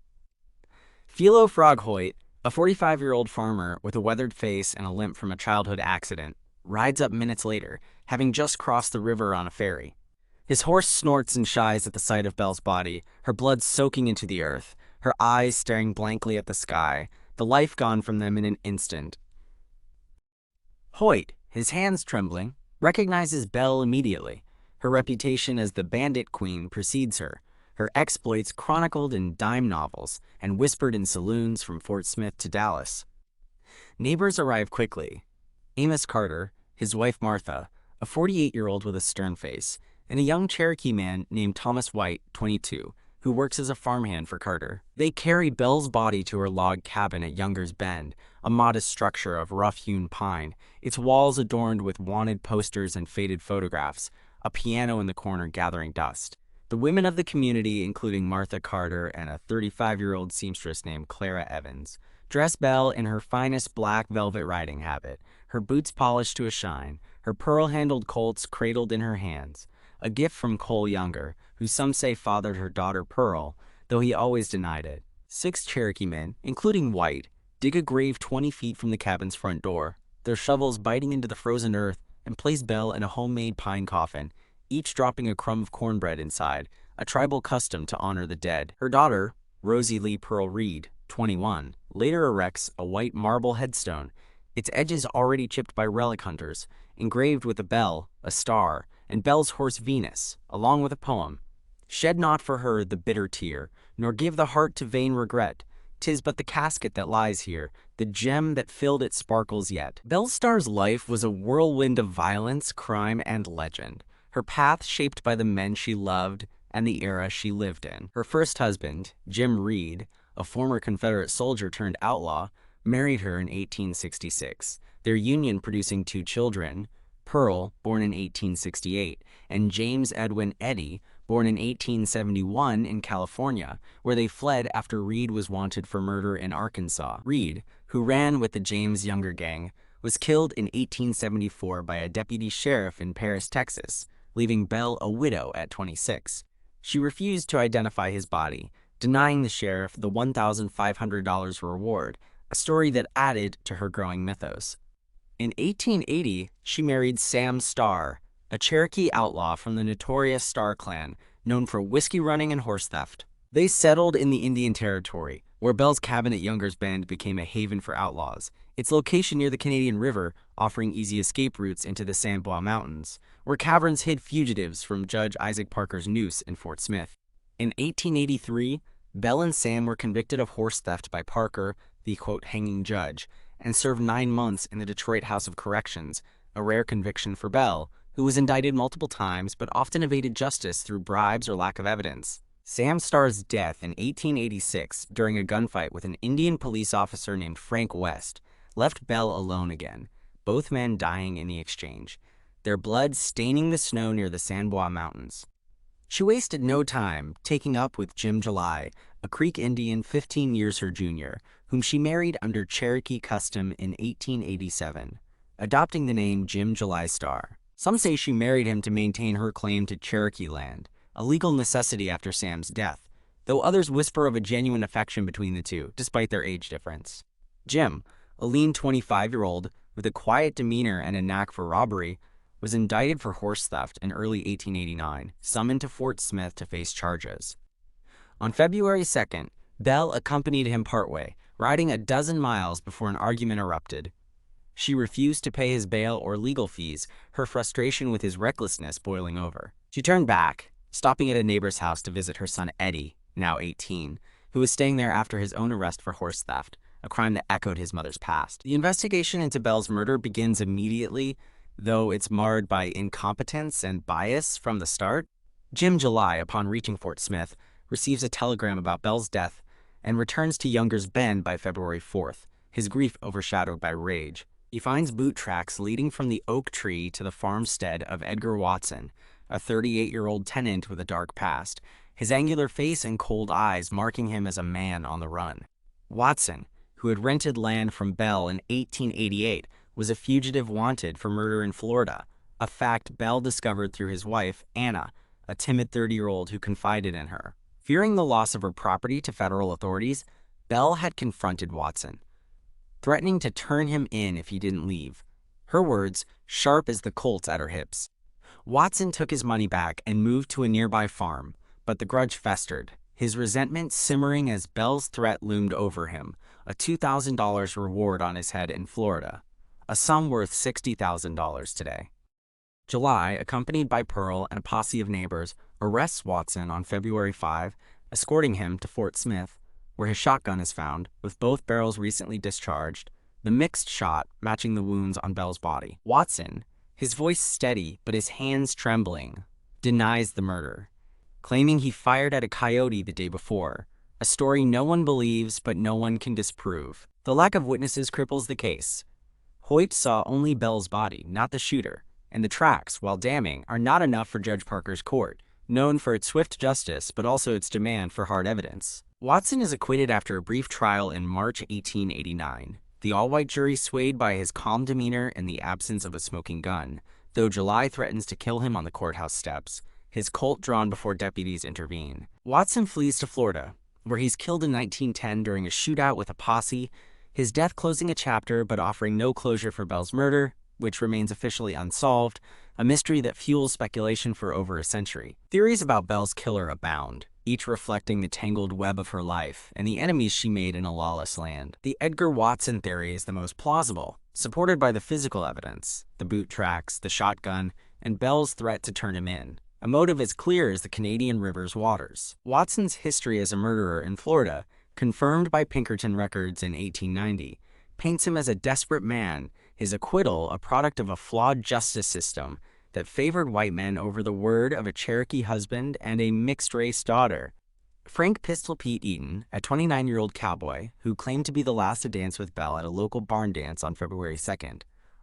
Philo Froghoyt, a 45-year-old farmer with a weathered face and a limp from a childhood accident, rides up minutes later, having just crossed the river on a ferry. His horse snorts and shies at the sight of Belle's body, her blood soaking into the earth, her eyes staring blankly at the sky, the life gone from them in an instant. Hoyt, his hands trembling, recognizes Belle immediately. Her reputation as the Bandit Queen precedes her, her exploits chronicled in dime novels and whispered in saloons from Fort Smith to Dallas. Neighbors arrive quickly. Amos Carter, his wife Martha, a 48-year-old with a stern face, and a young Cherokee man named Thomas White, 22, who works as a farmhand for Carter. They carry Belle's body to her log cabin at Younger's Bend, a modest structure of rough-hewn pine, its walls adorned with wanted posters and faded photographs, a piano in the corner gathering dust. The women of the community, including Martha Carter and a 35-year-old seamstress named Clara Evans, dress Belle in her finest black velvet riding habit, her boots polished to a shine, her pearl-handled Colts cradled in her hands, a gift from Cole Younger, who some say fathered her daughter Pearl, though he always denied it. 6 Cherokee men, including White, dig a grave 20 feet from the cabin's front door, their shovels biting into the frozen earth, and place Belle in a homemade pine coffin, each dropping a crumb of cornbread inside, a tribal custom to honor the dead. Her daughter, Rosie Lee Pearl Reed, 21, later erects a white marble headstone, its edges already chipped by relic hunters, engraved with a bell, a star, and Belle's horse Venus, along with a poem. Shed not for her the bitter tear, nor give the heart to vain regret. 'Tis but the casket that lies here, the gem that filled it sparkles yet. Belle Starr's life was a whirlwind of violence, crime, and legend, her path shaped by the men she loved and the era she lived in. Her first husband, Jim Reed, a former Confederate soldier turned outlaw, married her in 1866, their union producing 2 children, Pearl, born in 1868, and James Edwin Eddy, born in 1871 in California, where they fled after Reed was wanted for murder in Arkansas. Reed, who ran with the James Younger gang, was killed in 1874 by a deputy sheriff in Paris, Texas, leaving Belle a widow at 26. She refused to identify his body, denying the sheriff the $1,500 reward, a story that added to her growing mythos. In 1880, she married Sam Starr, a Cherokee outlaw from the notorious Starr clan, known for whiskey running and horse theft. They settled in the Indian Territory, where Belle's cabin at Younger's Bend became a haven for outlaws, its location near the Canadian River offering easy escape routes into the San Bois Mountains, where caverns hid fugitives from Judge Isaac Parker's noose in Fort Smith. In 1883, Belle and Sam were convicted of horse theft by Parker, the quote, hanging judge, and served 9 months in the Detroit House of Corrections, a rare conviction for Belle, who was indicted multiple times but often evaded justice through bribes or lack of evidence. Sam Starr's death in 1886 during a gunfight with an Indian police officer named Frank West left Belle alone again, both men dying in the exchange, their blood staining the snow near the San Bois Mountains. She wasted no time taking up with Jim July, a Creek Indian 15 years her junior, whom she married under Cherokee custom in 1887, adopting the name Jim July Starr. Some say she married him to maintain her claim to Cherokee land, a legal necessity after Sam's death, though others whisper of a genuine affection between the two, despite their age difference. Jim, a lean 25-year-old with a quiet demeanor and a knack for robbery, was indicted for horse theft in early 1889, summoned to Fort Smith to face charges. On February 2nd, Belle accompanied him partway, riding a dozen miles before an argument erupted. She refused to pay his bail or legal fees, her frustration with his recklessness boiling over. She turned back, stopping at a neighbor's house to visit her son Eddie, now 18, who was staying there after his own arrest for horse theft, a crime that echoed his mother's past. The investigation into Belle's murder begins immediately, though it's marred by incompetence and bias from the start. Jim July, upon reaching Fort Smith, receives a telegram about Belle's death and returns to Younger's Bend by February 4th, his grief overshadowed by rage. He finds boot tracks leading from the oak tree to the farmstead of Edgar Watson, a 38-year-old tenant with a dark past, his angular face and cold eyes marking him as a man on the run. Watson, who had rented land from Belle in 1888, was a fugitive wanted for murder in Florida, a fact Belle discovered through his wife, Anna, a timid 30-year-old who confided in her. Fearing the loss of her property to federal authorities, Belle had confronted Watson, threatening to turn him in if he didn't leave. Her words, sharp as the colts at her hips. Watson took his money back and moved to a nearby farm, but the grudge festered, his resentment simmering as Belle's threat loomed over him, a $2,000 reward on his head in Florida, a sum worth $60,000 today. July, accompanied by Pearl and a posse of neighbors, arrests Watson on February 5, escorting him to Fort Smith, where his shotgun is found, with both barrels recently discharged, the mixed shot matching the wounds on Belle's body. Watson, his voice steady but his hands trembling, denies the murder, claiming he fired at a coyote the day before, a story no one believes but no one can disprove. The lack of witnesses cripples the case. Hoyt saw only Belle's body, not the shooter, and the tracks, while damning, are not enough for Judge Parker's court, known for its swift justice but also its demand for hard evidence. Watson is acquitted after a brief trial in March 1889, the all-white jury swayed by his calm demeanor and the absence of a smoking gun, though July threatens to kill him on the courthouse steps, his Colt drawn before deputies intervene. Watson flees to Florida, where he's killed in 1910 during a shootout with a posse, his death closing a chapter but offering no closure for Belle's murder, which remains officially unsolved, a mystery that fuels speculation for over a century. Theories about Belle's killer abound, each reflecting the tangled web of her life and the enemies she made in a lawless land. The Edgar Watson theory is the most plausible, supported by the physical evidence, the boot tracks, the shotgun, and Belle's threat to turn him in, a motive as clear as the Canadian River's waters. Watson's history as a murderer in Florida, confirmed by Pinkerton records in 1890, paints him as a desperate man, his acquittal a product of a flawed justice system that favored white men over the word of a Cherokee husband and a mixed-race daughter. Frank Pistol Pete Eaton, a 29-year-old cowboy who claimed to be the last to dance with Belle at a local barn dance on February 2nd,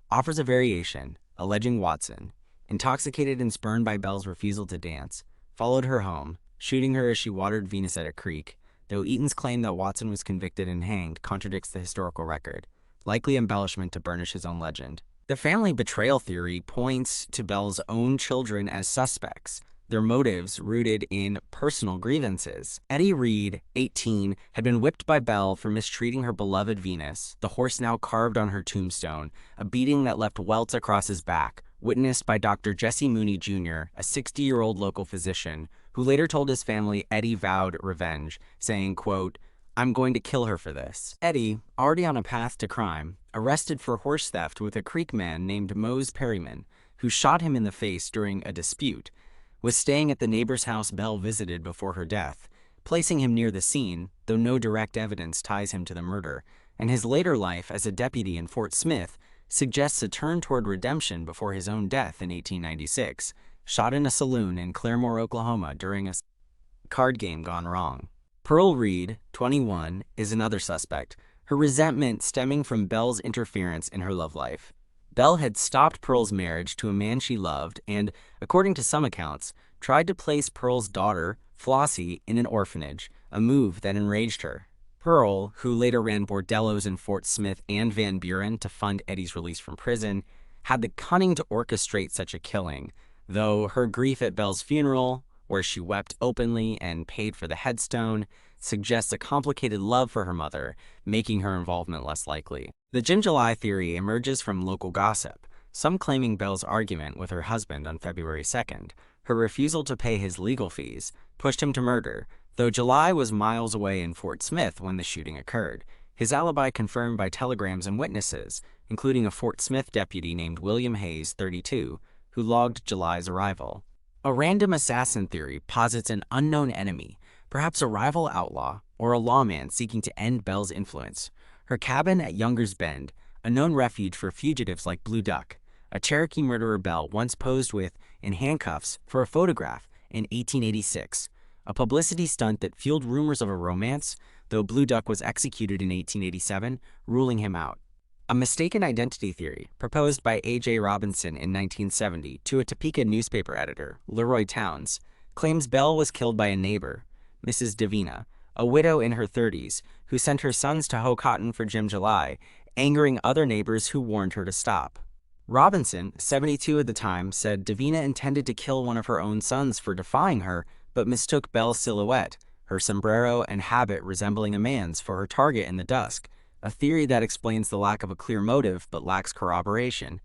offers a variation, alleging Watson, intoxicated and spurned by Belle's refusal to dance, followed her home, shooting her as she watered Venus at a creek, though Eaton's claim that Watson was convicted and hanged contradicts the historical record, likely embellishment to burnish his own legend. The family betrayal theory points to Belle's own children as suspects, their motives rooted in personal grievances. Eddie Reed, 18, had been whipped by Belle for mistreating her beloved Venus, the horse now carved on her tombstone, a beating that left welts across his back, witnessed by Dr. Jesse Mooney Jr., a 60-year-old local physician, who later told his family Eddie vowed revenge, saying, quote, "I'm going to kill her for this." Eddie, already on a path to crime, arrested for horse theft with a Creek man named Mose Perryman, who shot him in the face during a dispute, was staying at the neighbor's house Belle visited before her death, placing him near the scene, though no direct evidence ties him to the murder, and his later life as a deputy in Fort Smith suggests a turn toward redemption before his own death in 1896, shot in a saloon in Claremore, Oklahoma during a card game gone wrong. Pearl Reed, 21, is another suspect, her resentment stemming from Belle's interference in her love life. Belle had stopped Pearl's marriage to a man she loved and, according to some accounts, tried to place Pearl's daughter, Flossie, in an orphanage, a move that enraged her. Pearl, who later ran bordellos in Fort Smith and Van Buren to fund Eddie's release from prison, had the cunning to orchestrate such a killing, though her grief at Belle's funeral, where she wept openly and paid for the headstone, suggests a complicated love for her mother, making her involvement less likely. The Jim July theory emerges from local gossip, some claiming Belle's argument with her husband on February 2nd, her refusal to pay his legal fees, pushed him to murder, though July was miles away in Fort Smith when the shooting occurred, his alibi confirmed by telegrams and witnesses, including a Fort Smith deputy named William Hayes, 32, who logged July's arrival. A random assassin theory posits an unknown enemy, perhaps a rival outlaw or a lawman seeking to end Belle's influence. Her cabin at Younger's Bend, a known refuge for fugitives like Blue Duck, a Cherokee murderer Belle once posed with in handcuffs for a photograph in 1886, a publicity stunt that fueled rumors of a romance, though Blue Duck was executed in 1887, ruling him out. A mistaken identity theory, proposed by A.J. Robinson in 1970 to a Topeka newspaper editor, Leroy Towns, claims Belle was killed by a neighbor, Mrs. Davina, a widow in her 30s, who sent her sons to hoe cotton for Jim July, angering other neighbors who warned her to stop. Robinson, 72 at the time, said Davina intended to kill one of her own sons for defying her, but mistook Belle's silhouette, her sombrero and habit resembling a man's, for her target in the dusk, a theory that explains the lack of a clear motive but lacks corroboration.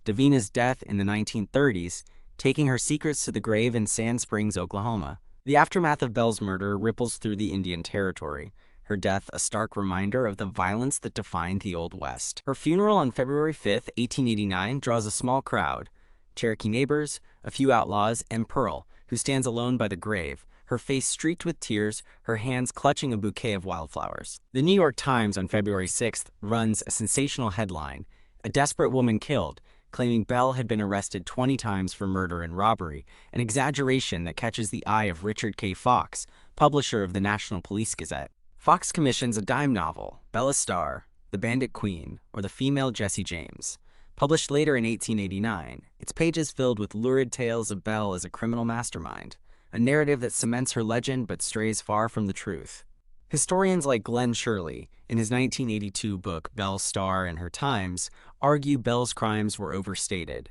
Davina's death in the 1930s, taking her secrets to the grave in Sand Springs, Oklahoma. The aftermath of Belle's murder ripples through the Indian Territory, her death a stark reminder of the violence that defined the Old West. Her funeral on February 5, 1889, draws a small crowd, Cherokee neighbors, a few outlaws, and Pearl, who stands alone by the grave, her face streaked with tears, her hands clutching a bouquet of wildflowers. The New York Times on February 6th runs a sensational headline, "A Desperate Woman Killed," claiming Belle had been arrested 20 times for murder and robbery, an exaggeration that catches the eye of Richard K. Fox, publisher of the National Police Gazette. Fox commissions a dime novel, Belle Starr, The Bandit Queen, or The Female Jesse James. Published later in 1889, its pages filled with lurid tales of Belle as a criminal mastermind, a narrative that cements her legend but strays far from the truth. Historians like Glenn Shirley, in his 1982 book Belle Starr and Her Times, argue Belle's crimes were overstated.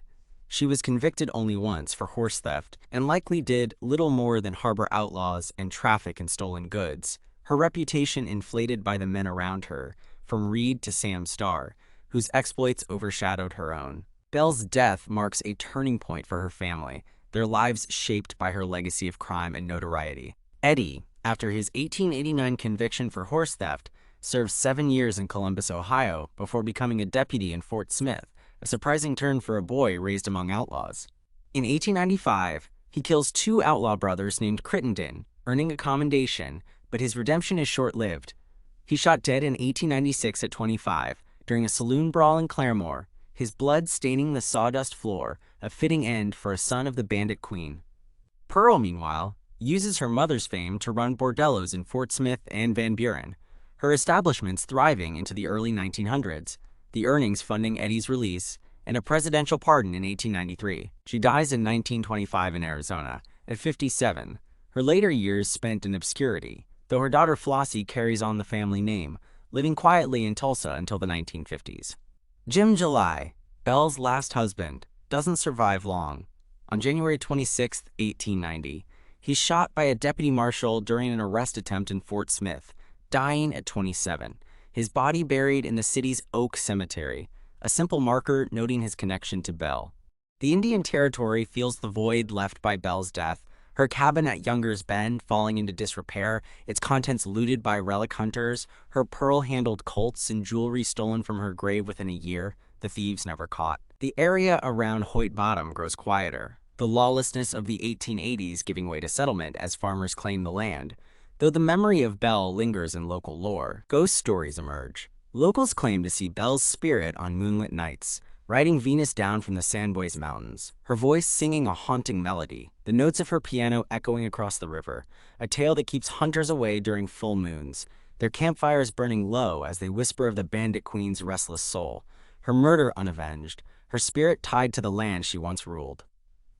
She was convicted only once for horse theft and likely did little more than harbor outlaws and traffic in stolen goods, her reputation inflated by the men around her, from Reed to Sam Starr, whose exploits overshadowed her own. Belle's death marks a turning point for her family, their lives shaped by her legacy of crime and notoriety. Eddie, after his 1889 conviction for horse theft, served 7 years in Columbus, Ohio, before becoming a deputy in Fort Smith, a surprising turn for a boy raised among outlaws. In 1895, he kills 2 outlaw brothers named Crittenden, earning a commendation, but his redemption is short-lived. He shot dead in 1896 at 25, during a saloon brawl in Claremore, his blood staining the sawdust floor, a fitting end for a son of the Bandit Queen. Pearl, meanwhile, uses her mother's fame to run bordellos in Fort Smith and Van Buren, her establishments thriving into the early 1900s, the earnings funding Eddie's release, and a presidential pardon in 1893. She dies in 1925 in Arizona, at 57, her later years spent in obscurity, though her daughter Flossie carries on the family name, living quietly in Tulsa until the 1950s. Jim July, Belle's last husband, doesn't survive long. On January 26, 1890, he's shot by a deputy marshal during an arrest attempt in Fort Smith, dying at 27, his body buried in the city's Oak Cemetery, a simple marker noting his connection to Belle. The Indian Territory feels the void left by Belle's death, her cabin at Younger's Bend falling into disrepair, its contents looted by relic hunters, her pearl-handled Colts and jewelry stolen from her grave within a year, the thieves never caught. The area around Hoyt Bottom grows quieter. The the lawlessness of the 1880s giving way to settlement as farmers claim the land. Though the memory of Belle lingers in local lore, ghost stories emerge. Locals claim to see Belle's spirit on moonlit nights, riding Venus down from the Sandboys Mountains, her voice singing a haunting melody, the notes of her piano echoing across the river, a tale that keeps hunters away during full moons, their campfires burning low as they whisper of the bandit queen's restless soul, her murder unavenged, her spirit tied to the land she once ruled.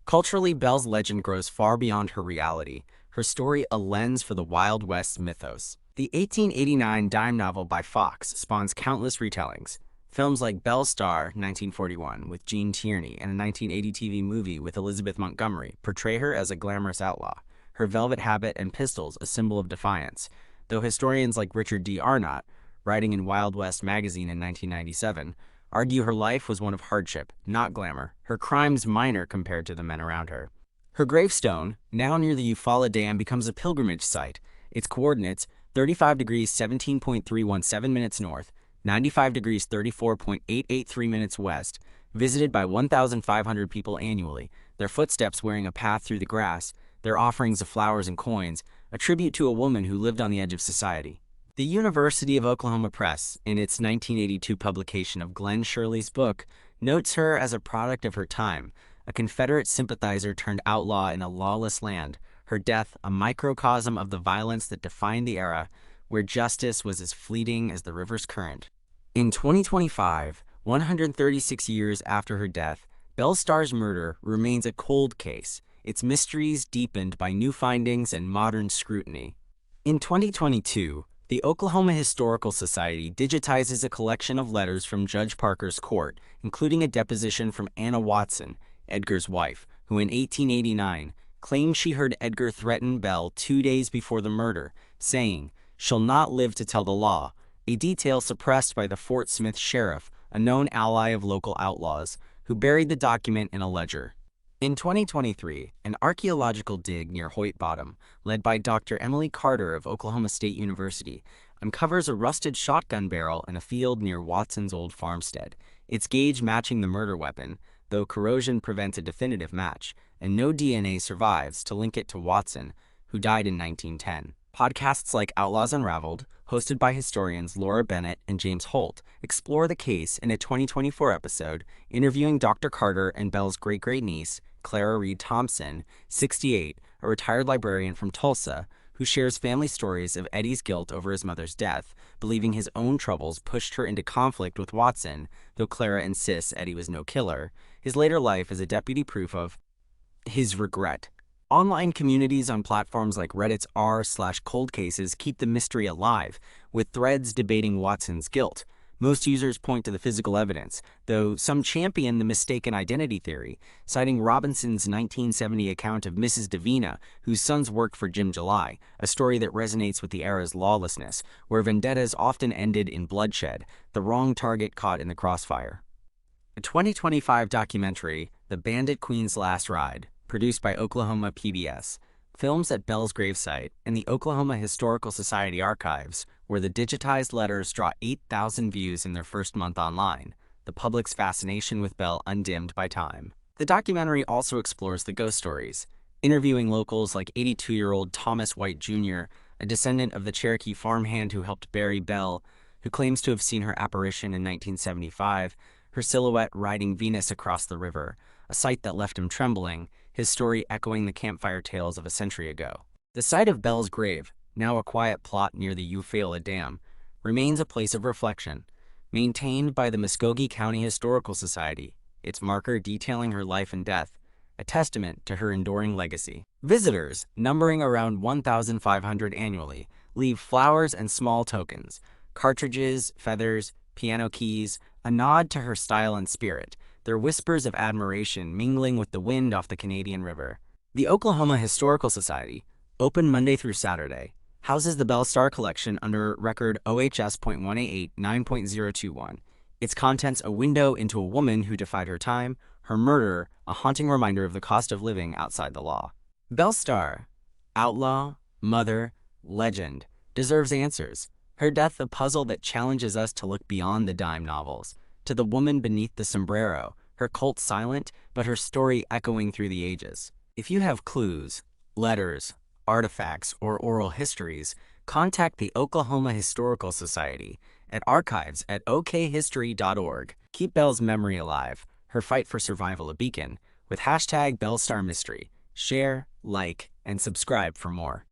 Culturally, Belle's legend grows far beyond her reality, her story a lens for the Wild West mythos. The 1889 dime novel by Fox spawns countless retellings. Films like Belle Starr, 1941, with Gene Tierney, and a 1980 TV movie with Elizabeth Montgomery portray her as a glamorous outlaw, her velvet habit and pistols a symbol of defiance, though historians like Richard D. Arnott, writing in Wild West magazine in 1997, argue her life was one of hardship, not glamour, her crimes minor compared to the men around her. Her gravestone, now near the Eufaula Dam, becomes a pilgrimage site. Its coordinates, 35 degrees 17.317 minutes north, 95 degrees 34.883 minutes west, visited by 1,500 people annually, their footsteps wearing a path through the grass, their offerings of flowers and coins, a tribute to a woman who lived on the edge of society. The University of Oklahoma Press, in its 1982 publication of Glenn Shirley's book, notes her as a product of her time, a Confederate sympathizer turned outlaw in a lawless land, her death a microcosm of the violence that defined the era, where justice was as fleeting as the river's current. In 2025, 136 years after her death, Belle Starr's murder remains a cold case, its mysteries deepened by new findings and modern scrutiny. In 2022, the Oklahoma Historical Society digitizes a collection of letters from Judge Parker's court, including a deposition from Anna Watson, Edgar's wife, who in 1889 claimed she heard Edgar threaten Belle 2 days before the murder, saying, "She'll not live to tell the law," a detail suppressed by the Fort Smith sheriff, a known ally of local outlaws, who buried the document in a ledger. In 2023, an archaeological dig near Hoyt Bottom, led by Dr. Emily Carter of Oklahoma State University, uncovers a rusted shotgun barrel in a field near Watson's old farmstead, its gauge matching the murder weapon, though corrosion prevents a definitive match, and no DNA survives to link it to Watson, who died in 1910. Podcasts like Outlaws Unraveled, hosted by historians Laura Bennett and James Holt, explore the case in a 2024 episode, interviewing Dr. Carter and Belle's great-great-niece, Clara Reed Thompson, 68, a retired librarian from Tulsa, who shares family stories of Eddie's guilt over his mother's death, believing his own troubles pushed her into conflict with Watson, though Clara insists Eddie was no killer. His later life is a deputy proof of his regret. Online communities on platforms like Reddit's r/cold cases keep the mystery alive, with threads debating Watson's guilt. Most users point to the physical evidence, though some champion the mistaken identity theory, citing Robinson's 1970 account of Mrs. Davina, whose sons worked for Jim July, a story that resonates with the era's lawlessness, where vendettas often ended in bloodshed, the wrong target caught in the crossfire. A 2025 documentary, The Bandit Queen's Last Ride, produced by Oklahoma PBS, films at Belle's gravesite and the Oklahoma Historical Society archives, where the digitized letters draw 8,000 views in their first month online, the public's fascination with Belle undimmed by time. The documentary also explores the ghost stories, interviewing locals like 82-year-old Thomas White Jr., a descendant of the Cherokee farmhand who helped bury Belle, who claims to have seen her apparition in 1975, her silhouette riding Venus across the river, a sight that left him trembling, his story echoing the campfire tales of a century ago. The site of Belle's grave, now a quiet plot near the Eufaula Dam, remains a place of reflection, maintained by the Muskogee County Historical Society, its marker detailing her life and death, a testament to her enduring legacy. Visitors, numbering around 1,500 annually, leave flowers and small tokens, cartridges, feathers, piano keys, a nod to her style and spirit, their whispers of admiration mingling with the wind off the Canadian River. The Oklahoma Historical Society, open Monday through Saturday, houses the Belle Starr collection under record OHS.188-9.021. Its contents a window into a woman who defied her time, her murder a haunting reminder of the cost of living outside the law. Belle Starr, outlaw, mother, legend, deserves answers. Her death a puzzle that challenges us to look beyond the dime novels, to the woman beneath the sombrero, her cult silent, but her story echoing through the ages. If you have clues, letters, artifacts, or oral histories, contact the Oklahoma Historical Society at archives@okhistory.org. Keep Belle's memory alive, her fight for survival a beacon, with hashtag Belle Starr Mystery. Share, like, and subscribe for more.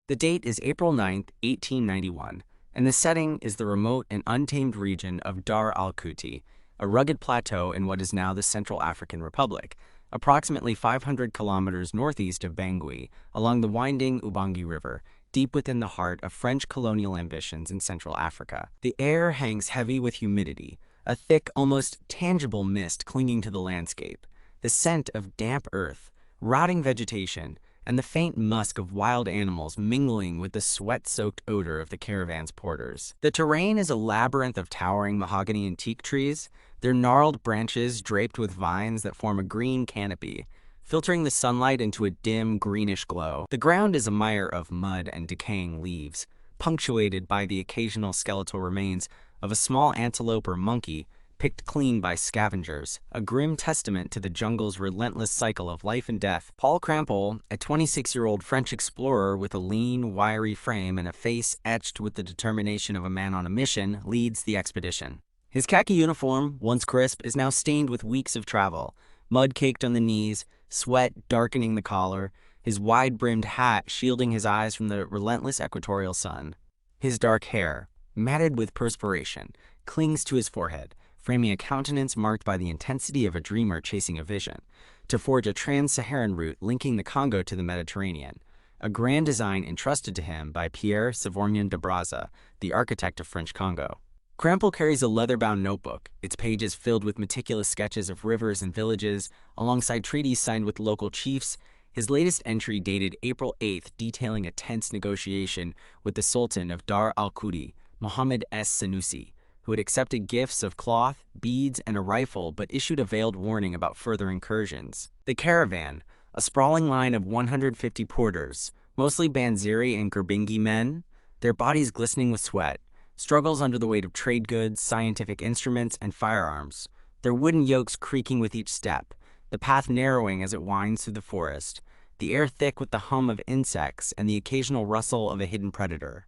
The date is April 9th, 1891, and the setting is the remote and untamed region of Dar al-Kuti, a rugged plateau in what is now the Central African Republic, approximately 500 kilometers northeast of Bangui, along the winding Ubangi River, deep within the heart of French colonial ambitions in Central Africa. The air hangs heavy with humidity, a thick, almost tangible mist clinging to the landscape, the scent of damp earth, rotting vegetation, and the faint musk of wild animals mingling with the sweat-soaked odor of the caravan's porters. The terrain is a labyrinth of towering mahogany and teak trees, their gnarled branches draped with vines that form a green canopy, filtering the sunlight into a dim, greenish glow. The ground is a mire of mud and decaying leaves, punctuated by the occasional skeletal remains of a small antelope or monkey picked clean by scavengers, a grim testament to the jungle's relentless cycle of life and death. Paul Crampel, a 26-year-old French explorer with a lean, wiry frame and a face etched with the determination of a man on a mission, leads the expedition. His khaki uniform, once crisp, is now stained with weeks of travel, mud caked on the knees, sweat darkening the collar, his wide-brimmed hat shielding his eyes from the relentless equatorial sun. His dark hair, matted with perspiration, clings to his forehead, framing a countenance marked by the intensity of a dreamer chasing a vision, to forge a trans-Saharan route linking the Congo to the Mediterranean, a grand design entrusted to him by Pierre Sévorgnan de Brazza, the architect of French Congo. Crampel carries a leather-bound notebook, its pages filled with meticulous sketches of rivers and villages, alongside treaties signed with local chiefs. His latest entry dated April 8th, detailing a tense negotiation with the Sultan of Dar al-Kuti, Mohammed S. Sanusi, who had accepted gifts of cloth, beads, and a rifle but issued a veiled warning about further incursions. The caravan, a sprawling line of 150 porters, mostly Banziri and Gerbingi men, their bodies glistening with sweat, struggles under the weight of trade goods, scientific instruments, and firearms, their wooden yokes creaking with each step, the path narrowing as it winds through the forest, the air thick with the hum of insects and the occasional rustle of a hidden predator.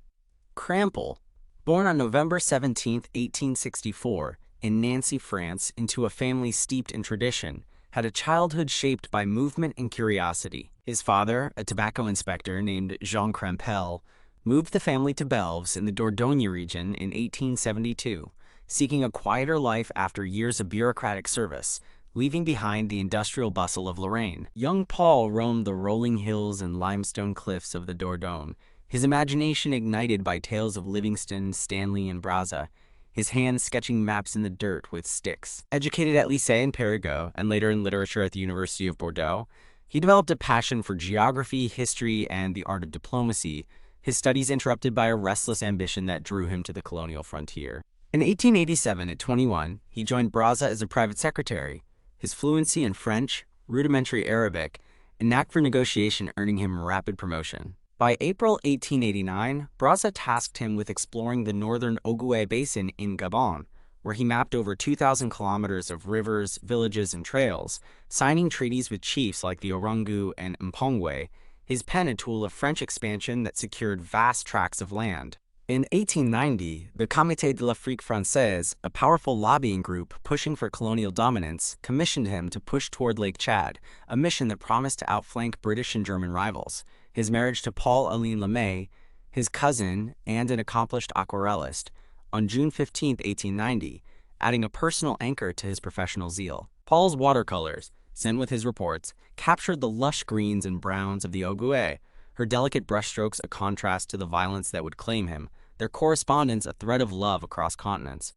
Crampel, born on November 17, 1864, in Nancy, France, into a family steeped in tradition, had a childhood shaped by movement and curiosity. His father, a tobacco inspector named Jean Crampel, moved the family to Belves in the Dordogne region in 1872, seeking a quieter life after years of bureaucratic service, leaving behind the industrial bustle of Lorraine. Young Paul roamed the rolling hills and limestone cliffs of the Dordogne, his imagination ignited by tales of Livingston, Stanley, and Brazza, his hands sketching maps in the dirt with sticks. Educated at Lycée in Périgueux and later in literature at the University of Bordeaux, he developed a passion for geography, history, and the art of diplomacy, his studies interrupted by a restless ambition that drew him to the colonial frontier. In 1887, at 21, he joined Brazza as a private secretary, his fluency in French, rudimentary Arabic, and knack for negotiation earning him rapid promotion. By April 1889, Brazza tasked him with exploring the northern Ogooué Basin in Gabon, where he mapped over 2,000 kilometers of rivers, villages, and trails, signing treaties with chiefs like the Orangu and Mpongwe, his pen a tool of French expansion that secured vast tracts of land. In 1890, the Comité de l'Afrique Française, a powerful lobbying group pushing for colonial dominance, commissioned him to push toward Lake Chad, a mission that promised to outflank British and German rivals. His marriage to Paul Aline Lemay, his cousin and an accomplished aquarellist, on June 15, 1890, adding a personal anchor to his professional zeal. Paul's watercolors, sent with his reports, captured the lush greens and browns of the Ogooué, her delicate brushstrokes a contrast to the violence that would claim him, their correspondence a thread of love across continents.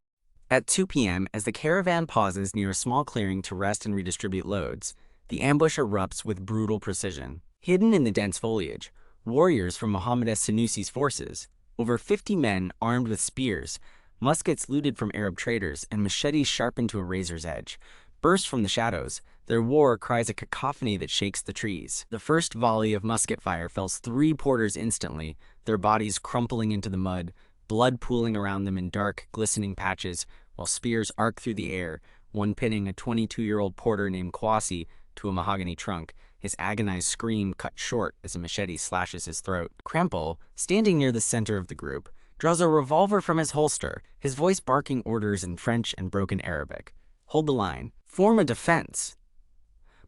At 2 p.m., as the caravan pauses near a small clearing to rest and redistribute loads, the ambush erupts with brutal precision. Hidden in the dense foliage, warriors from Mohammed S. Sanusi's forces, over 50 men armed with spears, muskets looted from Arab traders, and machetes sharpened to a razor's edge, burst from the shadows. Their war cries a cacophony that shakes the trees. The first volley of musket fire fells 3 porters instantly, their bodies crumpling into the mud, blood pooling around them in dark, glistening patches, while spears arc through the air, one pinning a 22-year-old porter named Kwasi to a mahogany trunk, his agonized scream cut short as a machete slashes his throat. Crampel, standing near the center of the group, draws a revolver from his holster, his voice barking orders in French and broken Arabic. Hold the line. Form a defense.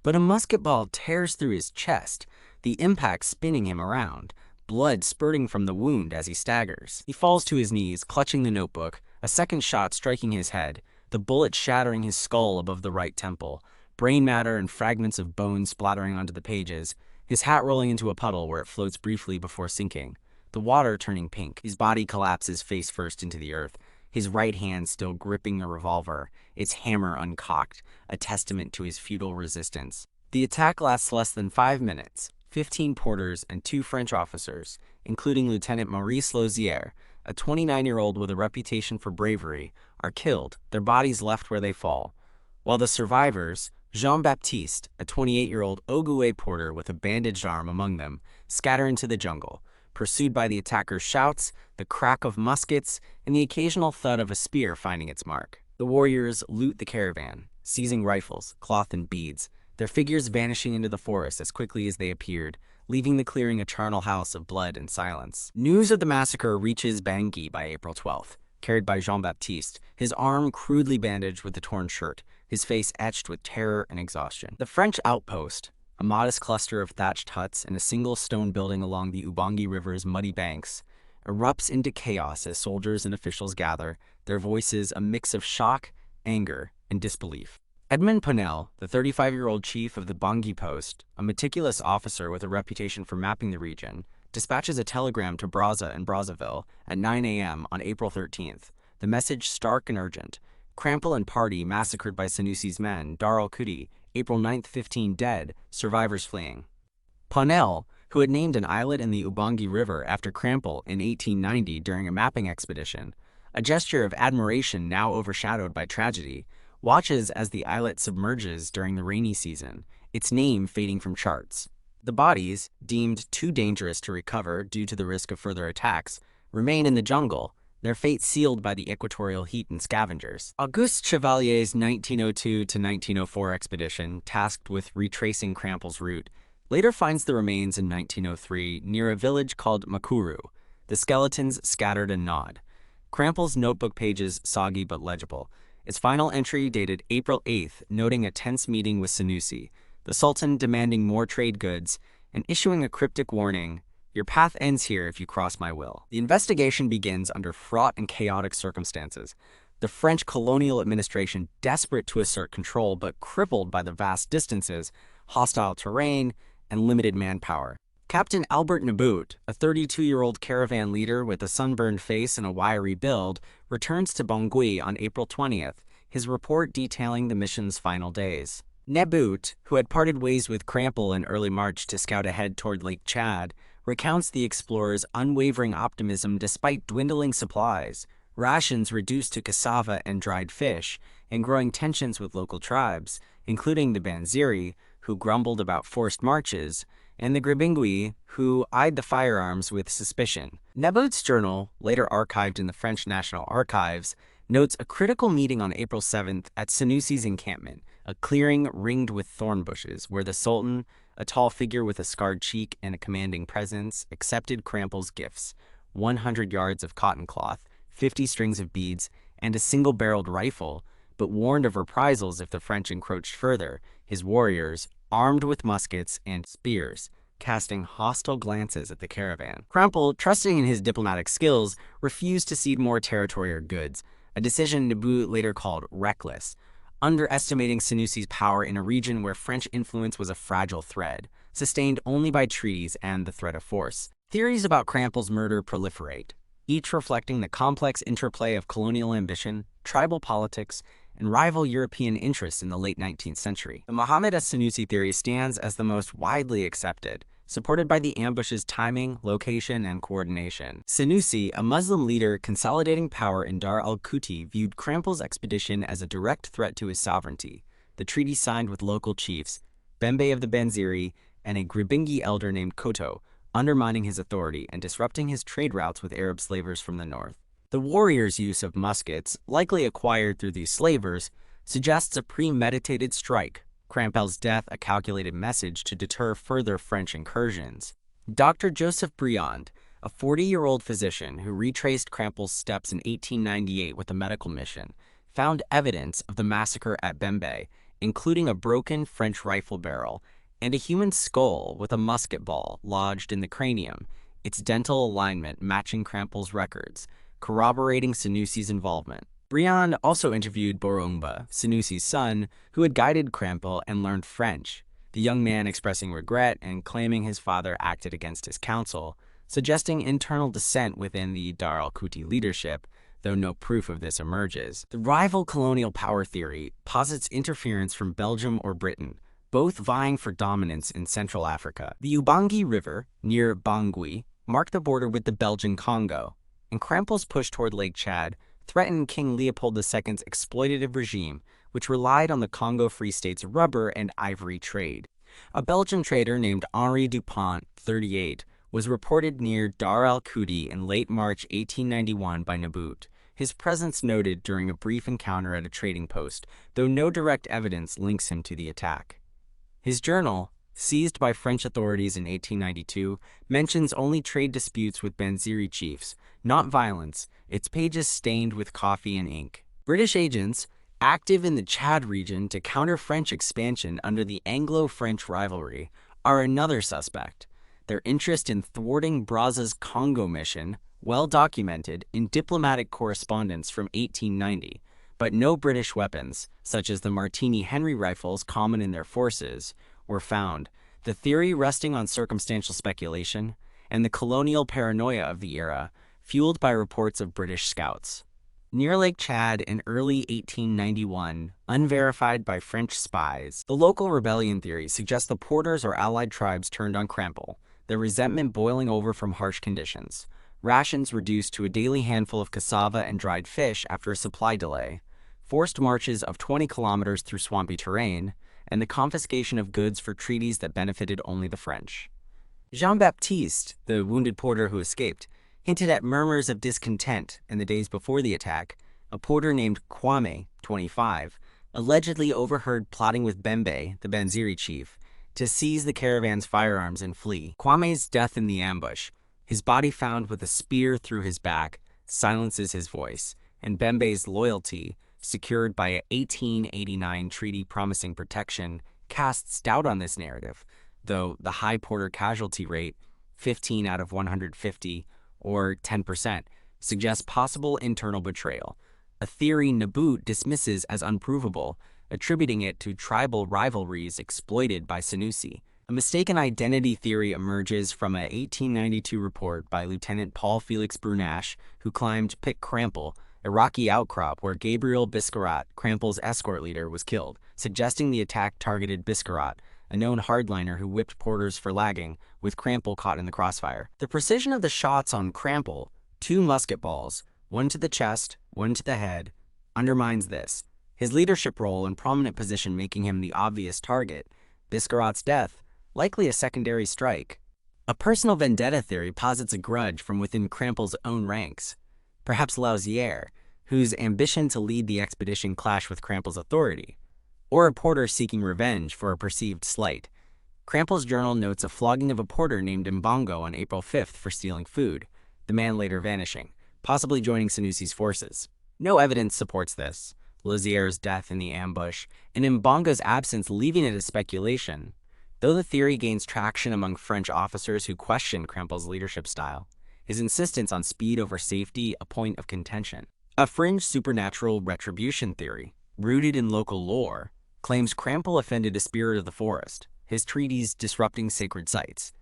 But a musket ball tears through his chest, the impact spinning him around, blood spurting from the wound as he staggers. He falls to his knees, clutching the notebook, a second shot striking his head, the bullet shattering his skull above the right temple, brain matter and fragments of bone splattering onto the pages, his hat rolling into a puddle where it floats briefly before sinking, the water turning pink. His body collapses face first into the earth, his right hand still gripping the revolver, its hammer uncocked, a testament to his futile resistance. The attack lasts less than 5 minutes. 15 porters and 2 French officers, including Lieutenant Maurice Lozier, a 29-year-old with a reputation for bravery, are killed, their bodies left where they fall, while the survivors, Jean-Baptiste, a 28-year-old Ogooué porter with a bandaged arm among them, scatter into the jungle, pursued by the attackers' shouts, the crack of muskets, and the occasional thud of a spear finding its mark. The warriors loot the caravan, seizing rifles, cloth, and beads, their figures vanishing into the forest as quickly as they appeared, leaving the clearing a charnel house of blood and silence. News of the massacre reaches Bangui by April 12th, carried by Jean-Baptiste, his arm crudely bandaged with a torn shirt, his face etched with terror and exhaustion. The French outpost, a modest cluster of thatched huts and a single stone building along the Ubangi River's muddy banks, erupts into chaos as soldiers and officials gather, their voices a mix of shock, anger, and disbelief. Edmond Ponel, the 35-year-old chief of the Bangui post, a meticulous officer with a reputation for mapping the region, dispatches a telegram to Brazza and Brazzaville at 9 a.m. on April 13th. The message stark and urgent. Crampel and party massacred by Sanusi's men, Dar al-Kudi, April 9th, 15 dead, survivors fleeing. Ponel, who had named an islet in the Ubangi River after Crampel in 1890 during a mapping expedition, a gesture of admiration now overshadowed by tragedy, watches as the islet submerges during the rainy season, its name fading from charts. The bodies, deemed too dangerous to recover due to the risk of further attacks, remain in the jungle, their fate sealed by the equatorial heat and scavengers. Auguste Chevalier's 1902-1904 expedition, tasked with retracing Crampel's route, later finds the remains in 1903 near a village called Makuru, the skeletons scattered and gnawed. Crampel's notebook pages soggy but legible, its final entry dated April 8th, noting a tense meeting with Sanusi, the Sultan demanding more trade goods, and issuing a cryptic warning, "Your path ends here if you cross my will." The investigation begins under fraught and chaotic circumstances. The French colonial administration, desperate to assert control but crippled by the vast distances, hostile terrain, and limited manpower. Captain Albert Nabout, a 32-year-old caravan leader with a sunburned face and a wiry build, returns to Bangui on April 20th, his report detailing the mission's final days. Nabout, who had parted ways with Crampel in early March to scout ahead toward Lake Chad, recounts the explorers' unwavering optimism despite dwindling supplies, rations reduced to cassava and dried fish, and growing tensions with local tribes, including the Banziri, who grumbled about forced marches, and the Gribingui, who eyed the firearms with suspicion. Nabout's journal, later archived in the French National Archives, notes a critical meeting on April 7th at Sanusi's encampment, a clearing ringed with thorn bushes, where the Sultan, a tall figure with a scarred cheek and a commanding presence, accepted Crampel's gifts: 100 yards of cotton cloth, 50 strings of beads, and a single-barreled rifle, but warned of reprisals if the French encroached further, his warriors, armed with muskets and spears, casting hostile glances at the caravan. Crampel, trusting in his diplomatic skills, refused to cede more territory or goods, a decision Nabout later called reckless, underestimating Sanusi's power in a region where French influence was a fragile thread, sustained only by treaties and the threat of force. Theories about Crampel's murder proliferate, each reflecting the complex interplay of colonial ambition, tribal politics, and rival European interests in the late 19th century. The Mohammed as-Sanusi theory stands as the most widely accepted, supported by the ambush's timing, location, and coordination. Sanusi, a Muslim leader consolidating power in Dar al-Kuti, viewed Crampel's expedition as a direct threat to his sovereignty. The treaty signed with local chiefs, Bembe of the Banziri, and a Gribingi elder named Koto, undermining his authority and disrupting his trade routes with Arab slavers from the north. The warriors' use of muskets, likely acquired through these slavers, suggests a premeditated strike, Crampel's death a calculated message to deter further French incursions. Dr. Joseph Briand, a 40-year-old physician who retraced Crampel's steps in 1898 with a medical mission, found evidence of the massacre at Bembe, including a broken French rifle barrel and a human skull with a musket ball lodged in the cranium, its dental alignment matching Crampel's records, corroborating Senussy's involvement. Briand also interviewed Borumba, Senussy's son, who had guided Crampel and learned French, the young man expressing regret and claiming his father acted against his counsel, suggesting internal dissent within the Dar al-Kuti leadership, though no proof of this emerges. The rival colonial power theory posits interference from Belgium or Britain, both vying for dominance in Central Africa. The Ubangi River, near Bangui, marked the border with the Belgian Congo, and Crampel's push toward Lake Chad threatened King Leopold II's exploitative regime, which relied on the Congo Free State's rubber and ivory trade. A Belgian trader named Henri Dupont, 38, was reported near Dar al-Kuti in late March 1891 by Nabout, his presence noted during a brief encounter at a trading post, though no direct evidence links him to the attack. His journal, seized by French authorities in 1892, mentions only trade disputes with Banziri chiefs, not violence, its pages stained with coffee and ink. British agents, active in the Chad region to counter French expansion under the Anglo-French rivalry, are another suspect. Their interest in thwarting Brazza's Congo mission, well documented in diplomatic correspondence from 1890, but no British weapons, such as the Martini-Henry rifles common in their forces, were found, the theory resting on circumstantial speculation, and the colonial paranoia of the era, fueled by reports of British scouts. Near Lake Chad in early 1891, unverified by French spies, the local rebellion theory suggests the porters or allied tribes turned on Crampel, their resentment boiling over from harsh conditions, rations reduced to a daily handful of cassava and dried fish after a supply delay, forced marches of 20 kilometers through swampy terrain, and the confiscation of goods for treaties that benefited only the French. Jean-Baptiste, the wounded porter who escaped, hinted at murmurs of discontent in the days before the attack. A porter named Kwame, 25, allegedly overheard plotting with Bembe, the Banziri chief, to seize the caravan's firearms and flee. Kwame's death in the ambush, his body found with a spear through his back, silences his voice, and Bembe's loyalty, secured by an 1889 treaty promising protection, casts doubt on this narrative, though the high porter casualty rate, 15 out of 150, or 10%, suggests possible internal betrayal, a theory Nabout dismisses as unprovable, attributing it to tribal rivalries exploited by Senussi. A mistaken identity theory emerges from a 1892 report by Lieutenant Paul Felix Brunache, who climbed Pic Crampel, a rocky outcrop where Gabriel Biscarat, Crampel's escort leader, was killed, suggesting the attack targeted Biscarat, a known hardliner who whipped porters for lagging, with Crampel caught in the crossfire. The precision of the shots on Crampel, 2 musket balls, one to the chest, one to the head, undermines this, his leadership role and prominent position making him the obvious target. Biscarat's death, likely a secondary strike. A personal vendetta theory posits a grudge from within Crampel's own ranks. Perhaps Lausière, whose ambition to lead the expedition clashed with Crampel's authority, or a porter seeking revenge for a perceived slight. Crampel's journal notes a flogging of a porter named Mbongo on April 5th for stealing food, the man later vanishing, possibly joining Senussi's forces. No evidence supports this, Lausière's death in the ambush, and Mbongo's absence leaving it as speculation, though the theory gains traction among French officers who question Crampel's leadership style, his insistence on speed over safety a point of contention. A fringe supernatural retribution theory, rooted in local lore, claims Crampel offended a spirit of the forest, his treaties disrupting sacred sites.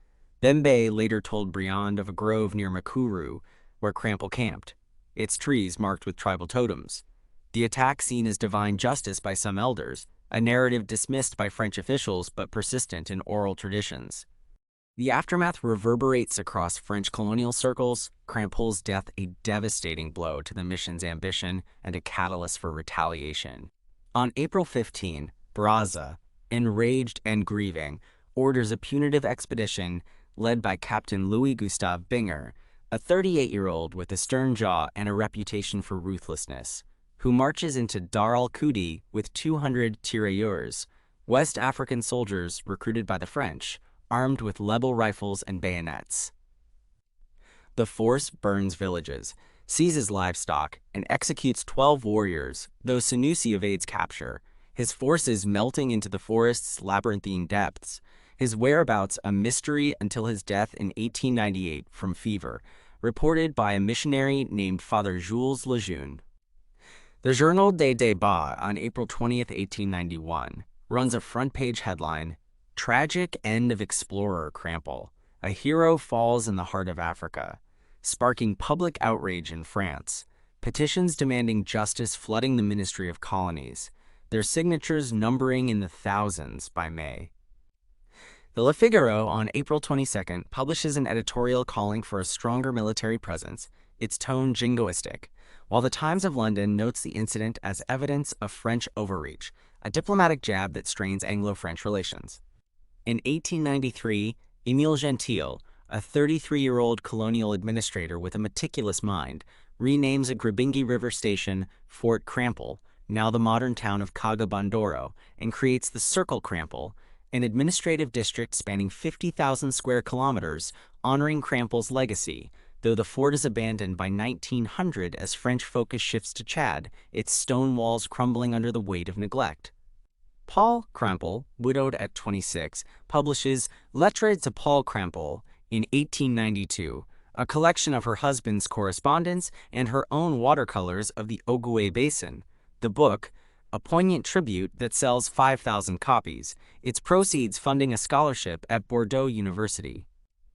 Bembe later told Briand of a grove near Makuru, where Crampel camped, its trees marked with tribal totems. The attack seen as divine justice by some elders, a narrative dismissed by French officials but persistent in oral traditions. The aftermath reverberates across French colonial circles, Crampel's death a devastating blow to the mission's ambition and a catalyst for retaliation. On April 15, Brazza, enraged and grieving, orders a punitive expedition led by Captain Louis-Gustave Binger, a 38-year-old with a stern jaw and a reputation for ruthlessness, who marches into Dar al-Kudi with 200 tirailleurs, West African soldiers recruited by the French, armed with Lebel rifles and bayonets. The force burns villages, seizes livestock, and executes 12 warriors, though Sanusi evades capture, his forces melting into the forest's labyrinthine depths, his whereabouts a mystery until his death in 1898 from fever, reported by a missionary named Father Jules Lejeune. The Journal des Débats on April 20, 1891, runs a front-page headline, "Tragic End of Explorer Crampel. A hero falls in the heart of Africa," sparking public outrage in France, petitions demanding justice flooding the Ministry of Colonies, their signatures numbering in the thousands by May. The Le Figaro on April 22 publishes an editorial calling for a stronger military presence, its tone jingoistic, while the Times of London notes the incident as evidence of French overreach, a diplomatic jab that strains Anglo-French relations. In 1893, Émile Gentil, a 33-year-old colonial administrator with a meticulous mind, renames a Grabingi River station Fort Crampel, now the modern town of Cagabandoro, and creates the Circle Crampel, an administrative district spanning 50,000 square kilometers, honoring Crampel's legacy, though the fort is abandoned by 1900 as French focus shifts to Chad, its stone walls crumbling under the weight of neglect. Paul Crampel, widowed at 26, publishes Lettres de Paul Crampel in 1892, a collection of her husband's correspondence and her own watercolors of the Ogooué Basin. The book, a poignant tribute that sells 5,000 copies, its proceeds funding a scholarship at Bordeaux University.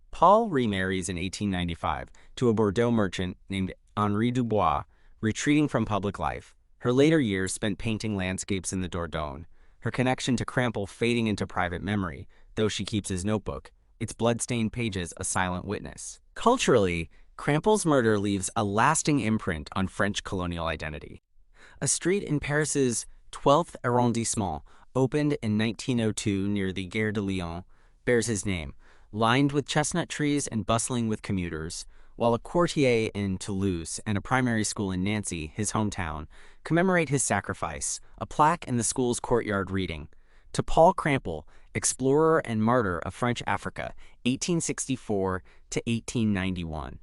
Paul remarries in 1895 to a Bordeaux merchant named Henri Dubois, retreating from public life, her later years spent painting landscapes in the Dordogne, her connection to Crampel fading into private memory, though she keeps his notebook, its blood-stained pages a silent witness. Culturally, Crampel's murder leaves a lasting imprint on French colonial identity. A street in Paris's 12th arrondissement, opened in 1902 near the Gare de Lyon, bears his name, lined with chestnut trees and bustling with commuters, while a quartier in Toulouse and a primary school in Nancy, his hometown, commemorate his sacrifice, a plaque in the school's courtyard reading, "To Paul Crampel, explorer and martyr of French Africa, 1864 to 1891.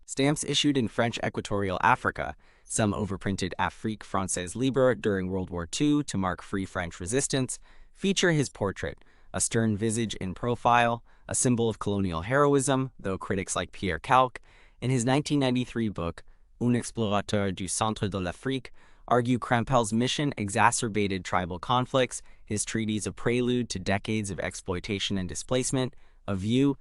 Stamps issued in French Equatorial Africa, some overprinted Afrique Française Libre during World War II to mark Free French resistance, feature his portrait, a stern visage in profile, a symbol of colonial heroism, though critics like Pierre Calque, in his 1993 book, Un explorateur du centre de l'Afrique, argue Crampel's mission exacerbated tribal conflicts, his treaties a prelude to decades of exploitation and displacement, a view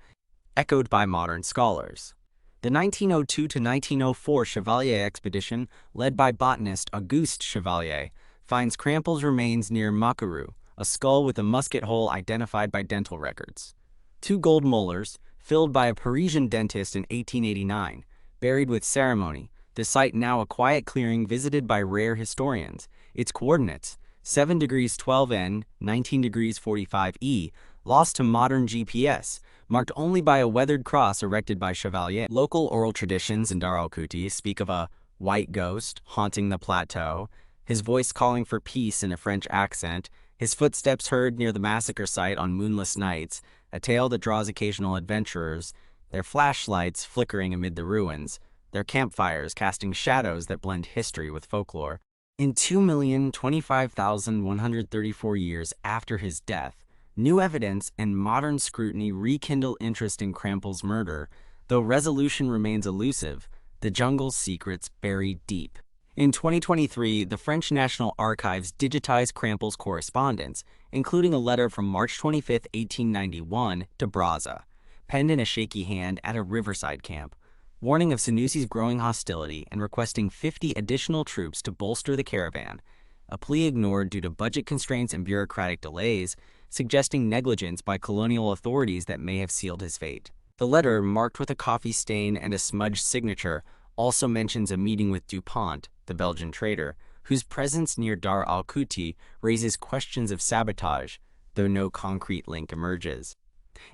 echoed by modern scholars. The 1902 to 1904 Chevalier expedition, led by botanist Auguste Chevalier, finds Crampel's remains near Makaru, a skull with a musket hole identified by dental records. 2 gold molars, filled by a Parisian dentist in 1889, buried with ceremony, the site now a quiet clearing visited by rare historians. Its coordinates, 7 degrees 12 N, 19 degrees 45 E, lost to modern GPS, marked only by a weathered cross erected by Chevalier. Local oral traditions in Dar al-Kudi speak of a white ghost haunting the plateau, his voice calling for peace in a French accent, his footsteps heard near the massacre site on moonless nights, a tale that draws occasional adventurers, their flashlights flickering amid the ruins, their campfires casting shadows that blend history with folklore. In 2,025,134 years after his death, new evidence and modern scrutiny rekindle interest in Crampel's murder, though resolution remains elusive, the jungle's secrets bury deep. In 2023, the French National Archives digitized Crampel's correspondence, including a letter from March 25, 1891, to Brazza, penned in a shaky hand at a riverside camp, warning of Sanusi's growing hostility and requesting 50 additional troops to bolster the caravan, a plea ignored due to budget constraints and bureaucratic delays, suggesting negligence by colonial authorities that may have sealed his fate. The letter, marked with a coffee stain and a smudged signature, also mentions a meeting with Dupont, the Belgian trader, whose presence near Dar al-Kudi raises questions of sabotage, though no concrete link emerges.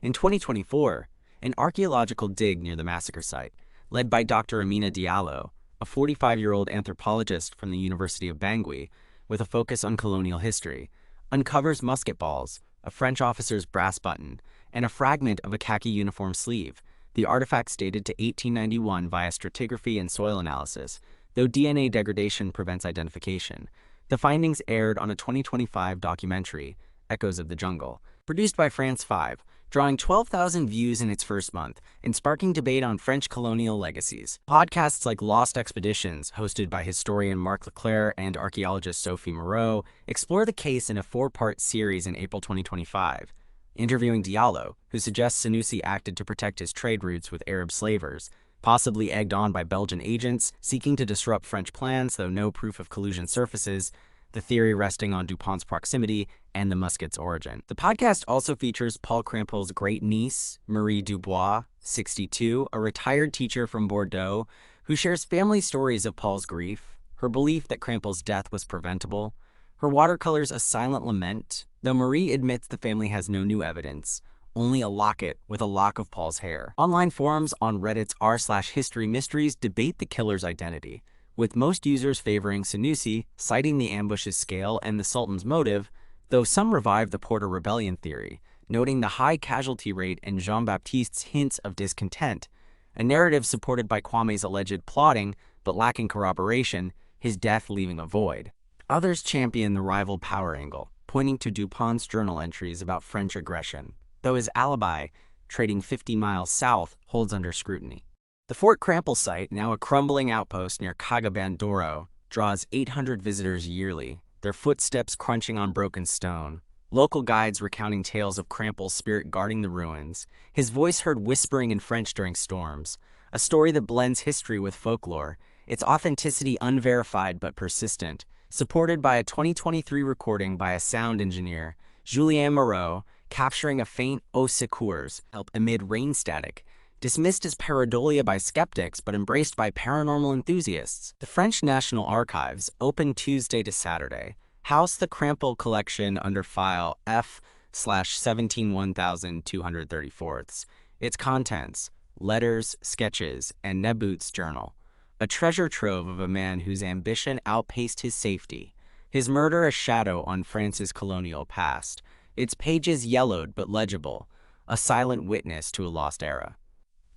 In 2024, an archaeological dig near the massacre site, led by Dr. Amina Diallo, a 45-year-old anthropologist from the University of Bangui, with a focus on colonial history, uncovers musket balls, a French officer's brass button, and a fragment of a khaki uniform sleeve. The artifacts dated to 1891 via stratigraphy and soil analysis, though DNA degradation prevents identification. The findings aired on a 2025 documentary, Echoes of the Jungle, produced by France 5, drawing 12,000 views in its first month and sparking debate on French colonial legacies. Podcasts like Lost Expeditions, hosted by historian Marc Leclerc and archaeologist Sophie Moreau, explore the case in a 4-part series in April 2025. Interviewing Diallo, who suggests Senussi acted to protect his trade routes with Arab slavers, possibly egged on by Belgian agents seeking to disrupt French plans, though no proof of collusion surfaces, the theory resting on DuPont's proximity and the musket's origin. The podcast also features Paul Crampel's great-niece, Marie Dubois, 62, a retired teacher from Bordeaux, who shares family stories of Paul's grief, her belief that Crampel's death was preventable, her watercolors a silent lament, though Marie admits the family has no new evidence, only a locket with a lock of Paul's hair. Online forums on Reddit's r/history mysteries debate the killer's identity, with most users favoring Senussi, citing the ambush's scale and the Sultan's motive, though some revive the Porter Rebellion theory, noting the high casualty rate and Jean-Baptiste's hints of discontent, a narrative supported by Kwame's alleged plotting but lacking corroboration, his death leaving a void. Others champion the rival power angle, pointing to DuPont's journal entries about French aggression, though his alibi, trading 50 miles south, holds under scrutiny. The Fort Crampel site, now a crumbling outpost near Cagabandoro, draws 800 visitors yearly, their footsteps crunching on broken stone. Local guides recounting tales of Crampel's spirit guarding the ruins, his voice heard whispering in French during storms, a story that blends history with folklore, its authenticity unverified but persistent, supported by a 2023 recording by a sound engineer, Julien Moreau, capturing a faint "au secours" help amid rain static, dismissed as pareidolia by skeptics but embraced by paranormal enthusiasts. The French National Archives, open Tuesday to Saturday, house the Crampel collection under file F/17-1234. Its contents, letters, sketches, and Nebut's journal, a treasure trove of a man whose ambition outpaced his safety, his murder a shadow on France's colonial past, its pages yellowed but legible, a silent witness to a lost era.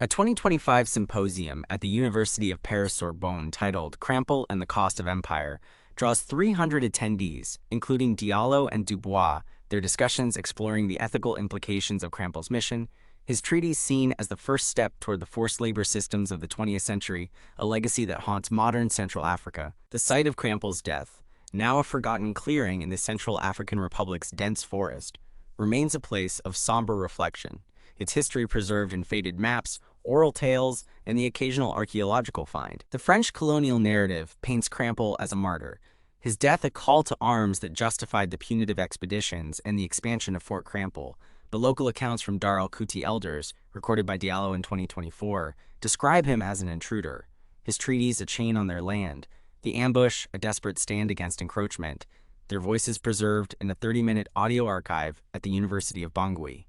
A 2025 symposium at the University of Paris-Sorbonne titled Crampel and the Cost of Empire draws 300 attendees, including Diallo and Dubois, their discussions exploring the ethical implications of Crampel's mission, his treatise seen as the first step toward the forced labor systems of the 20th century, a legacy that haunts modern Central Africa. The site of Crampel's death, now a forgotten clearing in the Central African Republic's dense forest, remains a place of somber reflection, its history preserved in faded maps, oral tales, and the occasional archaeological find. The French colonial narrative paints Crampel as a martyr, his death a call to arms that justified the punitive expeditions and the expansion of Fort Crampel. The local accounts from Dar el-Kuti elders, recorded by Diallo in 2024, describe him as an intruder, his treaties a chain on their land, the ambush a desperate stand against encroachment, their voices preserved in a 30-minute audio archive at the University of Bangui.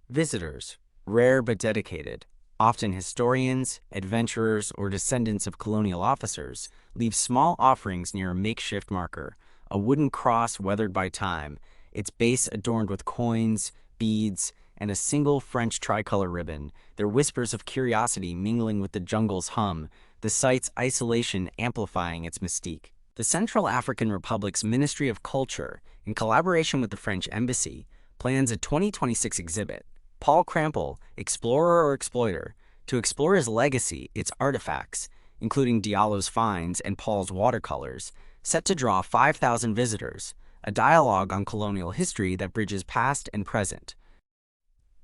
Visitors, rare but dedicated, often historians, adventurers, or descendants of colonial officers, leave small offerings near a makeshift marker, a wooden cross weathered by time, its base adorned with coins, beads, and a single French tricolor ribbon, their whispers of curiosity mingling with the jungle's hum, the site's isolation amplifying its mystique. The Central African Republic's Ministry of Culture, in collaboration with the French Embassy, plans a 2026 exhibit, Paul Crampel, Explorer or Exploiter, to explore his legacy, its artifacts, including Diallo's finds and Paul's watercolors, set to draw 5,000 visitors, a dialogue on colonial history that bridges past and present.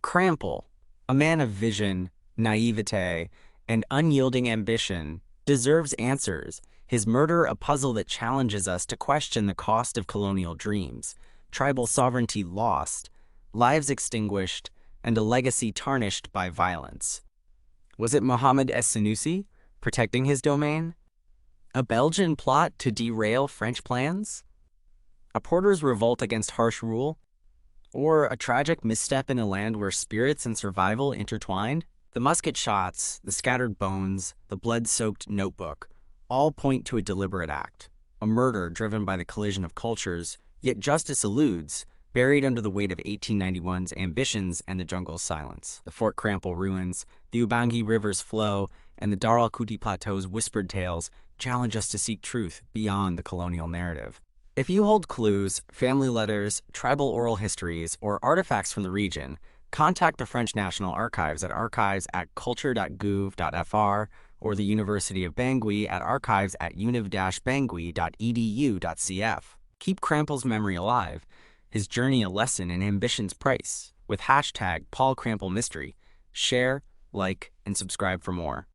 Crampel, a man of vision, naivete, and unyielding ambition, deserves answers, his murder a puzzle that challenges us to question the cost of colonial dreams, tribal sovereignty lost, lives extinguished, and a legacy tarnished by violence. Was it Mohammed Senussi, protecting his domain? A Belgian plot to derail French plans? A porter's revolt against harsh rule? Or a tragic misstep in a land where spirits and survival intertwined? The musket shots, the scattered bones, the blood-soaked notebook, all point to a deliberate act, a murder driven by the collision of cultures, yet justice eludes, buried under the weight of 1891's ambitions and the jungle's silence. The Fort Crampel ruins, the Ubangi River's flow, and the Dar al-Kuti Plateau's whispered tales challenge us to seek truth beyond the colonial narrative. If you hold clues, family letters, tribal oral histories, or artifacts from the region, contact the French National Archives at archives@culture.gouv.fr or the University of Bangui at archives@univ-bangui.edu.cf. Keep Crampel's memory alive, his journey a lesson and ambition's price, with hashtag Paul Crampel Mystery. Share, like, and subscribe for more.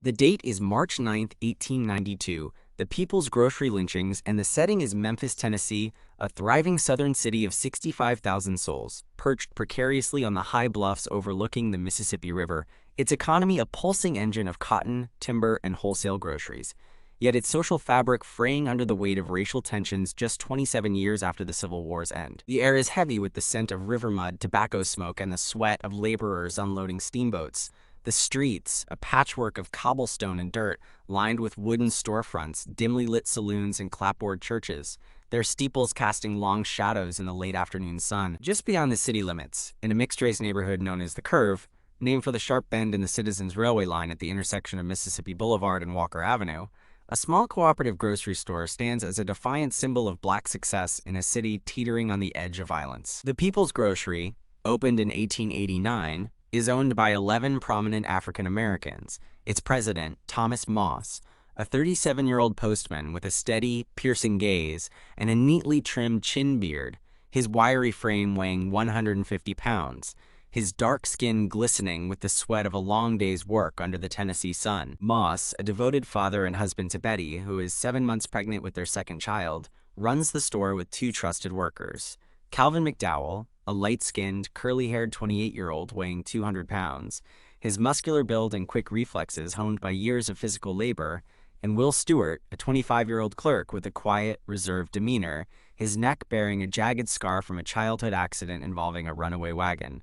The date is March 9, 1892, the People's Grocery Lynchings, and the setting is Memphis, Tennessee, a thriving southern city of 65,000 souls, perched precariously on the high bluffs overlooking the Mississippi River, its economy a pulsing engine of cotton, timber, and wholesale groceries. Yet its social fabric fraying under the weight of racial tensions just 27 years after the Civil War's end. The air is heavy with the scent of river mud, tobacco smoke, and the sweat of laborers unloading steamboats. The streets, a patchwork of cobblestone and dirt, lined with wooden storefronts, dimly lit saloons, and clapboard churches, their steeples casting long shadows in the late afternoon sun. Just beyond the city limits, in a mixed-race neighborhood known as The Curve, named for the sharp bend in the Citizens Railway line at the intersection of Mississippi Boulevard and Walker Avenue, a small cooperative grocery store stands as a defiant symbol of black success in a city teetering on the edge of violence. The People's Grocery, opened in 1889, is owned by 11 prominent African Americans. Its president, Thomas Moss, a 37-year-old postman with a steady, piercing gaze and a neatly trimmed chin beard, his wiry frame weighing 150 pounds, his dark skin glistening with the sweat of a long day's work under the Tennessee sun. Moss, a devoted father and husband to Betty, who is 7 months pregnant with their second child, runs the store with 2 trusted workers. Calvin McDowell, a light-skinned, curly-haired 28-year-old weighing 200 pounds, his muscular build and quick reflexes honed by years of physical labor, and Will Stewart, a 25-year-old clerk with a quiet, reserved demeanor, his neck bearing a jagged scar from a childhood accident involving a runaway wagon.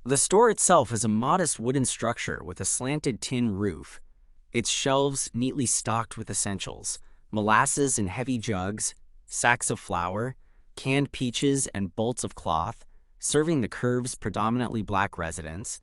The store itself is a modest wooden structure with a slanted tin roof, its shelves neatly stocked with essentials, molasses in heavy jugs, sacks of flour, canned peaches, and bolts of cloth, serving the Curve's predominantly black residents,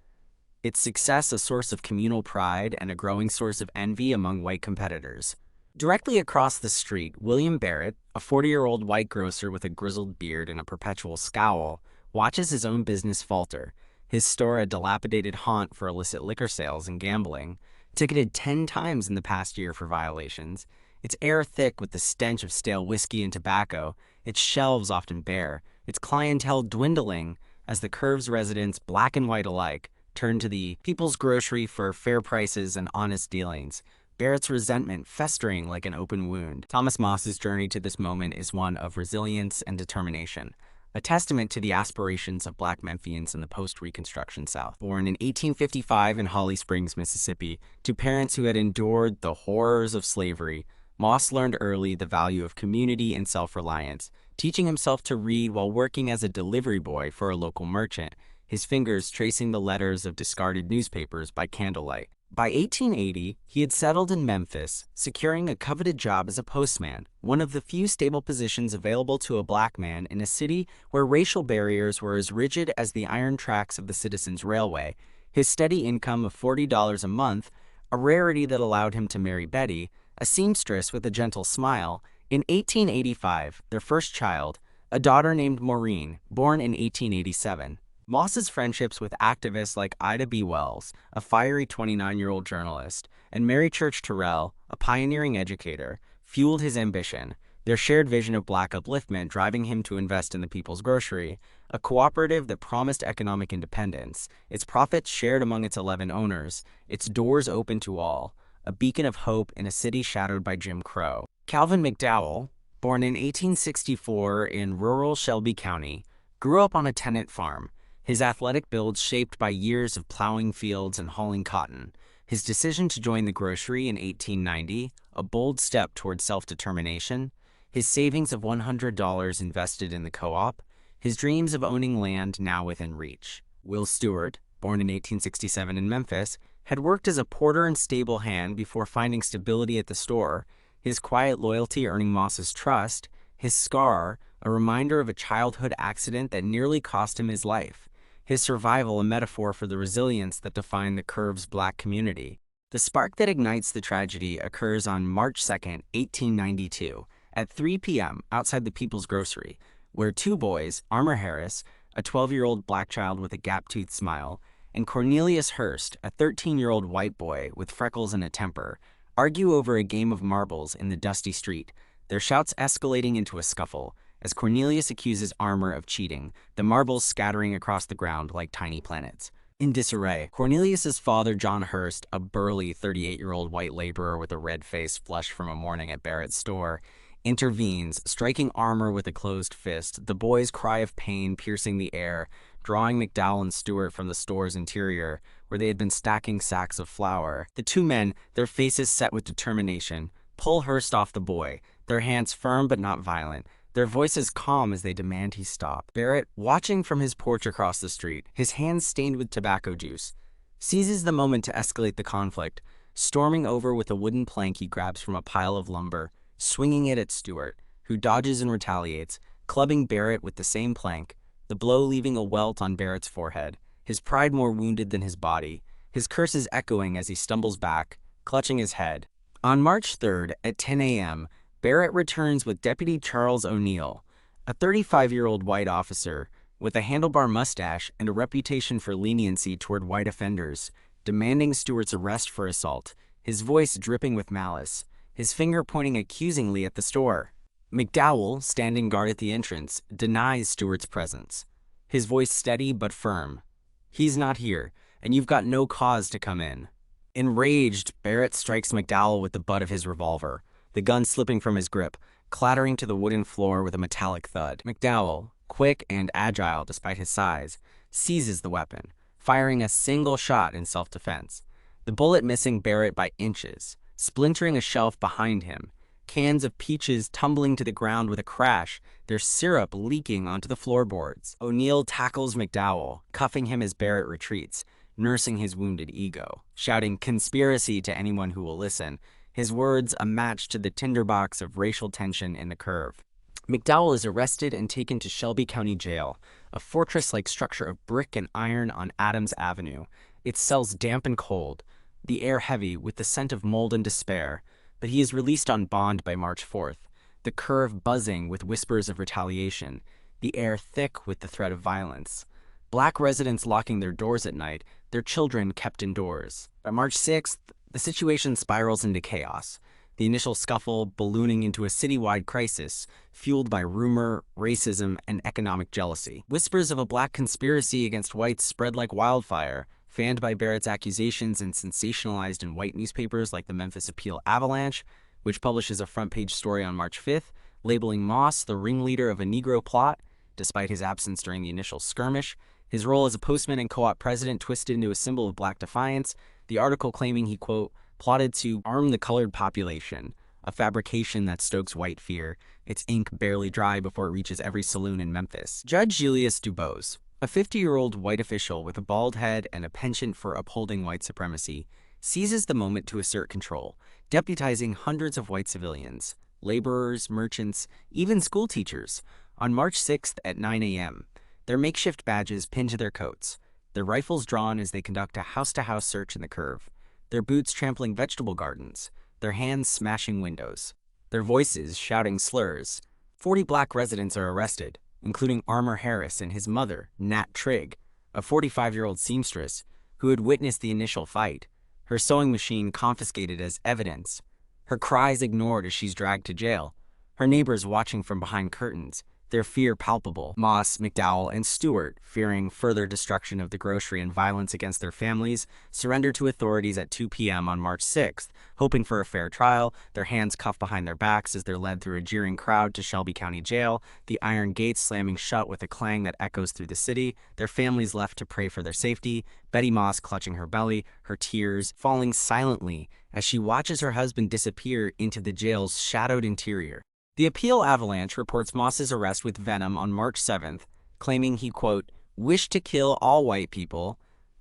its success a source of communal pride and a growing source of envy among white competitors. Directly across the street, William Barrett, a 40-year-old white grocer with a grizzled beard and a perpetual scowl, watches his own business falter, his store a dilapidated haunt for illicit liquor sales and gambling, ticketed 10 times in the past year for violations, its air thick with the stench of stale whiskey and tobacco, its shelves often bare, its clientele dwindling as the Curve's residents, black and white alike, turn to the People's Grocery for fair prices and honest dealings, Barrett's resentment festering like an open wound. Thomas Moss's journey to this moment is one of resilience and determination, a testament to the aspirations of black Memphians in the post-Reconstruction South. Born in 1855 in Holly Springs, Mississippi, to parents who had endured the horrors of slavery, Moss learned early the value of community and self-reliance, teaching himself to read while working as a delivery boy for a local merchant, his fingers tracing the letters of discarded newspapers by candlelight. By 1880, he had settled in Memphis, securing a coveted job as a postman, one of the few stable positions available to a black man in a city where racial barriers were as rigid as the iron tracks of the Citizens Railway. His steady income of $40 a month, a rarity that allowed him to marry Betty, a seamstress with a gentle smile. In 1885, their first child, a daughter named Maureen, born in 1887. Moss's friendships with activists like Ida B. Wells, a fiery 29-year-old journalist, and Mary Church Terrell, a pioneering educator, fueled his ambition, their shared vision of black upliftment driving him to invest in the People's Grocery, a cooperative that promised economic independence, its profits shared among its 11 owners, its doors open to all, a beacon of hope in a city shadowed by Jim Crow. Calvin McDowell, born in 1864 in rural Shelby County, grew up on a tenant farm, his athletic build shaped by years of plowing fields and hauling cotton. His decision to join the grocery in 1890, a bold step toward self-determination, his savings of $100 invested in the co-op, his dreams of owning land now within reach. Will Stewart, born in 1867 in Memphis, had worked as a porter and stable hand before finding stability at the store, his quiet loyalty earning Moss's trust, his scar a reminder of a childhood accident that nearly cost him his life, his survival a metaphor for the resilience that defined the Curve's black community. The spark that ignites the tragedy occurs on March 2nd, 1892, at 3 p.m. outside the People's Grocery, where two boys, Armour Harris, a 12-year-old black child with a gap-toothed smile, and Cornelius Hurst, a 13-year-old white boy with freckles and a temper, argue over a game of marbles in the dusty street, their shouts escalating into a scuffle, as Cornelius accuses Armour of cheating, the marbles scattering across the ground like tiny planets. In disarray, Cornelius's father, John Hurst, a burly 38-year-old white laborer with a red face flushed from a morning at Barrett's store, intervenes, striking Armour with a closed fist, the boy's cry of pain piercing the air, drawing McDowell and Stewart from the store's interior, where they had been stacking sacks of flour. The two men, their faces set with determination, pull Hurst off the boy, their hands firm but not violent, their voices calm as they demand he stop. Barrett, watching from his porch across the street, his hands stained with tobacco juice, seizes the moment to escalate the conflict, storming over with a wooden plank he grabs from a pile of lumber, swinging it at Stewart, who dodges and retaliates, clubbing Barrett with the same plank, the blow leaving a welt on Barrett's forehead, his pride more wounded than his body, his curses echoing as he stumbles back, clutching his head. On March 3rd at 10 a.m., Barrett returns with Deputy Charles O'Neill, a 35-year-old white officer with a handlebar mustache and a reputation for leniency toward white offenders, demanding Stewart's arrest for assault, his voice dripping with malice, his finger pointing accusingly at the store. McDowell, standing guard at the entrance, denies Stewart's presence, his voice steady but firm. "He's not here, and you've got no cause to come in." Enraged, Barrett strikes McDowell with the butt of his revolver, the gun slipping from his grip, clattering to the wooden floor with a metallic thud. McDowell, quick and agile despite his size, seizes the weapon, firing a single shot in self-defense, the bullet missing Barrett by inches, splintering a shelf behind him, cans of peaches tumbling to the ground with a crash, their syrup leaking onto the floorboards. O'Neill tackles McDowell, cuffing him as Barrett retreats, nursing his wounded ego, shouting "conspiracy" to anyone who will listen, his words a match to the tinderbox of racial tension in the Curve. McDowell is arrested and taken to Shelby County Jail, a fortress-like structure of brick and iron on Adams Avenue, its cells damp and cold, the air heavy with the scent of mold and despair, but he is released on bond by March 4th, the Curve buzzing with whispers of retaliation, the air thick with the threat of violence. Black residents locking their doors at night, their children kept indoors. By March 6th, the situation spirals into chaos, the initial scuffle ballooning into a citywide crisis, fueled by rumor, racism, and economic jealousy. Whispers of a black conspiracy against whites spread like wildfire, fanned by Barrett's accusations and sensationalized in white newspapers like the Memphis Appeal Avalanche, which publishes a front-page story on March 5th, labeling Moss the ringleader of a Negro plot, despite his absence during the initial skirmish, his role as a postman and co-op president twisted into a symbol of black defiance, the article claiming he, quote, plotted to arm the colored population, a fabrication that stokes white fear, its ink barely dry before it reaches every saloon in Memphis. Judge Julius Dubose, a 50-year-old white official with a bald head and a penchant for upholding white supremacy, seizes the moment to assert control, deputizing hundreds of white civilians, laborers, merchants, even school teachers, on March 6th at 9 a.m., their makeshift badges pinned to their coats, their rifles drawn as they conduct a house-to-house search in the Curve, their boots trampling vegetable gardens, their hands smashing windows, their voices shouting slurs. 40 black residents are arrested, including Armour Harris and his mother, Nat Trigg, a 45-year-old seamstress who had witnessed the initial fight, her sewing machine confiscated as evidence, her cries ignored as she's dragged to jail, her neighbors watching from behind curtains, their fear palpable. Moss, McDowell, and Stewart, fearing further destruction of the grocery and violence against their families, surrendered to authorities at 2 p.m. on March 6th, hoping for a fair trial, their hands cuffed behind their backs as they're led through a jeering crowd to Shelby County Jail, the iron gates slamming shut with a clang that echoes through the city, their families left to pray for their safety, Betty Moss clutching her belly, her tears falling silently as she watches her husband disappear into the jail's shadowed interior. The Appeal Avalanche reports Moss's arrest with venom on March 7th, claiming he, quote, wished to kill all white people,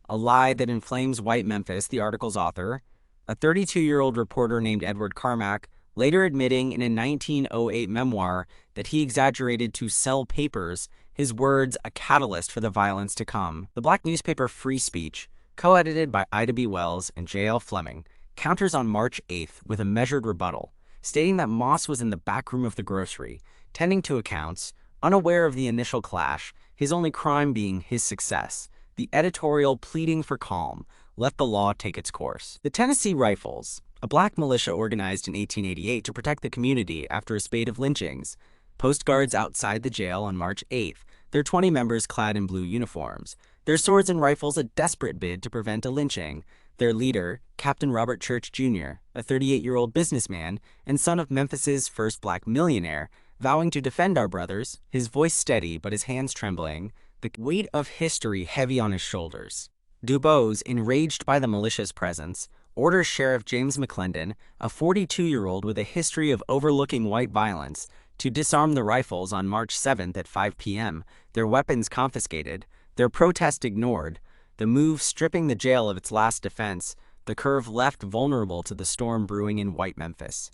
a lie that inflames white Memphis, the article's author, a 32-year-old reporter named Edward Carmack, later admitting in a 1908 memoir that he exaggerated to sell papers, his words a catalyst for the violence to come. The black newspaper Free Speech, co-edited by Ida B. Wells and J.L. Fleming, counters on March 8th with a measured rebuttal, stating that Moss was in the back room of the grocery, tending to accounts, unaware of the initial clash, his only crime being his success. The editorial, pleading for calm, let the law take its course. The Tennessee Rifles, a black militia organized in 1888 to protect the community after a spate of lynchings, post guards outside the jail on March 8th, their 20 members clad in blue uniforms, their swords and rifles a desperate bid to prevent a lynching. Their leader, Captain Robert Church Jr., a 38-year-old businessman and son of Memphis's first black millionaire, vowing to defend our brothers, his voice steady but his hands trembling, the weight of history heavy on his shoulders. DuBose, enraged by the militia's presence, orders Sheriff James McClendon, a 42-year-old with a history of overlooking white violence, to disarm the Rifles on March 7th at 5 p.m., their weapons confiscated, their protest ignored, the move stripping the jail of its last defense, the curve left vulnerable to the storm brewing in white Memphis.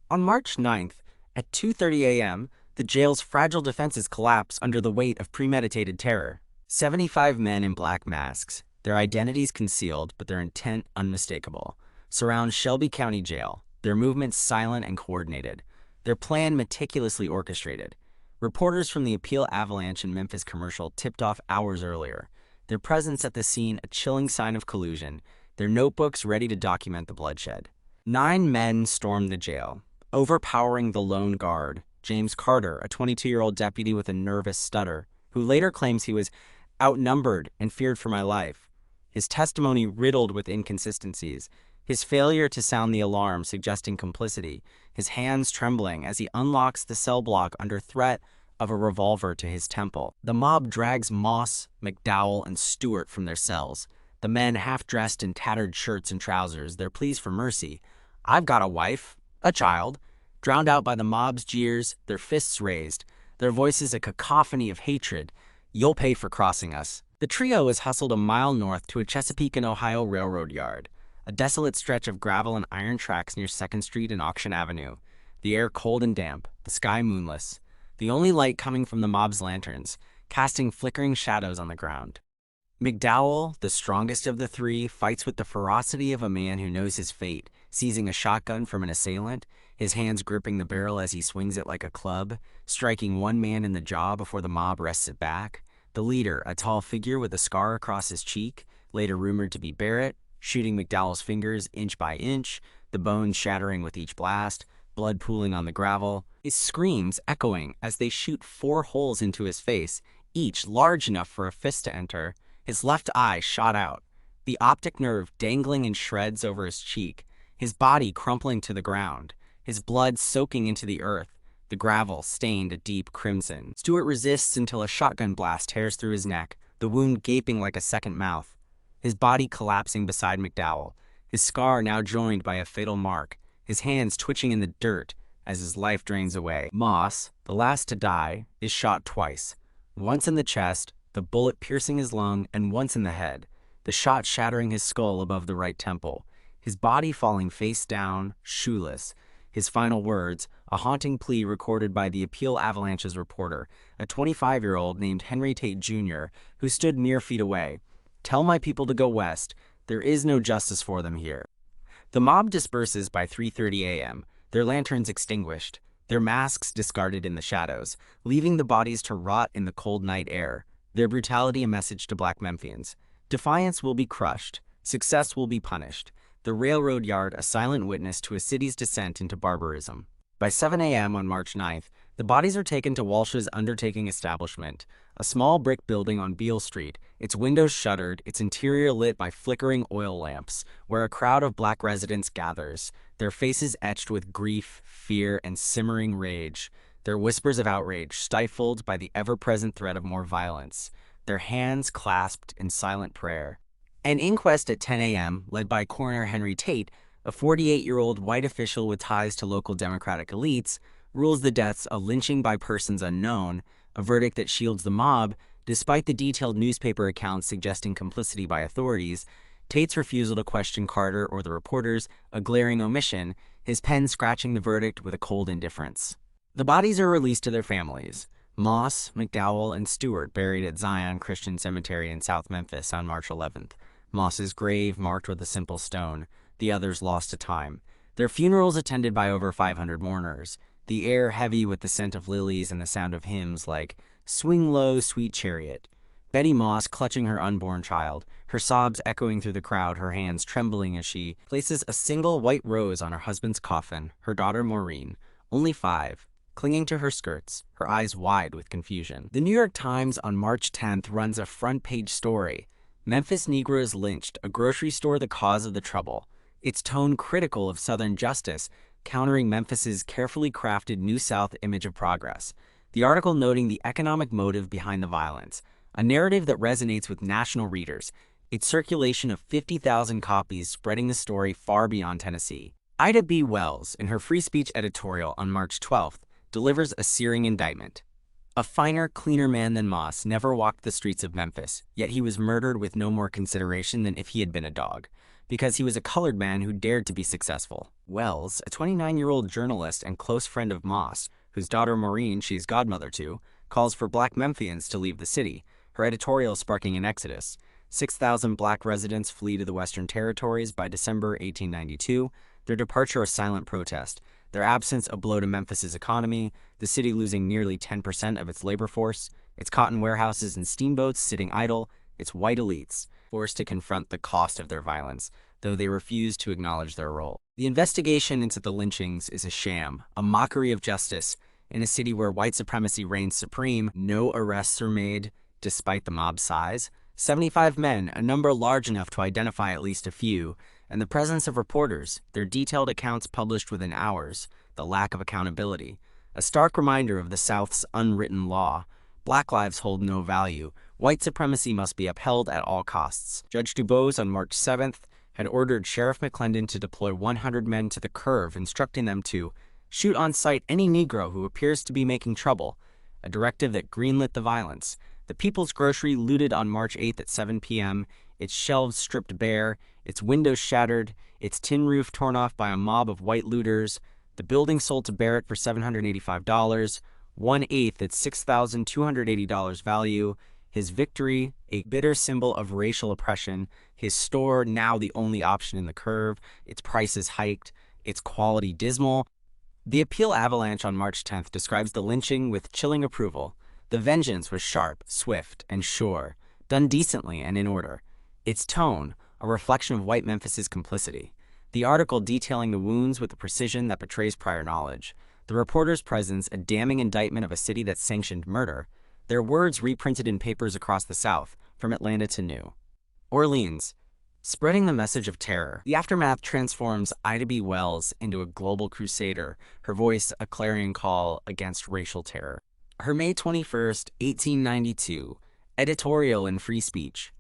On March 9th, at 2:30 a.m., the jail's fragile defenses collapse under the weight of premeditated terror. 75 men in black masks, their identities concealed but their intent unmistakable, surround Shelby County Jail, their movements silent and coordinated, their plan meticulously orchestrated. Reporters from the Appeal Avalanche and Memphis Commercial tipped off hours earlier, their presence at the scene a chilling sign of collusion, their notebooks ready to document the bloodshed. 9 men stormed the jail, overpowering the lone guard, James Carter, a 22-year-old deputy with a nervous stutter, who later claims he was outnumbered and feared for my life. His testimony riddled with inconsistencies, his failure to sound the alarm suggesting complicity, his hands trembling as he unlocks the cell block under threat of a revolver to his temple. The mob drags Moss, McDowell, and Stewart from their cells, the men half-dressed in tattered shirts and trousers, their pleas for mercy. "I've got a wife, a child," drowned out by the mob's jeers, their fists raised, their voices a cacophony of hatred. "You'll pay for crossing us." The trio is hustled a mile north to a Chesapeake and Ohio railroad yard, a desolate stretch of gravel and iron tracks near 2nd Street and Auction Avenue, the air cold and damp, the sky moonless, the only light coming from the mob's lanterns, casting flickering shadows on the ground. McDowell, the strongest of the three, fights with the ferocity of a man who knows his fate, seizing a shotgun from an assailant, his hands gripping the barrel as he swings it like a club, striking one man in the jaw before the mob wrests it back. The leader, a tall figure with a scar across his cheek, later rumored to be Barrett, shooting McDowell's fingers inch by inch, the bones shattering with each blast, blood pooling on the gravel, his screams echoing as they shoot 4 holes into his face, each large enough for a fist to enter. His left eye shot out, the optic nerve dangling in shreds over his cheek, his body crumpling to the ground, his blood soaking into the earth, the gravel stained a deep crimson. Stewart resists until a shotgun blast tears through his neck, the wound gaping like a second mouth, his body collapsing beside McDowell, his scar now joined by a fatal mark, his hands twitching in the dirt as his life drains away. Moss, the last to die, is shot twice, once in the chest, the bullet piercing his lung, and once in the head, the shot shattering his skull above the right temple, his body falling face down, shoeless. His final words, a haunting plea recorded by the Appeal Avalanche's reporter, a 25-year-old named Henry Tate Jr., who stood mere feet away. "Tell my people to go west. There is no justice for them here." The mob disperses by 3:30 a.m., their lanterns extinguished, their masks discarded in the shadows, leaving the bodies to rot in the cold night air. Their brutality a message to black Memphians. Defiance will be crushed. Success will be punished. The railroad yard a silent witness to a city's descent into barbarism. By 7 a.m. on March 9th, the bodies are taken to Walsh's undertaking establishment, a small brick building on Beale Street, its windows shuttered, its interior lit by flickering oil lamps, where a crowd of black residents gathers, their faces etched with grief, fear, and simmering rage, their whispers of outrage stifled by the ever-present threat of more violence, their hands clasped in silent prayer. An inquest at 10 a.m., led by Coroner Henry Tate, a 48-year-old white official with ties to local Democratic elites, rules the deaths a lynching by persons unknown, a verdict that shields the mob Despite the detailed newspaper accounts suggesting complicity by authorities, Tate's refusal to question Carter or the reporters, a glaring omission, his pen scratching the verdict with a cold indifference. The bodies are released to their families. Moss, McDowell, and Stewart buried at Zion Christian Cemetery in South Memphis on March 11th. Moss's grave marked with a simple stone, the others lost to time. Their funerals attended by over 500 mourners, the air heavy with the scent of lilies and the sound of hymns like "Swing Low, Sweet Chariot." Betty Moss clutching her unborn child, her sobs echoing through the crowd, her hands trembling as she places a single white rose on her husband's coffin, her daughter Maureen, only 5, clinging to her skirts, her eyes wide with confusion. The New York Times on March 10th runs a front-page story. Memphis Negroes lynched, a grocery store the cause of the trouble. Its tone critical of Southern justice, countering Memphis's carefully crafted New South image of progress. The article noting the economic motive behind the violence, a narrative that resonates with national readers, its circulation of 50,000 copies spreading the story far beyond Tennessee. Ida B. Wells, in her free speech editorial on March 12th, delivers a searing indictment. A finer, cleaner man than Moss never walked the streets of Memphis, yet he was murdered with no more consideration than if he had been a dog, because he was a colored man who dared to be successful. Wells, a 29-year-old journalist and close friend of Moss, whose daughter Maureen she is godmother to, calls for black Memphians to leave the city, her editorial sparking an exodus. 6,000 black residents flee to the Western Territories by December 1892, their departure a silent protest, their absence a blow to Memphis's economy, the city losing nearly 10% of its labor force, its cotton warehouses and steamboats sitting idle, its white elites forced to confront the cost of their violence, though they refuse to acknowledge their role. The investigation into the lynchings is a sham, a mockery of justice. In a city where white supremacy reigns supreme, no arrests are made, despite the mob's size. 75 men, a number large enough to identify at least a few, and the presence of reporters, their detailed accounts published within hours, the lack of accountability. A stark reminder of the South's unwritten law. Black lives hold no value. White supremacy must be upheld at all costs. Judge DuBose on March 7th had ordered Sheriff McClendon to deploy 100 men to the curve, instructing them to shoot on sight any Negro who appears to be making trouble, a directive that greenlit the violence. The People's Grocery looted on March 8th at 7 p.m., its shelves stripped bare, its windows shattered, its tin roof torn off by a mob of white looters, the building sold to Barrett for $785, 1/8 its $6,280 value, his victory, a bitter symbol of racial oppression, his store now the only option in the curve, its prices hiked, its quality dismal. The appeal avalanche on March 10th describes the lynching with chilling approval. The vengeance was sharp, swift, and sure, done decently and in order. Its tone, a reflection of white Memphis's complicity. The article detailing the wounds with a precision that betrays prior knowledge. The reporter's presence, a damning indictment of a city that sanctioned murder. Their words reprinted in papers across the South, from Atlanta to New Orleans, spreading the message of terror. The aftermath transforms Ida B. Wells into a global crusader, her voice a clarion call against racial terror. Her May 21st, 1892, editorial in Free Speech.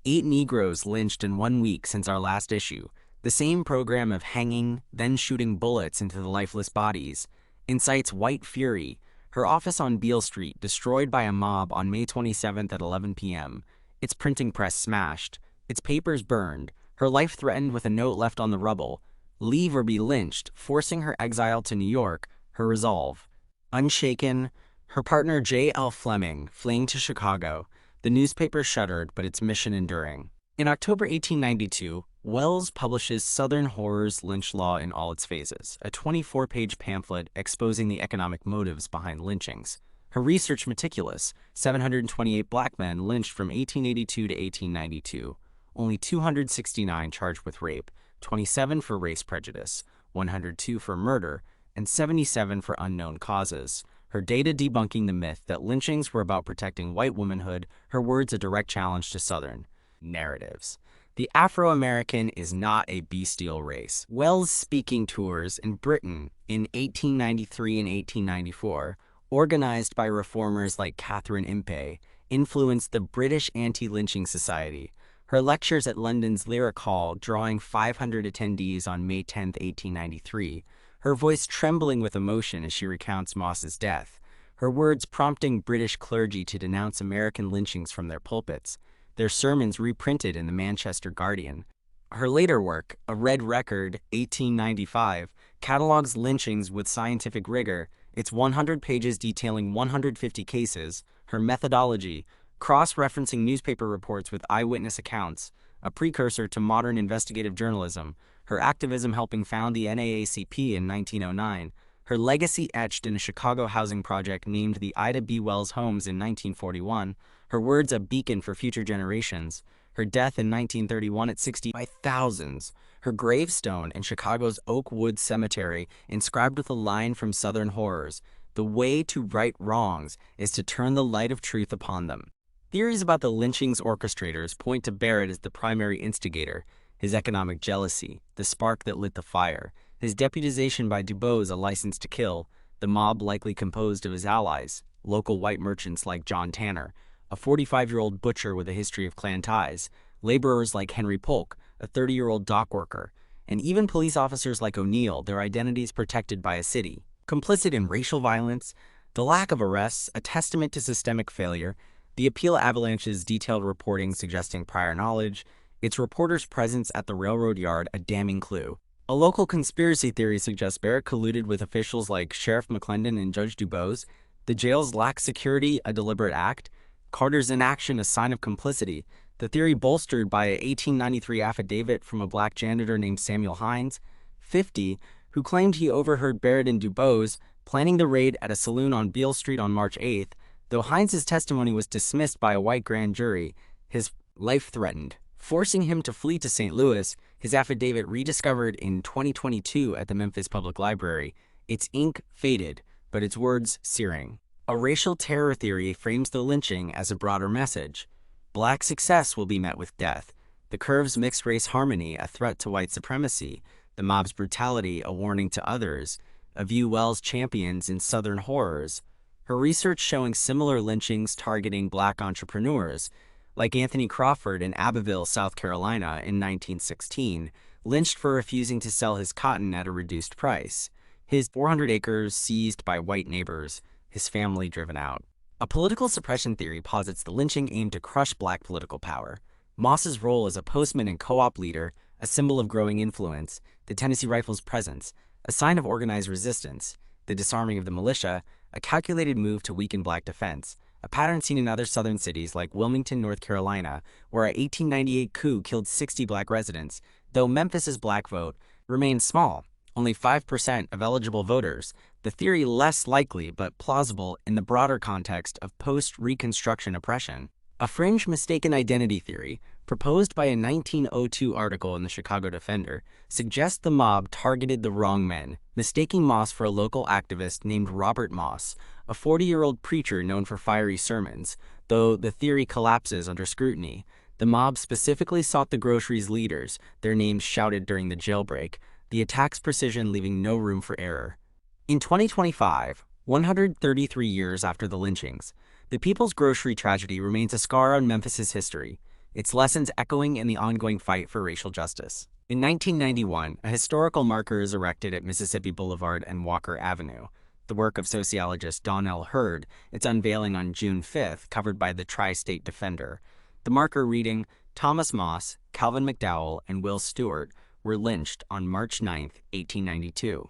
8 Negroes lynched in 1 week since our last issue. The same program of hanging, then shooting bullets into the lifeless bodies, incites white fury. Her office on Beale Street destroyed by a mob on May 27th at 11 p.m. Its printing press smashed, its papers burned, her life threatened with a note left on the rubble. Leave or be lynched, forcing her exile to New York, her resolve. Unshaken, her partner J.L. Fleming fleeing to Chicago, the newspaper shuttered but its mission enduring. In October 1892, Wells publishes Southern Horrors Lynch Law in All Its Phases, a 24-page pamphlet exposing the economic motives behind lynchings. Her research meticulous, 728 black men lynched from 1882 to 1892, only 269 charged with rape, 27 for race prejudice, 102 for murder, and 77 for unknown causes. Her data debunking the myth that lynchings were about protecting white womanhood, her words a direct challenge to Southern narratives. The Afro-American is not a bestial race. Wells' speaking tours in Britain in 1893 and 1894, organized by reformers like Catherine Impey, influenced the British Anti-Lynching Society. Her lectures at London's Lyric Hall, drawing 500 attendees on May 10, 1893, her voice trembling with emotion as she recounts Moss's death, her words prompting British clergy to denounce American lynchings from their pulpits, their sermons reprinted in the Manchester Guardian. Her later work, A Red Record, 1895, catalogs lynchings with scientific rigor, its 100 pages detailing 150 cases, her methodology, cross-referencing newspaper reports with eyewitness accounts, a precursor to modern investigative journalism, her activism helping found the NAACP in 1909, her legacy etched in a Chicago housing project named the Ida B. Wells Homes in 1941, her words a beacon for future generations, her death in 1931 at 60 by thousands, her gravestone in Chicago's Oak Woods Cemetery inscribed with a line from Southern Horrors, "The way to right wrongs is to turn the light of truth upon them." Theories about the lynching's orchestrators point to Barrett as the primary instigator, his economic jealousy, the spark that lit the fire, his deputization by Dubose a license to kill, the mob likely composed of his allies, local white merchants like John Tanner, a 45-year-old butcher with a history of clan ties, laborers like Henry Polk, a 30-year-old dock worker, and even police officers like O'Neill, their identities protected by a city. Complicit in racial violence, the lack of arrests, a testament to systemic failure, the Appeal Avalanche's detailed reporting suggesting prior knowledge, its reporters' presence at the railroad yard a damning clue. A local conspiracy theory suggests Barrett colluded with officials like Sheriff McClendon and Judge Dubose, the jail's lack security a deliberate act, Carter's inaction a sign of complicity, the theory bolstered by an 1893 affidavit from a black janitor named Samuel Hines, 50, who claimed he overheard Barrett and Dubose planning the raid at a saloon on Beale Street on March 8th, though Hines's testimony was dismissed by a white grand jury, his life threatened, forcing him to flee to St. Louis, his affidavit rediscovered in 2022 at the Memphis Public Library, its ink faded, but its words searing. A racial terror theory frames the lynching as a broader message. Black success will be met with death, the curve's mixed-race harmony a threat to white supremacy, the mob's brutality a warning to others, a view Wells champions in Southern Horrors. Her research showing similar lynchings targeting black entrepreneurs, like Anthony Crawford in Abbeville, South Carolina in 1916, lynched for refusing to sell his cotton at a reduced price, his 400 acres seized by white neighbors, his family driven out. A political suppression theory posits the lynching aimed to crush black political power. Moss's role as a postman and co-op leader, a symbol of growing influence, the Tennessee Rifles' presence, a sign of organized resistance, the disarming of the militia, a calculated move to weaken black defense, a pattern seen in other southern cities like Wilmington, North Carolina, where a 1898 coup killed 60 black residents, though Memphis's black vote remained small, only 5% of eligible voters, the theory less likely but plausible in the broader context of post-Reconstruction oppression. A fringe mistaken identity theory, proposed by a 1902 article in the Chicago Defender, suggests the mob targeted the wrong men, mistaking Moss for a local activist named Robert Moss, a 40-year-old preacher known for fiery sermons. Though the theory collapses under scrutiny, the mob specifically sought the grocery's leaders, their names shouted during the jailbreak, the attack's precision leaving no room for error. In 2025, 133 years after the lynchings, the People's Grocery tragedy remains a scar on Memphis's history, its lessons echoing in the ongoing fight for racial justice. In 1991, a historical marker is erected at Mississippi Boulevard and Walker Avenue, the work of sociologist Donnell Hurd, its unveiling on June 5th, covered by the Tri-State Defender. The marker reading, "Thomas Moss, Calvin McDowell, and Will Stewart were lynched on March 9, 1892.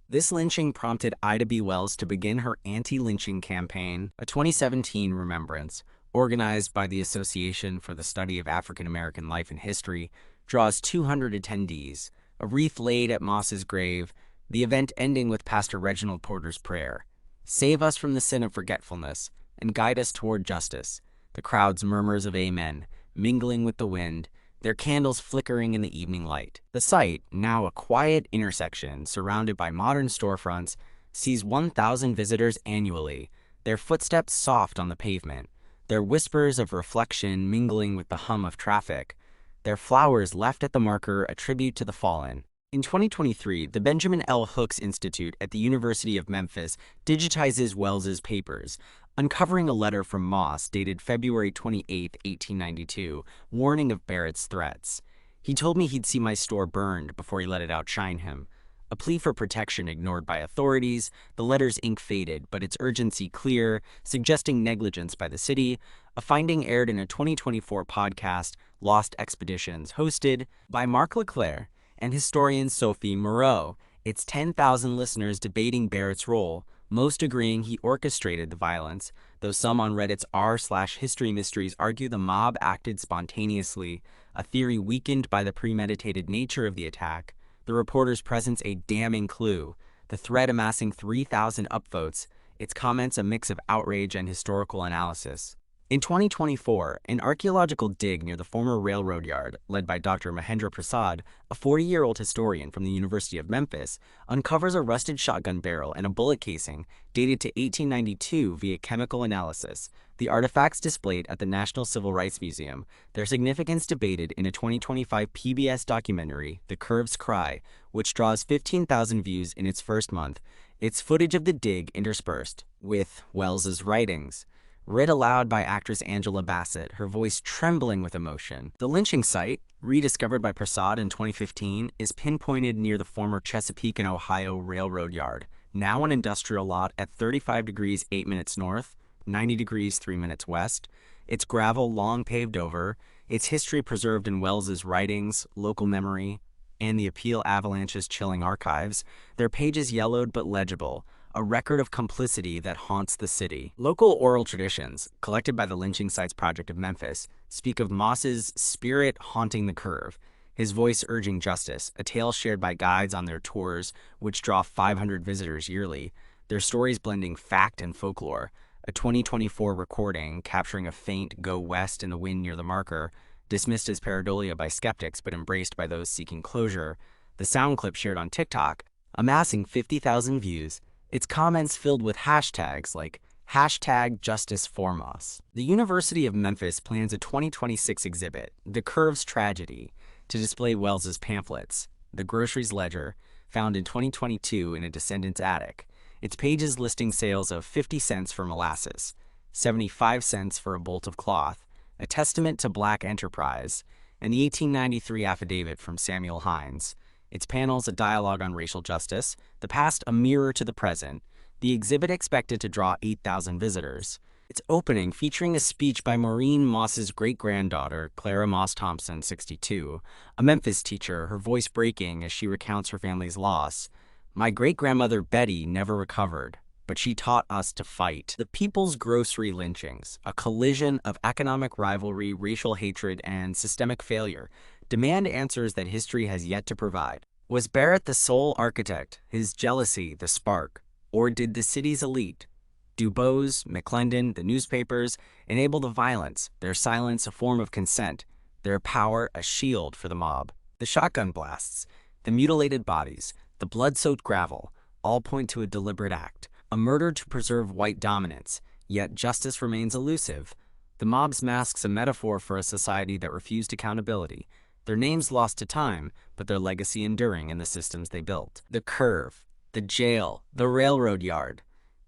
This lynching prompted Ida B. Wells to begin her anti-lynching campaign, a 2017 remembrance, organized by the Association for the Study of African American Life and History, draws 200 attendees, a wreath laid at Moss's grave, the event ending with Pastor Reginald Porter's prayer, "Save us from the sin of forgetfulness, and guide us toward justice." The crowd's murmurs of amen, mingling with the wind, their candles flickering in the evening light. The site, now a quiet intersection surrounded by modern storefronts, sees 1,000 visitors annually, their footsteps soft on the pavement, their whispers of reflection mingling with the hum of traffic, their flowers left at the marker a tribute to the fallen. In 2023, the Benjamin L. Hooks Institute at the University of Memphis digitizes Wells's papers, uncovering a letter from Moss dated February 28, 1892, warning of Barrett's threats. "He told me he'd see my store burned before he let it outshine him. A plea for protection ignored by authorities, the letter's ink faded, but its urgency clear, suggesting negligence by the city. A finding aired in a 2024 podcast, Lost Expeditions, hosted by Mark Leclerc and historian Sophie Moreau. Its 10,000 listeners debating Barrett's role, most agreeing he orchestrated the violence, though some on Reddit's r/history mysteries argue the mob acted spontaneously, a theory weakened by the premeditated nature of the attack. The reporter's presence a damning clue, the thread amassing 3,000 upvotes, its comments a mix of outrage and historical analysis. In 2024, an archaeological dig near the former railroad yard, led by Dr. Mahendra Prasad, a 40-year-old historian from the University of Memphis, uncovers a rusted shotgun barrel and a bullet casing dated to 1892 via chemical analysis. The artifacts displayed at the National Civil Rights Museum, their significance debated in a 2025 PBS documentary, The Curve's Cry, which draws 15,000 views in its first month, its footage of the dig interspersed with Wells's writings. Read aloud by actress Angela Bassett, her voice trembling with emotion. The lynching site, rediscovered by Prasad in 2015, is pinpointed near the former Chesapeake and Ohio Railroad Yard, now an industrial lot at 35 degrees 8 minutes north, 90 degrees 3 minutes west, its gravel long paved over, its history preserved in Wells's writings, local memory, and the Appeal Avalanche's chilling archives, their pages yellowed but legible, a record of complicity that haunts the city. Local oral traditions, collected by the Lynching Sites Project of Memphis, speak of Moss's spirit haunting the curve, his voice urging justice, a tale shared by guides on their tours, which draw 500 visitors yearly, their stories blending fact and folklore. A 2024 recording capturing a faint go west in the wind near the marker, dismissed as pareidolia by skeptics but embraced by those seeking closure. The sound clip shared on TikTok, amassing 50,000 views, its comments filled with hashtags like #JusticeForMoss. The University of Memphis plans a 2026 exhibit, The Curve's Tragedy, to display Wells's pamphlets, The Grocery's Ledger, found in 2022 in a descendant's attic. Its pages listing sales of 50 cents for molasses, 75 cents for a bolt of cloth, a testament to black enterprise, and the 1893 affidavit from Samuel Hines. Its panels a dialogue on racial justice, the past a mirror to the present, the exhibit expected to draw 8,000 visitors. Its opening featuring a speech by Maureen Moss's great-granddaughter, Clara Moss Thompson, 62, a Memphis teacher, her voice breaking as she recounts her family's loss. My great-grandmother Betty never recovered, but she taught us to fight. The People's Grocery Lynchings, a collision of economic rivalry, racial hatred, and systemic failure, demand answers that history has yet to provide. Was Barrett the sole architect, his jealousy the spark, or did the city's elite, Dubose, McClendon, the newspapers, enable the violence, their silence a form of consent, their power a shield for the mob? The shotgun blasts, the mutilated bodies, the blood-soaked gravel, all point to a deliberate act, a murder to preserve white dominance, yet justice remains elusive. The mob's masks a metaphor for a society that refused accountability, their names lost to time, but their legacy enduring in the systems they built. The curve, the jail, the railroad yard.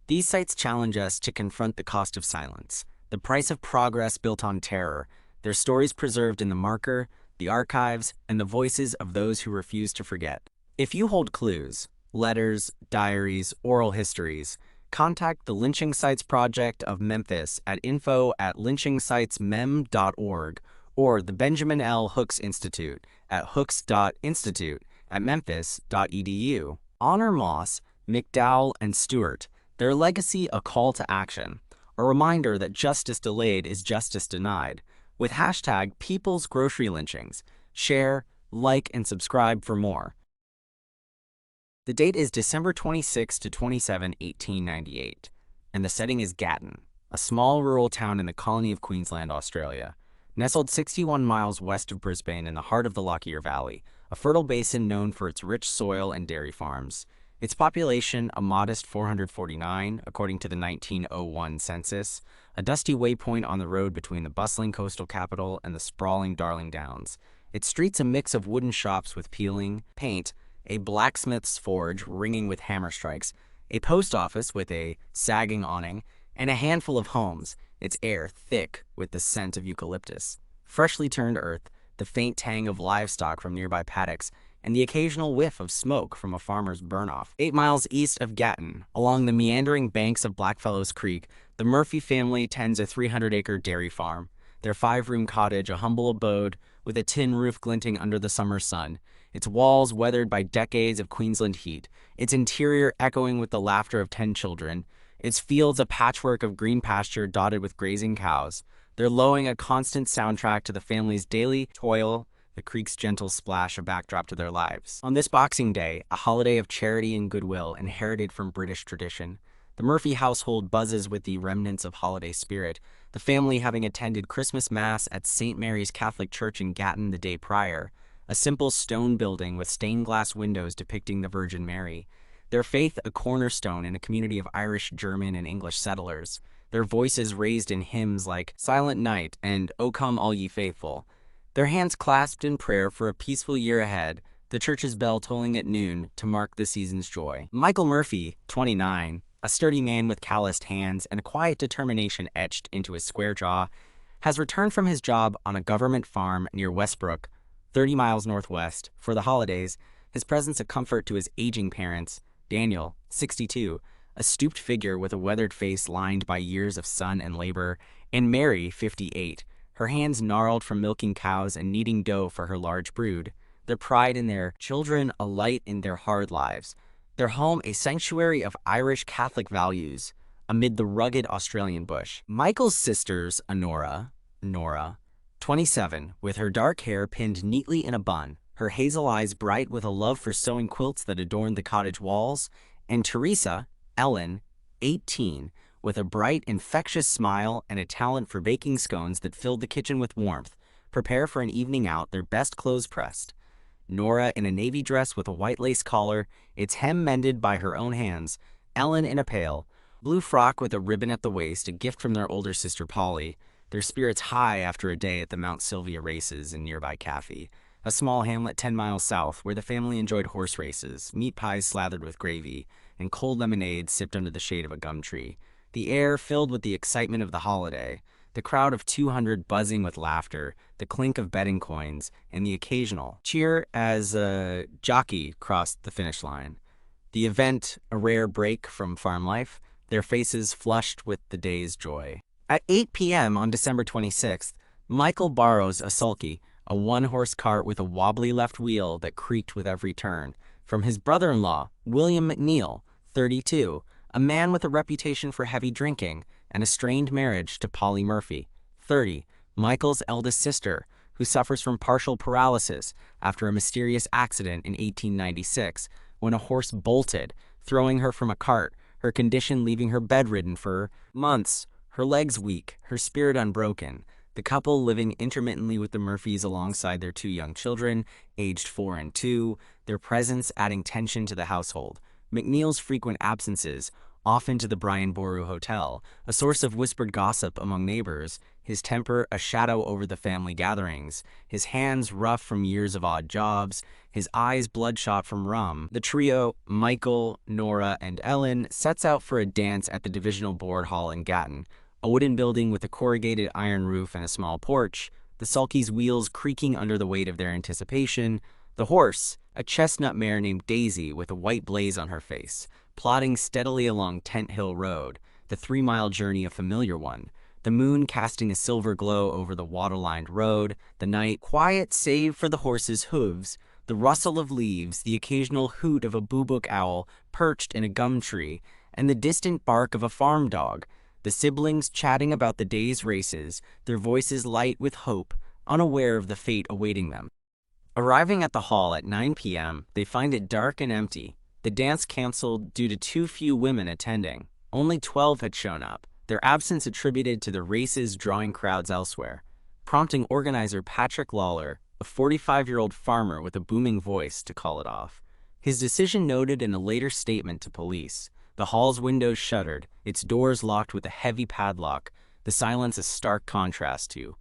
These sites challenge us to confront the cost of silence, the price of progress built on terror, their stories preserved in the marker, the archives, and the voices of those who refuse to forget. If you hold clues, letters, diaries, oral histories, contact the Lynching Sites Project of Memphis at info@lynchingsitesmem.org or the Benjamin L. Hooks Institute at hooks.institute@memphis.edu. Honor Moss, McDowell, and Stewart, their legacy a call to action, a reminder that justice delayed is justice denied, with hashtag People's Grocery Lynchings. Share, like, and subscribe for more. The date is December 26 to 27, 1898, and the setting is Gatton, a small rural town in the colony of Queensland, Australia. Nestled 61 miles west of Brisbane in the heart of the Lockyer Valley, a fertile basin known for its rich soil and dairy farms. Its population, a modest 449, according to the 1901 census, a dusty waypoint on the road between the bustling coastal capital and the sprawling Darling Downs. Its streets a mix of wooden shops with peeling, paint, a blacksmith's forge ringing with hammer strikes, a post office with a sagging awning, and a handful of homes, its air thick with the scent of eucalyptus. Freshly turned earth, the faint tang of livestock from nearby paddocks, and the occasional whiff of smoke from a farmer's burn-off. 8 miles east of Gatton, along the meandering banks of Blackfellows Creek, the Murphy family tends a 300-acre dairy farm. Their 5-room cottage, a humble abode with a tin roof glinting under the summer sun, its walls weathered by decades of Queensland heat, its interior echoing with the laughter of 10 children, its fields a patchwork of green pasture dotted with grazing cows, their lowing a constant soundtrack to the family's daily toil, the creek's gentle splash a backdrop to their lives. On this Boxing Day, a holiday of charity and goodwill inherited from British tradition, the Murphy household buzzes with the remnants of holiday spirit, the family having attended Christmas Mass at St. Mary's Catholic Church in Gatton the day prior, a simple stone building with stained glass windows depicting the Virgin Mary. Their faith a cornerstone in a community of Irish, German, and English settlers, their voices raised in hymns like Silent Night and O Come All Ye Faithful, their hands clasped in prayer for a peaceful year ahead, the church's bell tolling at noon to mark the season's joy. Michael Murphy, 29, a sturdy man with calloused hands and a quiet determination etched into his square jaw, has returned from his job on a government farm near Westbrook, 30 miles northwest, for the holidays, his presence a comfort to his aging parents, Daniel, 62, a stooped figure with a weathered face lined by years of sun and labor, and Mary, 58, her hands gnarled from milking cows and kneading dough for her large brood, their pride in their children a light in their hard lives, their home a sanctuary of Irish Catholic values amid the rugged Australian bush. Michael's sisters, Nora, 27, with her dark hair pinned neatly in a bun, her hazel eyes bright with a love for sewing quilts that adorned the cottage walls, and Teresa, Ellen, 18, with a bright, infectious smile and a talent for baking scones that filled the kitchen with warmth, prepare for an evening out, their best clothes pressed. Nora in a navy dress with a white lace collar, its hem mended by her own hands, Ellen in a pale blue frock with a ribbon at the waist, a gift from their older sister Polly, their spirits high after a day at the Mount Sylvia races in nearby Caffey, a small hamlet 10 miles south where the family enjoyed horse races, meat pies slathered with gravy, and cold lemonade sipped under the shade of a gum tree. The air filled with the excitement of the holiday, the crowd of 200 buzzing with laughter, the clink of betting coins, and the occasional cheer as a jockey crossed the finish line. The event, a rare break from farm life, their faces flushed with the day's joy. At 8 p.m. on December 26th, Michael borrows a sulky, a one-horse cart with a wobbly left wheel that creaked with every turn, from his brother-in-law, William McNeil, 32, a man with a reputation for heavy drinking and a strained marriage to Polly Murphy, 30, Michael's eldest sister, who suffers from partial paralysis after a mysterious accident in 1896 when a horse bolted, throwing her from a cart, her condition leaving her bedridden for months, her legs weak, her spirit unbroken. The couple living intermittently with the Murphys alongside their 2 young children, aged 4 and 2, their presence adding tension to the household. McNeil's frequent absences, often to the Brian Boru Hotel, a source of whispered gossip among neighbors, his temper a shadow over the family gatherings, his hands rough from years of odd jobs, his eyes bloodshot from rum. The trio, Michael, Nora, and Ellen, sets out for a dance at the Divisional Board Hall in Gatton, a wooden building with a corrugated iron roof and a small porch, the sulky's wheels creaking under the weight of their anticipation, the horse, a chestnut mare named Daisy with a white blaze on her face, plodding steadily along Tent Hill Road, the 3-mile journey a familiar one, the moon casting a silver glow over the water-lined road, the night quiet save for the horse's hooves, the rustle of leaves, the occasional hoot of a boobook owl perched in a gum tree, and the distant bark of a farm dog, the siblings chatting about the day's races, their voices light with hope, unaware of the fate awaiting them. Arriving at the hall at 9 p.m., they find it dark and empty. The dance canceled due to too few women attending. Only 12 had shown up, their absence attributed to the races drawing crowds elsewhere, prompting organizer Patrick Lawler, a 45-year-old farmer with a booming voice, to call it off. His decision noted in a later statement to police. The hall's windows shuttered, its doors locked with a heavy padlock, the silence a stark contrast to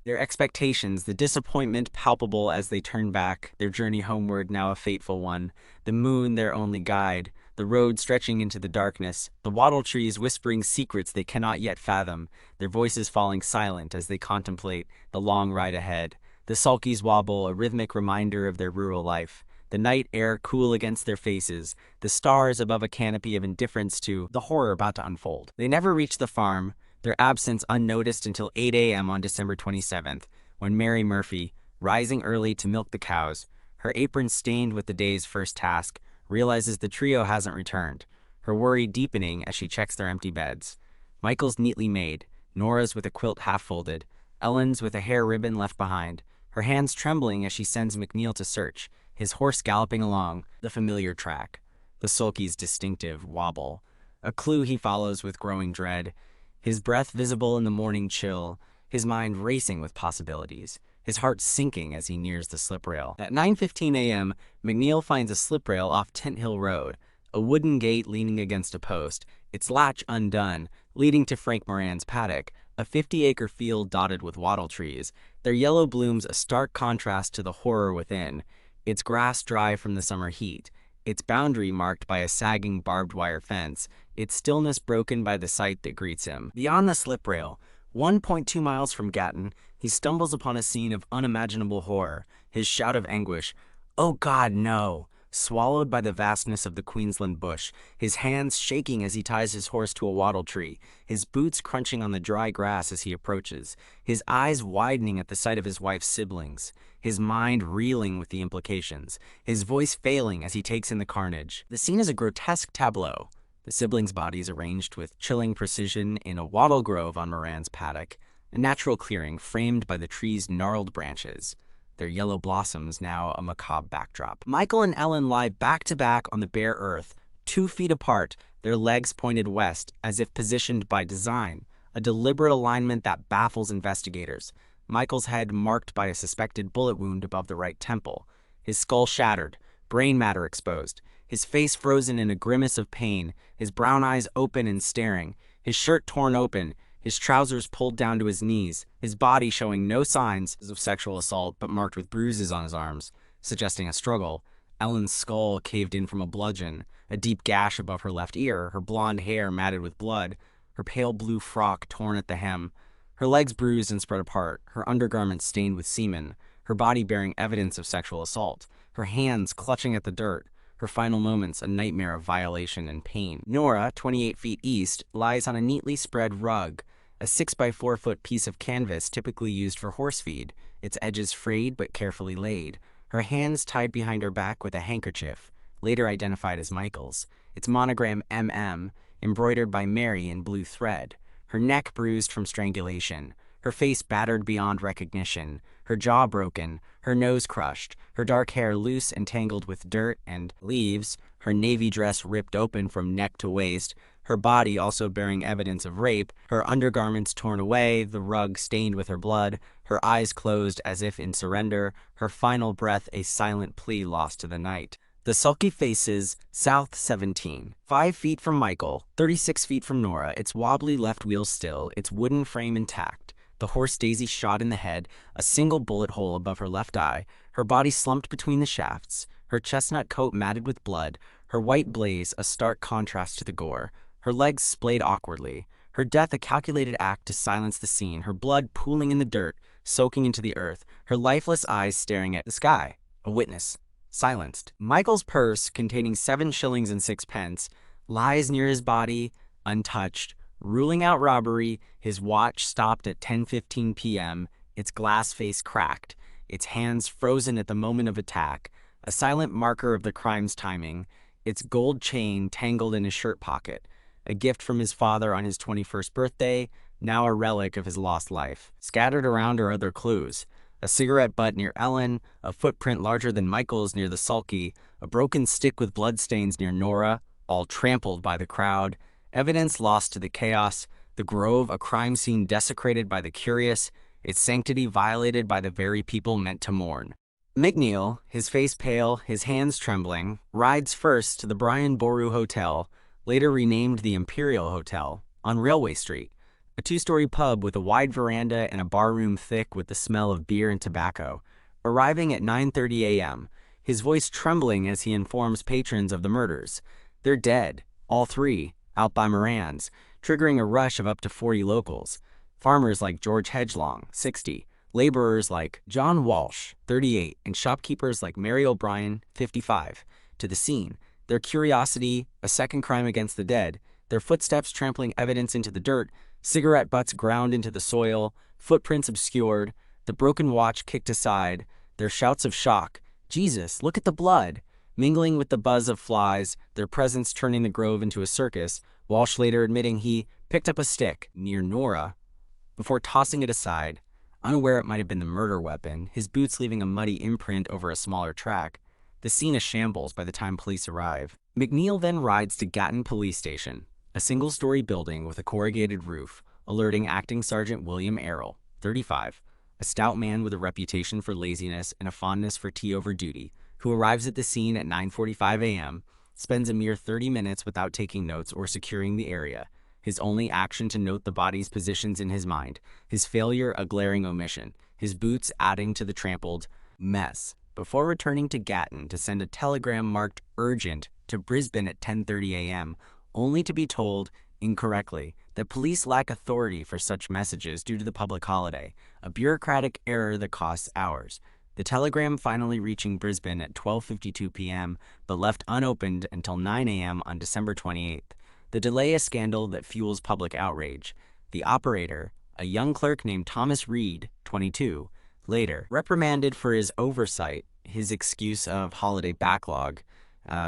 their expectations, the disappointment palpable as they turned back, their journey homeward now a fateful one, the moon their only guide, the road stretching into the darkness, the wattle trees whispering secrets they cannot yet fathom, their voices falling silent as they contemplate the long ride ahead, the sulky's wobble a rhythmic reminder of their rural life, the night air cool against their faces, the stars above a canopy of indifference to the horror about to unfold. They never reached the farm, their absence unnoticed until 8 a.m. on December 27th, when Mary Murphy, rising early to milk the cows, her apron stained with the day's first task, realizes the trio hasn't returned, her worry deepening as she checks their empty beds. Michael's neatly made, Nora's with a quilt half-folded, Ellen's with a hair ribbon left behind, her hands trembling as she sends McNeil to search, his horse galloping along the familiar track, the sulky's distinctive wobble, a clue he follows with growing dread, his breath visible in the morning chill, his mind racing with possibilities, his heart sinking as he nears the slip rail. At 9:15 a.m., McNeil finds a slip rail off Tent Hill Road, a wooden gate leaning against a post, its latch undone, leading to Frank Moran's paddock, a 50-acre field dotted with wattle trees, their yellow blooms a stark contrast to the horror within, its grass dry from the summer heat, its boundary marked by a sagging barbed wire fence, its stillness broken by the sight that greets him. Beyond the slip rail, 1.2 miles from Gatton, he stumbles upon a scene of unimaginable horror, his shout of anguish, "Oh God, no!" swallowed by the vastness of the Queensland bush, his hands shaking as he ties his horse to a wattle tree, his boots crunching on the dry grass as he approaches, his eyes widening at the sight of his wife's siblings, his mind reeling with the implications, his voice failing as he takes in the carnage. The scene is a grotesque tableau, the siblings' bodies arranged with chilling precision in a wattle grove on Moran's paddock, a natural clearing framed by the tree's gnarled branches, their yellow blossoms now a macabre backdrop. Michael and Ellen lie back-to-back on the bare earth, 2 feet apart, their legs pointed west, as if positioned by design, a deliberate alignment that baffles investigators. Michael's head marked by a suspected bullet wound above the right temple, his skull shattered, brain matter exposed, his face frozen in a grimace of pain, his brown eyes open and staring, his shirt torn open, his trousers pulled down to his knees, his body showing no signs of sexual assault but marked with bruises on his arms, suggesting a struggle. Ellen's skull caved in from a bludgeon, a deep gash above her left ear, her blonde hair matted with blood, her pale blue frock torn at the hem, her legs bruised and spread apart, her undergarments stained with semen, her body bearing evidence of sexual assault, her hands clutching at the dirt, her final moments a nightmare of violation and pain. Nora, 28 feet east, lies on a neatly spread rug, a 6-by-4-foot piece of canvas typically used for horse feed, its edges frayed but carefully laid, her hands tied behind her back with a handkerchief, later identified as Michael's, its monogram MM, embroidered by Mary in blue thread, her neck bruised from strangulation, her face battered beyond recognition, her jaw broken, her nose crushed, her dark hair loose and tangled with dirt and leaves, her navy dress ripped open from neck to waist, her body also bearing evidence of rape, her undergarments torn away, the rug stained with her blood, her eyes closed as if in surrender, her final breath a silent plea lost to the night. The sulky faces, South 17. 5 feet from Michael, 36 feet from Nora, its wobbly left wheel still, its wooden frame intact, the horse Daisy shot in the head, a single bullet hole above her left eye, her body slumped between the shafts, her chestnut coat matted with blood, her white blaze a stark contrast to the gore, her legs splayed awkwardly, her death a calculated act to silence the scene, her blood pooling in the dirt, soaking into the earth, her lifeless eyes staring at the sky, a witness, silenced. Michael's purse, containing 7 shillings and 6 pence, lies near his body, untouched. Ruling out robbery, his watch stopped at 10:15 p.m., its glass face cracked, its hands frozen at the moment of attack, a silent marker of the crime's timing, its gold chain tangled in his shirt pocket, a gift from his father on his 21st birthday, now a relic of his lost life. Scattered around are other clues. A cigarette butt near Ellen, a footprint larger than Michael's near the sulky, a broken stick with bloodstains near Nora, all trampled by the crowd, evidence lost to the chaos, the grove a crime scene desecrated by the curious, its sanctity violated by the very people meant to mourn. McNeil, his face pale, his hands trembling, rides first to the Brian Boru Hotel, later renamed the Imperial Hotel, on Railway Street, a 2-story pub with a wide veranda and a barroom thick with the smell of beer and tobacco. Arriving at 9:30 a.m., his voice trembling as he informs patrons of the murders. They're dead, all 3, out by Moran's, triggering a rush of up to 40 locals. Farmers like George Hedgelong, 60, laborers like John Walsh, 38, and shopkeepers like Mary O'Brien, 55, to the scene. Their curiosity, a second crime against the dead, their footsteps trampling evidence into the dirt, cigarette butts ground into the soil, footprints obscured, the broken watch kicked aside, their shouts of shock, "Jesus, look at the blood!" mingling with the buzz of flies, their presence turning the grove into a circus, Walsh later admitting he picked up a stick near Nora before tossing it aside, unaware it might have been the murder weapon, his boots leaving a muddy imprint over a smaller track. The scene is shambles by the time police arrive. McNeil then rides to Gatton Police Station, a single-story building with a corrugated roof, alerting Acting Sergeant William Errol, 35, a stout man with a reputation for laziness and a fondness for tea over duty, who arrives at the scene at 9:45 a.m., spends a mere 30 minutes without taking notes or securing the area, his only action to note the body's positions in his mind, his failure a glaring omission, his boots adding to the trampled mess, before returning to Gatton to send a telegram marked urgent to Brisbane at 10:30 a.m., only to be told, incorrectly, that police lack authority for such messages due to the public holiday, a bureaucratic error that costs hours. The telegram finally reaching Brisbane at 12:52 p.m., but left unopened until 9 a.m. on December 28th. The delay a scandal that fuels public outrage. The operator, a young clerk named Thomas Reed, 22, later reprimanded for his oversight, his excuse of holiday backlog,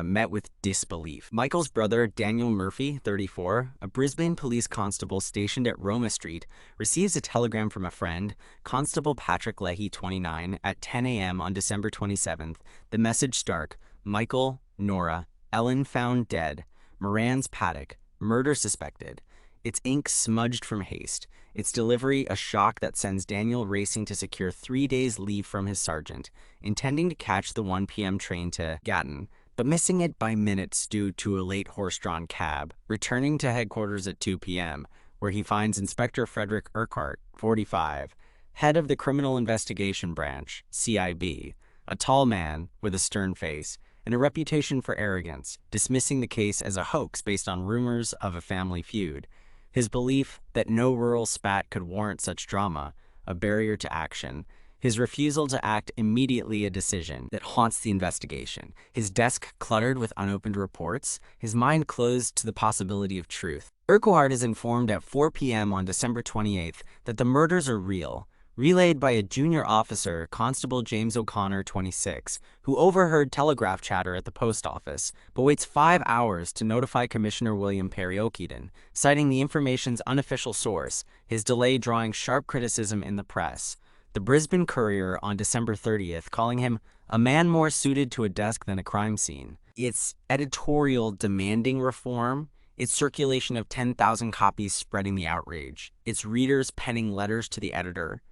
met with disbelief. Michael's brother, Daniel Murphy, 34, a Brisbane police constable stationed at Roma Street, receives a telegram from a friend, Constable Patrick Leahy, 29, at 10 a.m. on December 27th. The message stark: Michael, Nora, Ellen found dead, Moran's paddock, murder suspected. Its ink smudged from haste. Its delivery a shock that sends Daniel racing to secure 3 days' leave from his sergeant, intending to catch the 1 p.m. train to Gatton, but missing it by minutes due to a late horse-drawn cab, returning to headquarters at 2 p.m., where he finds Inspector Frederick Urquhart, 45, head of the Criminal Investigation Branch, CIB, a tall man with a stern face and a reputation for arrogance, dismissing the case as a hoax based on rumors of a family feud. His belief that no rural spat could warrant such drama, a barrier to action. His refusal to act immediately, a decision that haunts the investigation. His desk cluttered with unopened reports, his mind closed to the possibility of truth. Urquhart is informed at 4 p.m. on December 28th that the murders are real, relayed by a junior officer, Constable James O'Connor, 26, who overheard telegraph chatter at the post office, but waits 5 hours to notify Commissioner William Perry O'Keeton, citing the information's unofficial source, his delay drawing sharp criticism in the press. The Brisbane Courier on December 30th calling him a man more suited to a desk than a crime scene. Its editorial demanding reform, its circulation of 10,000 copies spreading the outrage, its readers penning letters to the editor,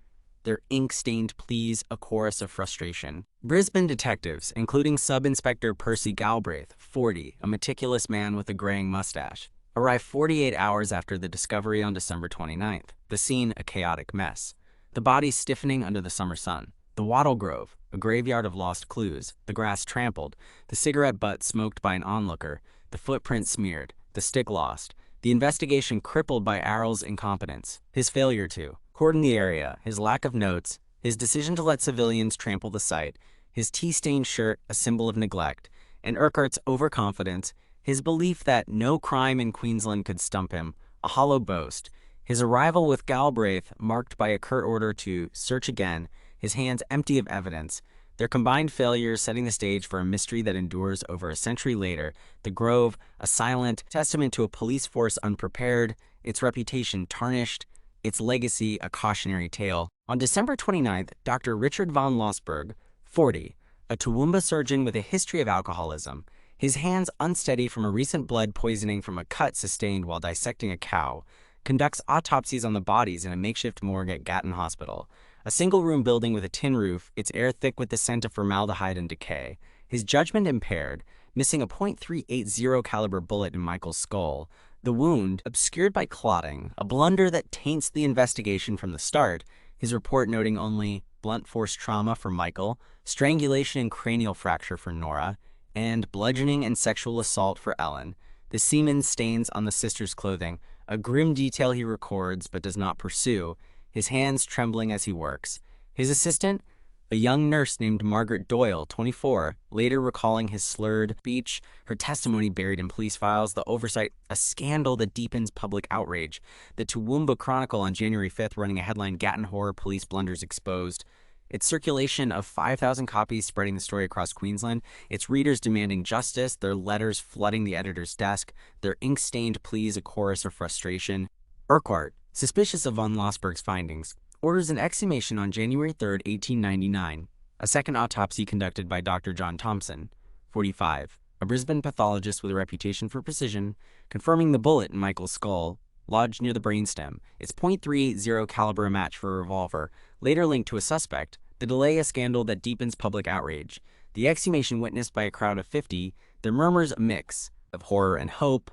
their ink-stained pleas a chorus of frustration. Brisbane detectives, including Sub-Inspector Percy Galbraith, 40, a meticulous man with a graying mustache, arrive 48 hours after the discovery on December 29th. The scene a chaotic mess. The body stiffening under the summer sun. The wattle grove, a graveyard of lost clues. The grass trampled. The cigarette butt smoked by an onlooker. The footprint smeared. The stick lost. The investigation crippled by Errol's incompetence. His failure to cordon the area. His lack of notes. His decision to let civilians trample the site. His tea-stained shirt, a symbol of neglect. And Urquhart's overconfidence. His belief that no crime in Queensland could stump him. A hollow boast. His arrival with Galbraith, marked by a curt order to search again, his hands empty of evidence, their combined failures setting the stage for a mystery that endures over a century later. The Grove, a silent testament to a police force unprepared, its reputation tarnished, its legacy a cautionary tale. On December 29th, Dr. Richard von Lossberg, 40, a Toowoomba surgeon with a history of alcoholism, his hands unsteady from a recent blood poisoning from a cut sustained while dissecting a cow, conducts autopsies on the bodies in a makeshift morgue at Gatton Hospital, a single-room building with a tin roof, its air thick with the scent of formaldehyde and decay. His judgment impaired, missing a .380 caliber bullet in Michael's skull, the wound obscured by clotting, a blunder that taints the investigation from the start, his report noting only blunt force trauma for Michael, strangulation and cranial fracture for Nora, and bludgeoning and sexual assault for Ellen. The semen stains on the sister's clothing, a grim detail he records but does not pursue, his hands trembling as he works. His assistant, a young nurse named Margaret Doyle, 24, later recalling his slurred speech, her testimony buried in police files, the oversight, a scandal that deepens public outrage. The Toowoomba Chronicle on January 5th running a headline, Gatton Horror Police Blunders Exposed. Its circulation of 5,000 copies spreading the story across Queensland, its readers demanding justice, their letters flooding the editor's desk, their ink-stained pleas a chorus of frustration. Urquhart, suspicious of von Lossberg's findings, orders an exhumation on January 3, 1899. A second autopsy conducted by Dr. John Thompson, 45, a Brisbane pathologist with a reputation for precision, confirming the bullet in Michael's skull, lodged near the brainstem, its .380 caliber a match for a revolver, later linked to a suspect, the delay a scandal that deepens public outrage. The exhumation witnessed by a crowd of 50, their murmurs a mix of horror and hope,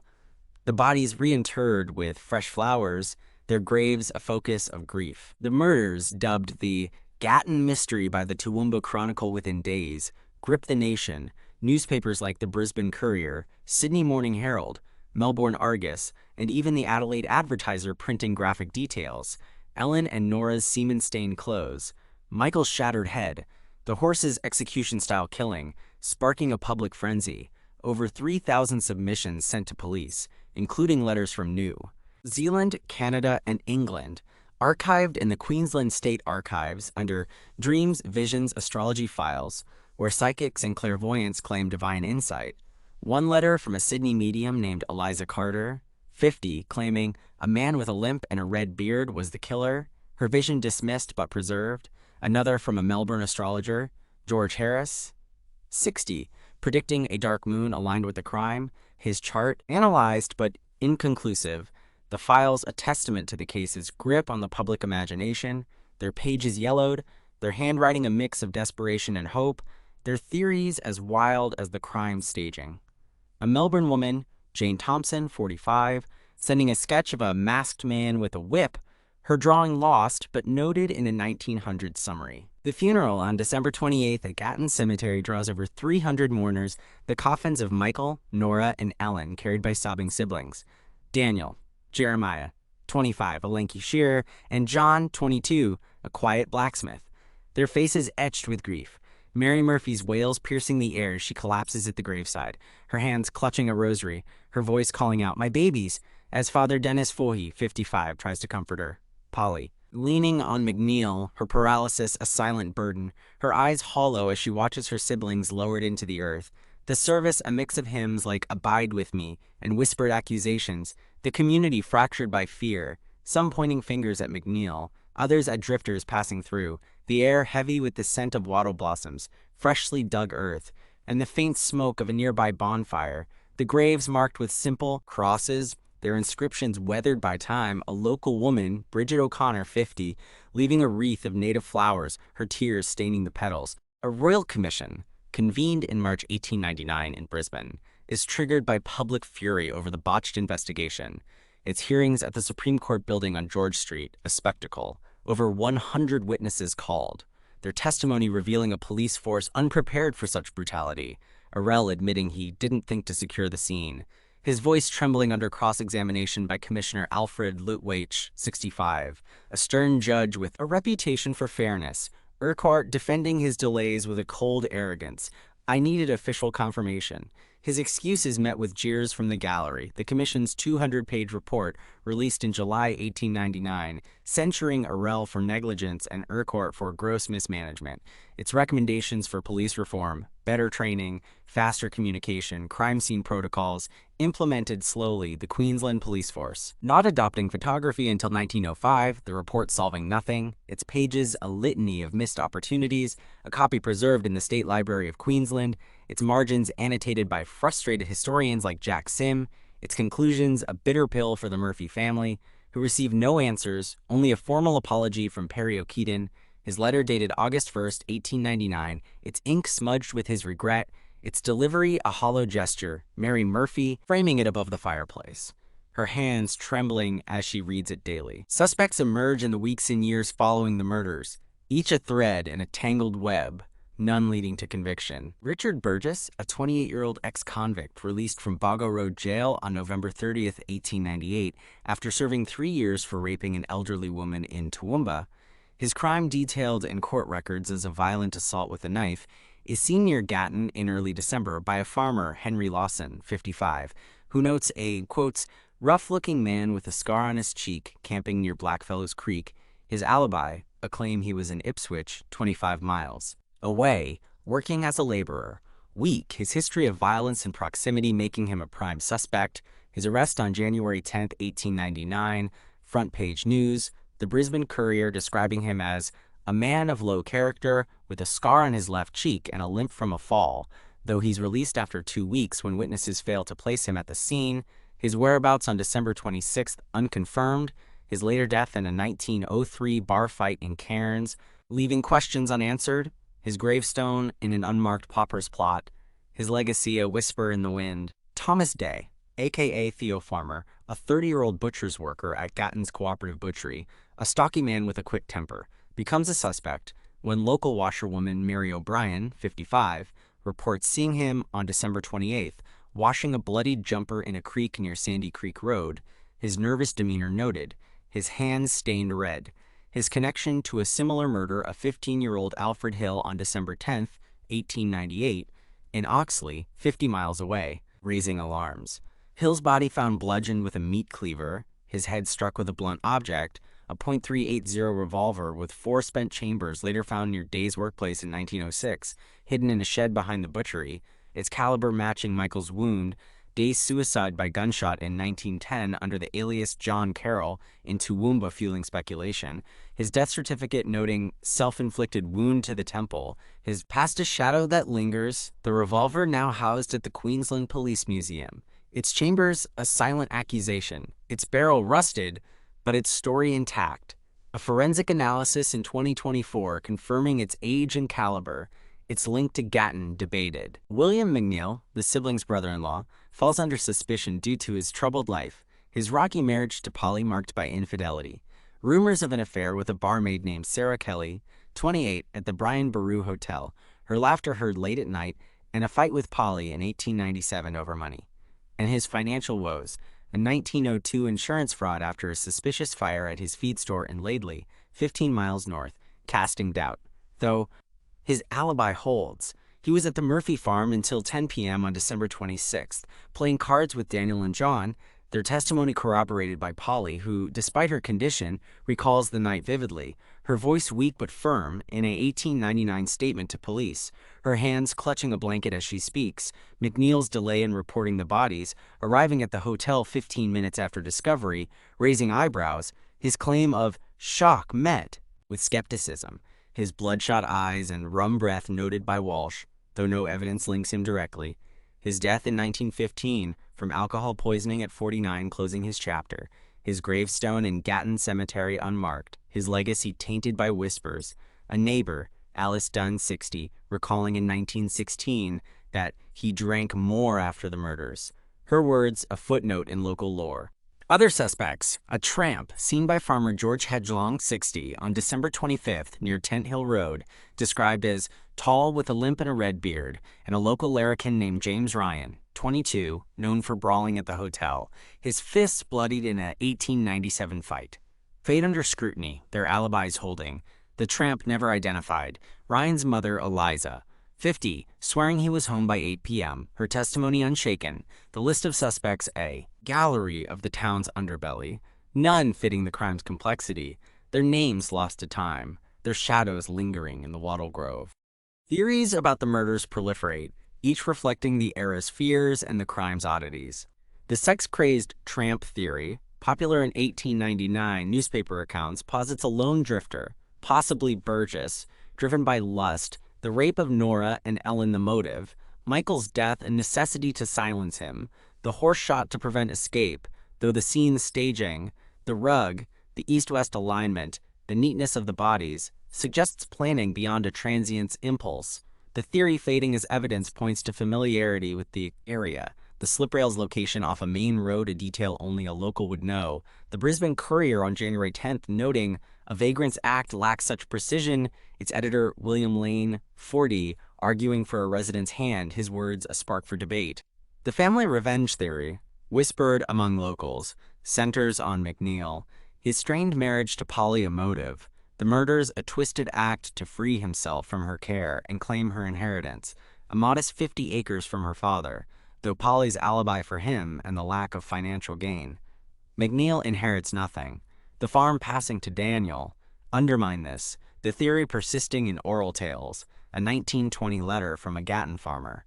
the bodies reinterred with fresh flowers, their graves a focus of grief. The murders, dubbed the Gatton Mystery by the Toowoomba Chronicle within days, gripped the nation. Newspapers like the Brisbane Courier, Sydney Morning Herald, Melbourne Argus, and even the Adelaide Advertiser printing graphic details. Ellen and Nora's semen-stained clothes, Michael's shattered head, the horse's execution-style killing, sparking a public frenzy. Over 3,000 submissions sent to police, including letters from New Zealand, Canada, and England, archived in the Queensland State Archives under Dreams, Visions, Astrology Files, where psychics and clairvoyants claim divine insight. One letter from a Sydney medium named Eliza Carter, 50, claiming a man with a limp and a red beard was the killer, her vision dismissed but preserved. Another from a Melbourne astrologer, George Harris, 60, predicting a dark moon aligned with the crime, his chart analyzed but inconclusive. The files a testament to the case's grip on the public imagination, their pages yellowed, their handwriting a mix of desperation and hope, their theories as wild as the crime staging. A Melbourne woman, Jane Thompson, 45, sending a sketch of a masked man with a whip, her drawing lost but noted in a 1900 summary. The funeral on December 28th at Gatton Cemetery draws over 300 mourners, the coffins of Michael, Nora, and Ellen carried by sobbing siblings. Daniel, Jeremiah, 25, a lanky shearer, and John, 22, a quiet blacksmith. Their faces etched with grief. Mary Murphy's wails piercing the air as she collapses at the graveside, her hands clutching a rosary, her voice calling out, "My babies," as Father Dennis Fahey, 55, tries to comfort her. Polly, leaning on McNeil, her paralysis a silent burden, her eyes hollow as she watches her siblings lowered into the earth. The service a mix of hymns like "Abide with Me" and whispered accusations, the community fractured by fear, some pointing fingers at McNeil, others at drifters passing through, the air heavy with the scent of wattle blossoms, freshly dug earth, and the faint smoke of a nearby bonfire, the graves marked with simple crosses, their inscriptions weathered by time, a local woman, Bridget O'Connor, 50, leaving a wreath of native flowers, her tears staining the petals. A royal commission, convened in March 1899 in Brisbane, is triggered by public fury over the botched investigation. Its hearings at the Supreme Court building on George Street, a spectacle. Over 100 witnesses called, their testimony revealing a police force unprepared for such brutality. Arell admitting he didn't think to secure the scene. His voice trembling under cross-examination by Commissioner Alfred Lutwach, 65, a stern judge with a reputation for fairness. Urquhart defending his delays with a cold arrogance. "I needed official confirmation." His excuses met with jeers from the gallery. The Commission's 200-page report, released in July 1899, censuring Arell for negligence and Urquhart for gross mismanagement. Its recommendations for police reform, better training, faster communication, crime scene protocols, implemented slowly the Queensland Police Force. Not adopting photography until 1905, the report solving nothing, its pages a litany of missed opportunities, a copy preserved in the State Library of Queensland, its margins annotated by frustrated historians like Jack Sim, its conclusions a bitter pill for the Murphy family, who received no answers, only a formal apology from Perry O'Keeton, his letter dated August 1st, 1899, its ink smudged with his regret, its delivery a hollow gesture, Mary Murphy framing it above the fireplace, her hands trembling as she reads it daily. Suspects emerge in the weeks and years following the murders, each a thread in a tangled web, none leading to conviction. Richard Burgess, a 28-year-old ex-convict released from Bago Road Jail on November 30th, 1898, after serving 3 years for raping an elderly woman in Toowoomba, His crime, detailed in court records as a violent assault with a knife, is seen near Gatton in early December by a farmer, Henry Lawson, 55, who notes a, quotes, rough-looking man with a scar on his cheek camping near Blackfellows Creek. His alibi, a claim he was in Ipswich, 25 miles away, working as a laborer. Weak, his history of violence and proximity making him a prime suspect. His arrest on January 10, 1899, front page news, the Brisbane Courier describing him as a man of low character with a scar on his left cheek and a limp from a fall, though he's released after 2 weeks when witnesses fail to place him at the scene. His whereabouts on December 26th unconfirmed, his later death in a 1903 bar fight in Cairns, leaving questions unanswered, his gravestone in an unmarked pauper's plot, his legacy a whisper in the wind. Thomas Day, a.k.a. Theo Farmer, a 30-year-old butcher's worker at Gatton's Cooperative Butchery, a stocky man with a quick temper, becomes a suspect when local washerwoman Mary O'Brien, 55, reports seeing him on December 28th washing a bloodied jumper in a creek near Sandy Creek Road, his nervous demeanor noted, his hands stained red. His connection to a similar murder of 15-year-old Alfred Hill on December 10, 1898, in Oxley, 50 miles away, raising alarms. Hill's body found bludgeoned with a meat cleaver, his head struck with a blunt object, a .380 revolver with 4 spent chambers later found near Day's workplace in 1906, hidden in a shed behind the butchery, its caliber matching Michael's wound, Day's suicide by gunshot in 1910 under the alias John Carroll in Toowoomba fueling speculation, his death certificate noting self-inflicted wound to the temple, his past a shadow that lingers, the revolver now housed at the Queensland Police Museum, its chambers a silent accusation, its barrel rusted, but its story intact, a forensic analysis in 2024 confirming its age and caliber, its link to Gatton debated. William McNeil, the sibling's brother-in-law, falls under suspicion due to his troubled life, his rocky marriage to Polly marked by infidelity, rumors of an affair with a barmaid named Sarah Kelly, 28, at the Brian Boru Hotel, her laughter heard late at night, and a fight with Polly in 1897 over money, and his financial woes, a 1902 insurance fraud after a suspicious fire at his feed store in Laidley, 15 miles north, casting doubt, though his alibi holds. He was at the Murphy farm until 10 p.m. on December 26th, playing cards with Daniel and John, their testimony corroborated by Polly, who, despite her condition, recalls the night vividly, her voice weak but firm in a 1899 statement to police, her hands clutching a blanket as she speaks, McNeil's delay in reporting the bodies, arriving at the hotel 15 minutes after discovery, raising eyebrows, his claim of shock met with skepticism, his bloodshot eyes and rum breath noted by Walsh, though no evidence links him directly, his death in 1915 from alcohol poisoning at 49 closing his chapter, his gravestone in Gatton Cemetery unmarked, his legacy tainted by whispers, a neighbor, Alice Dunn, 60, recalling in 1916 that he drank more after the murders. Her words, a footnote in local lore. Other suspects, a tramp seen by farmer George Hedgelong, 60, on December 25th near Tent Hill Road, described as tall with a limp and a red beard, and a local larrikin named James Ryan, 22, known for brawling at the hotel, his fists bloodied in a 1897 fight. Fate under scrutiny, their alibis holding. The tramp never identified. Ryan's mother, Eliza, 50, swearing he was home by 8 p.m., her testimony unshaken. The list of suspects a gallery of the town's underbelly, none fitting the crime's complexity, their names lost to time, their shadows lingering in the wattle grove. Theories about the murders proliferate, each reflecting the era's fears and the crime's oddities. The sex-crazed tramp theory, popular in 1899 newspaper accounts, posits a lone drifter, possibly Burgess, driven by lust, the rape of Nora and Ellen the motive, Michael's death a necessity to silence him, the horse shot to prevent escape, though the scene's staging, the rug, the east-west alignment, the neatness of the bodies, suggests planning beyond a transient's impulse. The theory fading as evidence points to familiarity with the area, the slip rail's location off a main road, a detail only a local would know. The Brisbane Courier on January 10th noting, a vagrant's act lacks such precision, its editor, William Lane, 40, arguing for a resident's hand, his words a spark for debate. The family revenge theory, whispered among locals, centers on McNeil, his strained marriage to Polly a motive, The murders a twisted act to free himself from her care and claim her inheritance, a modest 50 acres from her father, though Polly's alibi for him and the lack of financial gain. McNeil inherits nothing. The farm passing to Daniel undermine this, the theory persisting in oral tales, a 1920 letter from a Gatton farmer.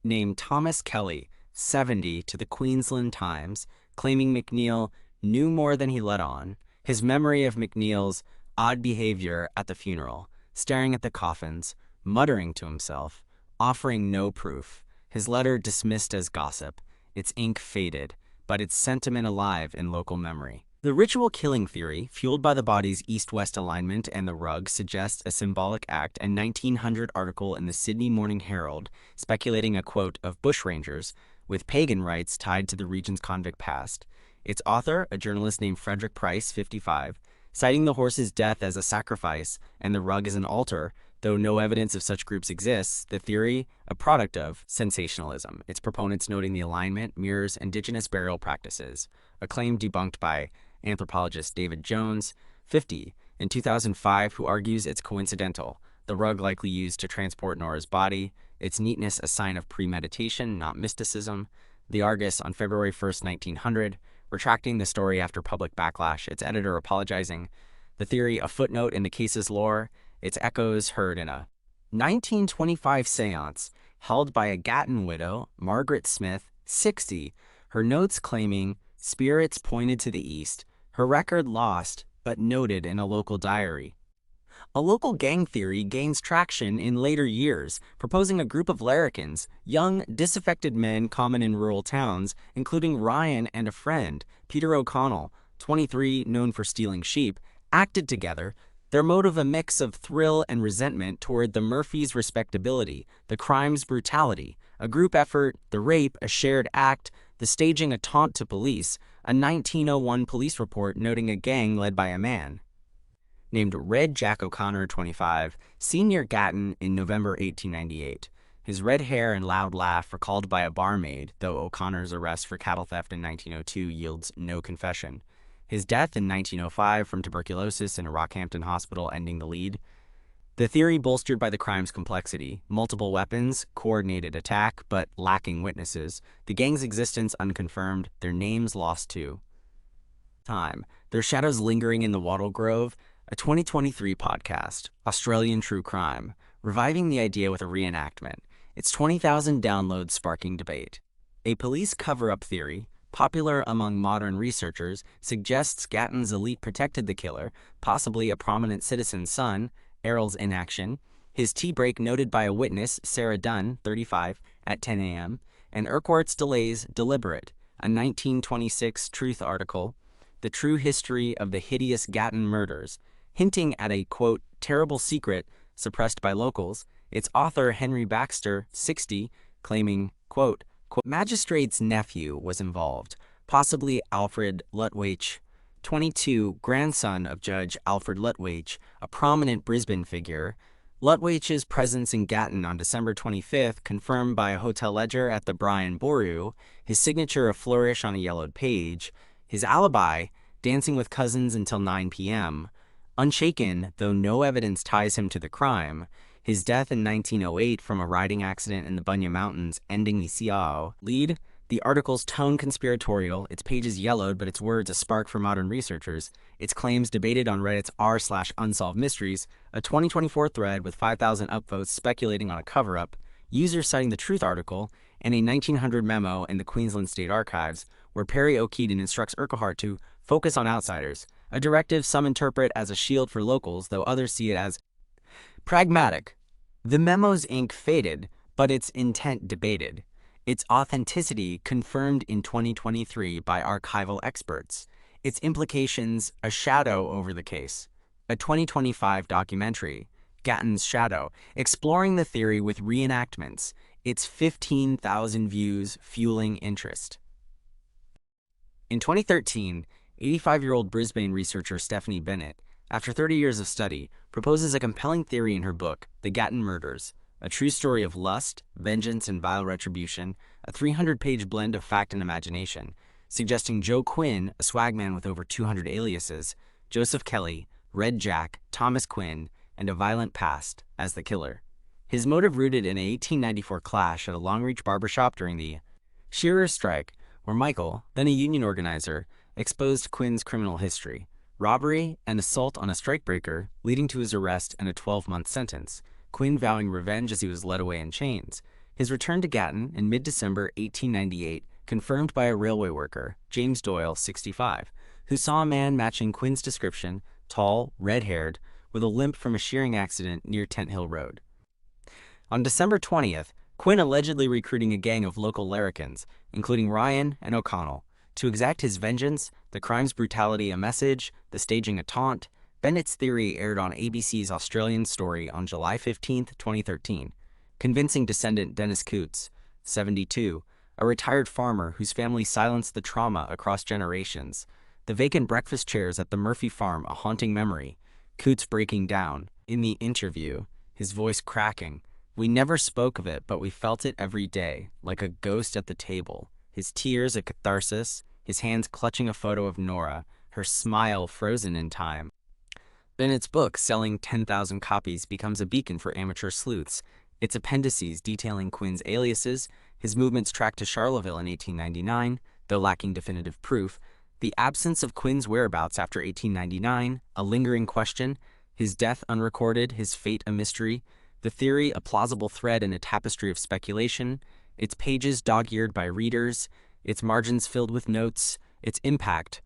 Named Thomas Kelly, 70, to the Queensland Times, claiming McNeil knew more than he let on. His memory of McNeil's odd behavior at the funeral, staring at the coffins, muttering to himself, offering no proof. His letter dismissed as gossip, its ink faded, but its sentiment alive in local memory. The ritual killing theory, fueled by the body's east-west alignment and the rug, suggests a symbolic act. A 1900 article in the Sydney Morning Herald speculating a quote of bushrangers with pagan rites tied to the region's convict past. Its author, a journalist named Frederick Price, 55, citing the horse's death as a sacrifice and the rug as an altar, though no evidence of such groups exists, the theory a product of sensationalism, its proponents noting the alignment mirrors indigenous burial practices, a claim debunked by anthropologist David Jones, 50, in 2005, who argues it's coincidental, the rug likely used to transport Nora's body, its neatness a sign of premeditation, not mysticism. The Argus on February 1st, 1900, retracting the story after public backlash, its editor apologizing. The theory a footnote in the case's lore, its echoes heard in a 1925 seance held by a Gatton widow, Margaret Smith, 60, her notes claiming spirits pointed to the east, her record lost but noted in a local diary. A local gang theory gains traction in later years, proposing a group of larrikins, young, disaffected men common in rural towns, including Ryan and a friend, Peter O'Connell, 23, known for stealing sheep, acted together, their motive a mix of thrill and resentment toward the Murphys' respectability, the crime's brutality, a group effort, the rape, a shared act, the staging a taunt to police, a 1901 police report noting a gang led by a man named Red Jack O'Connor, 25, seen near Gatton in November 1898. His red hair and loud laugh recalled by a barmaid, though O'Connor's arrest for cattle theft in 1902 yields no confession. His death in 1905 from tuberculosis in a Rockhampton hospital ending the lead. The theory bolstered by the crime's complexity, multiple weapons, coordinated attack, but lacking witnesses, the gang's existence unconfirmed, their names lost to time, their shadows lingering in the wattle grove, a 2023 podcast, Australian True Crime, reviving the idea with a reenactment, its 20,000 downloads sparking debate. A police cover-up theory, popular among modern researchers, suggests Gatton's elite protected the killer, possibly a prominent citizen's son, Errol's inaction, his tea break noted by a witness, Sarah Dunn, 35, at 10 a.m., and Urquhart's delays deliberate, a 1926 Truth article, The True History of the Hideous Gatton Murders, hinting at a, quote, terrible secret suppressed by locals, its author Henry Baxter, 60, claiming, quote, magistrate's nephew was involved, possibly Alfred Lutwyche, 22, grandson of Judge Alfred Lutwyche, a prominent Brisbane figure. Lutwyche's presence in Gatton on December 25th, confirmed by a hotel ledger at the Brian Boru, his signature a flourish on a yellowed page, his alibi, dancing with cousins until 9 p.m., unshaken, though no evidence ties him to the crime, his death in 1908 from a riding accident in the Bunya Mountains ending the Ciao lead, the article's tone conspiratorial, its pages yellowed but its words a spark for modern researchers, its claims debated on Reddit's r/unsolved mysteries, a 2024 thread with 5,000 upvotes speculating on a cover-up, users citing the Truth article, and a 1900 memo in the Queensland State Archives where Perry O'Keeton instructs Urquhart to focus on outsiders, a directive some interpret as a shield for locals, though others see it as pragmatic. The memo's ink faded, but its intent debated. Its authenticity confirmed in 2023 by archival experts. Its implications a shadow over the case. A 2025 documentary, Gatton's Shadow, exploring the theory with reenactments. Its 15,000 views fueling interest. In 2013, 85-year-old Brisbane researcher Stephanie Bennett, after 30 years of study, proposes a compelling theory in her book, The Gatton Murders, a true story of lust, vengeance, and vile retribution, a 300-page blend of fact and imagination, suggesting Joe Quinn, a swagman with over 200 aliases, Joseph Kelly, Red Jack, Thomas Quinn, and a violent past as the killer. His motive rooted in an 1894 clash at a Longreach barbershop during the shearers' strike, where Michael, then a union organizer, exposed Quinn's criminal history, robbery and assault on a strikebreaker, leading to his arrest and a 12-month sentence, Quinn vowing revenge as he was led away in chains. His return to Gatton in mid-December 1898, confirmed by a railway worker, James Doyle, 65, who saw a man matching Quinn's description, tall, red-haired, with a limp from a shearing accident near Tent Hill Road. On December 20th, Quinn allegedly recruiting a gang of local larrikins, including Ryan and O'Connell, to exact his vengeance, the crime's brutality a message, the staging a taunt. Bennett's theory aired on ABC's Australian Story on July 15, 2013, convincing descendant Dennis Coots, 72, a retired farmer whose family silenced the trauma across generations. The vacant breakfast chairs at the Murphy farm a haunting memory. Coots breaking down. In the interview, his voice cracking. We never spoke of it, but we felt it every day, like a ghost at the table. His tears a catharsis, his hands clutching a photo of Nora, her smile frozen in time. Bennett's book, selling 10,000 copies, becomes a beacon for amateur sleuths. Its appendices detailing Quinn's aliases, his movements tracked to Charleville in 1899, though lacking definitive proof, the absence of Quinn's whereabouts after 1899, a lingering question, his death unrecorded, his fate a mystery, the theory a plausible thread in a tapestry of speculation, its pages dog-eared by readers, its margins filled with notes, its impact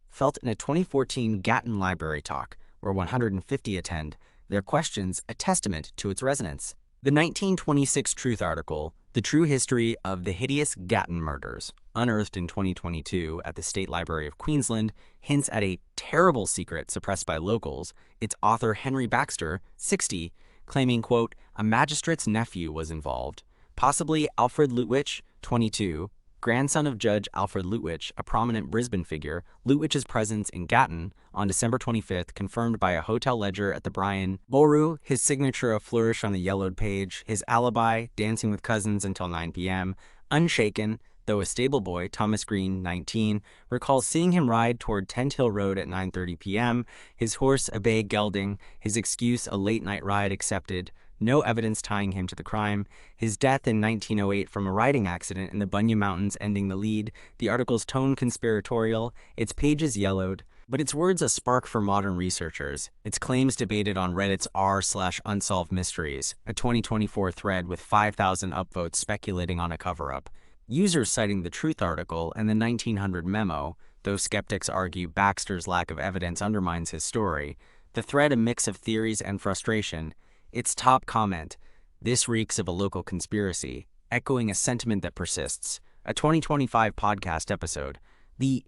felt in a 2014 Gatton Library talk, where 150 attend, their questions a testament to its resonance. The 1926 Truth article, The True History of the Hideous Gatton Murders, unearthed in 2022 at the State Library of Queensland, hints at a terrible secret suppressed by locals, its author Henry Baxter, 60, claiming, quote, a magistrate's nephew was involved, possibly Alfred Lutwich, 22, grandson of Judge Alfred Lutwich, a prominent Brisbane figure. Lutwich's presence in Gatton on December 25th, confirmed by a hotel ledger at the Brian Boru, his signature a flourish on the yellowed page, his alibi, dancing with cousins until 9 p.m., unshaken, though a stable boy, Thomas Green, 19, recalls seeing him ride toward Tent Hill Road at 9:30 p.m., his horse a bay gelding, his excuse a late-night ride accepted, no evidence tying him to the crime, his death in 1908 from a riding accident in the Bunya Mountains ending the lead, the article's tone conspiratorial, its pages yellowed, but its words a spark for modern researchers, its claims debated on Reddit's r/Unsolved Mysteries, a 2024 thread with 5,000 upvotes speculating on a cover-up. Users citing the Truth article and the 1900 memo, though skeptics argue Baxter's lack of evidence undermines his story, the thread a mix of theories and frustration. Its top comment, this reeks of a local conspiracy, echoing a sentiment that persists. A 2025 podcast episode, The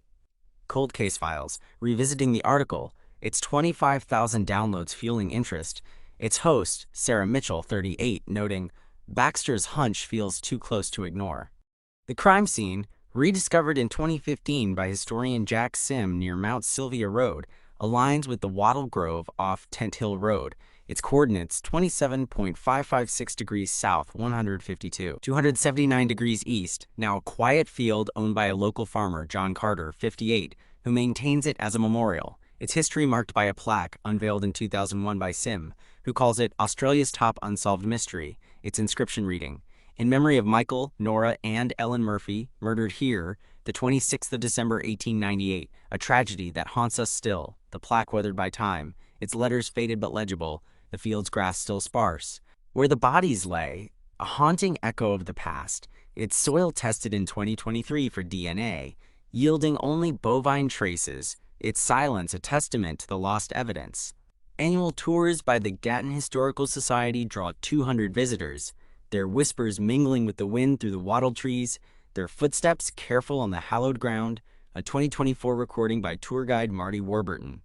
Cold Case Files, revisiting the article, its 25,000 downloads fueling interest, its host, Sarah Mitchell, 38, noting, Baxter's hunch feels too close to ignore. The crime scene, rediscovered in 2015 by historian Jack Sim near Mount Sylvia Road, aligns with the Wattle Grove off Tent Hill Road. Its coordinates 27.556 degrees south, 279 degrees east, now a quiet field owned by a local farmer, John Carter, 58, who maintains it as a memorial. Its history marked by a plaque unveiled in 2001 by Sim, who calls it Australia's top unsolved mystery. Its inscription reading, in memory of Michael, Nora, and Ellen Murphy, murdered here, the 26th of December, 1898, a tragedy that haunts us still, the plaque weathered by time, its letters faded but legible, the field's grass still sparse. Where the bodies lay, a haunting echo of the past, its soil tested in 2023 for DNA, yielding only bovine traces, its silence a testament to the lost evidence. Annual tours by the Gatton Historical Society draw 200 visitors, their whispers mingling with the wind through the wattle trees, their footsteps careful on the hallowed ground, a 2024 recording by tour guide Marty Warburton.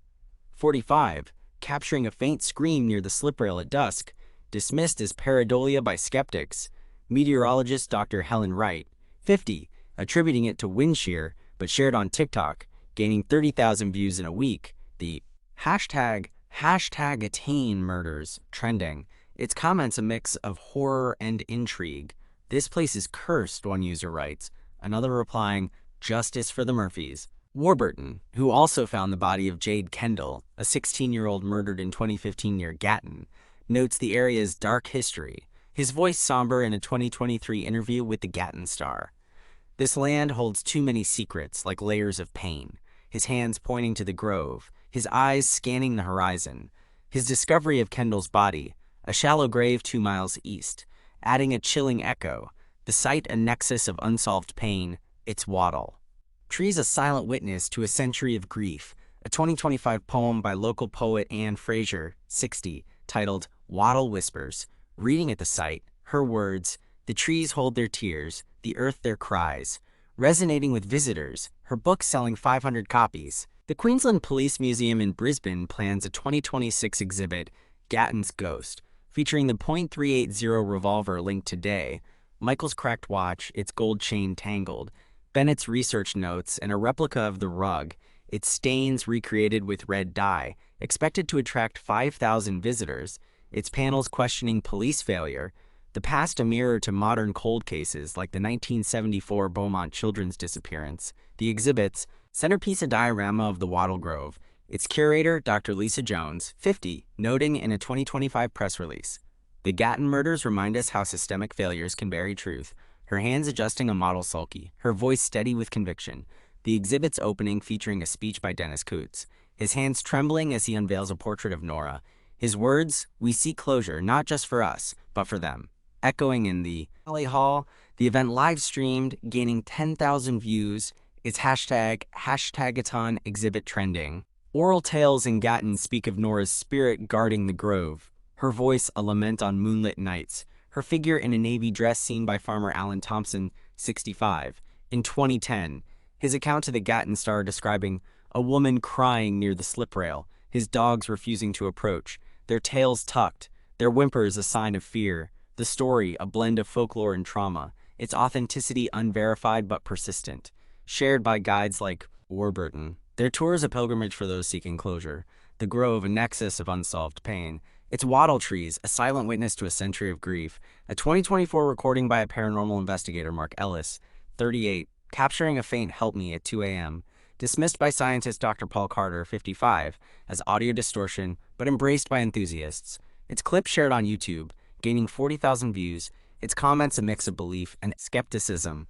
45. Capturing a faint scream near the slip rail at dusk, dismissed as pareidolia by skeptics, meteorologist Dr. Helen Wright. 50. Attributing it to wind shear, but shared on TikTok, gaining 30,000 views in a week. The hashtag Gatton Murders trending. Its comments a mix of horror and intrigue. This place is cursed, one user writes, another replying, justice for the Murphys. Warburton, who also found the body of Jade Kendall, a 16-year-old murdered in 2015 near Gatton, notes the area's dark history, his voice somber in a 2023 interview with the Gatton Star. This land holds too many secrets, like layers of pain. His hands pointing to the grove, his eyes scanning the horizon. His discovery of Kendall's body, a shallow grave 2 miles east, adding a chilling echo. The site a nexus of unsolved pain, its Whitehall. Trees a silent witness to a century of grief, a 2025 poem by local poet Anne Fraser, 60, titled Whitehall Whispers. Reading at the site, her words, the trees hold their tears, the earth their cries. Resonating with visitors, her book selling 500 copies. The Queensland Police Museum in Brisbane plans a 2026 exhibit, Gatton's Ghost, featuring the .380 revolver linked today, Michael's cracked watch, its gold chain tangled, Bennett's research notes, and a replica of the rug, its stains recreated with red dye, expected to attract 5,000 visitors, its panels questioning police failure, the past a mirror to modern cold cases like the 1974 Beaumont children's disappearance. The exhibit's centerpiece a diorama of the Wattle Grove, its curator, Dr. Lisa Jones, 50, noting in a 2025 press release, the Gatton murders remind us how systemic failures can bury truth. Her hands adjusting a model sulky, her voice steady with conviction. The exhibit's opening featuring a speech by Dennis Coots, his hands trembling as he unveils a portrait of Nora. His words, we seek closure not just for us, but for them. Echoing in the Alley Hall, the event live-streamed, gaining 10,000 views, its #Hashtagathon exhibit trending. Oral tales in Gatton speak of Nora's spirit guarding the grove, her voice a lament on moonlit nights, her figure in a navy dress seen by farmer Alan Thompson, 65, in 2010, his account to the Gatton Star describing a woman crying near the slip rail, his dogs refusing to approach, their tails tucked, their whimpers a sign of fear, the story a blend of folklore and trauma, its authenticity unverified but persistent, shared by guides like Warburton. Their tour is a pilgrimage for those seeking closure, the grove a nexus of unsolved pain, its wattle trees, a silent witness to a century of grief, a 2024 recording by a paranormal investigator, Mark Ellis, 38, capturing a faint help me at 2 a.m., dismissed by scientist Dr. Paul Carter, 55, as audio distortion, but embraced by enthusiasts. Its clip shared on YouTube, gaining 40,000 views, its comments a mix of belief and skepticism.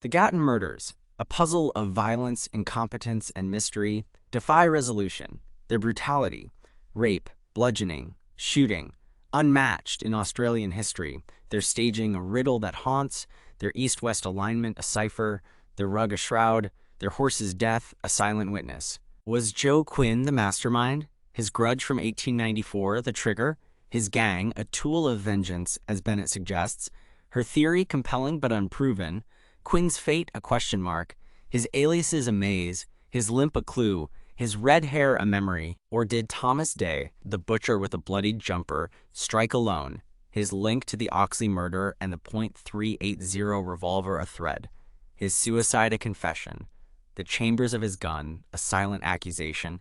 The Gatton Murders, a puzzle of violence, incompetence, and mystery, defy resolution. Their brutality, rape, bludgeoning, shooting, unmatched in Australian history, their staging a riddle that haunts, their east-west alignment a cipher, their rug a shroud, their horse's death a silent witness. Was Joe Quinn the mastermind? His grudge from 1894 the trigger? His gang a tool of vengeance, as Bennett suggests? Her theory compelling but unproven? Quinn's fate a question mark? His aliases a maze? His limp a clue? His red hair a memory? Or did Thomas Day, the butcher with a bloodied jumper, strike alone, his link to the Oxley murder and the .380 revolver a thread, his suicide a confession, the chambers of his gun a silent accusation,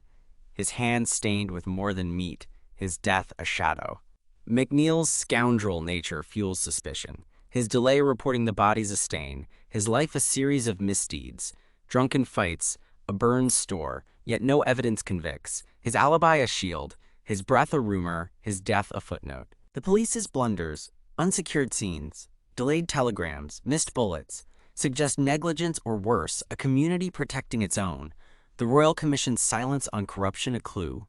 his hands stained with more than meat, his death a shadow? McNeil's scoundrel nature fuels suspicion, his delay reporting the bodies a stain, his life a series of misdeeds, drunken fights, a burned store, yet no evidence convicts, his alibi a shield, his breath a rumor, his death a footnote. The police's blunders, unsecured scenes, delayed telegrams, missed bullets, suggest negligence or worse, a community protecting its own. The Royal Commission's silence on corruption a clue.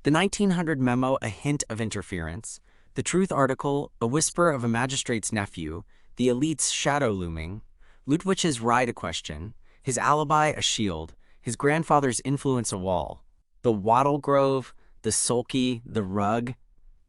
The 1900 memo a hint of interference. The Truth article a whisper of a magistrate's nephew. The elite's shadow looming. Lutwich's ride a question. His alibi a shield. His grandfather's influence a wall. The wattle grove, the sulky, the rug.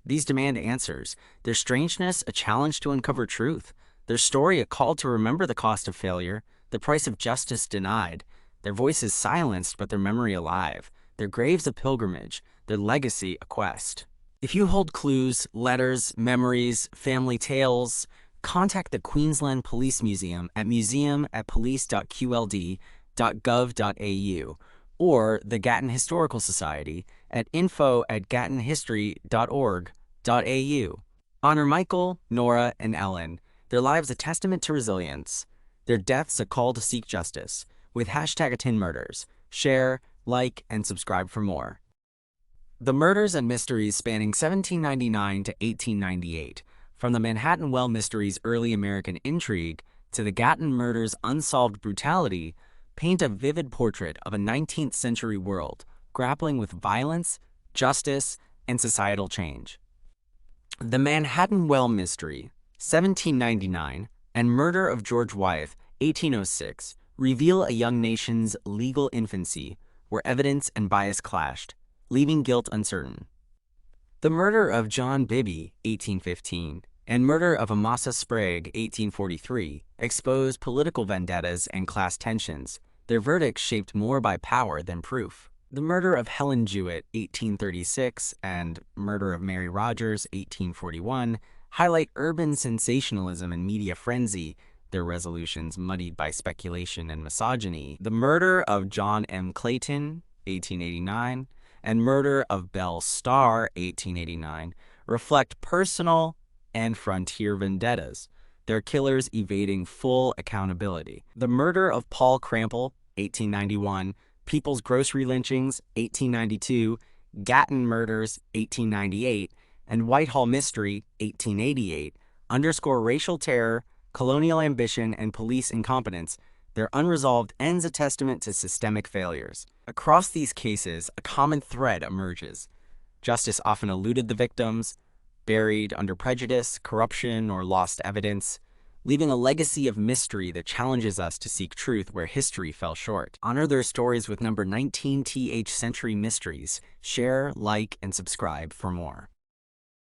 These demand answers. Their strangeness a challenge to uncover truth. Their story a call to remember the cost of failure, the price of justice denied. Their voices silenced but their memory alive. Their graves a pilgrimage, their legacy a quest. If you hold clues, letters, memories, family tales, contact the Queensland Police Museum at museum@police.qld.gov.au or the Gatton Historical Society at info@gattonhistory.org.au. Honor Michael, Nora, and Ellen, their lives a testament to resilience, their deaths a call to seek justice, with #Gatton Murders. share, like, and subscribe for more. The murders and mysteries spanning 1799 to 1898, from the Manhattan Well mystery's early American intrigue to the Gatton Murders' unsolved brutality, paint a vivid portrait of a 19th century world grappling with violence, justice, and societal change. The Manhattan Well Mystery, 1799, and Murder of George Wythe, 1806, reveal a young nation's legal infancy where evidence and bias clashed, leaving guilt uncertain. The Murder of John Bibby, 1815, and Murder of Amasa Sprague, 1843, exposed political vendettas and class tensions, their verdicts shaped more by power than proof. The Murder of Helen Jewett, 1836, and Murder of Mary Rogers, 1841, highlight urban sensationalism and media frenzy, their resolutions muddied by speculation and misogyny. The Murder of John M. Clayton, 1889, and Murder of Belle Starr, 1889, reflect personal and frontier vendettas, their killers evading full accountability. The Murder of Paul Crampel, 1891, People's Grocery Lynchings, 1892, Gatton Murders, 1898, and Whitehall Mystery, 1888, underscore racial terror, colonial ambition, and police incompetence. Their unresolved ends a testament to systemic failures. Across these cases, a common thread emerges. Justice often eluded the victims, buried under prejudice, corruption, or lost evidence, leaving a legacy of mystery that challenges us to seek truth where history fell short. Honor their stories with number 19th Century Mysteries. Share, like, and subscribe for more.